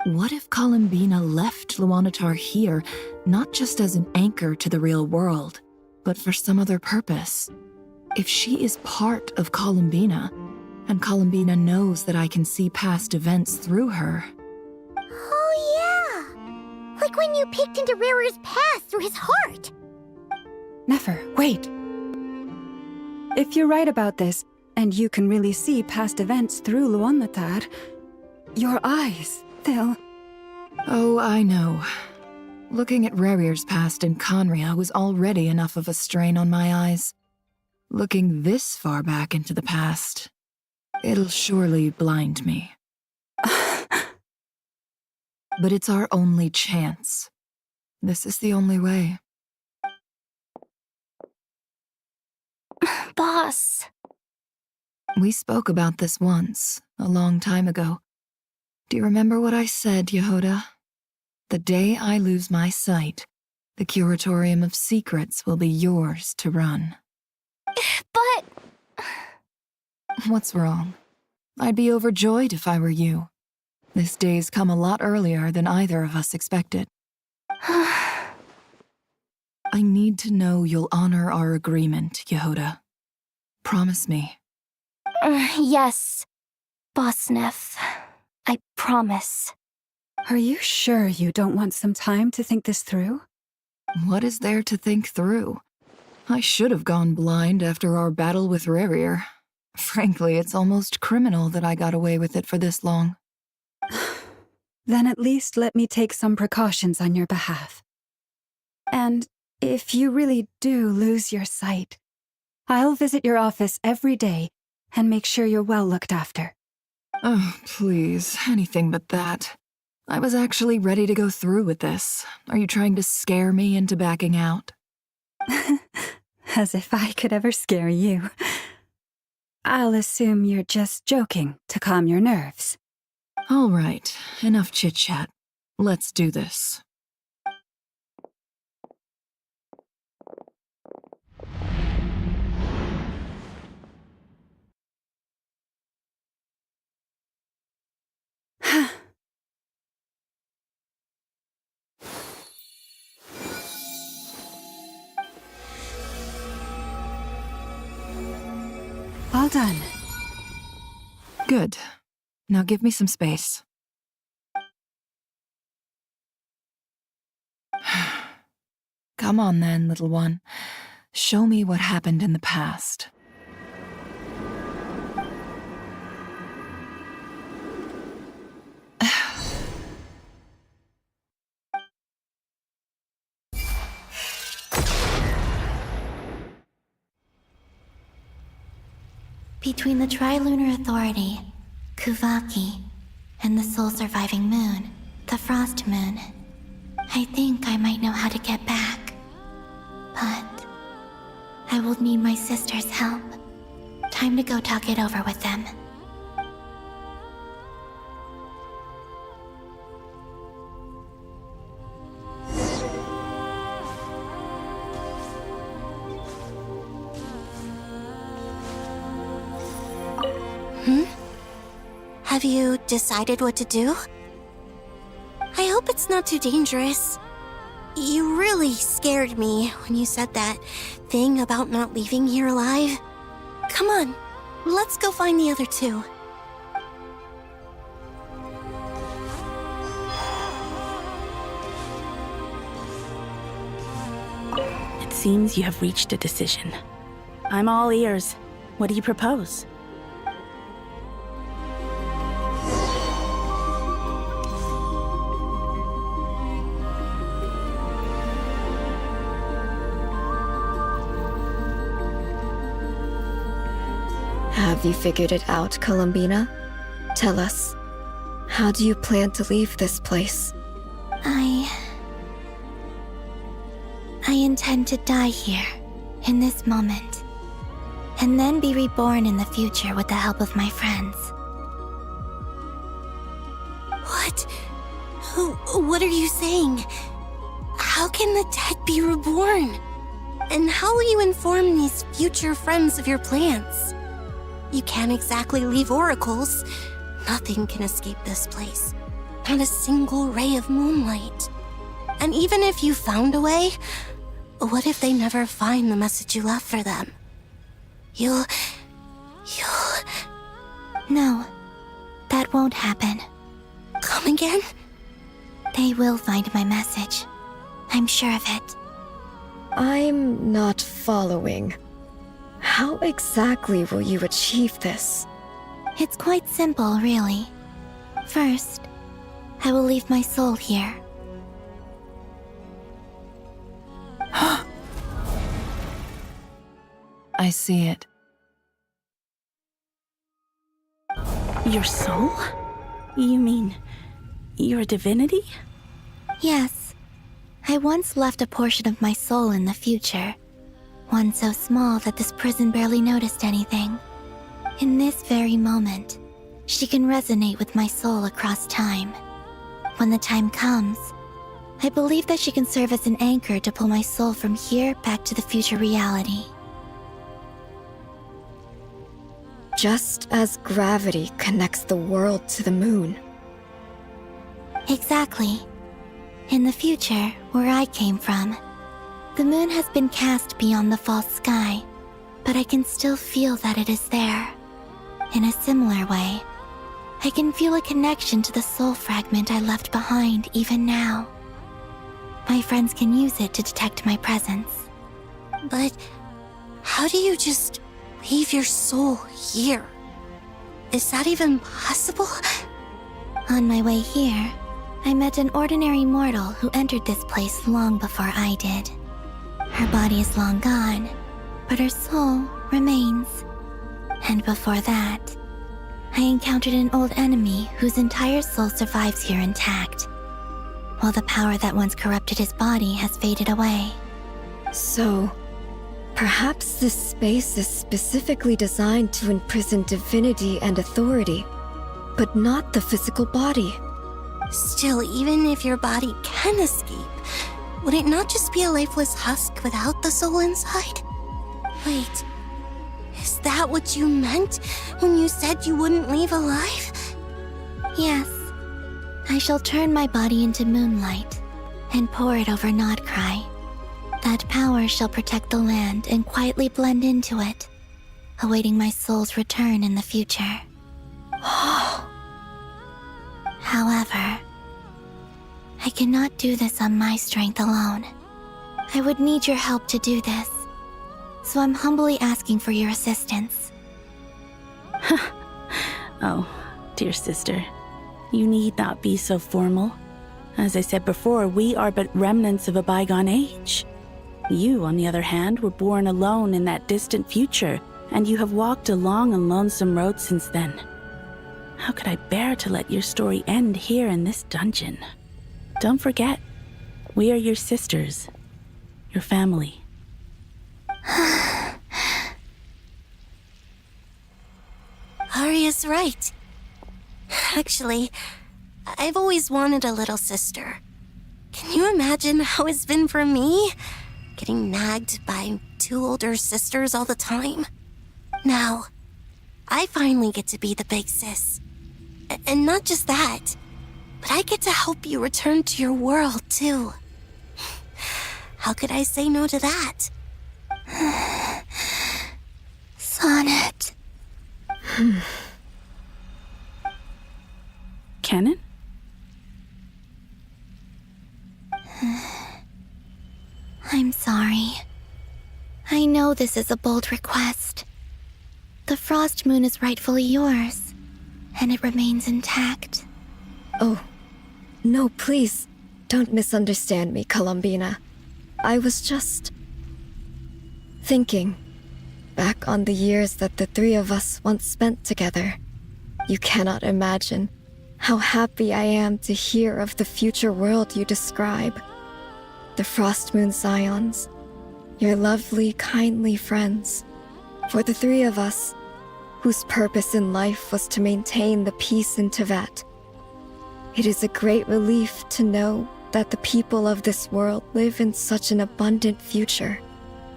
H: What if Columbina left Luanatar here, not just as an anchor to the real world, but for some other purpose? If she is part of Columbina, and Columbina knows that I can see past events through her...
S: Oh yeah! Like when you peeked into Rarer's past through his heart!
D: Nefer, wait! If you're right about this, and you can really see past events through Luanatar, your eyes, they'll...
H: Oh, I know.
E: Looking at Rerir's past in Conria was already enough of a strain on my eyes. Looking this far back into the past, it'll surely blind me. But it's our only chance. This is the only way.
B: Boss.
E: We spoke about this once, a long time ago. Do you remember what I said, Yehoda? The day I lose my sight, the Curatorium of Secrets will be yours to run.
B: But...
E: What's wrong? I'd be overjoyed if I were you. This day's come a lot earlier than either of us expected. I need to know you'll honor our agreement, Yehoda. Promise me.
B: Yes, Boss Neff. I promise.
D: Are you sure you don't want some time to think this through?
E: What is there to think through? I should have gone blind after our battle with Rerir. Frankly, it's almost criminal that I got away with it for this long.
D: Then at least let me take some precautions on your behalf. And if you really do lose your sight, I'll visit your office every day and make sure you're well looked after.
E: Oh, please, anything but that. I was actually ready to go through with this. Are you trying to scare me into backing out?
D: As if I could ever scare you. I'll assume you're just joking to calm your nerves.
E: All right, enough chit-chat. Let's do this.
D: All done.
E: Good. Now give me some space. Come on then, little one. Show me what happened in the past.
O: Between the Trilunar Authority, Kuvaki, and the soul-surviving moon, the Frost Moon, I think I might know how to get back. But I will need my sister's help. Time to go talk it over with them.
R: Have you decided what to do? I hope it's not too dangerous. You really scared me when you said that thing about not leaving here alive. Come on, let's go find the other two.
V: It seems you have reached a decision. I'm all ears. What do you propose?
I: Have you figured it out, Columbina? Tell us. How do you plan to leave this place?
O: I intend to die here, in this moment, and then be reborn in the future with the help of my friends.
R: What? What are you saying? How can the dead be reborn? And how will you inform these future friends of your plans? You can't exactly leave oracles. Nothing can escape this place. Not a single ray of moonlight. And even if you found a way, what if they never find the message you left for them? You'll...
O: No, that won't happen.
R: Come again?
O: They will find my message. I'm sure of it.
I: I'm not following. How exactly will you achieve this?
O: It's quite simple, really. First, I will leave my soul here.
H: I see it.
V: Your soul? You mean you're a divinity?
O: Yes. I once left a portion of my soul in the future. One so small that this prison barely noticed anything. In this very moment, she can resonate with my soul across time. When the time comes, I believe that she can serve as an anchor to pull my soul from here back to the future reality.
I: Just as gravity connects the world to the moon.
O: Exactly. In the future, where I came from, the moon has been cast beyond the false sky, but I can still feel that it is there. In a similar way, I can feel a connection to the soul fragment I left behind even now. My friends can use it to detect my presence.
R: But how do you just leave your soul here? Is that even possible?
O: On my way here, I met an ordinary mortal who entered this place long before I did. Her body is long gone, but her soul remains. And before that, I encountered an old enemy whose entire soul survives here intact, while the power that once corrupted his body has faded away.
I: So, perhaps this space is specifically designed to imprison divinity and authority, but not the physical body.
R: Still, even if your body can escape, would it not just be a lifeless husk without the soul inside? Wait, is that what you meant when you said you wouldn't leave alive?
O: Yes. I shall turn my body into moonlight and pour it over Nod-Krai. That power shall protect the land and quietly blend into it, awaiting my soul's return in the future. However, I cannot do this on my strength alone. I would need your help to do this, so I'm humbly asking for your assistance.
V: Oh, dear sister, you need not be so formal. As I said before, we are but remnants of a bygone age. You, on the other hand, were born alone in that distant future, and you have walked a long and lonesome road since then. How could I bear to let your story end here in this dungeon? Don't forget, we are your sisters, your family.
R: Arya's right. Actually, I've always wanted a little sister. Can you imagine how it's been for me? Getting nagged by two older sisters all the time. Now, I finally get to be the big sis. And not just that, but I get to help you return to your world, too. How could I say no to that?
O: Sonnet.
V: Canon?
O: I'm sorry. I know this is a bold request. The Frost Moon is rightfully yours, and it remains intact.
I: Oh, no, please, don't misunderstand me, Columbina. I was just thinking back on the years that the three of us once spent together. You cannot imagine how happy I am to hear of the future world you describe. The Frost Moon Scions, your lovely, kindly friends. For the three of us, whose purpose in life was to maintain the peace in Teyvat. It is a great relief to know that the people of this world live in such an abundant future.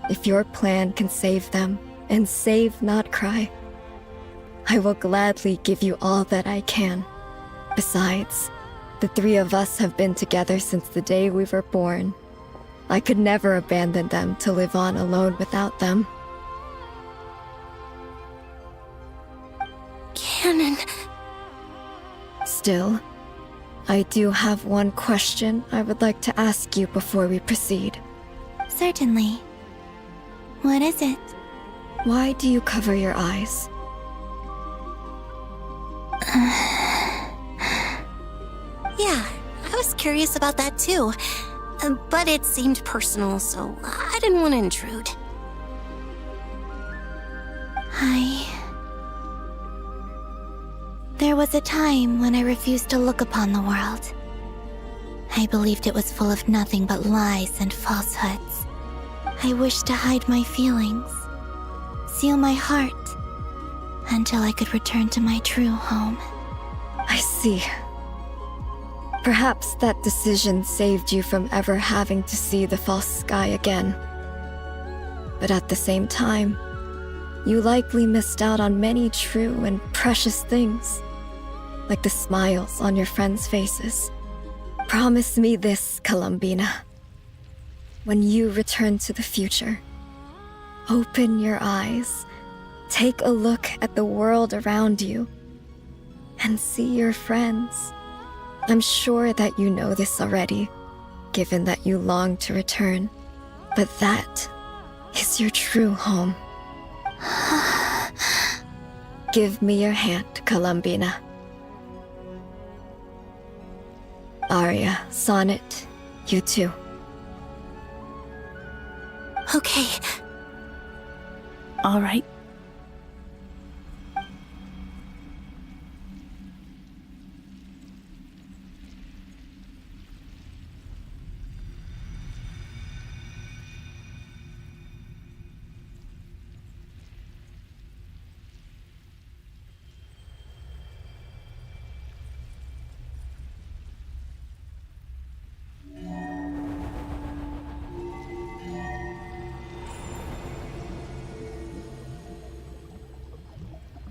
I: If your plan can save them and save Nod-Krai, I will gladly give you all that I can. Besides, the three of us have been together since the day we were born. I could never abandon them to live on alone without them.
R: Canon.
I: Still, I do have one question I would like to ask you before we proceed.
O: Certainly. What is it?
I: Why do you cover your eyes?
R: Yeah, I was curious about that too. But it seemed personal, so I didn't want to intrude.
O: There was a time when I refused to look upon the world. I believed it was full of nothing but lies and falsehoods. I wished to hide my feelings, seal my heart, until I could return to my true home.
I: I see. Perhaps that decision saved you from ever having to see the false sky again. But at the same time, you likely missed out on many true and precious things, like the smiles on your friends' faces. Promise me this, Columbina. When you return to the future, open your eyes, take a look at the world around you, and see your friends. I'm sure that you know this already, given that you long to return, but that is your true home. Give me your hand, Columbina. Arya, Sonnet, you too.
R: Okay.
V: All right.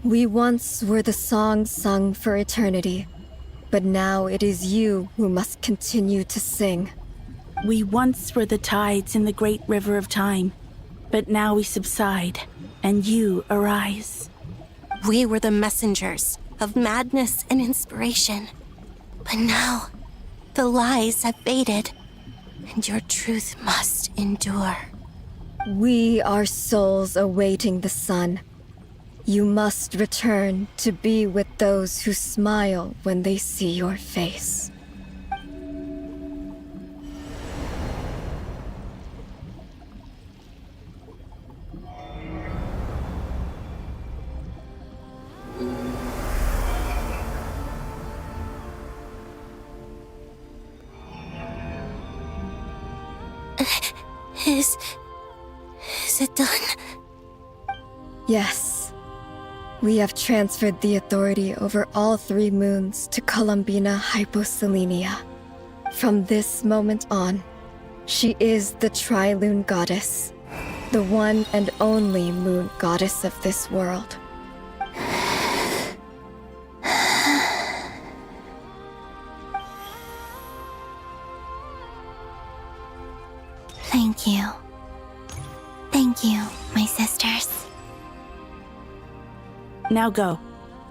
I: We once were the song sung for eternity, but now it is you who must continue to sing.
V: We once were the tides in the great river of time, but now we subside, and you arise.
R: We were the messengers of madness and inspiration. But now, the lies have faded, and your truth must endure.
I: We are souls awaiting the sun. You must return to be with those who smile when they see your face.
R: Is it done?
I: Yes. We have transferred the authority over all 3 moons to Columbina Hyposelenia. From this moment on, she is the Tri-Lune Goddess, the one and only moon goddess of this world.
O: Thank you. Thank you, my sisters.
V: Now go,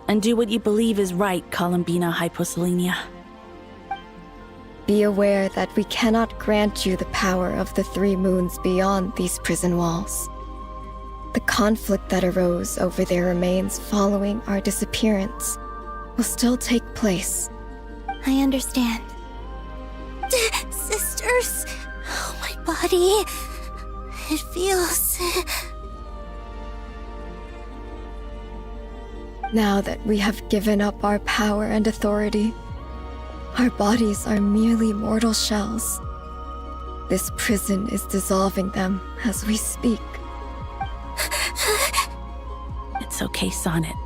V: and do what you believe is right, Columbina Hyposelenia.
I: Be aware that we cannot grant you the power of the 3 moons beyond these prison walls. The conflict that arose over their remains following our disappearance will still take place.
O: I understand.
R: Sisters, oh, my body. It feels...
I: Now that we have given up our power and authority, our bodies are merely mortal shells. This prison is dissolving them as we speak.
V: It's okay, Sonnet.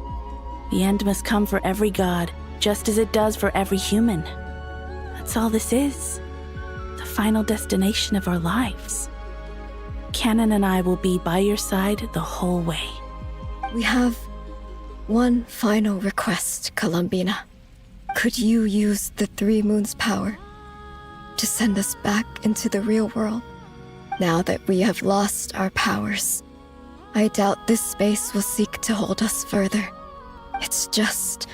V: The end must come for every god, just as it does for every human. That's all this is. The final destination of our lives. Canon and I will be by your side the whole way.
I: We have one final request, Columbina. Could you use the 3 moons' power to send us back into the real world? Now that we have lost our powers, I doubt this space will seek to hold us further. It's just...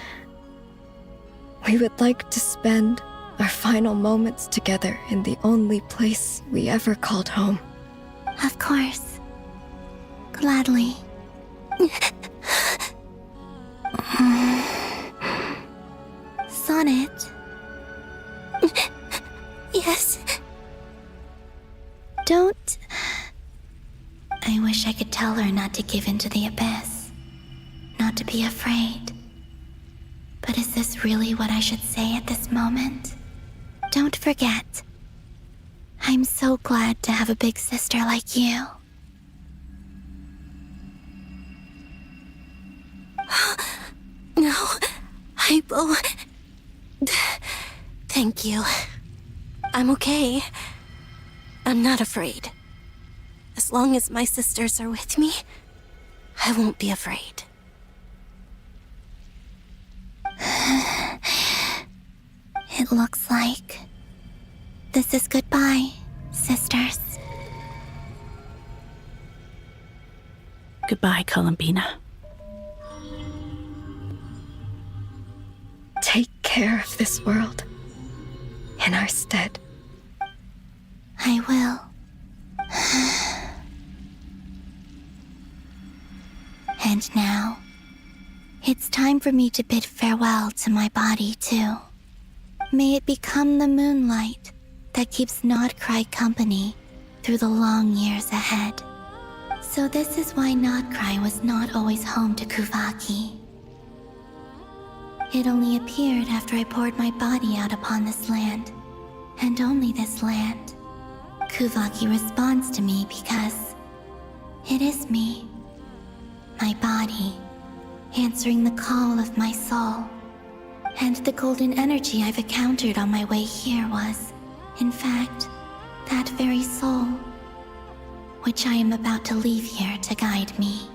I: we would like to spend our final moments together in the only place we ever called home.
O: Of course. Gladly. Sonnet?
R: Yes?
O: Don't... I wish I could tell her not to give in to the abyss. not to be afraid. But is this really what I should say at this moment? Don't forget, I'm so glad to have a big sister like you.
R: No, Hypo. Thank you. I'm okay. I'm not afraid. As long as my sisters are with me, I won't be afraid.
O: It looks like this is goodbye, sisters.
V: Goodbye, Columbina.
I: Take care of this world in our stead.
O: I will. And now, it's time for me to bid farewell to my body, too. May it become the moonlight that keeps Nod-Krai company through the long years ahead. So this is why Nod-Krai was not always home to Kuvaki. It only appeared after I poured my body out upon this land, and only this land. Kuvaki responds to me because it is me, my body, answering the call of my soul. And the golden energy I've encountered on my way here was, in fact, that very soul, which I am about to leave here to guide me.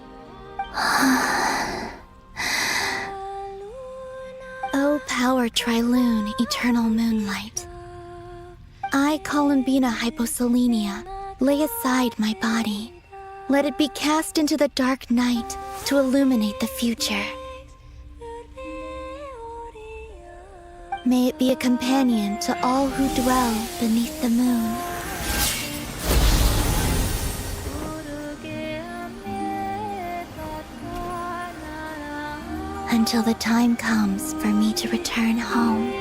O: O power Trilune, eternal moonlight. I, Columbina Hyposelenia, lay aside my body. Let it be cast into the dark night to illuminate the future. May it be a companion to all who dwell beneath the moon. Until the time comes for me to return home.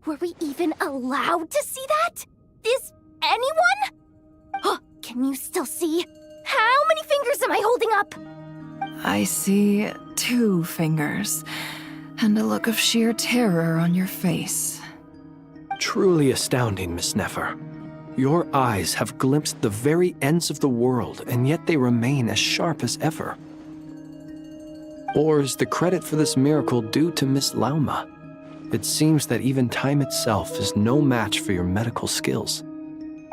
B: Were we even allowed to see that? Is anyone? Oh, can you still see? How many fingers am I holding up?
H: I see 2 fingers, and a look of sheer terror on your face.
F: Truly astounding, Miss Nefer. Your eyes have glimpsed the very ends of the world, and yet they remain as sharp as ever. Or is the credit for this miracle due to Miss Lauma? It seems that even time itself is no match for your medical skills.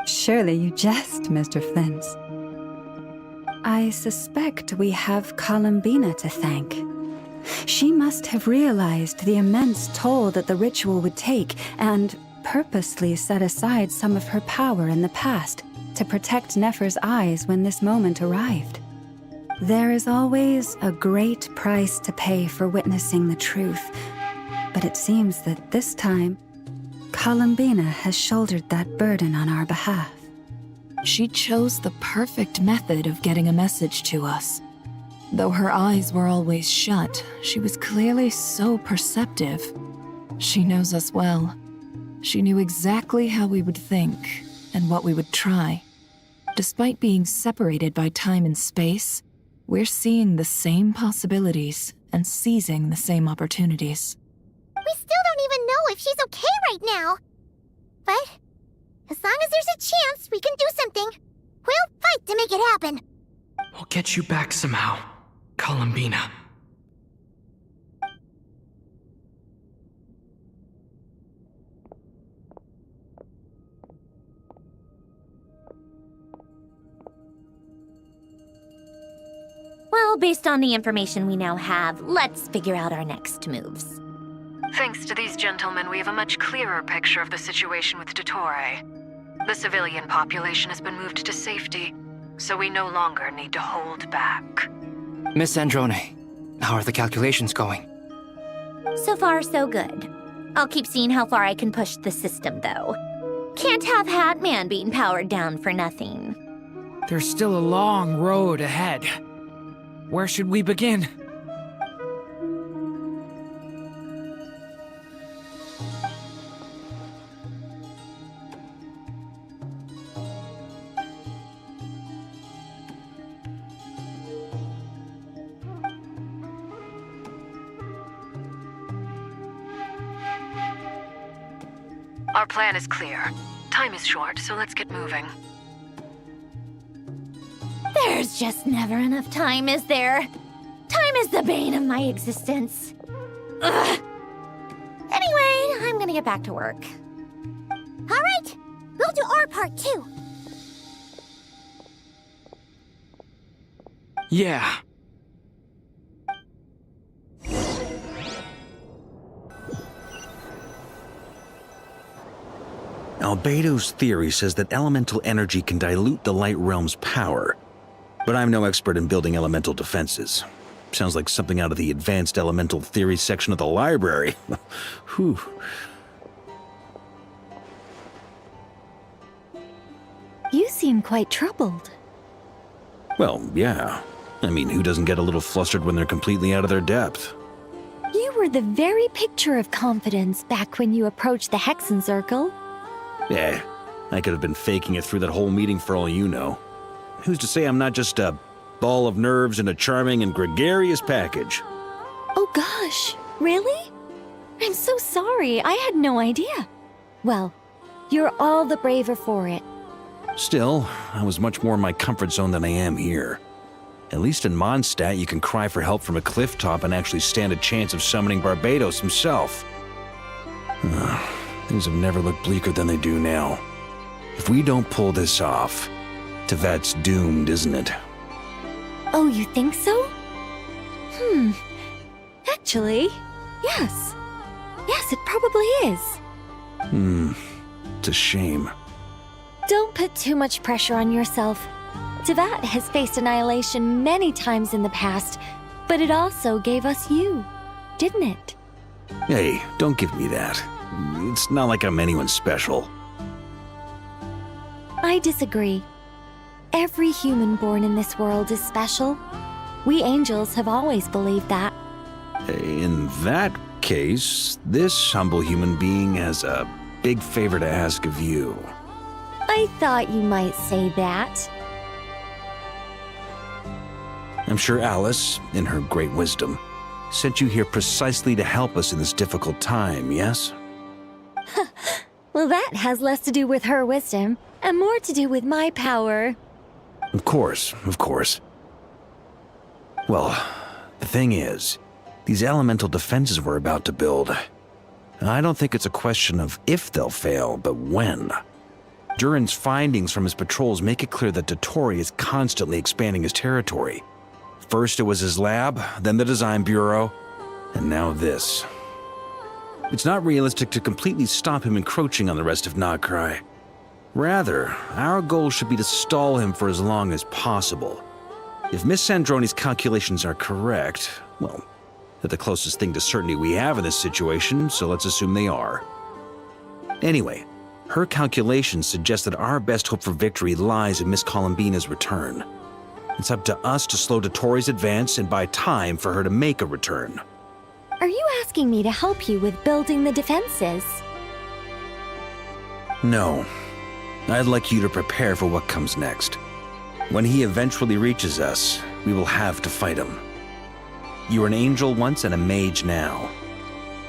D: Surely you jest, Mr. Flint. I suspect we have Columbina to thank. She must have realized the immense toll that the ritual would take and purposely set aside some of her power in the past to protect Nefer's eyes when this moment arrived. There is always a great price to pay for witnessing the truth, but it seems that this time, Columbina has shouldered that burden on our behalf.
E: She chose the perfect method of getting a message to us. Though her eyes were always shut, she was clearly so perceptive. She knows us well. She knew exactly how we would think and what we would try. Despite being separated by time and space, we're seeing the same possibilities
H: and seizing the same opportunities.
S: We still don't even know if she's okay right now. But as long as there's a chance we can do something, we'll fight to make it happen.
P: We'll get you back somehow, Columbina.
B: Well, based on the information we now have, let's figure out our next moves.
E: Thanks to these gentlemen, we have a much clearer picture of the situation with Dottore. The civilian population has been moved to safety, so we no longer need to hold back.
T: Miss Androne, how are the calculations going?
B: So far, so good. I'll keep seeing how far I can push the system, though. Can't have Hatman being powered down for nothing.
Q: There's still a long road ahead. Where should we begin?
E: Our plan is clear. Time is short, so let's get moving.
B: There's just never enough time, is there? Time is the bane of my existence. Ugh. Anyway, I'm gonna get back to work.
S: All right, we'll do our part too.
P: Yeah.
C: Albedo's theory says that elemental energy can dilute the Light Realm's power. But I'm no expert in building elemental defenses. Sounds like something out of the Advanced Elemental Theory section of the library. Whew.
U: You seem quite troubled.
C: Well, yeah. I mean, who doesn't get a little flustered when they're completely out of their depth?
U: You were the very picture of confidence back when you approached the Hexen Circle.
C: Eh, I could have been faking it through that whole meeting for all you know. Who's to say I'm not just a ball of nerves in a charming and gregarious package?
U: Oh gosh, really? I'm so sorry, I had no idea. Well, you're all the braver for it.
C: Still, I was much more in my comfort zone than I am here. At least in Mondstadt, you can cry for help from a cliff top and actually stand a chance of summoning Barbados himself. Things have never looked bleaker than they do now. If we don't pull this off, Tevat's doomed, isn't it?
U: Oh, you think so? Actually, yes. Yes, it probably is.
C: It's a shame.
U: Don't put too much pressure on yourself. Tevat has faced annihilation many times in the past, but it also gave us you, didn't it?
C: Hey, don't give me that. It's not like I'm anyone special.
U: I disagree. Every human born in this world is special. We angels have always believed that.
C: In that case, this humble human being has a big favor to ask of you.
U: I thought you might say that.
C: I'm sure Alice, in her great wisdom, sent you here precisely to help us in this difficult time, yes?
U: Well, that has less to do with her wisdom and more to do with my power.
C: Of course, of course. Well, the thing is, these elemental defenses we're about to build, I don't think it's a question of if they'll fail, but when. Durin's findings from his patrols make it clear that Dottore is constantly expanding his territory. First it was his lab, then the design bureau, and now this. It's not realistic to completely stop him encroaching on the rest of Nod-Krai. Rather, our goal should be to stall him for as long as possible. If Miss Androne's calculations are correct, well, they're the closest thing to certainty we have in this situation, so let's assume they are. Anyway, her calculations suggest that our best hope for victory lies in Miss Columbina's return. It's up to us to slow Dottore's advance and buy time for her to make a return.
U: Are you asking me to help you with building the defenses?
C: No. I'd like you to prepare for what comes next. When he eventually reaches us, we will have to fight him. You were an angel once and a mage now.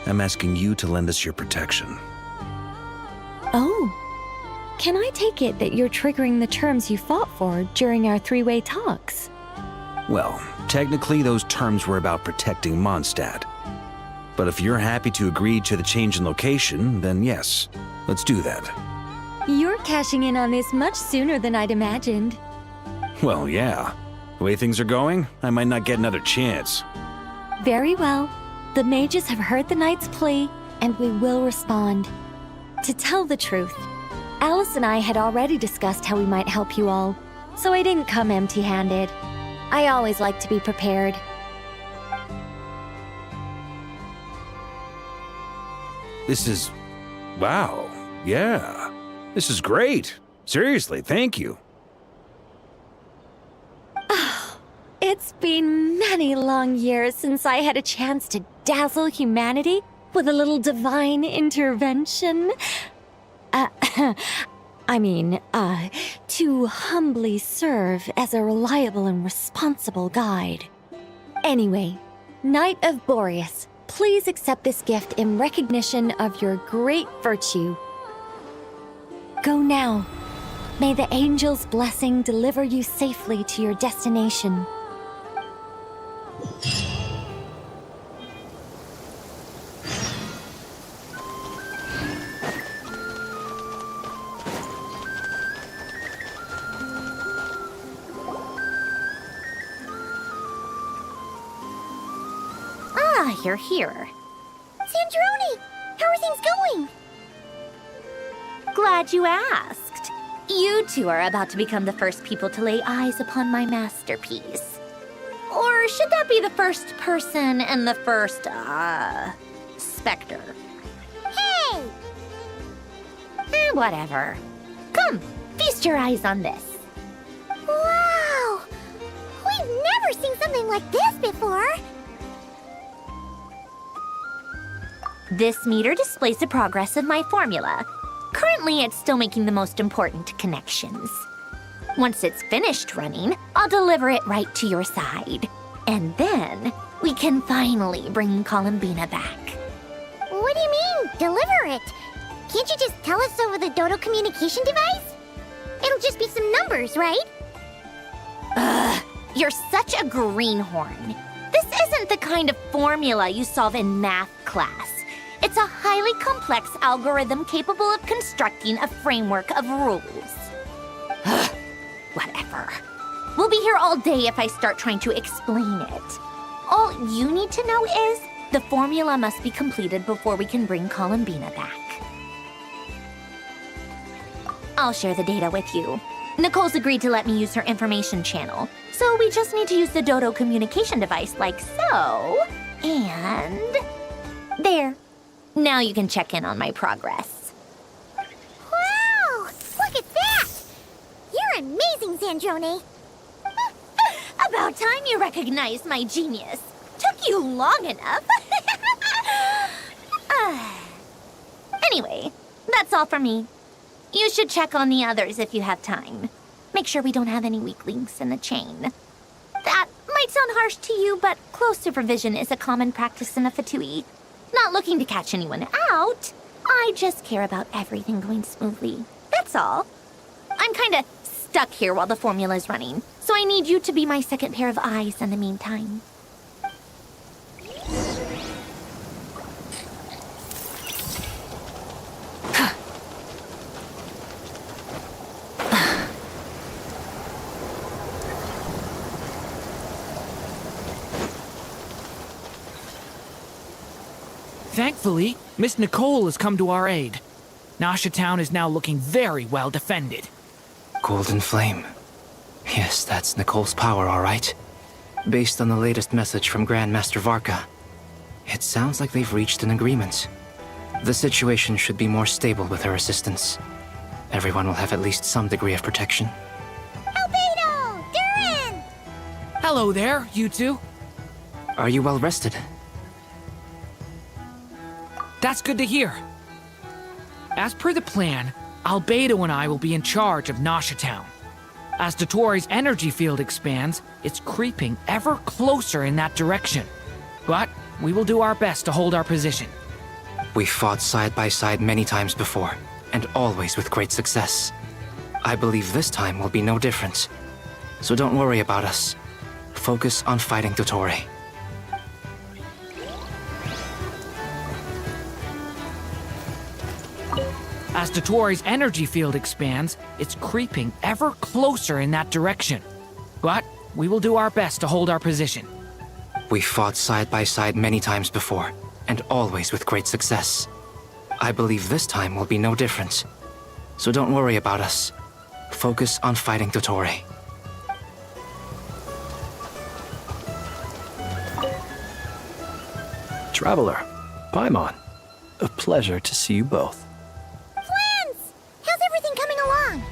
C: I'm asking you to lend us your protection.
U: Oh. Can I take it that you're triggering the terms you fought for during our three-way talks?
C: Well, technically those terms were about protecting Mondstadt. But if you're happy to agree to the change in location, then yes, let's do that.
U: You're cashing in on this much sooner than I'd imagined.
C: Well, yeah. The way things are going, I might not get another chance.
U: Very well. The mages have heard the knight's plea, and we will respond. To tell the truth, Alice and I had already discussed how we might help you all, so I didn't come empty-handed. I always like to be prepared.
C: This is... wow. Yeah. This is great. Seriously, thank you.
U: It's been many long years since I had a chance to dazzle humanity with a little divine intervention. To humbly serve as a reliable and responsible guide. Anyway, Knight of Boreas, please accept this gift in recognition of your great virtue. Go now. May the angel's blessing deliver you safely to your destination.
B: Ah, you're here.
S: Sandrone! How are things going?
B: Glad you asked. You two are about to become the first people to lay eyes upon my masterpiece. Or should that be the first person and the first, specter?
S: Hey!
B: Whatever. Come, feast your eyes on this.
S: Wow! We've never seen something like this before!
B: This meter displays the progress of my formula. Currently, it's still making the most important connections. Once it's finished running, I'll deliver it right to your side. And then, we can finally bring Columbina back.
S: What do you mean, deliver it? Can't you just tell us over the Dodo communication device? It'll just be some numbers, right?
B: Ugh, you're such a greenhorn. This isn't the kind of formula you solve in math class. It's a highly complex algorithm capable of constructing a framework of rules. Whatever. We'll be here all day if I start trying to explain it. All you need to know is the formula must be completed before we can bring Columbina back. I'll share the data with you. Nicole's agreed to let me use her information channel, so we just need to use the Dodo communication device like so. And... there. Now you can check in on my progress.
S: Wow! Look at that! You're amazing, Sandrone!
B: About time you recognized my genius. Took you long enough. Anyway, that's all for me. You should check on the others if you have time. Make sure we don't have any weak links in the chain. That might sound harsh to you, but close supervision is a common practice in a Fatui. Not looking to catch anyone out. I just care about everything going smoothly. That's all. I'm kinda stuck here while the formula's running, so I need you to be my second pair of eyes in the meantime.
Q: Thankfully, Miss Nicole has come to our aid. Nasha Town is now looking very well defended.
T: Golden Flame. Yes, that's Nicole's power, all right. Based on the latest message from Grandmaster Varka, it sounds like they've reached an agreement. The situation should be more stable with her assistance. Everyone will have at least some degree of protection.
S: Albedo! Durin!
Q: Hello there, you two.
T: Are you well rested?
Q: That's good to hear. As per the plan, Albedo and I will be in charge of Nasha Town. As Dotori's energy field expands, it's creeping ever closer in that direction. but we will do our best to hold our position.
T: We fought side by side many times before, and always with great success. I believe this time will be no different. So don't worry about us. Focus on fighting Dottore.
Q: As Dottore's energy field expands, it's creeping ever closer in that direction. But we will do our best to hold our position.
T: We fought side by side many times before, and always with great success. I believe this time will be no different. So don't worry about us. Focus on fighting Dottore.
F: Traveler, Paimon, a pleasure to see you both.
S: Friends! How's everything coming along?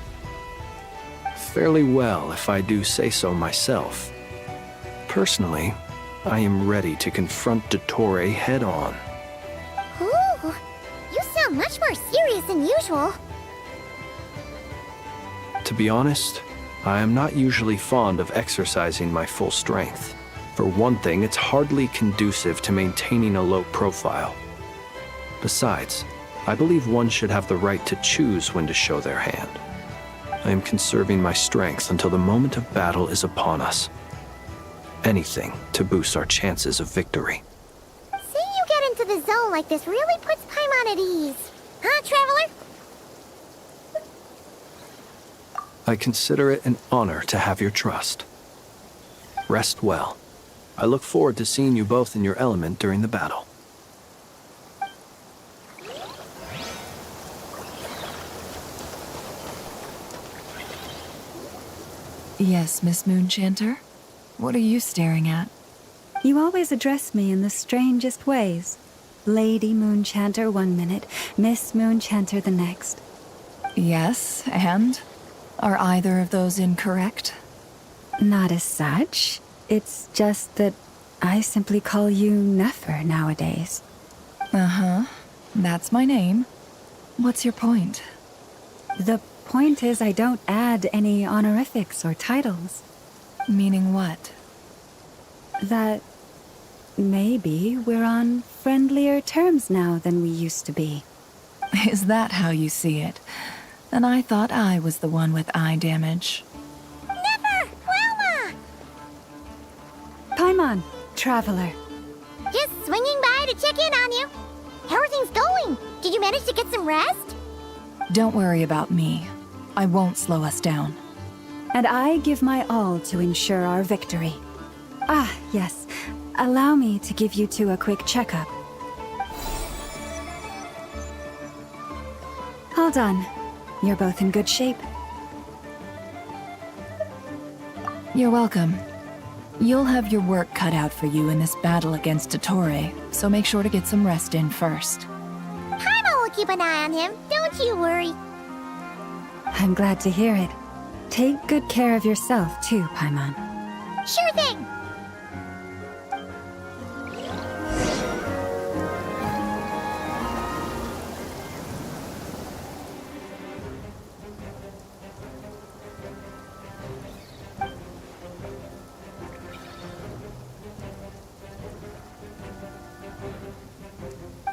F: Fairly well, if I do say so myself. Personally, I am ready to confront Dottore head-on.
S: Ooh, you sound much more serious than usual.
F: To be honest, I am not usually fond of exercising my full strength. For one thing, it's hardly conducive to maintaining a low profile. Besides, I believe one should have the right to choose when to show their hand. I am conserving my strength until the moment of battle is upon us. Anything to boost our chances of victory.
S: Seeing you get into the zone like this really puts Paimon at ease. Huh, Traveler?
F: I consider it an honor to have your trust. Rest well. I look forward to seeing you both in your element during the battle.
H: Yes, Miss Moonchanter? What are you staring at?
D: You always address me in the strangest ways. Lady Moonchanter one minute, Miss Moonchanter the next.
H: Yes, and? Are either of those incorrect?
D: Not as such. It's just that I simply call you Nefer nowadays.
H: Uh-huh. That's my name. What's your point?
D: The point is I don't add any honorifics or titles.
H: Meaning what?
D: That maybe we're on friendlier terms now than we used to be.
H: Is that how you see it? And I thought I was the one with eye damage.
S: Never! Wilma!
D: Paimon, Traveler.
S: Just swinging by to check in on you. How are things going? Did you manage to get some rest?
H: Don't worry about me. I won't slow us down.
D: And I give my all to ensure our victory. Ah, yes. Allow me to give you two a quick checkup. All done. You're both in good shape.
H: You're welcome. You'll have your work cut out for you in this battle against Dottore, so make sure to get some rest in first.
S: Paimon will keep an eye on him, don't you worry.
D: I'm glad to hear it. Take good care of yourself, too, Paimon.
S: Sure thing!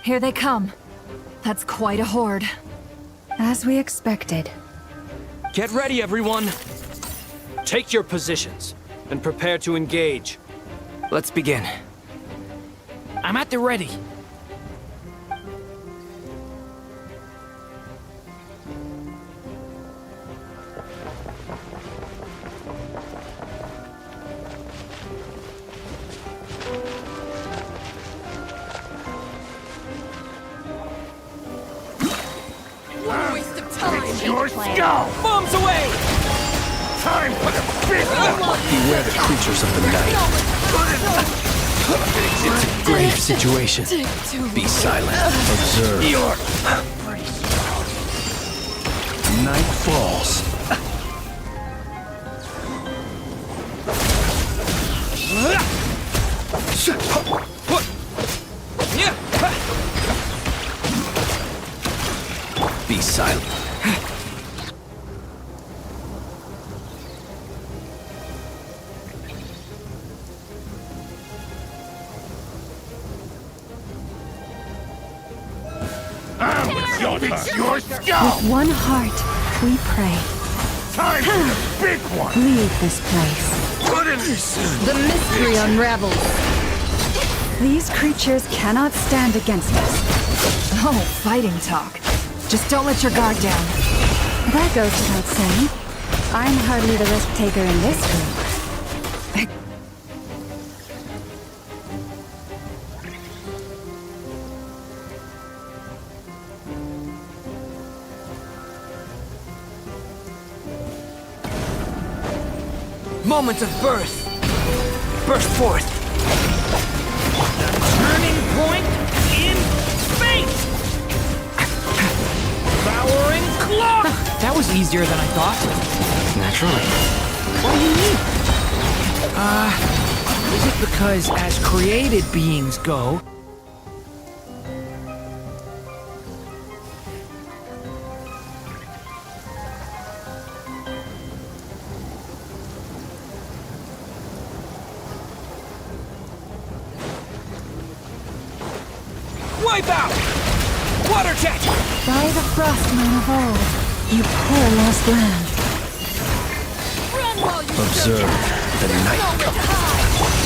H: Here they come. That's quite a horde.
D: As we expected.
K: Get ready, everyone!
C: Take your positions and prepare to engage.
T: Let's begin.
Q: I'm at the ready.
A: Your skull!
K: Bombs away!
A: Time for the big one!
F: Beware the creatures of the night. It's a grave situation. Be silent. Observe. Night falls. Be silent.
J: Your scalp!
D: With one heart, we pray.
J: Time for the big one!
D: Leave this place.
H: The mystery unravels.
D: These creatures cannot stand against us.
H: Oh, fighting talk. Just don't let your guard down.
D: That goes without saying. I'm hardly the risk taker in this group.
K: Moment of birth. Burst forth.
Q: Turning point in space! Devouring claw! That was easier than I thought.
T: Naturally.
Q: What do you mean? Is it because as created beings go,
K: wipe out! Water jet!
D: By the Frostmoon of old, you poor lost land.
F: Observe the night coming.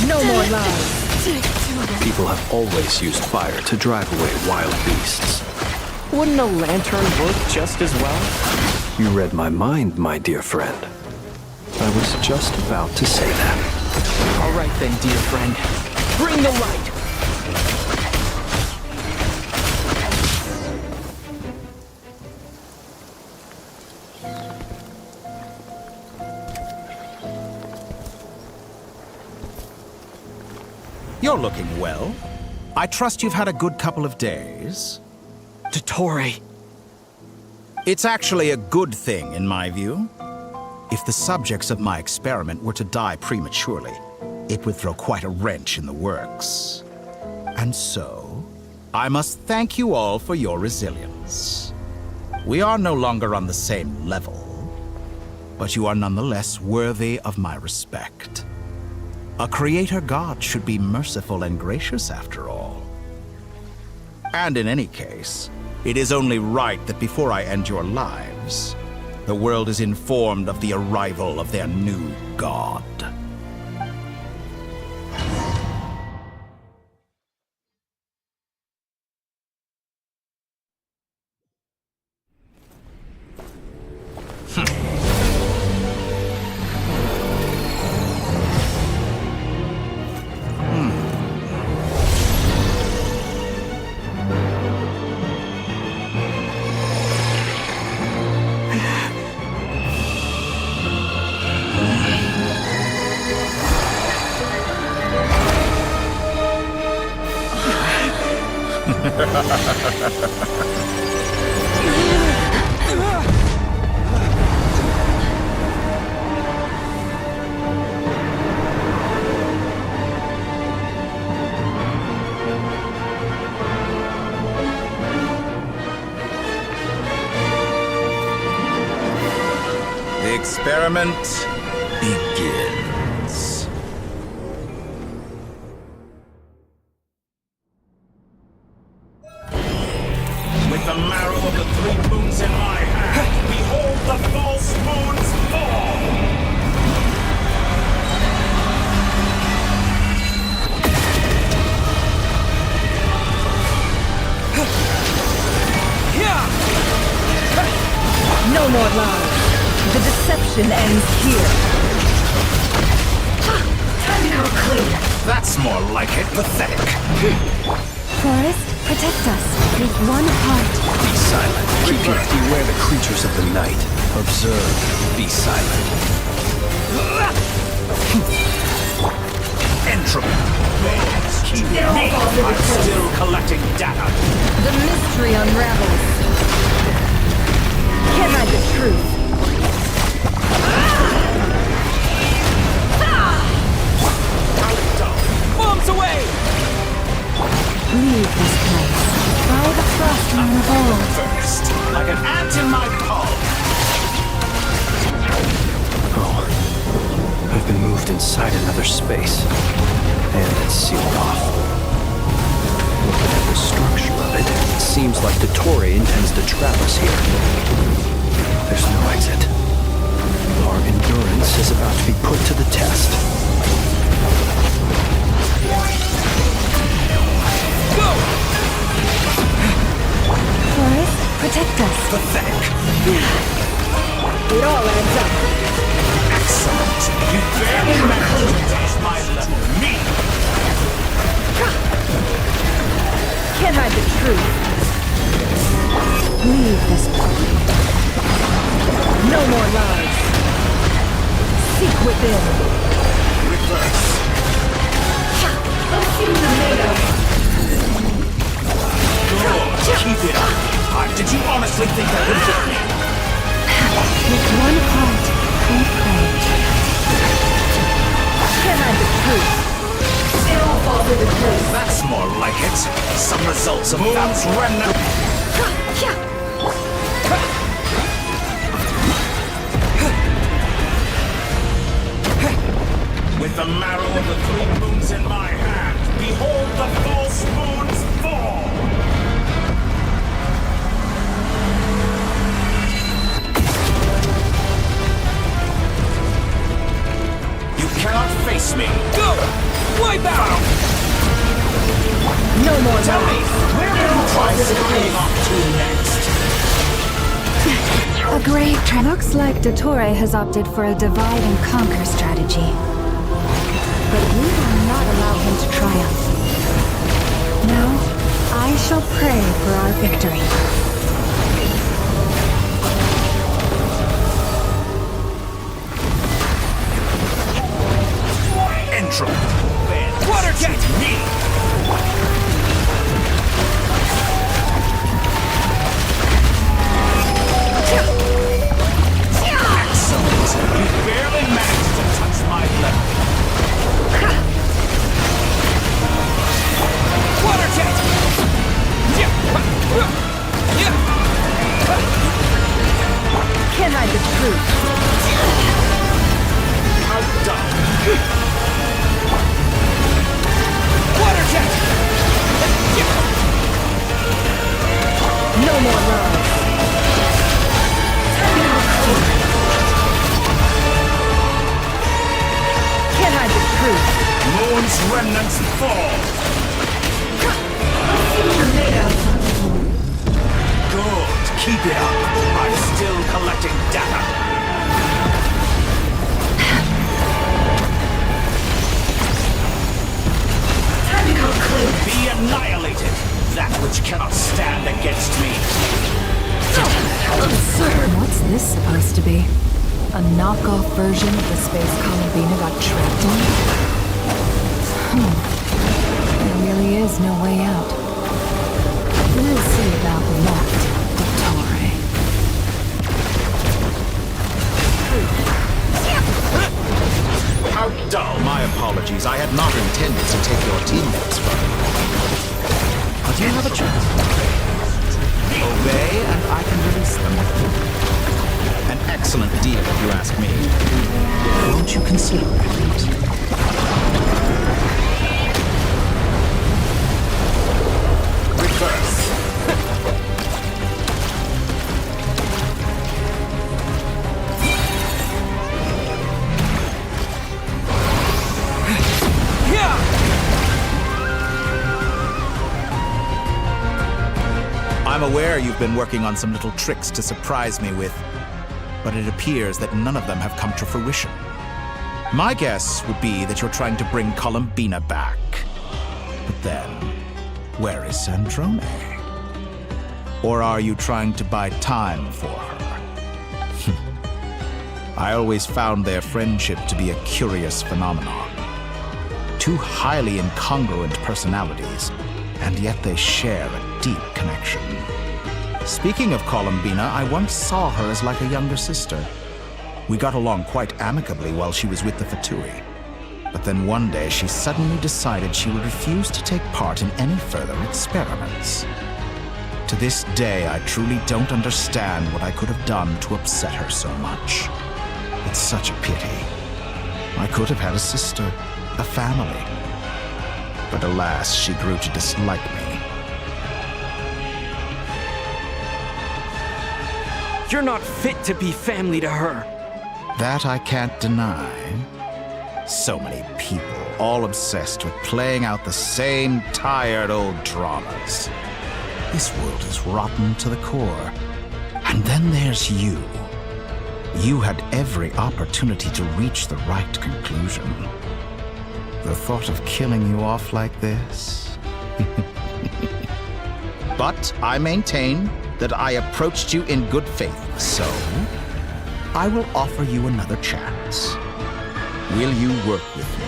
H: No more lies.
F: People have always used fire to drive away wild beasts.
K: Wouldn't a lantern work just as well?
F: You read my mind, my dear friend. I was just about to say that.
K: All right then, dear friend. Bring the light!
L: You're looking well. I trust you've had a good couple of days.
K: Dottore.
L: It's actually a good thing, in my view. If the subjects of my experiment were to die prematurely, it would throw quite a wrench in the works. And so, I must thank you all for your resilience. We are no longer on the same level, but you are nonetheless worthy of my respect. A creator god should be merciful and gracious after all. And in any case, it is only right that before I end your lives, the world is informed of the arrival of their new god. The experiment begins. With the marrow of the three moons in my hand, behold the false moon's fall!
H: No more lies. The deception ends here. Time to go clear.
L: That's more like it. Pathetic.
D: Forest, protect us with one heart.
F: Be silent. Keep your beware the creatures of the night. Observe. Be silent.
L: Entropy. I'm still collecting data.
H: The mystery unravels. Can't hide the truth.
K: Bombs away!
D: Leave this place. By the Frostmoon of old.
L: First, like an ant in my palm.
F: Oh, I've been moved inside another space. And it's sealed off. Looking at the structure of it, Seems like Dottore intends to trap us here. There's no exit. Our endurance is about to be put to the test.
K: Go!
D: Forrest, protect us.
A: Pathetic.
D: It all adds up.
A: Excellent. You barely managed to touch my level. Me!
D: Can't hide the truth. Leave this party. No more lies. Seek within.
A: Reverse. Good. Keep it up. Did you honestly think that would hurt me?
D: With one heart, we pray. Can't hide the truth. Still fall to the truth.
A: That's more like it. Some results of Moon's remnant. With the marrow of the 3 moons in my hand, behold the false moon's fall! You cannot face me!
K: Go! Wipe out!
D: No more
A: Tell me,
D: lies.
A: where will you try flying off to next?
D: A great trend. Looks like Dottore has opted for a divide and conquer strategy. But we will not allow him to triumph. Now, I shall pray for our victory.
A: Intro. Water jet! Me! Excellent! You barely managed to touch my level. Water jet!
D: Can't hide the truth.
A: Outdone! Water jet!
D: No more lies. Can't hide the truth.
A: Moon's remnants fall! Good, keep it up. I'm still collecting data. Be annihilated, that which cannot stand against me.
E: Absurd. What's this supposed to be? A knockoff version of the space Columbina got trapped in? There really is no way out. We'll see about that, Dottore.
L: How dull. My apologies. I had not intended to take your teammates from you. But you have a choice. Obey, and I can release them. An excellent deal, if you ask me. Won't you consider it?
A: Reverse.
L: I'm aware you've been working on some little tricks to surprise me with, but it appears that none of them have come to fruition. My guess would be that you're trying to bring Columbina back. But then, where is Sandrone? Or are you trying to buy time for her? I always found their friendship to be a curious phenomenon. 2 highly incongruent personalities, and yet they share a deep connection. Speaking of Columbina, I once saw her as like a younger sister. We got along quite amicably while she was with the Fatui. But then one day she suddenly decided she would refuse to take part in any further experiments. To this day, I truly don't understand what I could have done to upset her so much. It's such a pity. I could have had a sister, a family. But alas, she grew to dislike me.
K: You're not fit to be family to her.
L: That I can't deny. So many people, all obsessed with playing out the same tired old dramas. This world is rotten to the core. And then there's you. You had every opportunity to reach the right conclusion. The thought of killing you off like this? But I maintain that I approached you in good faith, so I will offer you another chance. Will you work with me?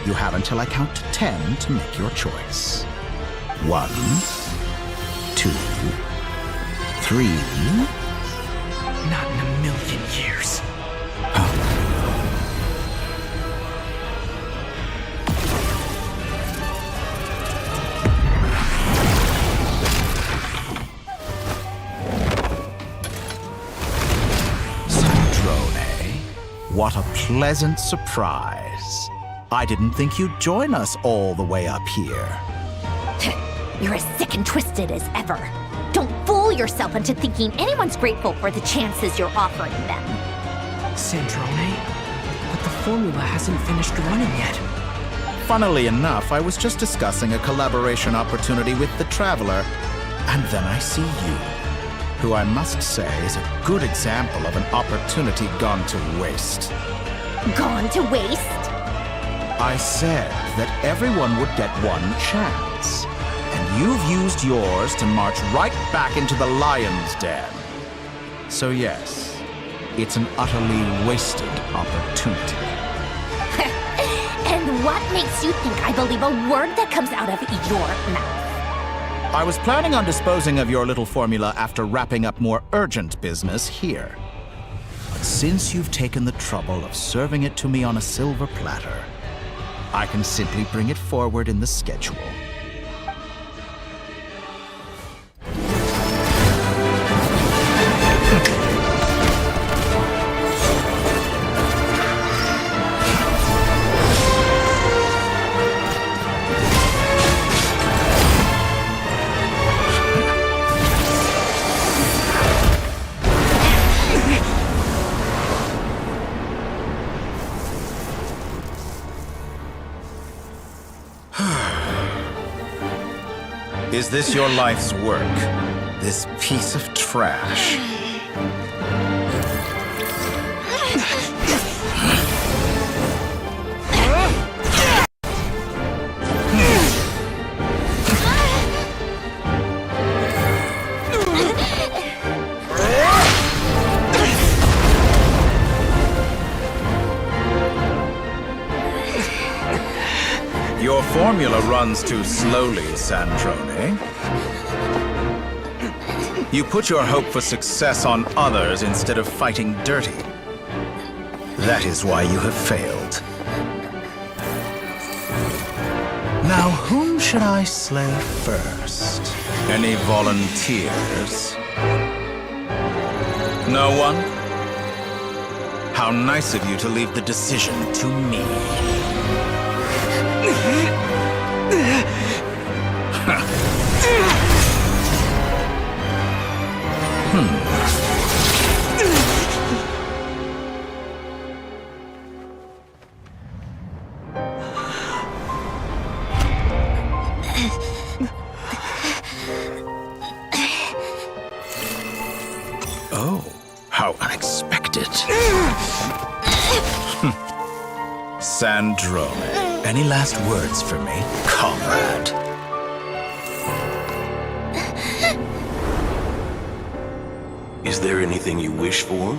L: You have until I count to 10 to make your choice. 1, 2, 3.
P: Not in a million years.
L: What a pleasant surprise. I didn't think you'd join us all the way up here.
B: You're as sick and twisted as ever. Don't fool yourself into thinking anyone's grateful for the chances you're offering them.
P: Sandrone? But the formula hasn't finished running yet.
L: Funnily enough, I was just discussing a collaboration opportunity with the Traveler, and then I see you, who I must say is a good example of an opportunity gone to waste.
B: Gone to waste?
L: I said that everyone would get one chance, and you've used yours to march right back into the lion's den. So yes, it's an utterly wasted opportunity.
B: And what makes you think I believe a word that comes out of your mouth?
L: I was planning on disposing of your little formula after wrapping up more urgent business here. But since you've taken the trouble of serving it to me on a silver platter, I can simply bring it forward in the schedule. Is this your life's work? This piece of trash? Your formula runs too slowly, Sandrone. You put your hope for success on others instead of fighting dirty. That is why you have failed. Now, whom should I slay first? Any volunteers? No one? How nice of you to leave the decision to me. Oh, how unexpected. Sandrone, any last words for me, comrade?
M: Is there anything you wish for?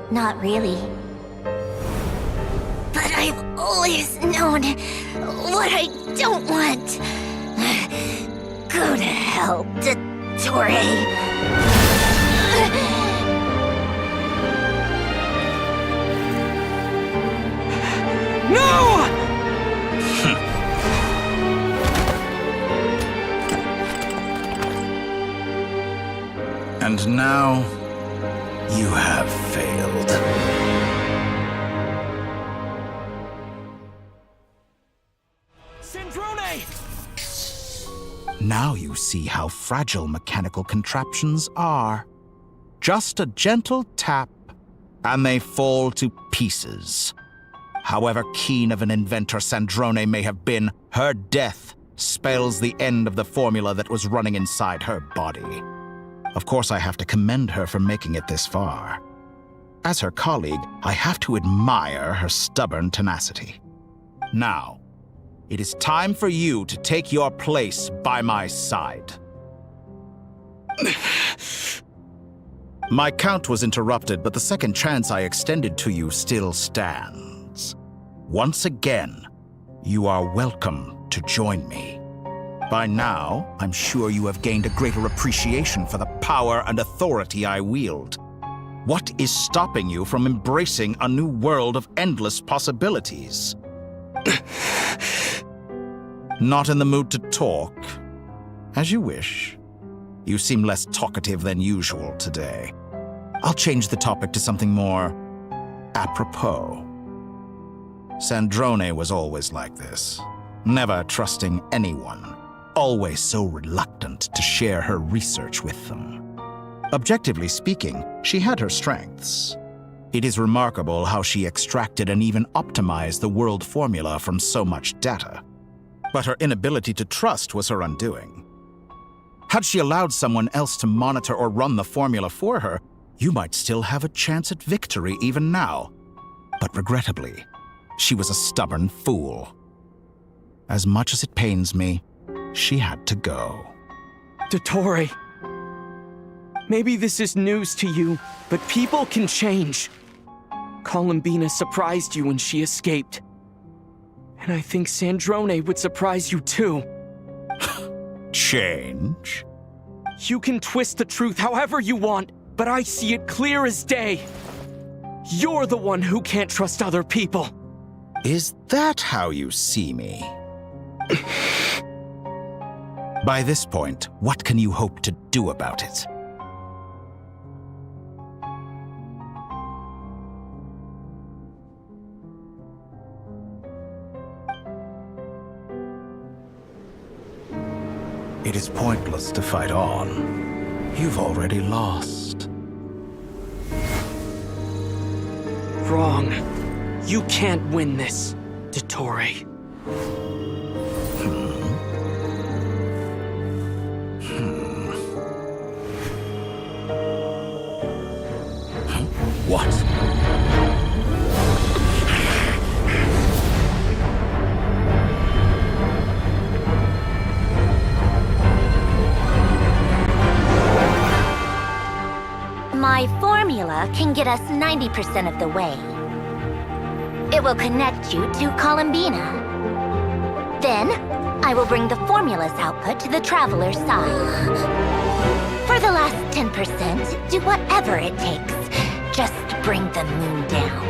B: Not really. But I've always known what I don't want. Go to hell, Dottore.
K: No!
L: And now, you have failed.
K: Sandrone!
L: Now you see how fragile mechanical contraptions are. Just a gentle tap, and they fall to pieces. However keen of an inventor Sandrone may have been, her death spells the end of the formula that was running inside her body. Of course, I have to commend her for making it this far. As her colleague, I have to admire her stubborn tenacity. Now, it is time for you to take your place by my side. My count was interrupted, but the second chance I extended to you still stands. Once again, you are welcome to join me. By now, I'm sure you have gained a greater appreciation for the power and authority I wield. What is stopping you from embracing a new world of endless possibilities? Not in the mood to talk? As you wish. You seem less talkative than usual today. I'll change the topic to something more apropos. Sandrone was always like this, never trusting anyone, always so reluctant to share her research with them. Objectively speaking, she had her strengths. It is remarkable how she extracted and even optimized the world formula from so much data. But her inability to trust was her undoing. Had she allowed someone else to monitor or run the formula for her, you might still have a chance at victory even now. But regrettably, she was a stubborn fool. As much as it pains me, she had to go.
K: Dottore, maybe this is news to you, but people can change. Columbina surprised you when she escaped. And I think Sandrone would surprise you too.
L: Change?
K: You can twist the truth however you want, but I see it clear as day. You're the one who can't trust other people.
L: Is that how you see me? By this point, what can you hope to do about it? It is pointless to fight on. You've already lost.
K: Wrong. You can't win this, Dottore.
L: What?
B: My formula can get us 90% of the way. It will connect you to Columbina. Then, I will bring the formula's output to the Traveler's side. For the last 10%, do whatever it takes. Just bring the moon down.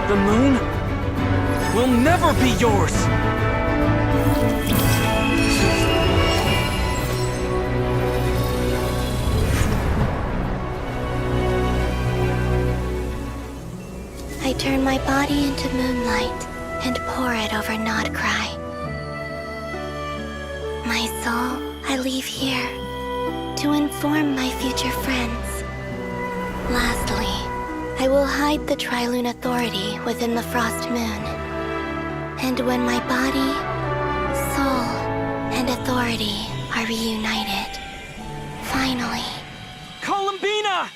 K: The moon will never be yours!
O: I turn my body into moonlight and pour it over Nod-Krai. My soul, I leave here to inform my future friends. Lastly, I will hide the Trilune Authority within the Frost Moon. And when my body, soul, and authority are reunited, finally...
K: Columbina!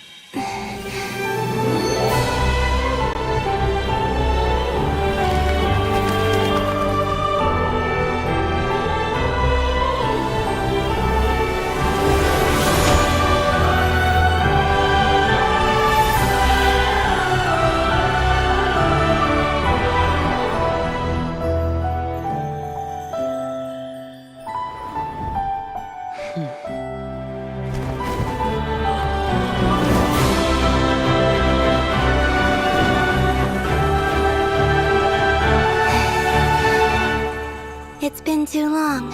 O: long,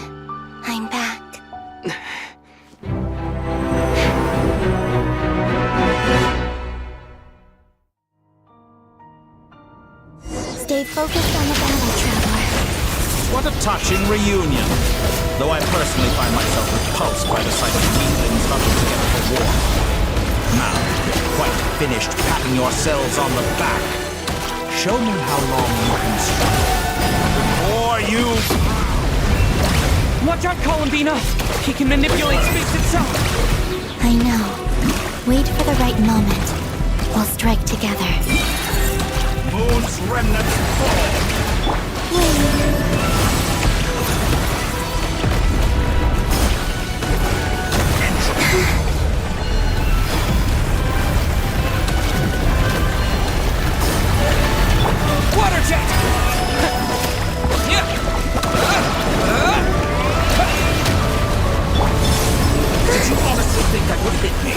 O: I'm back. Stay focused on the battle, Traveler.
L: What a touching reunion. Though I personally find myself repulsed by the sight of weaklings huddled together for war. Now, you're quite finished patting yourselves on the back. Show me how long you can struggle. Or you...
K: Watch out, Columbina! He can manipulate space itself!
O: I know. Wait for the right moment. We'll strike together.
L: Moon's remnants fall!
K: Water jet!
L: Did you honestly think that would hit me?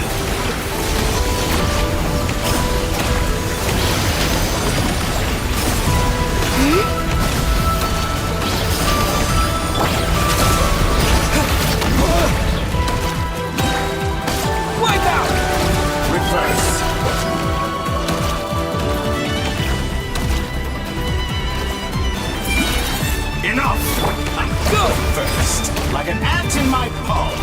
K: Wipe out!
L: Reverse. Enough! I'm go first, like an ant in my palm.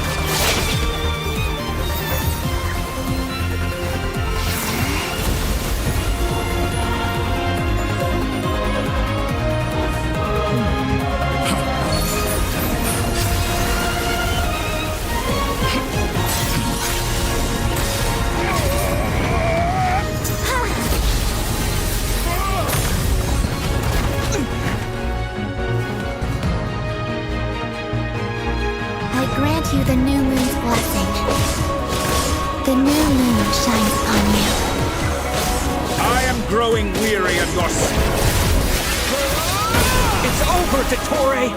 O: You the new moon's blessing. The new moon shines upon you.
L: I am growing weary of your...
K: It's over, Dottore!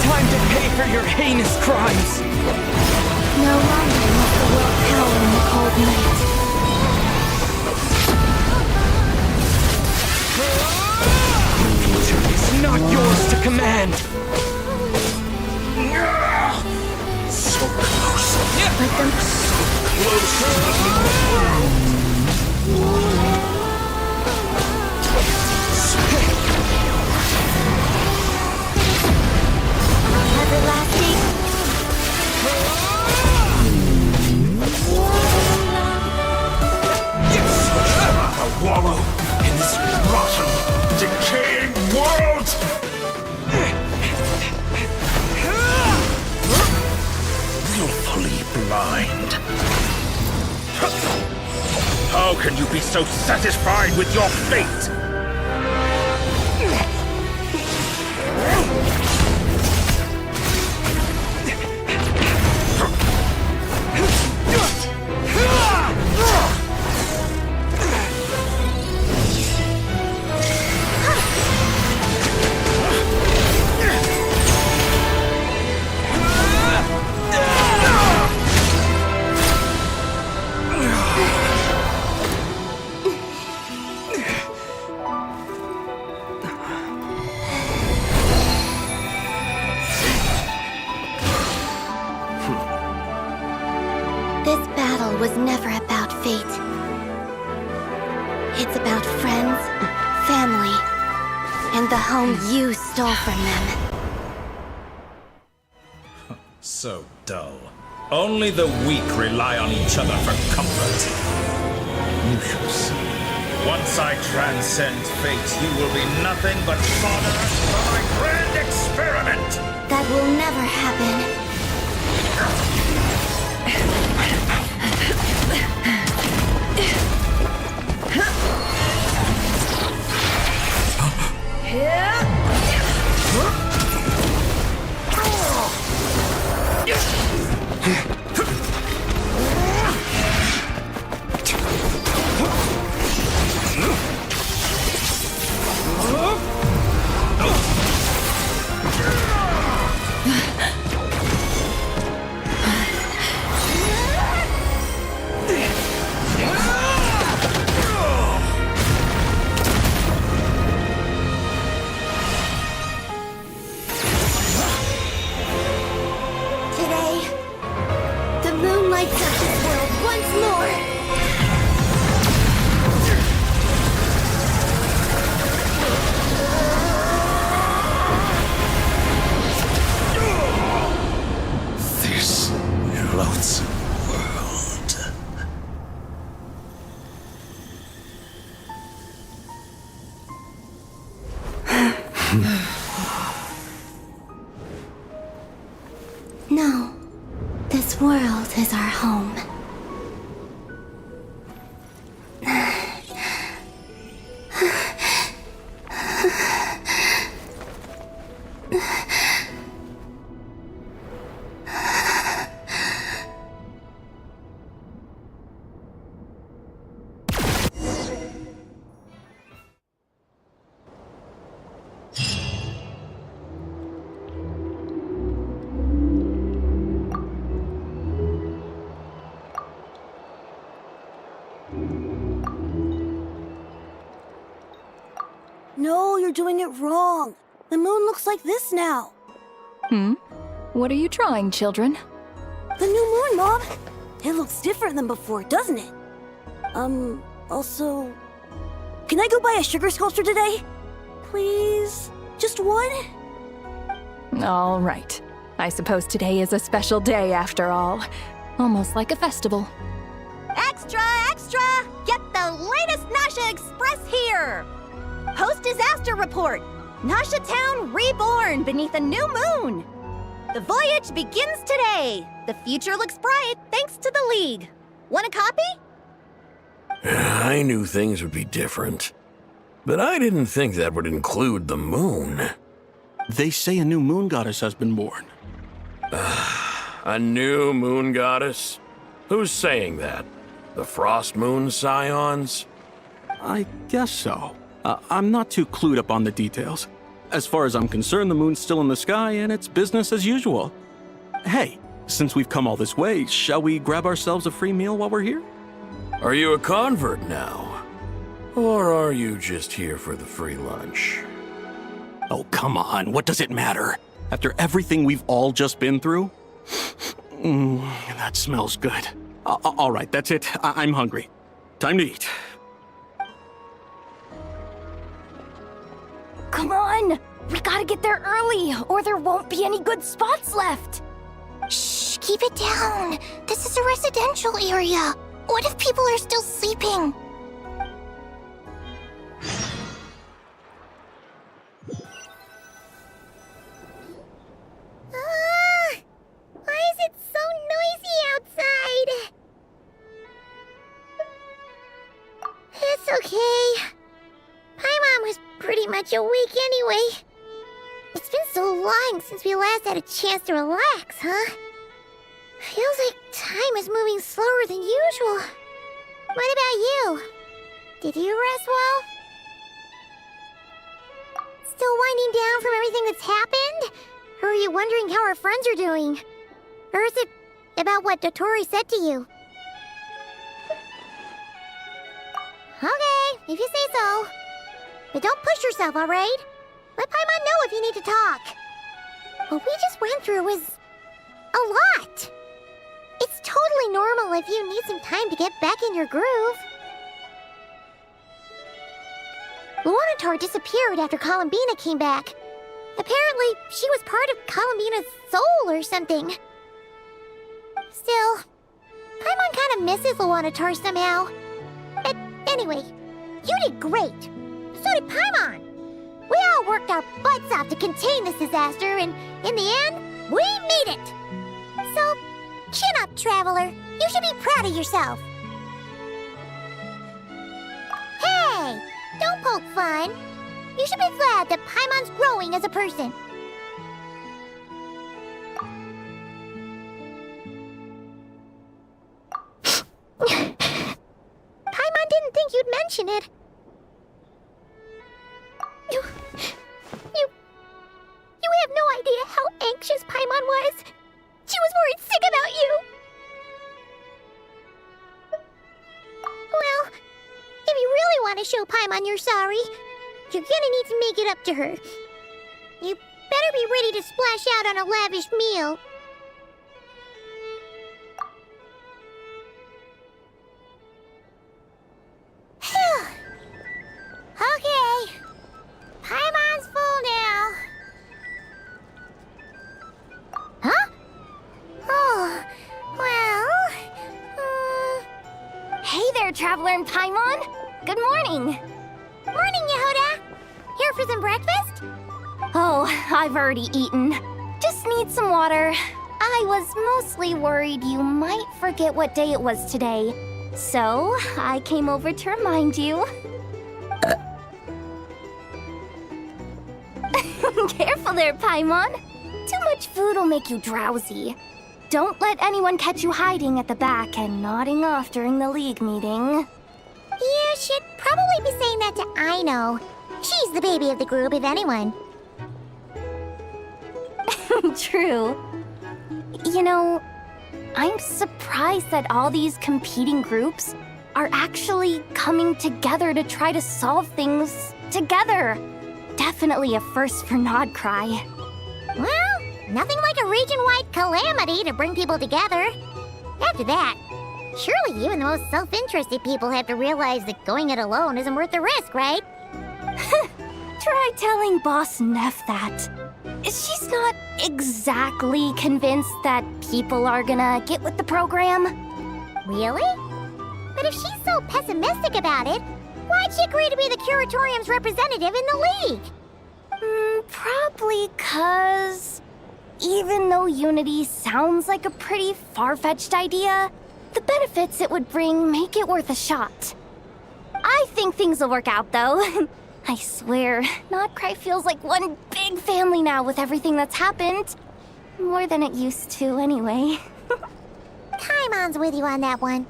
K: Time to pay for your heinous crimes!
O: No longer must the world cower in the cold night.
K: It's not yours to command!
L: So close.
O: Let them... Everlasting.
L: A wallow in this rotten, decaying world! Willfully blind. How can you be so satisfied with your fate?
O: Was never about fate. It's about friends, family, and the home you stole from them.
L: So dull. Only the weak rely on each other for comfort. You shall see. Once I transcend fate, you will be nothing but fodder for my grand experiment!
O: That will never happen. No. This world is our home.
G: No, you're doing it wrong. The moon looks like this now.
H: What are you trying, children?
G: The new moon, Mom. It looks different than before, doesn't it? Also... Can I go buy a sugar sculpture today? Please? Just one?
H: All right. I suppose today is a special day after all. Almost like a festival.
N: Extra, extra! Get the latest Nasha Express here! Post-disaster report! Nasha Town reborn beneath a new moon! The voyage begins today! The future looks bright thanks to the League. Want a copy?
M: I knew things would be different, but I didn't think that would include the moon.
W: They say a new moon goddess has been born.
M: A new moon goddess? Who's saying that? The Frost Moon Scions?
W: I guess so. I'm not too clued up on the details. As far as I'm concerned, the moon's still in the sky and it's business as usual. Hey, since we've come all this way, shall we grab ourselves a free meal while we're here?
M: Are you a convert now? Or are you just here for the free lunch?
W: Oh, come on, what does it matter? After everything we've all just been through? That smells good. All right, that's it. I'm hungry. Time to eat.
G: Come on! We gotta get there early, or there won't be any good spots left!
S: Shh, keep it down. This is a residential area. What if people are still sleeping? Why is it so noisy outside? It's okay. Paimon was pretty much awake anyway. It's been so long since we last had a chance to relax, huh? Feels like time is moving slower than usual. What about you? Did you rest well? Still winding down from everything that's happened? Or are you wondering how our friends are doing? Or is it about what Dotori said to you? Okay, if you say so. But don't push yourself, alright? Let Paimon know if you need to talk. What we just went through was a lot. It's totally normal if you need some time to get back in your groove. Luanatar disappeared after Columbina came back. Apparently, she was part of Columbina's soul or something. Still, Paimon kind of misses Luanatar somehow. But anyway, you did great. So did Paimon. We all worked our butts off to contain this disaster, and in the end, we made it. So, chin up, Traveler. You should be proud of yourself. Hey, don't poke fun. You should be glad that Paimon's growing as a person. Paimon didn't think you'd mention it. You have no idea how anxious Paimon was. She was worried sick about you. Well, if you really want to show Paimon you're sorry, you're gonna need to make it up to her. You better be ready to splash out on a lavish meal. Okay. Paimon's full now. Huh? Oh, well...
G: Hey there, Traveler and Paimon! Good morning!
S: Morning, Yehoda! Here for some breakfast?
G: Oh, I've already eaten. Just need some water.
B: I was mostly worried you might forget what day it was today. So, I came over to remind you. Careful there, Paimon. Too much food will make you drowsy. Don't let anyone catch you hiding at the back and nodding off during the league meeting.
S: You should probably be saying that to Aino. She's the baby of the group, if anyone.
B: True. You know, I'm surprised that all these competing groups are actually coming together to try to solve things together. Definitely a first for Nod-Krai.
S: Well, nothing like a region-wide calamity to bring people together. After that, surely even the most self-interested people have to realize that going it alone isn't worth the risk, right?
B: Try telling Boss Neff that. She's not exactly convinced that people are gonna get with the program.
S: Really? But if she's so pessimistic about it, why'd she agree to be the Curatorium's representative in the league?
B: Probably 'cause even though Unity sounds like a pretty far-fetched idea, the benefits it would bring make it worth a shot. I think things will work out, though. I swear, Nod-Krai feels like one big family now with everything that's happened. More than it used to, anyway.
S: Paimon's with you on that one.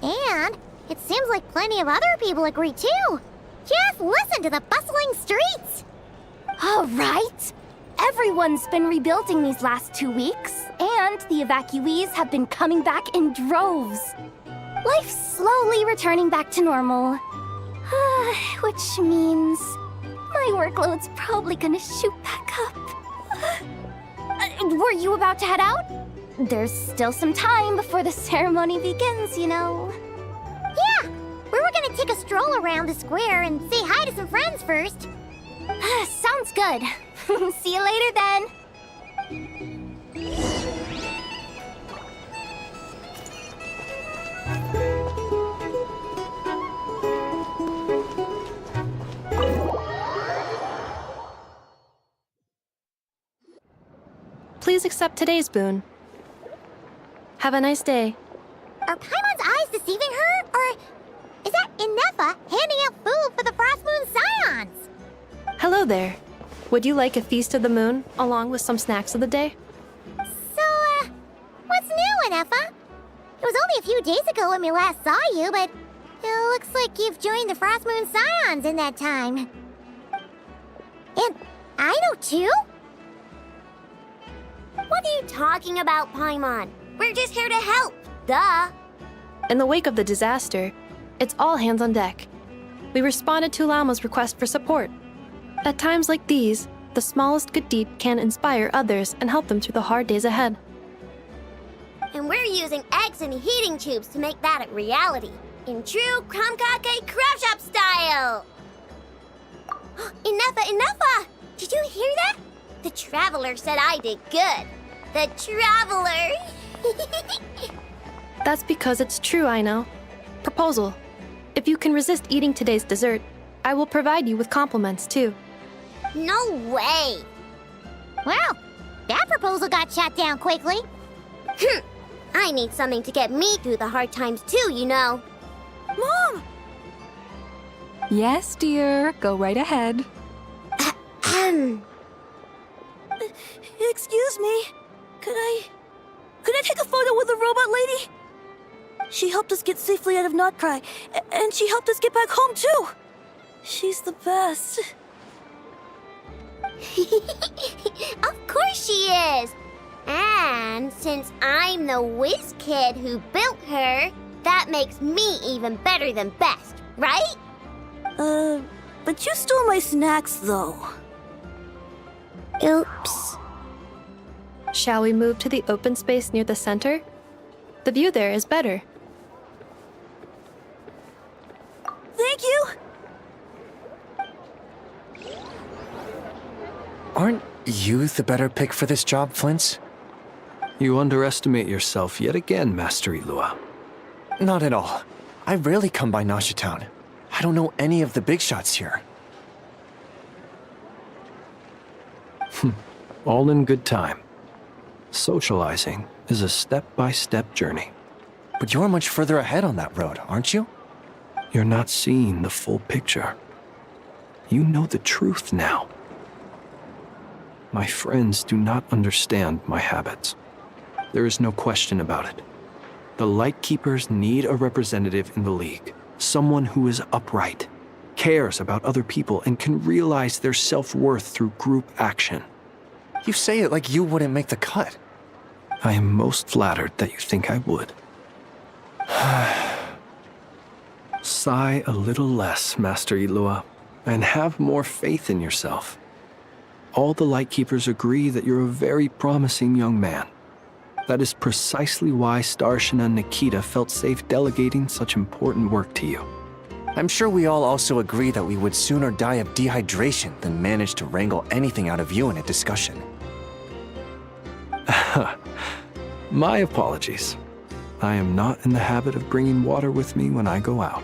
S: And it seems like plenty of other people agree, too. Just listen to the bustling streets.
B: All right. Everyone's been rebuilding these last 2 weeks, and the evacuees have been coming back in droves. Life's slowly returning back to normal. Which means my workload's probably gonna shoot back up. Were you about to head out? There's still some time before the ceremony begins, you know.
S: Yeah, we were gonna take a stroll around the square and say hi to some friends first.
B: Sounds good. See you later then.
I: Please accept today's boon. Have a nice day.
S: Are Paimon's eyes deceiving her? Or is that Inefa handing out food for the Frost Moon Scions?
I: Hello there. Would you like a feast of the moon, along with some snacks of the day?
S: So, what's new, Inefa? It was only a few days ago when we last saw you, but it looks like you've joined the Frost Moon Scions in that time. And Aino too?
N: What are you talking about, Paimon? We're just here to help, duh.
I: In the wake of the disaster, it's all hands on deck. We responded to Lama's request for support. At times like these, the smallest good deed can inspire others and help them through the hard days ahead.
N: And we're using eggs and heating tubes to make that a reality, in true Kromkake Craft Shop style! Inefa! Did you hear that? The Traveler said I did good. The Traveler!
I: That's because it's true, I know. Proposal. If you can resist eating today's dessert, I will provide you with compliments, too.
N: No way!
S: Well, that proposal got shot down quickly.
N: I need something to get me through the hard times, too, you know.
G: Mom!
D: Yes, dear. Go right ahead.
G: Excuse me. Could I take a photo with the robot lady? She helped us get safely out of Nod-Krai, and she helped us get back home too. She's the best.
N: Of course she is. And since I'm the whiz kid who built her, that makes me even better than best, right?
G: But you stole my snacks though.
N: Oops.
I: Shall we move to the open space near the center? The view there is better.
G: Thank you!
R: Aren't you the better pick for this job, Flint's?
F: You underestimate yourself yet again, Master Ilua.
R: Not at all. I rarely come by Nasha Town. I don't know any of the big shots here.
F: All in good time. Socializing is a step-by-step journey.
R: But you're much further ahead on that road, aren't you?
F: You're not seeing the full picture. You know the truth now. My friends do not understand my habits. There is no question about it. The Lightkeepers need a representative in the League. Someone who is upright, cares about other people, and can realize their self-worth through group action.
R: You say it like you wouldn't make the cut.
F: I am most flattered that you think I would. Sigh a little less, Master Ilua, and have more faith in yourself. All the Lightkeepers agree that you're a very promising young man. That is precisely why Starshina and Nikita felt safe delegating such important work to you.
R: I'm sure we all also agree that we would sooner die of dehydration than manage to wrangle anything out of you in a discussion.
F: My apologies. I am not in the habit of bringing water with me when I go out.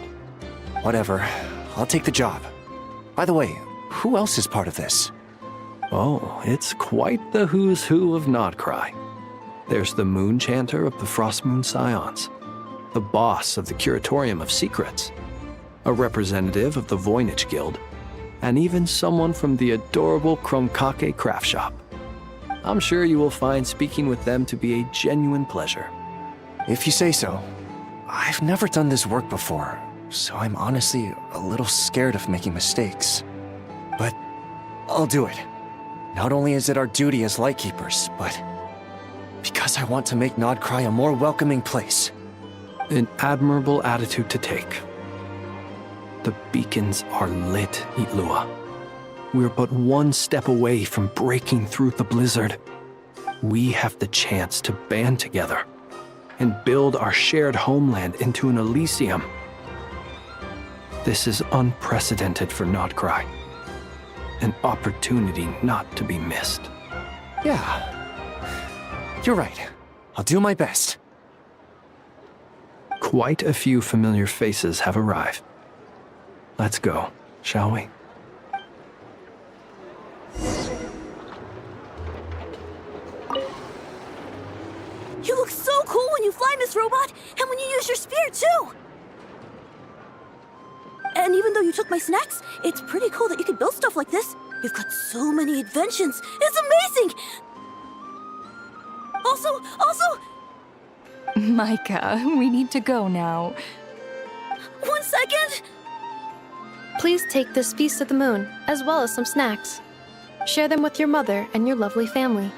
R: Whatever. I'll take the job. By the way, who else is part of this?
F: Oh, it's quite the who's who of Nod-Krai. There's the Moon Chanter of the Frost Moon Scions, the boss of the Curatorium of Secrets, a representative of the Voynich Guild, and even someone from the adorable Kromkake craft shop. I'm sure you will find speaking with them to be a genuine pleasure.
R: If you say so. I've never done this work before, so I'm honestly a little scared of making mistakes. But I'll do it. Not only is it our duty as Lightkeepers, but because I want to make Nod-Krai a more welcoming place.
F: An admirable attitude to take. The beacons are lit, Ilua. We're but one step away from breaking through the blizzard. We have the chance to band together and build our shared homeland into an Elysium. This is unprecedented for Nod-Krai. An opportunity not to be missed.
R: Yeah. You're right. I'll do my best.
F: Quite a few familiar faces have arrived. Let's go, shall we?
G: You look so cool when you fly, Miss Robot, and when you use your spear, too! And even though you took my snacks, it's pretty cool that you can build stuff like this. You've got so many inventions. It's amazing! Also...
H: Micah, we need to go now.
G: 1 second!
I: Please take this feast of the moon, as well as some snacks. Share them with your mother and your lovely family.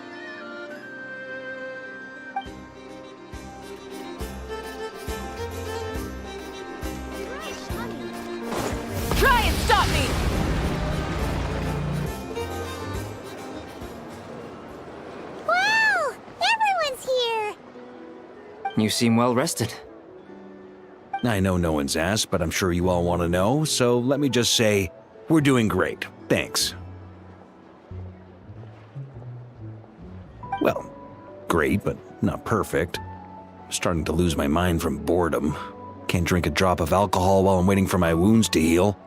H: Try and stop me!
S: Wow! Everyone's here!
T: You seem well rested.
C: I know no one's asked, but I'm sure you all want to know, so let me just say, we're doing great. Thanks. Well, great, but not perfect. I'm starting to lose my mind from boredom. Can't drink a drop of alcohol while I'm waiting for my wounds to heal.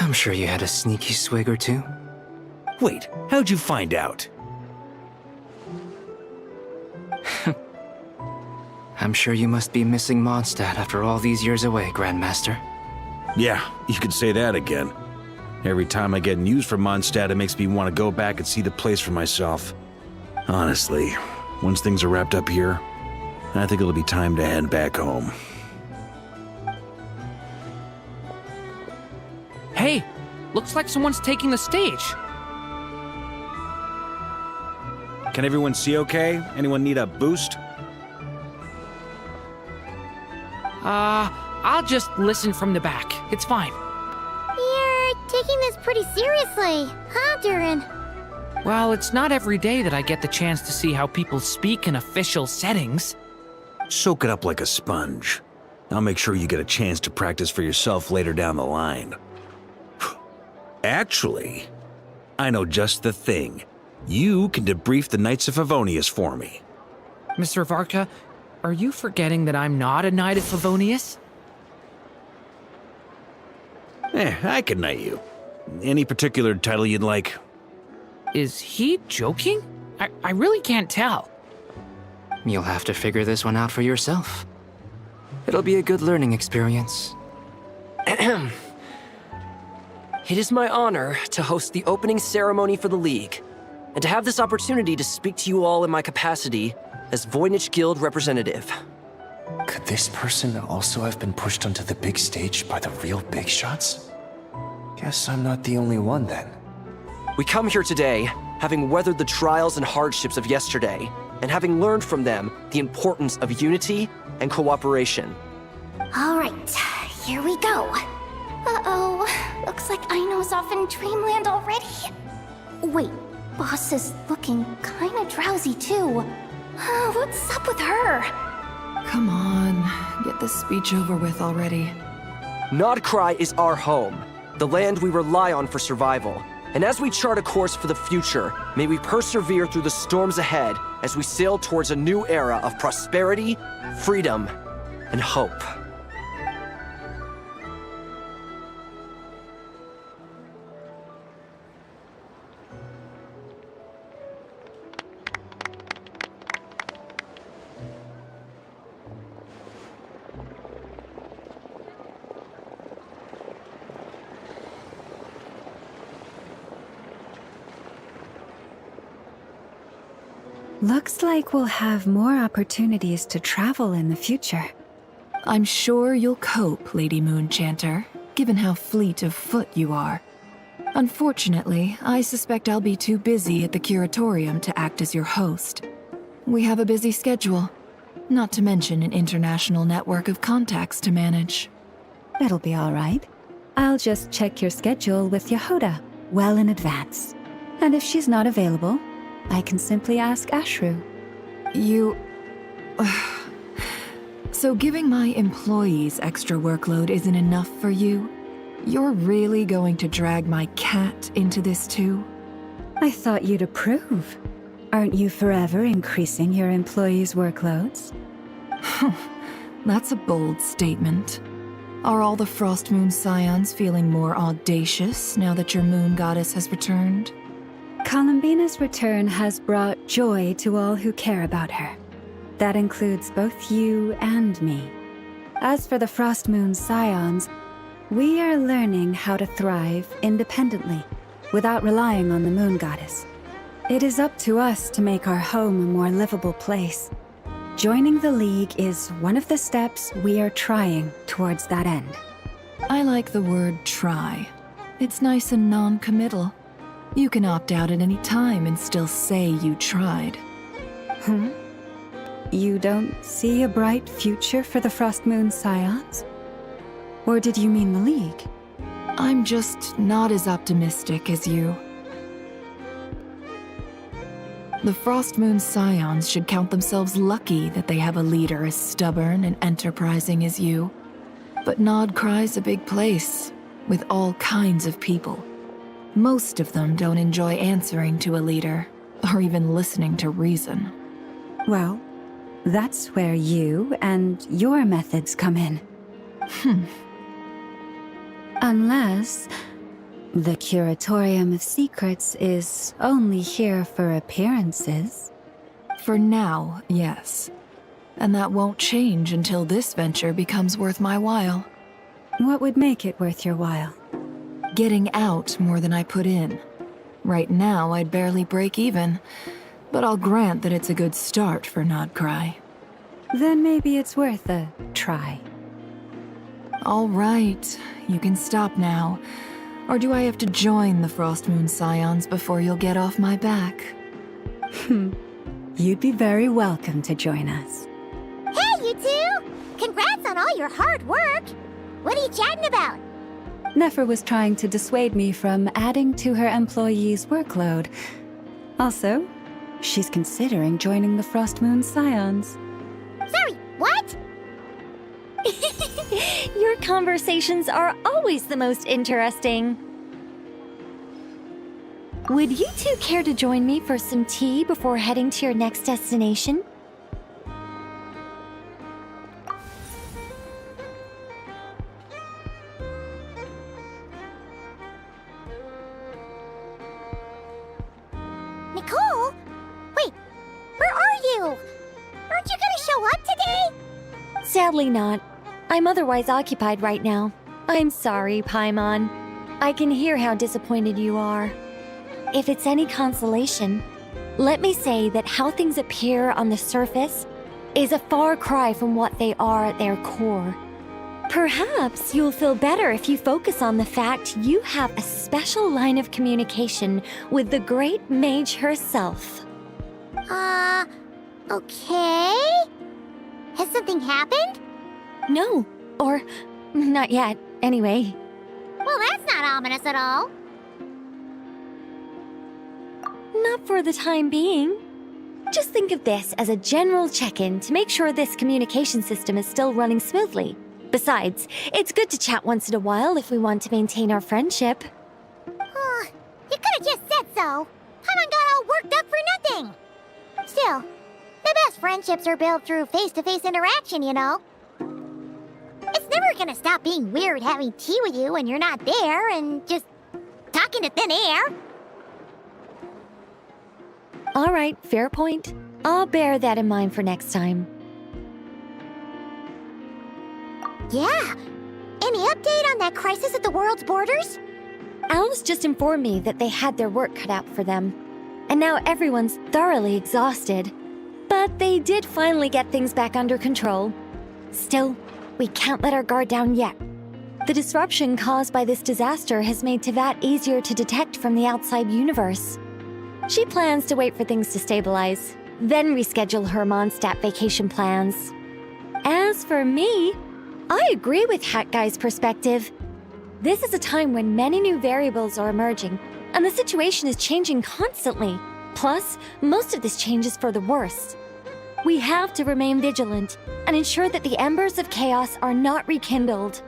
T: I'm sure you had a sneaky swig or two.
C: Wait, how'd you find out?
T: I'm sure you must be missing Mondstadt after all these years away, Grandmaster.
C: Yeah, you could say that again. Every time I get news from Mondstadt, it makes me want to go back and see the place for myself. Honestly, once things are wrapped up here, I think it'll be time to head back home.
Q: Hey, looks like someone's taking the stage.
C: Can everyone see okay? Anyone need a boost?
Q: I'll just listen from the back. It's fine.
S: You're taking this pretty seriously, huh, Durin?
Q: Well, it's not every day that I get the chance to see how people speak in official settings.
C: Soak it up like a sponge. I'll make sure you get a chance to practice for yourself later down the line. Actually, I know just the thing. You can debrief the Knights of Favonius for me.
Q: Mr. Varka, are you forgetting that I'm not a Knight of Favonius?
C: I can knight you. Any particular title you'd like?
Q: Is he joking? I really can't tell.
T: You'll have to figure this one out for yourself. It'll be a good learning experience.
P: It is my honor to host the opening ceremony for the League, and to have this opportunity to speak to you all in my capacity as Voynich Guild representative.
R: Could this person also have been pushed onto the big stage by the real big shots? Guess I'm not the only one then.
P: We come here today, having weathered the trials and hardships of yesterday, and having learned from them the importance of unity and cooperation.
O: All right, here we go. Uh-oh, looks like Aino's off in Dreamland already. Wait, Boss is looking kinda drowsy too. What's up with her?
H: Come on, get this speech over with already.
P: Nod-Krai is our home, the land we rely on for survival. And as we chart a course for the future, may we persevere through the storms ahead as we sail towards a new era of prosperity, freedom, and hope.
D: Looks like we'll have more opportunities to travel in the future.
H: I'm sure you'll cope, Lady Moonchanter, given how fleet of foot you are. Unfortunately, I suspect I'll be too busy at the Curatorium to act as your host. We have a busy schedule, not to mention an international network of contacts to manage.
D: It'll be all right. I'll just check your schedule with Yehoda well in advance. And if she's not available, I can simply ask Ashru.
H: You... So giving my employees extra workload isn't enough for you? You're really going to drag my cat into this too?
D: I thought you'd approve. Aren't you forever increasing your employees' workloads?
H: That's a bold statement. Are all the Frostmoon Scions feeling more audacious now that your moon goddess has returned?
D: Columbina's return has brought joy to all who care about her. That includes both you and me. As for the Frostmoon Scions, we are learning how to thrive independently, without relying on the moon goddess. It is up to us to make our home a more livable place. Joining the League is one of the steps we are trying towards that end.
H: I like the word try. It's nice and non-committal. You can opt out at any time and still say you tried.
D: You don't see a bright future for the Frostmoon Scions? Or did you mean the League?
H: I'm just not as optimistic as you. The Frostmoon Scions should count themselves lucky that they have a leader as stubborn and enterprising as you. But Nod-Krai's a big place, with all kinds of people. Most of them don't enjoy answering to a leader, or even listening to reason.
D: Well, that's where you and your methods come in. Unless the Curatorium of Secrets is only here for appearances.
H: For now, yes. And that won't change until this venture becomes worth my while.
D: What would make it worth your while?
H: Getting out more than I put in. Right now, I'd barely break even, but I'll grant that it's a good start for Nod-Krai.
D: Then maybe it's worth a try.
H: All right, you can stop now. Or do I have to join the Frostmoon Scions before you'll get off my back?
D: You'd be very welcome to join us.
S: Hey, you two! Congrats on all your hard work! What are you chatting about?
D: Nefer was trying to dissuade me from adding to her employees' workload. Also, she's considering joining the Frostmoon Scions.
S: Sorry, what?
N: Your conversations are always the most interesting. Would you two care to join me for some tea before heading to your next destination?
S: Nicole? Wait, where are you? Aren't you gonna show up today?
J: Sadly not. I'm otherwise occupied right now. I'm sorry, Paimon. I can hear how disappointed you are. If it's any consolation, let me say that how things appear on the surface is a far cry from what they are at their core. Perhaps you'll feel better if you focus on the fact you have a special line of communication with the great mage herself.
S: Okay? Has something happened?
J: No, or not yet, anyway.
S: Well, that's not ominous at all.
J: Not for the time being. Just think of this as a general check-in to make sure this communication system is still running smoothly. Besides, it's good to chat once in a while if we want to maintain our friendship.
S: You could have just said so. Paimon got all worked up for nothing. Still, the best friendships are built through face-to-face interaction, you know. It's never gonna stop being weird having tea with you when you're not there and just talking to thin air.
J: All right, fair point. I'll bear that in mind for next time.
S: Yeah. Any update on that crisis at the world's borders?
J: Alice just informed me that they had their work cut out for them. And now everyone's thoroughly exhausted. But they did finally get things back under control. Still, we can't let our guard down yet. The disruption caused by this disaster has made Teyvat easier to detect from the outside universe. She plans to wait for things to stabilize, then reschedule her Mondstadt vacation plans. As for me, I agree with Hat Guy's perspective. This is a time when many new variables are emerging, and the situation is changing constantly. Plus, most of this change is for the worse. We have to remain vigilant and ensure that the embers of chaos are not rekindled.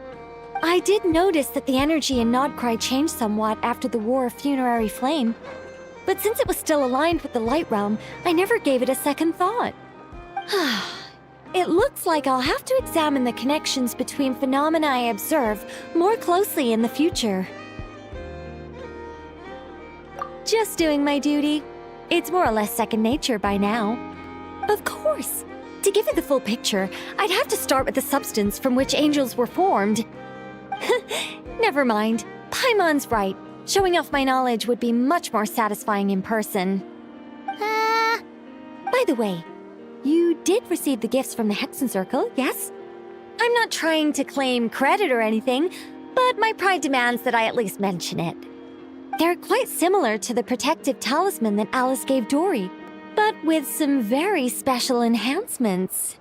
J: I did notice that the energy in Nod-Krai changed somewhat after the War of Funerary Flame, but since it was still aligned with the Light Realm, I never gave it a second thought. It looks like I'll have to examine the connections between phenomena I observe more closely in the future. Just doing my duty. It's more or less second nature by now. Of course. To give you the full picture, I'd have to start with the substance from which angels were formed. Never mind. Paimon's right. Showing off my knowledge would be much more satisfying in person. By the way, you did receive the gifts from the Hexen Circle, yes? I'm not trying to claim credit or anything, but my pride demands that I at least mention it. They're quite similar to the protective talisman that Alice gave Dory, but with some very special enhancements.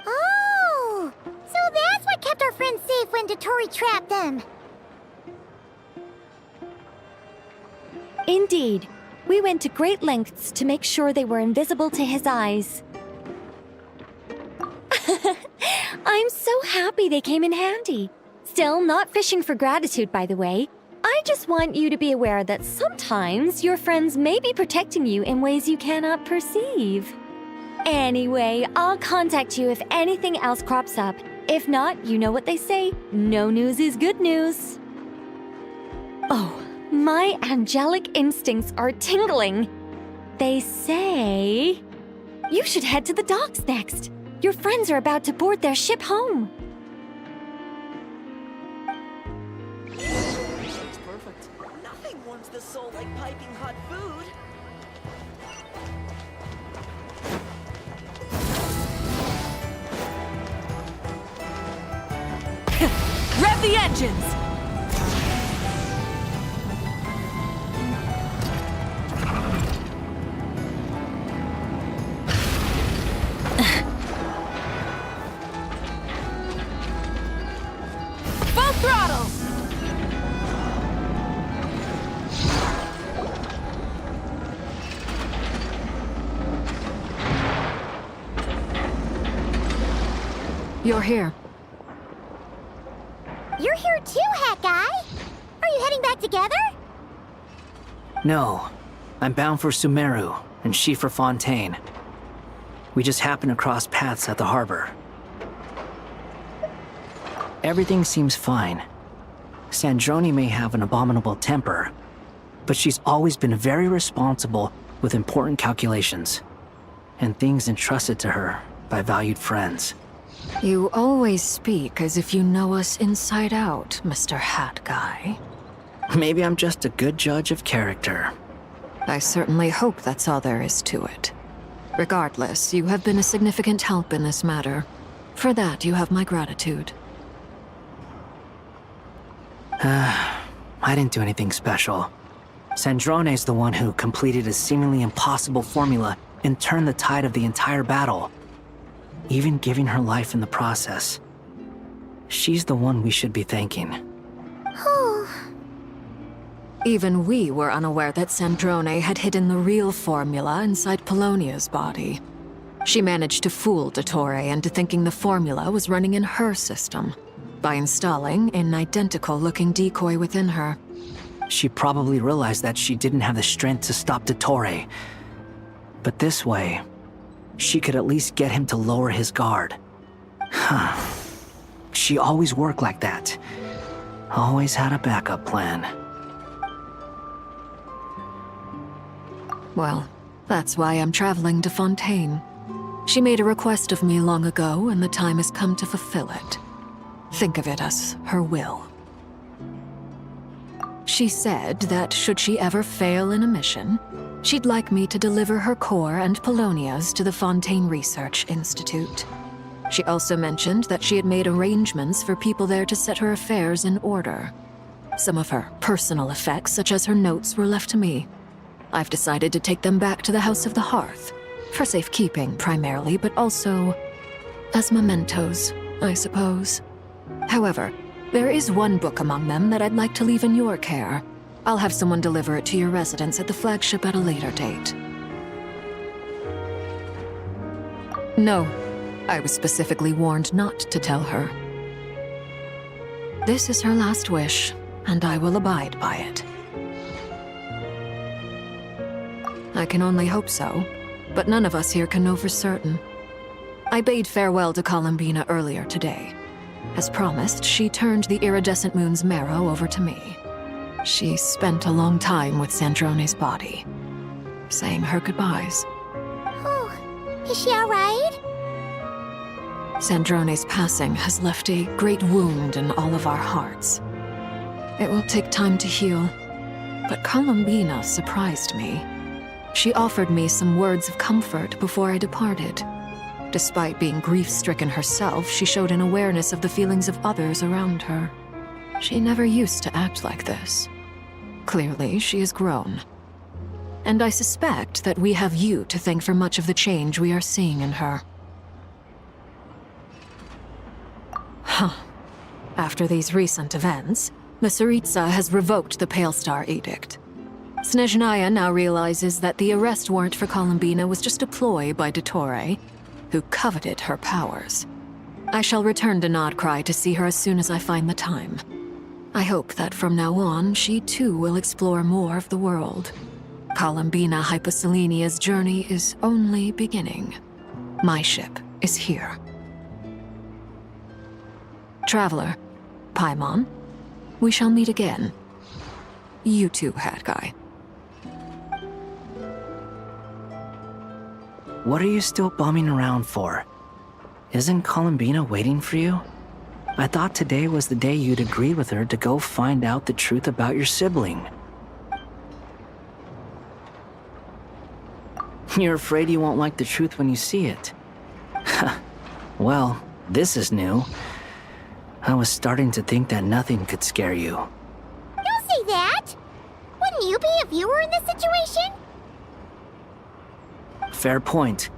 S: Oh! So that's what kept our friends safe when Dotori trapped them.
J: Indeed. We went to great lengths to make sure they were invisible to his eyes. I'm so happy they came in handy. Still, not fishing for gratitude, by the way. I just want you to be aware that sometimes your friends may be protecting you in ways you cannot perceive. Anyway, I'll contact you if anything else crops up. If not, you know what they say, no news is good news. Oh, my angelic instincts are tingling. They say you should head to the docks next. Your friends are about to board their ship home.
U: Perfect. Nothing warms the soul like piping hot food.
E: Rev the engines! Full throttle! You're here.
S: You're here too, Hat Guy! Are you heading back together?
V: No. I'm bound for Sumeru, and she for Fontaine. We just happened to cross paths at the harbor. Everything seems fine. Sandrone may have an abominable temper, but she's always been very responsible with important calculations. and things entrusted to her by valued friends.
E: You always speak as if you know us inside out, Mr. Hat Guy.
V: Maybe I'm just a good judge of character.
E: I certainly hope that's all there is to it. Regardless, you have been a significant help in this matter. For that, you have my gratitude.
V: I didn't do anything special. Sandrone's the one who completed a seemingly impossible formula and turned the tide of the entire battle, even giving her life in the process. She's the one we should be thanking.
E: Even we were unaware that Sandrone had hidden the real formula inside Polonia's body. She managed to fool Dottore into thinking the formula was running in her system by installing an identical-looking decoy within her.
V: She probably realized that she didn't have the strength to stop Dottore. But this way, she could at least get him to lower his guard. She always worked like that. Always had a backup plan.
E: Well, that's why I'm traveling to Fontaine. She made a request of me long ago, and the time has come to fulfill it. Think of it as her will. She said that should she ever fail in a mission, she'd like me to deliver her core and Polonia's to the Fontaine Research Institute. She also mentioned that she had made arrangements for people there to set her affairs in order. Some of her personal effects, such as her notes, were left to me. I've decided to take them back to the House of the Hearth, for safekeeping primarily, but also as mementos, I suppose. However, there is one book among them that I'd like to leave in your care. I'll have someone deliver it to your residence at the flagship at a later date. No, I was specifically warned not to tell her. This is her last wish, and I will abide by it. I can only hope so, but none of us here can know for certain. I bade farewell to Columbina earlier today. As promised, she turned the iridescent moon's marrow over to me. She spent a long time with Sandrone's body, saying her goodbyes.
S: Oh, is she alright?
E: Sandrone's passing has left a great wound in all of our hearts. It will take time to heal, but Columbina surprised me. She offered me some words of comfort before I departed. Despite being grief-stricken herself, she showed an awareness of the feelings of others around her. She never used to act like this. Clearly, she has grown. And I suspect that we have you to thank for much of the change we are seeing in her. After these recent events, the Tsaritsa has revoked the Pale Star Edict. Snezhnaya now realizes that the arrest warrant for Columbina was just a ploy by Dottore, who coveted her powers. I shall return to Nod-Krai to see her as soon as I find the time. I hope that from now on, she too will explore more of the world. Columbina Hyposelenia's journey is only beginning. My ship is here. Traveler, Paimon, we shall meet again. You too, Hat Guy.
V: What are you still bumming around for? Isn't Columbina waiting for you? I thought today was the day you'd agreed with her to go find out the truth about your sibling. You're afraid you won't like the truth when you see it. Well, this is new. I was starting to think that nothing could scare you.
S: Don't say that! Wouldn't you be if you were in this situation?
V: Fair point.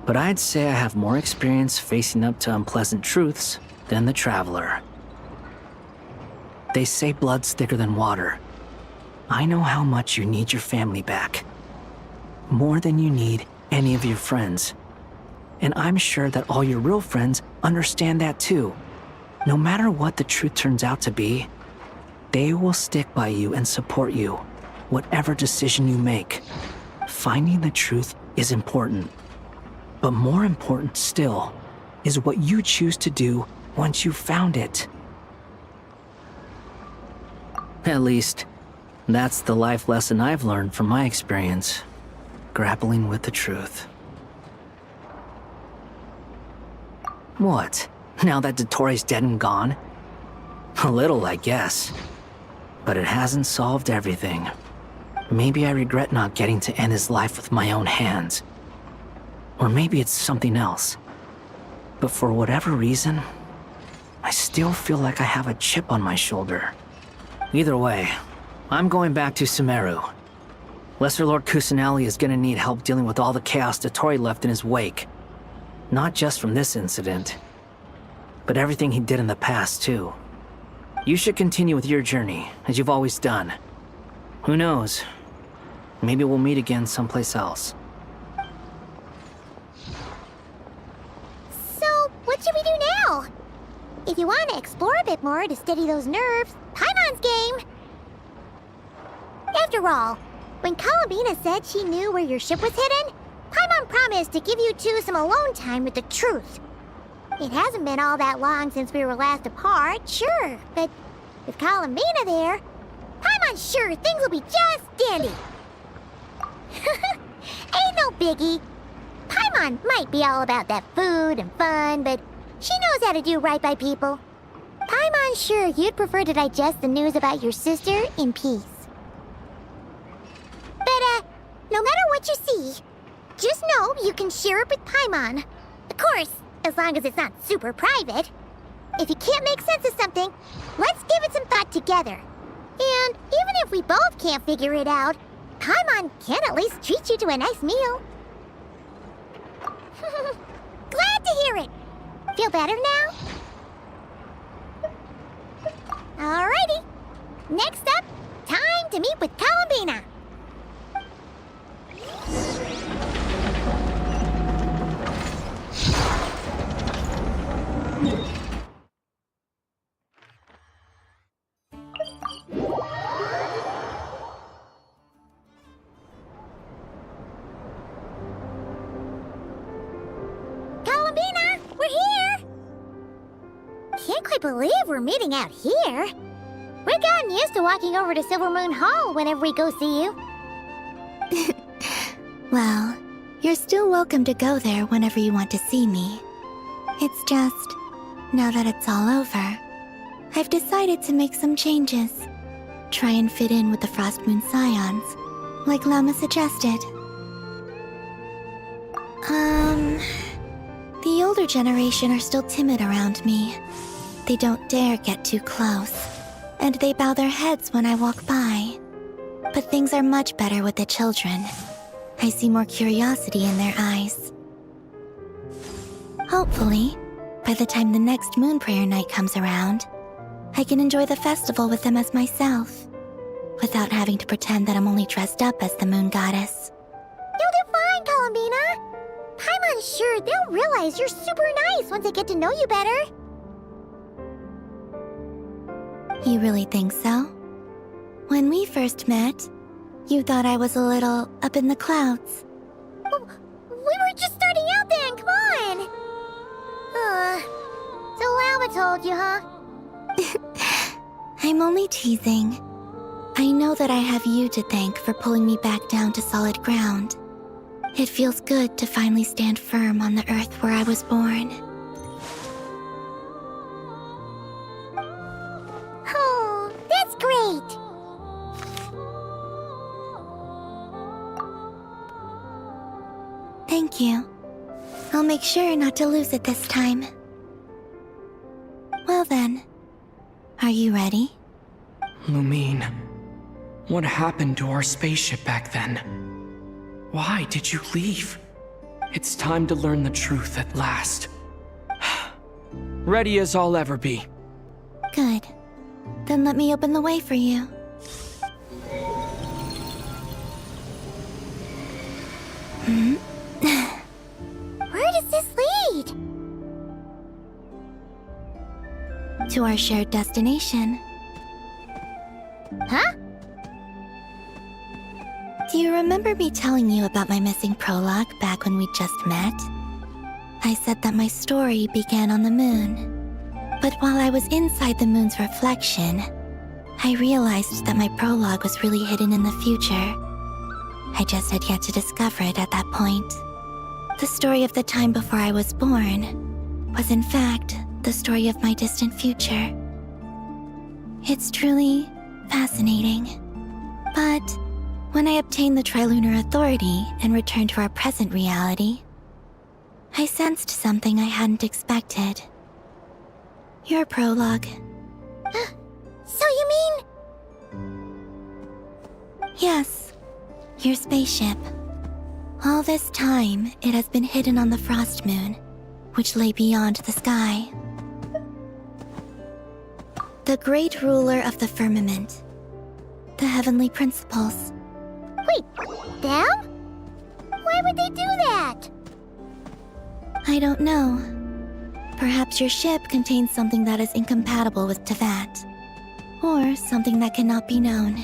V: But I'd say I have more experience facing up to unpleasant truths than the Traveler. They say blood's thicker than water. I know how much you need your family back. More than you need any of your friends. And I'm sure that all your real friends understand that too. No matter what the truth turns out to be, they will stick by you and support you, whatever decision you make. Finding the truth is important. But more important still is what you choose to do once you've found it. At least, that's the life lesson I've learned from my experience, grappling with the truth. What? Now that Dottoro's dead and gone? A little, I guess. But it hasn't solved everything. Maybe I regret not getting to end his life with my own hands. Or maybe it's something else. But for whatever reason, I still feel like I have a chip on my shoulder. Either way, I'm going back to Sumeru. Lesser Lord Kusanali is gonna need help dealing with all the chaos Dottori left in his wake. Not just from this incident, but everything he did in the past, too. You should continue with your journey, as you've always done. Who knows? Maybe we'll meet again someplace else.
S: So, what should we do now? If you want to explore a bit more to steady those nerves, Paimon's game! After all, when Columbina said she knew where your ship was hidden, Paimon promised to give you two some alone time with the truth. It hasn't been all that long since we were last apart, sure, but with Columbina there, Paimon's sure things will be just dandy. Ain't no biggie. Paimon might be all about that food and fun, but she knows how to do right by people. Paimon's sure you'd prefer to digest the news about your sister in peace. But, no matter what you see, just know you can share it with Paimon. Of course, as long as it's not super private. If you can't make sense of something, let's give it some thought together. And even if we both can't figure it out, Paimon can at least treat you to a nice meal. Glad to hear it. Feel better now? Alrighty. Next up, time to meet with Columbina. Columbina, we're here! Can't quite believe we're meeting out here. We've gotten used to walking over to Silver Moon Hall whenever we go see you.
O: Well, you're still welcome to go there whenever you want to see me. It's just, now that it's all over, I've decided to make some changes. Try and fit in with the Frost Moon Scions, like Lama suggested. The older generation are still timid around me. They don't dare get too close, and they bow their heads when I walk by. But things are much better with the children. I see more curiosity in their eyes. Hopefully, by the time the next Moon Prayer Night comes around, I can enjoy the festival with them as myself, without having to pretend that I'm only dressed up as the Moon Goddess.
S: You'll do fine, Columbina. Paimon's sure they'll realize you're super nice once they get to know you better.
O: You really think so? When we first met, you thought I was a little up in the clouds.
S: We were just starting out then, come on! So Lama told you, huh?
O: I'm only teasing. I know that I have you to thank for pulling me back down to solid ground. It feels good to finally stand firm on the earth where I was born.
S: Oh, that's great!
O: Thank you. I'll make sure not to lose it this time. Well then, are you ready?
A: Lumine, what happened to our spaceship back then? Why did you leave? It's time to learn the truth at last. Ready as I'll ever be.
O: Good. Then let me open the way for you.
S: Where does this lead?
O: To our shared destination.
S: Huh?
O: Do you remember me telling you about my missing prologue back when we just met? I said that my story began on the moon. But while I was inside the moon's reflection, I realized that my prologue was really hidden in the future. I just had yet to discover it at that point. The story of the time before I was born, was in fact the story of my distant future. It's truly fascinating. But when I obtained the Trilunar Authority and returned to our present reality, I sensed something I hadn't expected. Your prologue.
S: So you mean...
O: Yes, your spaceship. All this time, it has been hidden on the Frost Moon, which lay beyond the sky. The great ruler of the firmament. The heavenly principles.
S: Wait, them? Why would they do that?
O: I don't know. Perhaps your ship contains something that is incompatible with Teyvat. Or something that cannot be known.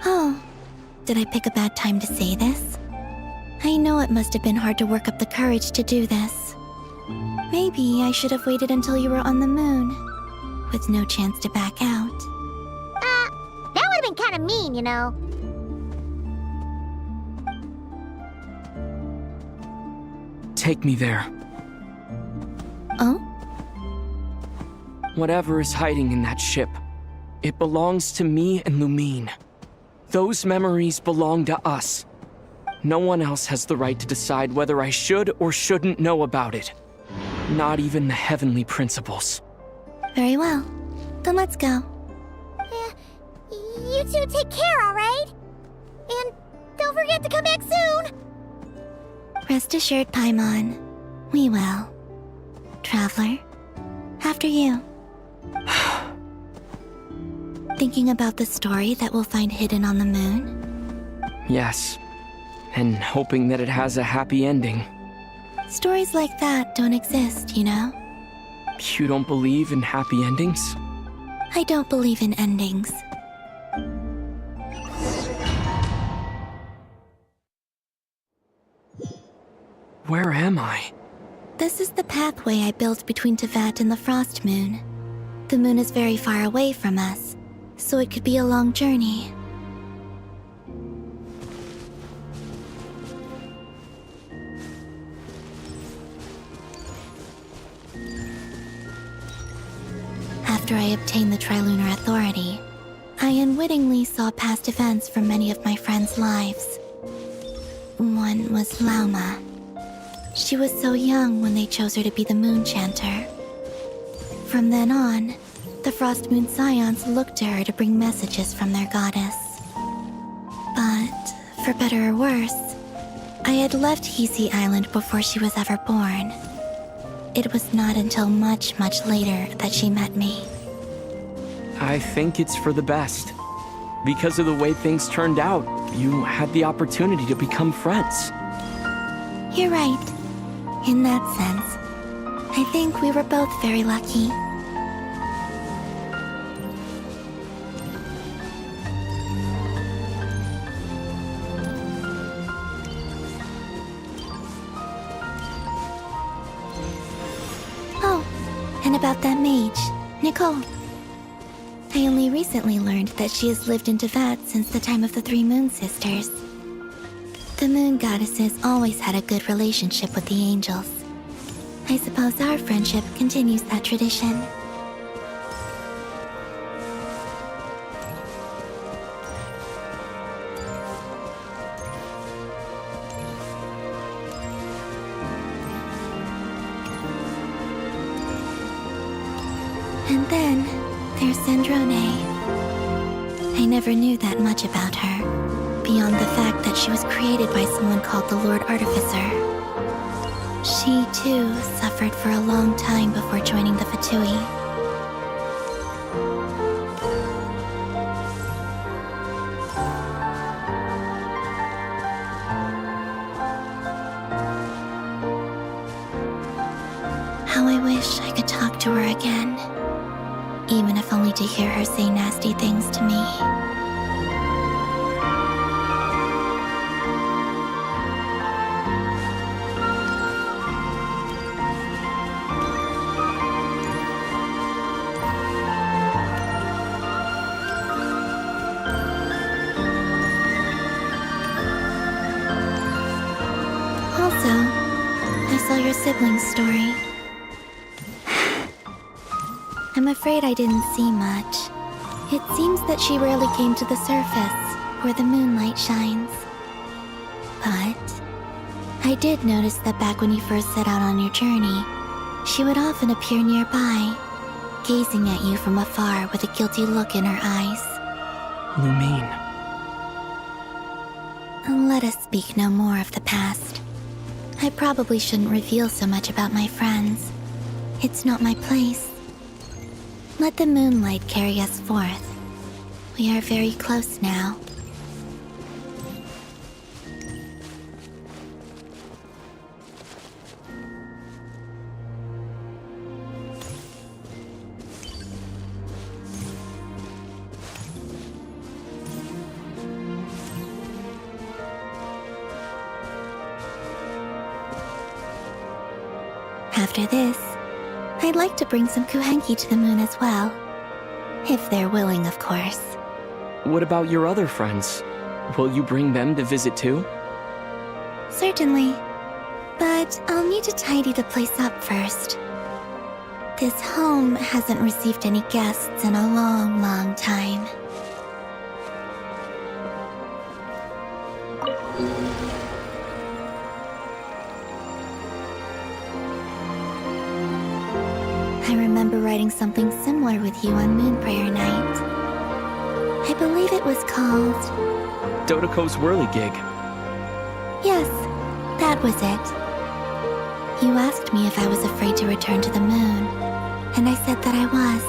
O: Oh, did I pick a bad time to say this? I know it must have been hard to work up the courage to do this. Maybe I should have waited until you were on the moon, with no chance to back out.
S: That would have been kind of mean, you know.
A: Take me there.
O: Oh?
A: Whatever is hiding in that ship, it belongs to me and Lumine. Those memories belong to us. No one else has the right to decide whether I should or shouldn't know about it. Not even the heavenly principles.
O: Very well. Then let's go.
S: You two take care, alright? And don't forget to come back soon!
O: Rest assured, Paimon. We will. Traveler, after you. Thinking about the story that we'll find hidden on the moon?
A: Yes. And hoping that it has a happy ending.
O: Stories like that don't exist, you know?
A: You don't believe in happy endings?
O: I don't believe in endings.
A: Where am I?
O: This is the pathway I built between Teyvat and the Frost Moon. The moon is very far away from us, so it could be a long journey. After I obtained the Trilunar Authority, I unwittingly saw past events from many of my friends' lives. One was Lauma. She was so young when they chose her to be the Moon Chanter. From then on, the Frost Moon Scions looked to her to bring messages from their goddess. But, for better or worse, I had left Hisi Island before she was ever born. It was not until much, much later that she met me.
A: I think it's for the best. Because of the way things turned out, you had the opportunity to become friends.
O: You're right. In that sense, I think we were both very lucky. Oh, and about that mage, Nicole. I only recently learned that she has lived in Teyvat since the time of the Three Moon Sisters. The Moon Goddesses always had a good relationship with the angels. I suppose our friendship continues that tradition. And then, there's Sandrone. I never knew that much about her, beyond the fact that she was created by someone called the Lord Artificer. She, too, suffered for a long time before joining the Fatui. How I wish I could talk to her again. Even if only to hear her say nasty things to me. Also, saw your sibling's story. I'm afraid I didn't see much. It seems that she rarely came to the surface, where the moonlight shines. But I did notice that back when you first set out on your journey, she would often appear nearby, gazing at you from afar with a guilty look in her eyes.
A: Lumine.
O: Let us speak no more of the past. I probably shouldn't reveal so much about my friends. It's not my place. Let the moonlight carry us forth. We are very close now. After this, I'd like to bring some kuhenki to the moon as well. If they're willing, of course.
A: What about your other friends? Will you bring them to visit too?
O: Certainly. But I'll need to tidy the place up first. This home hasn't received any guests in a long, long time. I remember writing something similar with you on Moon Prayer Night. I believe it was called...
A: Dodoko's whirligig.
O: Yes, that was it. You asked me if I was afraid to return to the moon, and I said that I was.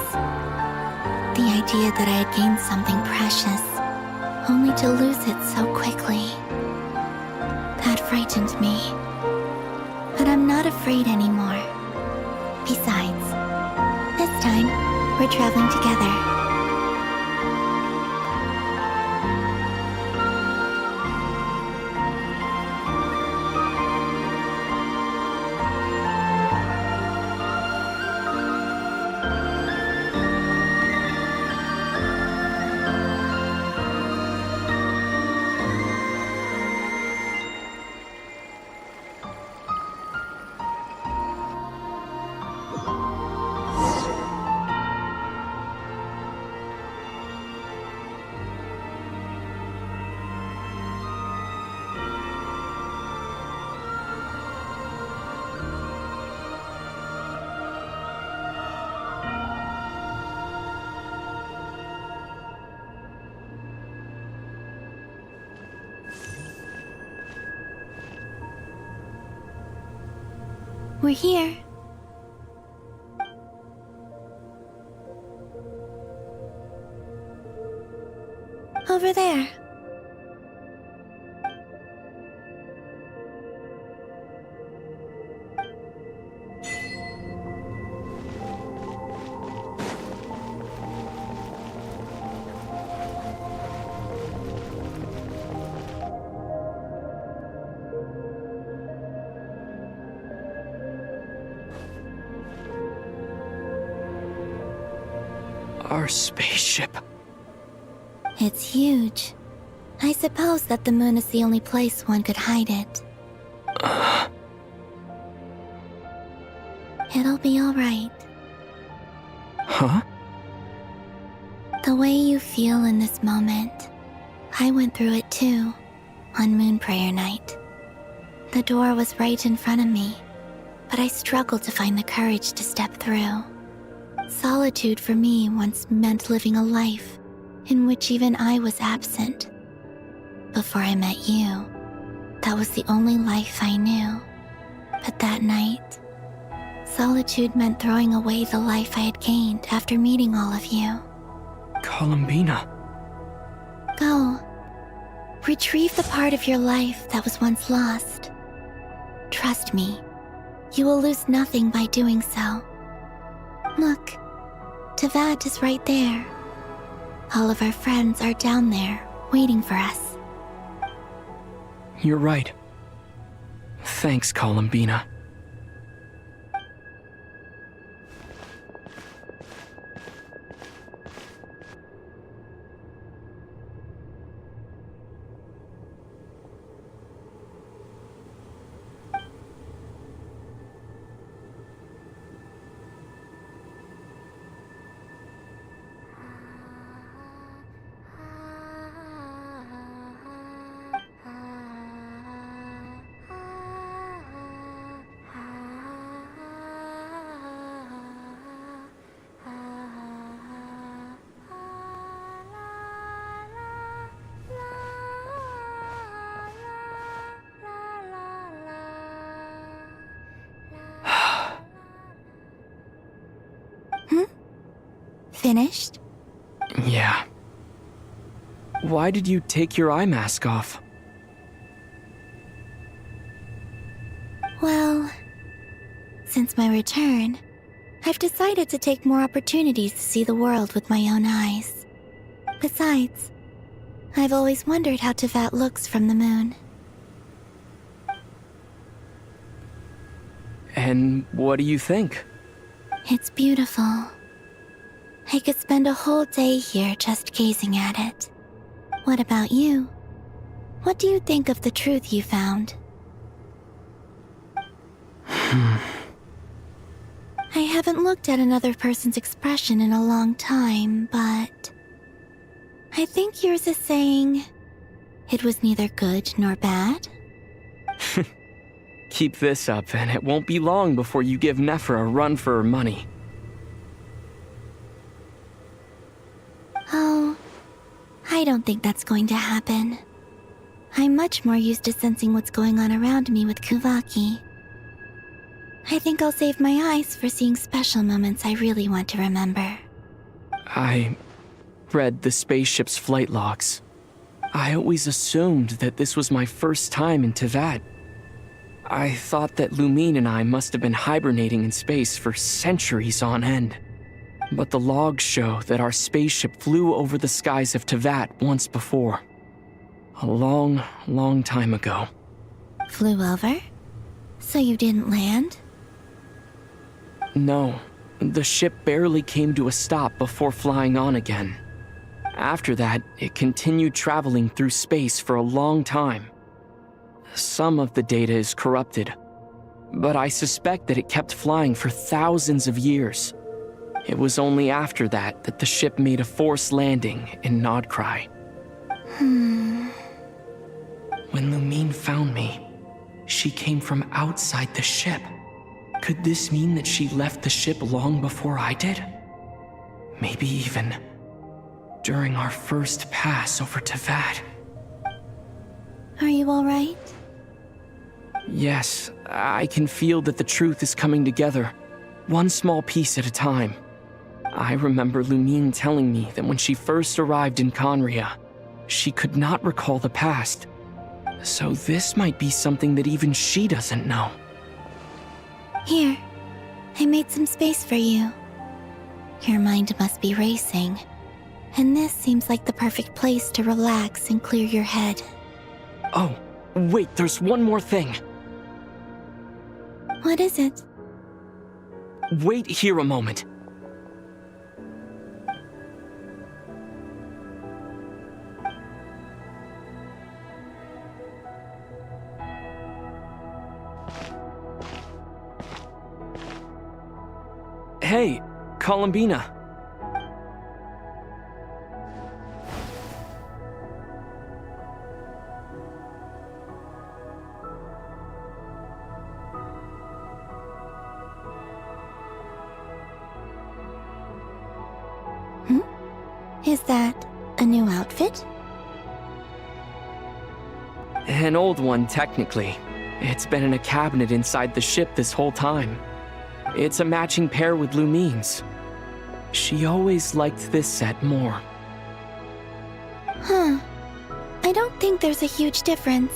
O: The idea that I had gained something precious, only to lose it so quickly. That frightened me. But I'm not afraid anymore. Besides, this time, we're traveling together. We're here. Over there.
A: Our spaceship.
O: It's huge. I suppose that the moon is the only place one could hide it. It'll be all right.
A: Huh?
O: The way you feel in this moment, I went through it too, on Moon Prayer Night. The door was right in front of me, but I struggled to find the courage to step through. Solitude for me once meant living a life in which even I was absent. Before I met you, that was the only life I knew. But that night, solitude meant throwing away the life I had gained after meeting all of you.
A: Columbina.
O: Go. Retrieve the part of your life that was once lost. Trust me, you will lose nothing by doing so. Look, Tavad is right there. All of our friends are down there, waiting for us.
A: You're right. Thanks, Columbina.
O: Finished?
A: Yeah. Why did you take your eye mask off?
O: Well, since my return, I've decided to take more opportunities to see the world with my own eyes. Besides, I've always wondered how Tevat looks from the moon.
A: And what do you think?
O: It's beautiful. I could spend a whole day here just gazing at it. What about you? What do you think of the truth you found? I haven't looked at another person's expression in a long time, but I think yours is saying it was neither good nor bad.
A: Keep this up, and it won't be long before you give Nephra a run for her money.
O: Oh, I don't think that's going to happen. I'm much more used to sensing what's going on around me with Kuvaki. I think I'll save my eyes for seeing special moments I really want to remember.
A: I read the spaceship's flight logs. I always assumed that this was my first time in Tevat. I thought that Lumine and I must have been hibernating in space for centuries on end. But the logs show that our spaceship flew over the skies of Tevat once before. A long, long time ago.
O: Flew over? So you didn't land?
A: No, the ship barely came to a stop before flying on again. After that, it continued traveling through space for a long time. Some of the data is corrupted, but I suspect that it kept flying for thousands of years. It was only after that that the ship made a forced landing in Nod-Krai. When Lumine found me, she came from outside the ship. Could this mean that she left the ship long before I did? Maybe even during our first pass over Tevat.
O: Are you alright?
A: Yes, I can feel that the truth is coming together, one small piece at a time. I remember Lumine telling me that when she first arrived in Conria, she could not recall the past. So this might be something that even she doesn't know.
O: Here, I made some space for you. Your mind must be racing, and this seems like the perfect place to relax and clear your head.
A: Oh, wait, there's one more thing.
O: What is it?
A: Wait here a moment. Hey, Columbina.
O: Is that a new outfit?
A: An old one, technically. It's been in a cabinet inside the ship this whole time. It's a matching pair with Lumine's. She always liked this set more.
O: Huh. I don't think there's a huge difference.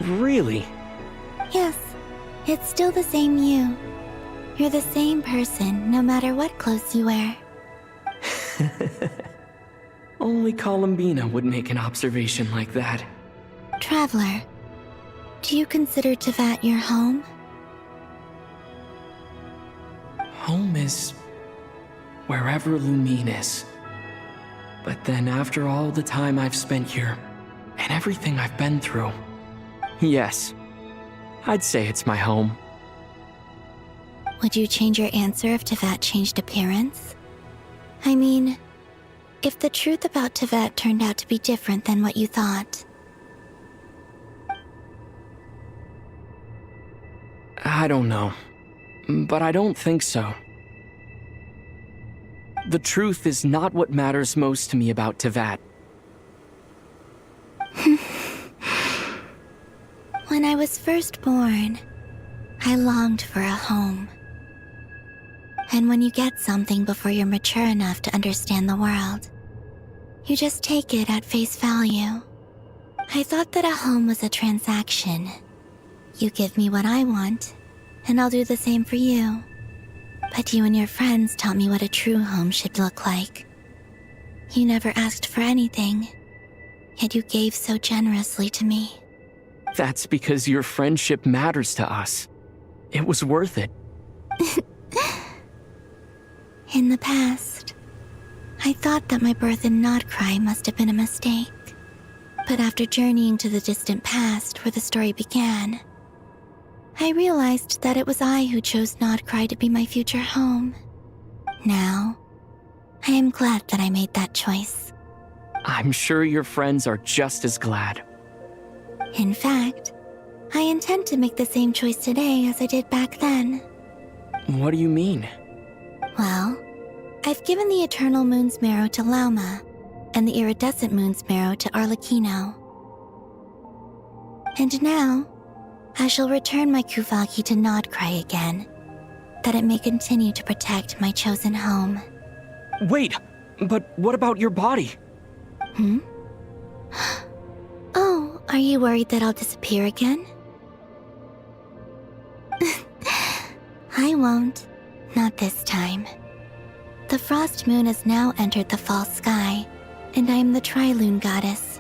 A: Really?
O: Yes, it's still the same you. You're the same person, no matter what clothes you wear.
A: Only Columbina would make an observation like that.
O: Traveler, do you consider Tevat your home?
A: Home is wherever Lumine is. But then after all the time I've spent here, and everything I've been through, yes, I'd say it's my home.
O: Would you change your answer if Tevat changed appearance? I mean, if the truth about Tevat turned out to be different than what you thought.
A: I don't know, but I don't think so. The truth is not what matters most to me about Tevat.
O: When I was first born, I longed for a home. And when you get something before you're mature enough to understand the world, you just take it at face value. I thought that a home was a transaction. You give me what I want, and I'll do the same for you. But you and your friends taught me what a true home should look like. You never asked for anything, yet you gave so generously to me.
A: That's because your friendship matters to us. It was worth it.
O: In the past, I thought that my birth in Nod-Krai must have been a mistake. But after journeying to the distant past where the story began, I realized that it was I who chose Nod-Krai to be my future home. Now, I am glad that I made that choice.
A: I'm sure your friends are just as glad.
O: In fact, I intend to make the same choice today as I did back then.
A: What do you mean?
O: Well, I've given the Eternal Moon's marrow to Lauma, and the Iridescent Moon's marrow to Arlecchino. And now, I shall return my Kuvagi to Nod-Krai again, that it may continue to protect my chosen home.
A: Wait, but what about your body?
O: Oh, are you worried that I'll disappear again? I won't. Not this time. The Frost Moon has now entered the fall sky, and I am the Tri-Lune goddess.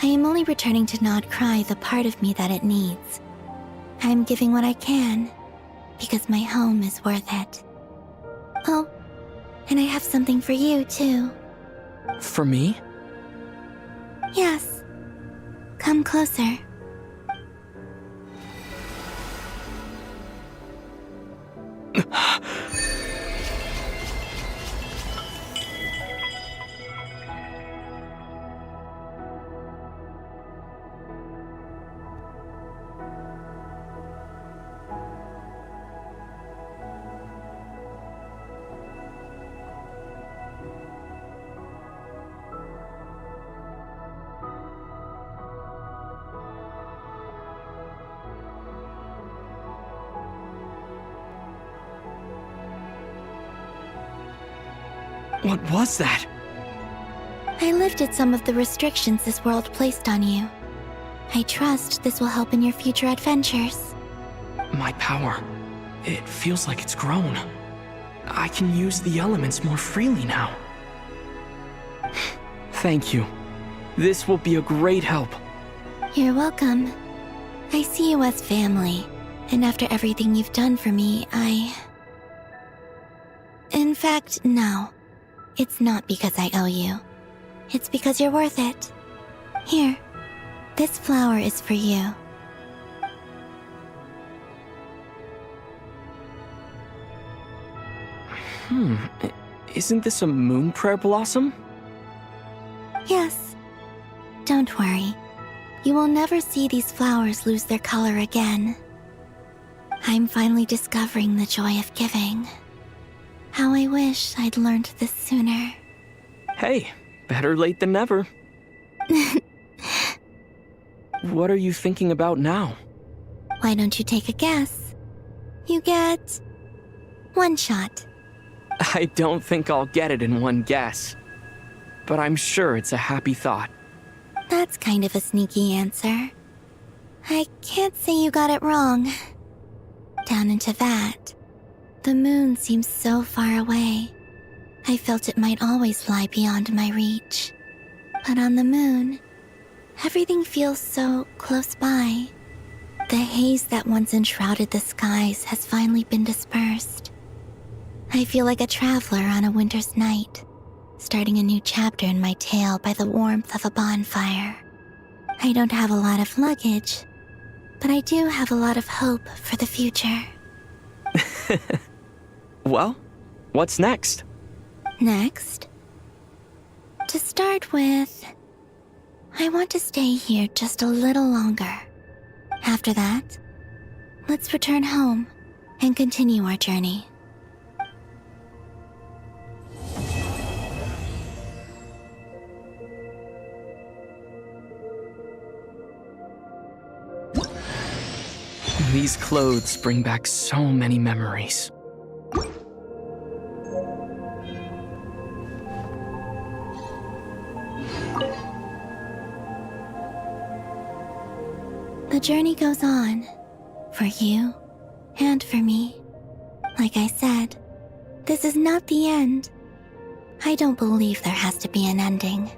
O: I am only returning to Nod-Krai the part of me that it needs. I am giving what I can, because my home is worth it. Oh, and I have something for you, too.
A: For me?
O: Yes. Come closer.
A: What was that?
O: I lifted some of the restrictions this world placed on you. I trust this will help in your future adventures.
A: My power. It feels like it's grown. I can use the elements more freely now. Thank you. This will be a great help.
O: You're welcome. I see you as family, and after everything you've done for me, In fact, no. It's not because I owe you. It's because you're worth it. Here, this flower is for you.
A: Isn't this a moon prayer blossom?
O: Yes. Don't worry. You will never see these flowers lose their color again. I'm finally discovering the joy of giving. How I wish I'd learned this sooner.
A: Hey, better late than never. What are you thinking about now?
O: Why don't you take a guess? You get 1 shot.
A: I don't think I'll get it in one guess. But I'm sure it's a happy thought.
O: That's kind of a sneaky answer. I can't say you got it wrong. Down into that, the moon seems so far away. I felt it might always lie beyond my reach. But on the moon, everything feels so close by. The haze that once enshrouded the skies has finally been dispersed. I feel like a traveler on a winter's night, starting a new chapter in my tale by the warmth of a bonfire. I don't have a lot of luggage, but I do have a lot of hope for the future.
A: Well, what's next?
O: Next? To start with, I want to stay here just a little longer. After that, let's return home and continue our journey.
A: These clothes bring back so many memories.
O: The journey goes on, for you and for me. Like I said, this is not the end. I don't believe there has to be an ending.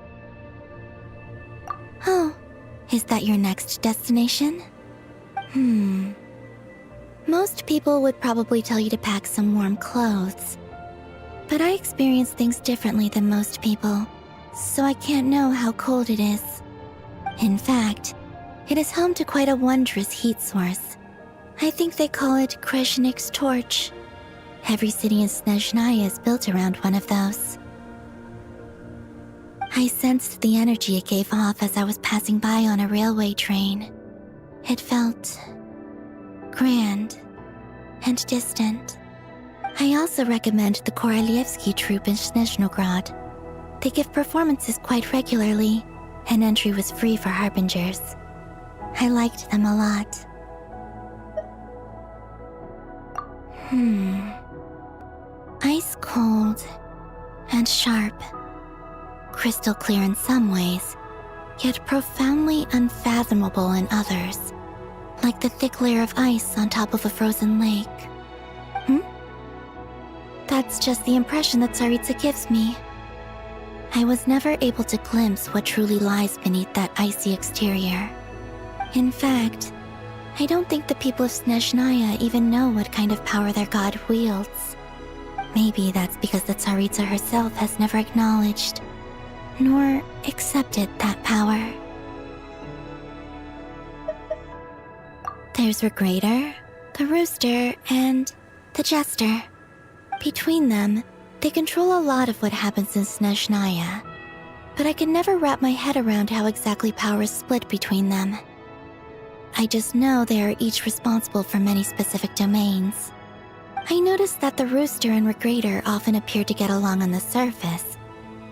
O: Oh, is that your next destination? Most people would probably tell you to pack some warm clothes. But I experience things differently than most people, so I can't know how cold it is. In fact, it is home to quite a wondrous heat source. I think they call it Kreshnik's torch. Every city in Snezhnaya is built around one of those. I sensed the energy it gave off as I was passing by on a railway train. It felt grand and distant. I also recommend the Korolievsky troupe in Snezhnograd. They give performances quite regularly, and entry was free for harbingers. I liked them a lot. Ice cold and sharp. Crystal clear in some ways, yet profoundly unfathomable in others. Like the thick layer of ice on top of a frozen lake. That's just the impression that Tsaritsa gives me. I was never able to glimpse what truly lies beneath that icy exterior. In fact, I don't think the people of Snezhnaya even know what kind of power their god wields. Maybe that's because the Tsaritsa herself has never acknowledged, nor accepted that power. There's Regrator, the Rooster, and the Jester. Between them, they control a lot of what happens in Snezhnaya, but I can never wrap my head around how exactly power is split between them. I just know they are each responsible for many specific domains. I noticed that the Rooster and Regrator often appear to get along on the surface,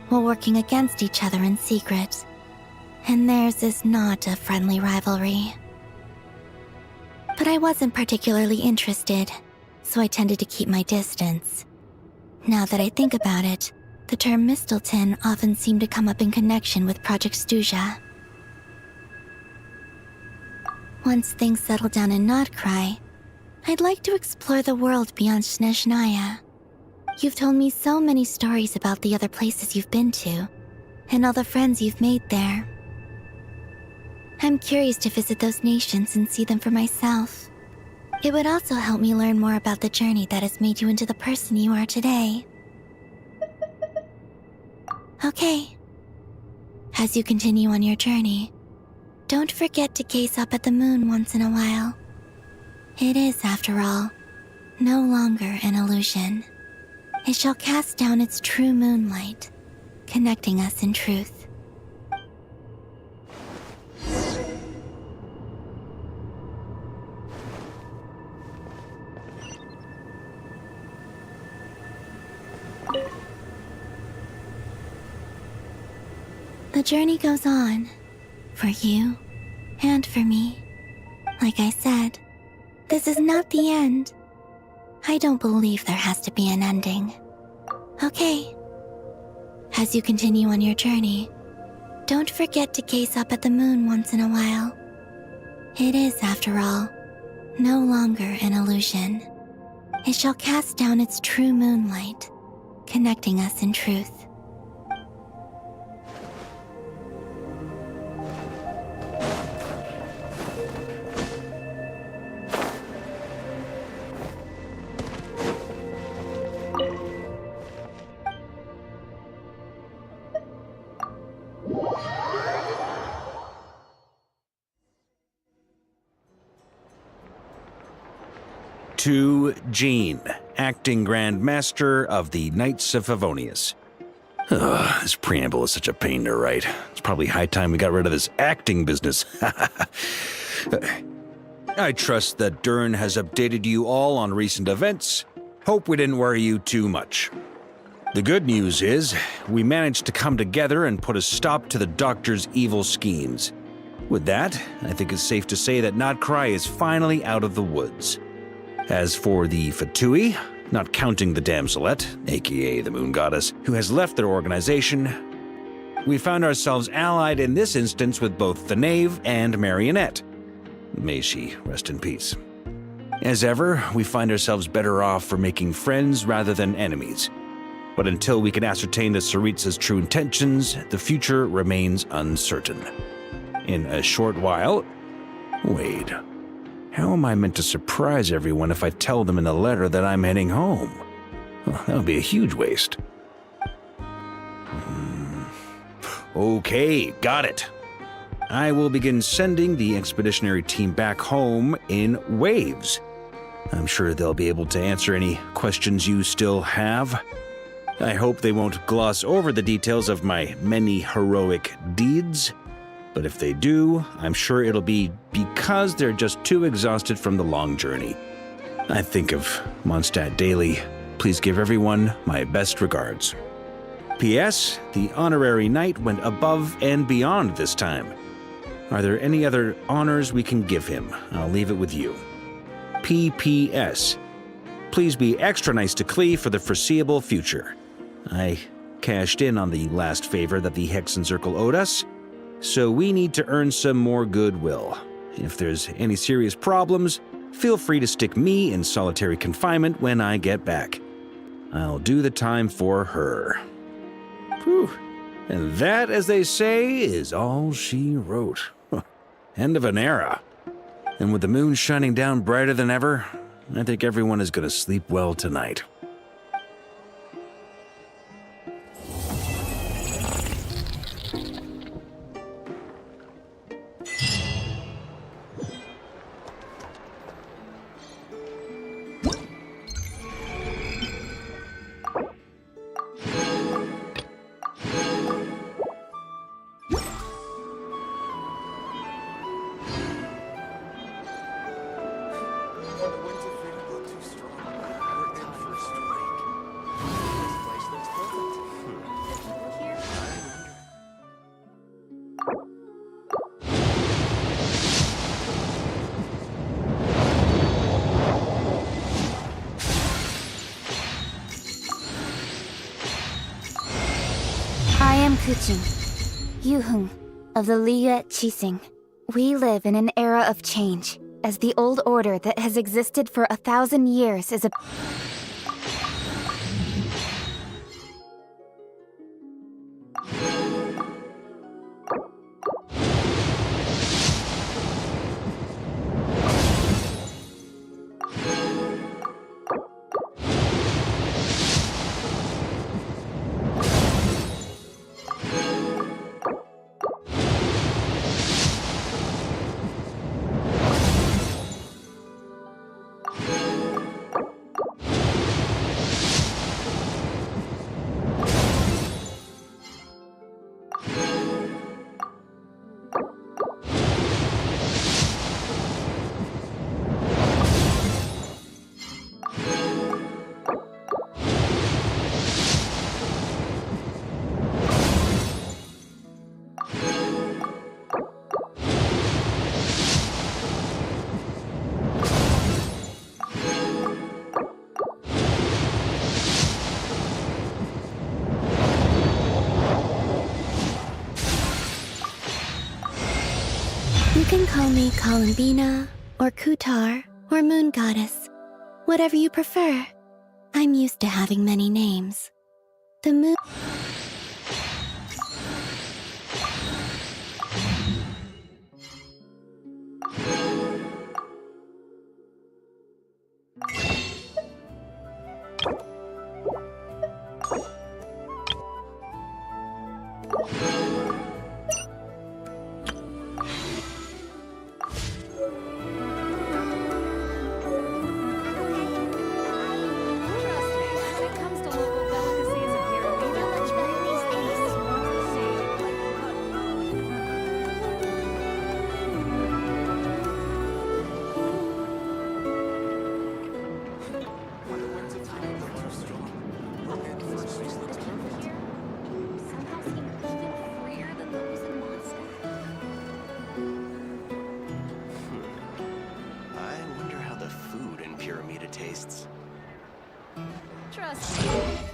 O: while working against each other in secret, and theirs is not a friendly rivalry. But I wasn't particularly interested, so I tended to keep my distance. Now that I think about it, the term Mistelton often seemed to come up in connection with Project Stuja. Once things settle down in Nod-Krai, I'd like to explore the world beyond Snezhnaya. You've told me so many stories about the other places you've been to, and all the friends you've made there. I'm curious to visit those nations and see them for myself. It would also help me learn more about the journey that has made you into the person you are today. Okay. As you continue on your journey, don't forget to gaze up at the moon once in a while. It is, after all, no longer an illusion. It shall cast down its true moonlight, connecting us in truth. The journey goes on, for you and for me. Like I said, this is not the end. I don't believe there has to be an ending. Okay. As you continue on your journey, don't forget to gaze up at the moon once in a while. It is, after all, no longer an illusion. It shall cast down its true moonlight, connecting us in truth.
C: To Jean, acting Grand Master of the Knights of Favonius. This preamble is such a pain to write. It's probably high time we got rid of this acting business. I trust that Dern has updated you all on recent events. Hope we didn't worry you too much. The good news is, we managed to come together and put a stop to the Doctor's evil schemes. With that, I think it's safe to say that Nod-Krai is finally out of the woods. As for the Fatui, not counting the Damselette, aka the Moon Goddess, who has left their organization, we found ourselves allied in this instance with both the Knave and Marionette. May she rest in peace. As ever, we find ourselves better off for making friends rather than enemies. But until we can ascertain the Tsaritsa's true intentions, the future remains uncertain. In a short while... Wait. How am I meant to surprise everyone if I tell them in a letter that I'm heading home? Well, that would be a huge waste. Okay, got it. I will begin sending the expeditionary team back home in waves. I'm sure they'll be able to answer any questions you still have. I hope they won't gloss over the details of my many heroic deeds. But if they do, I'm sure it'll be because they're just too exhausted from the long journey. I think of Mondstadt daily. Please give everyone my best regards. P.S. The honorary knight went above and beyond this time. Are there any other honors we can give him? I'll leave it with you. P.P.S. Please be extra nice to Klee for the foreseeable future. I cashed in on the last favor that the Hexen Circle owed us, so we need to earn some more goodwill. If there's any serious problems, feel free to stick me in solitary confinement when I get back. I'll do the time for her. Whew. And that, as they say, is all she wrote. End of an era. And with the moon shining down brighter than ever, I think everyone is going to sleep well tonight.
K: Kuching, Yuhung of the Liyue Qixing. We live in an era of change, as the old order that has existed for 1,000 years is a...
O: You can call me Columbina, or Kutar, or Moon Goddess. Whatever you prefer. I'm used to having many names. The moon...
R: tastes.
K: Trust me.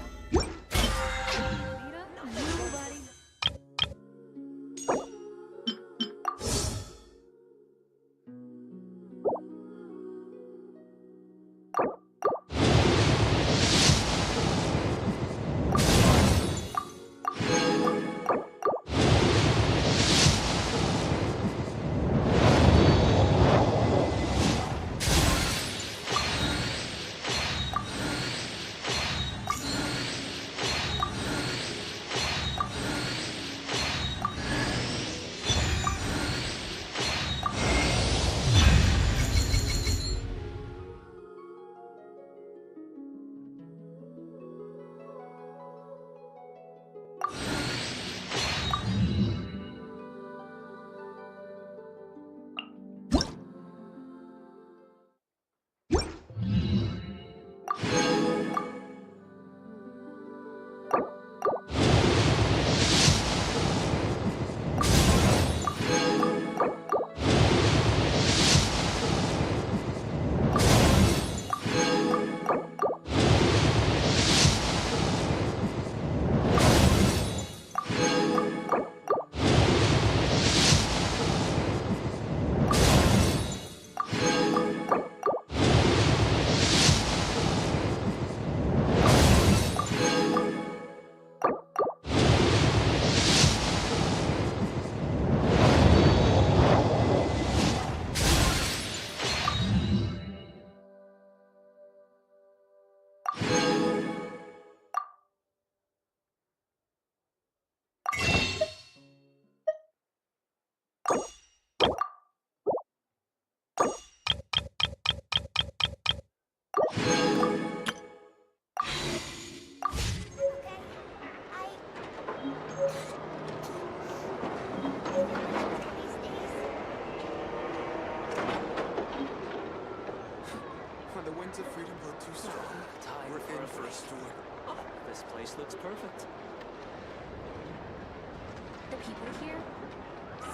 L: here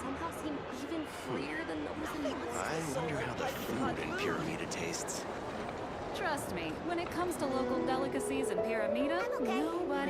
L: somehow seem even freer than those in
M: I wonder how the food in Pyramida tastes.
W: Trust me, when it comes to local delicacies in Pyramida, nobody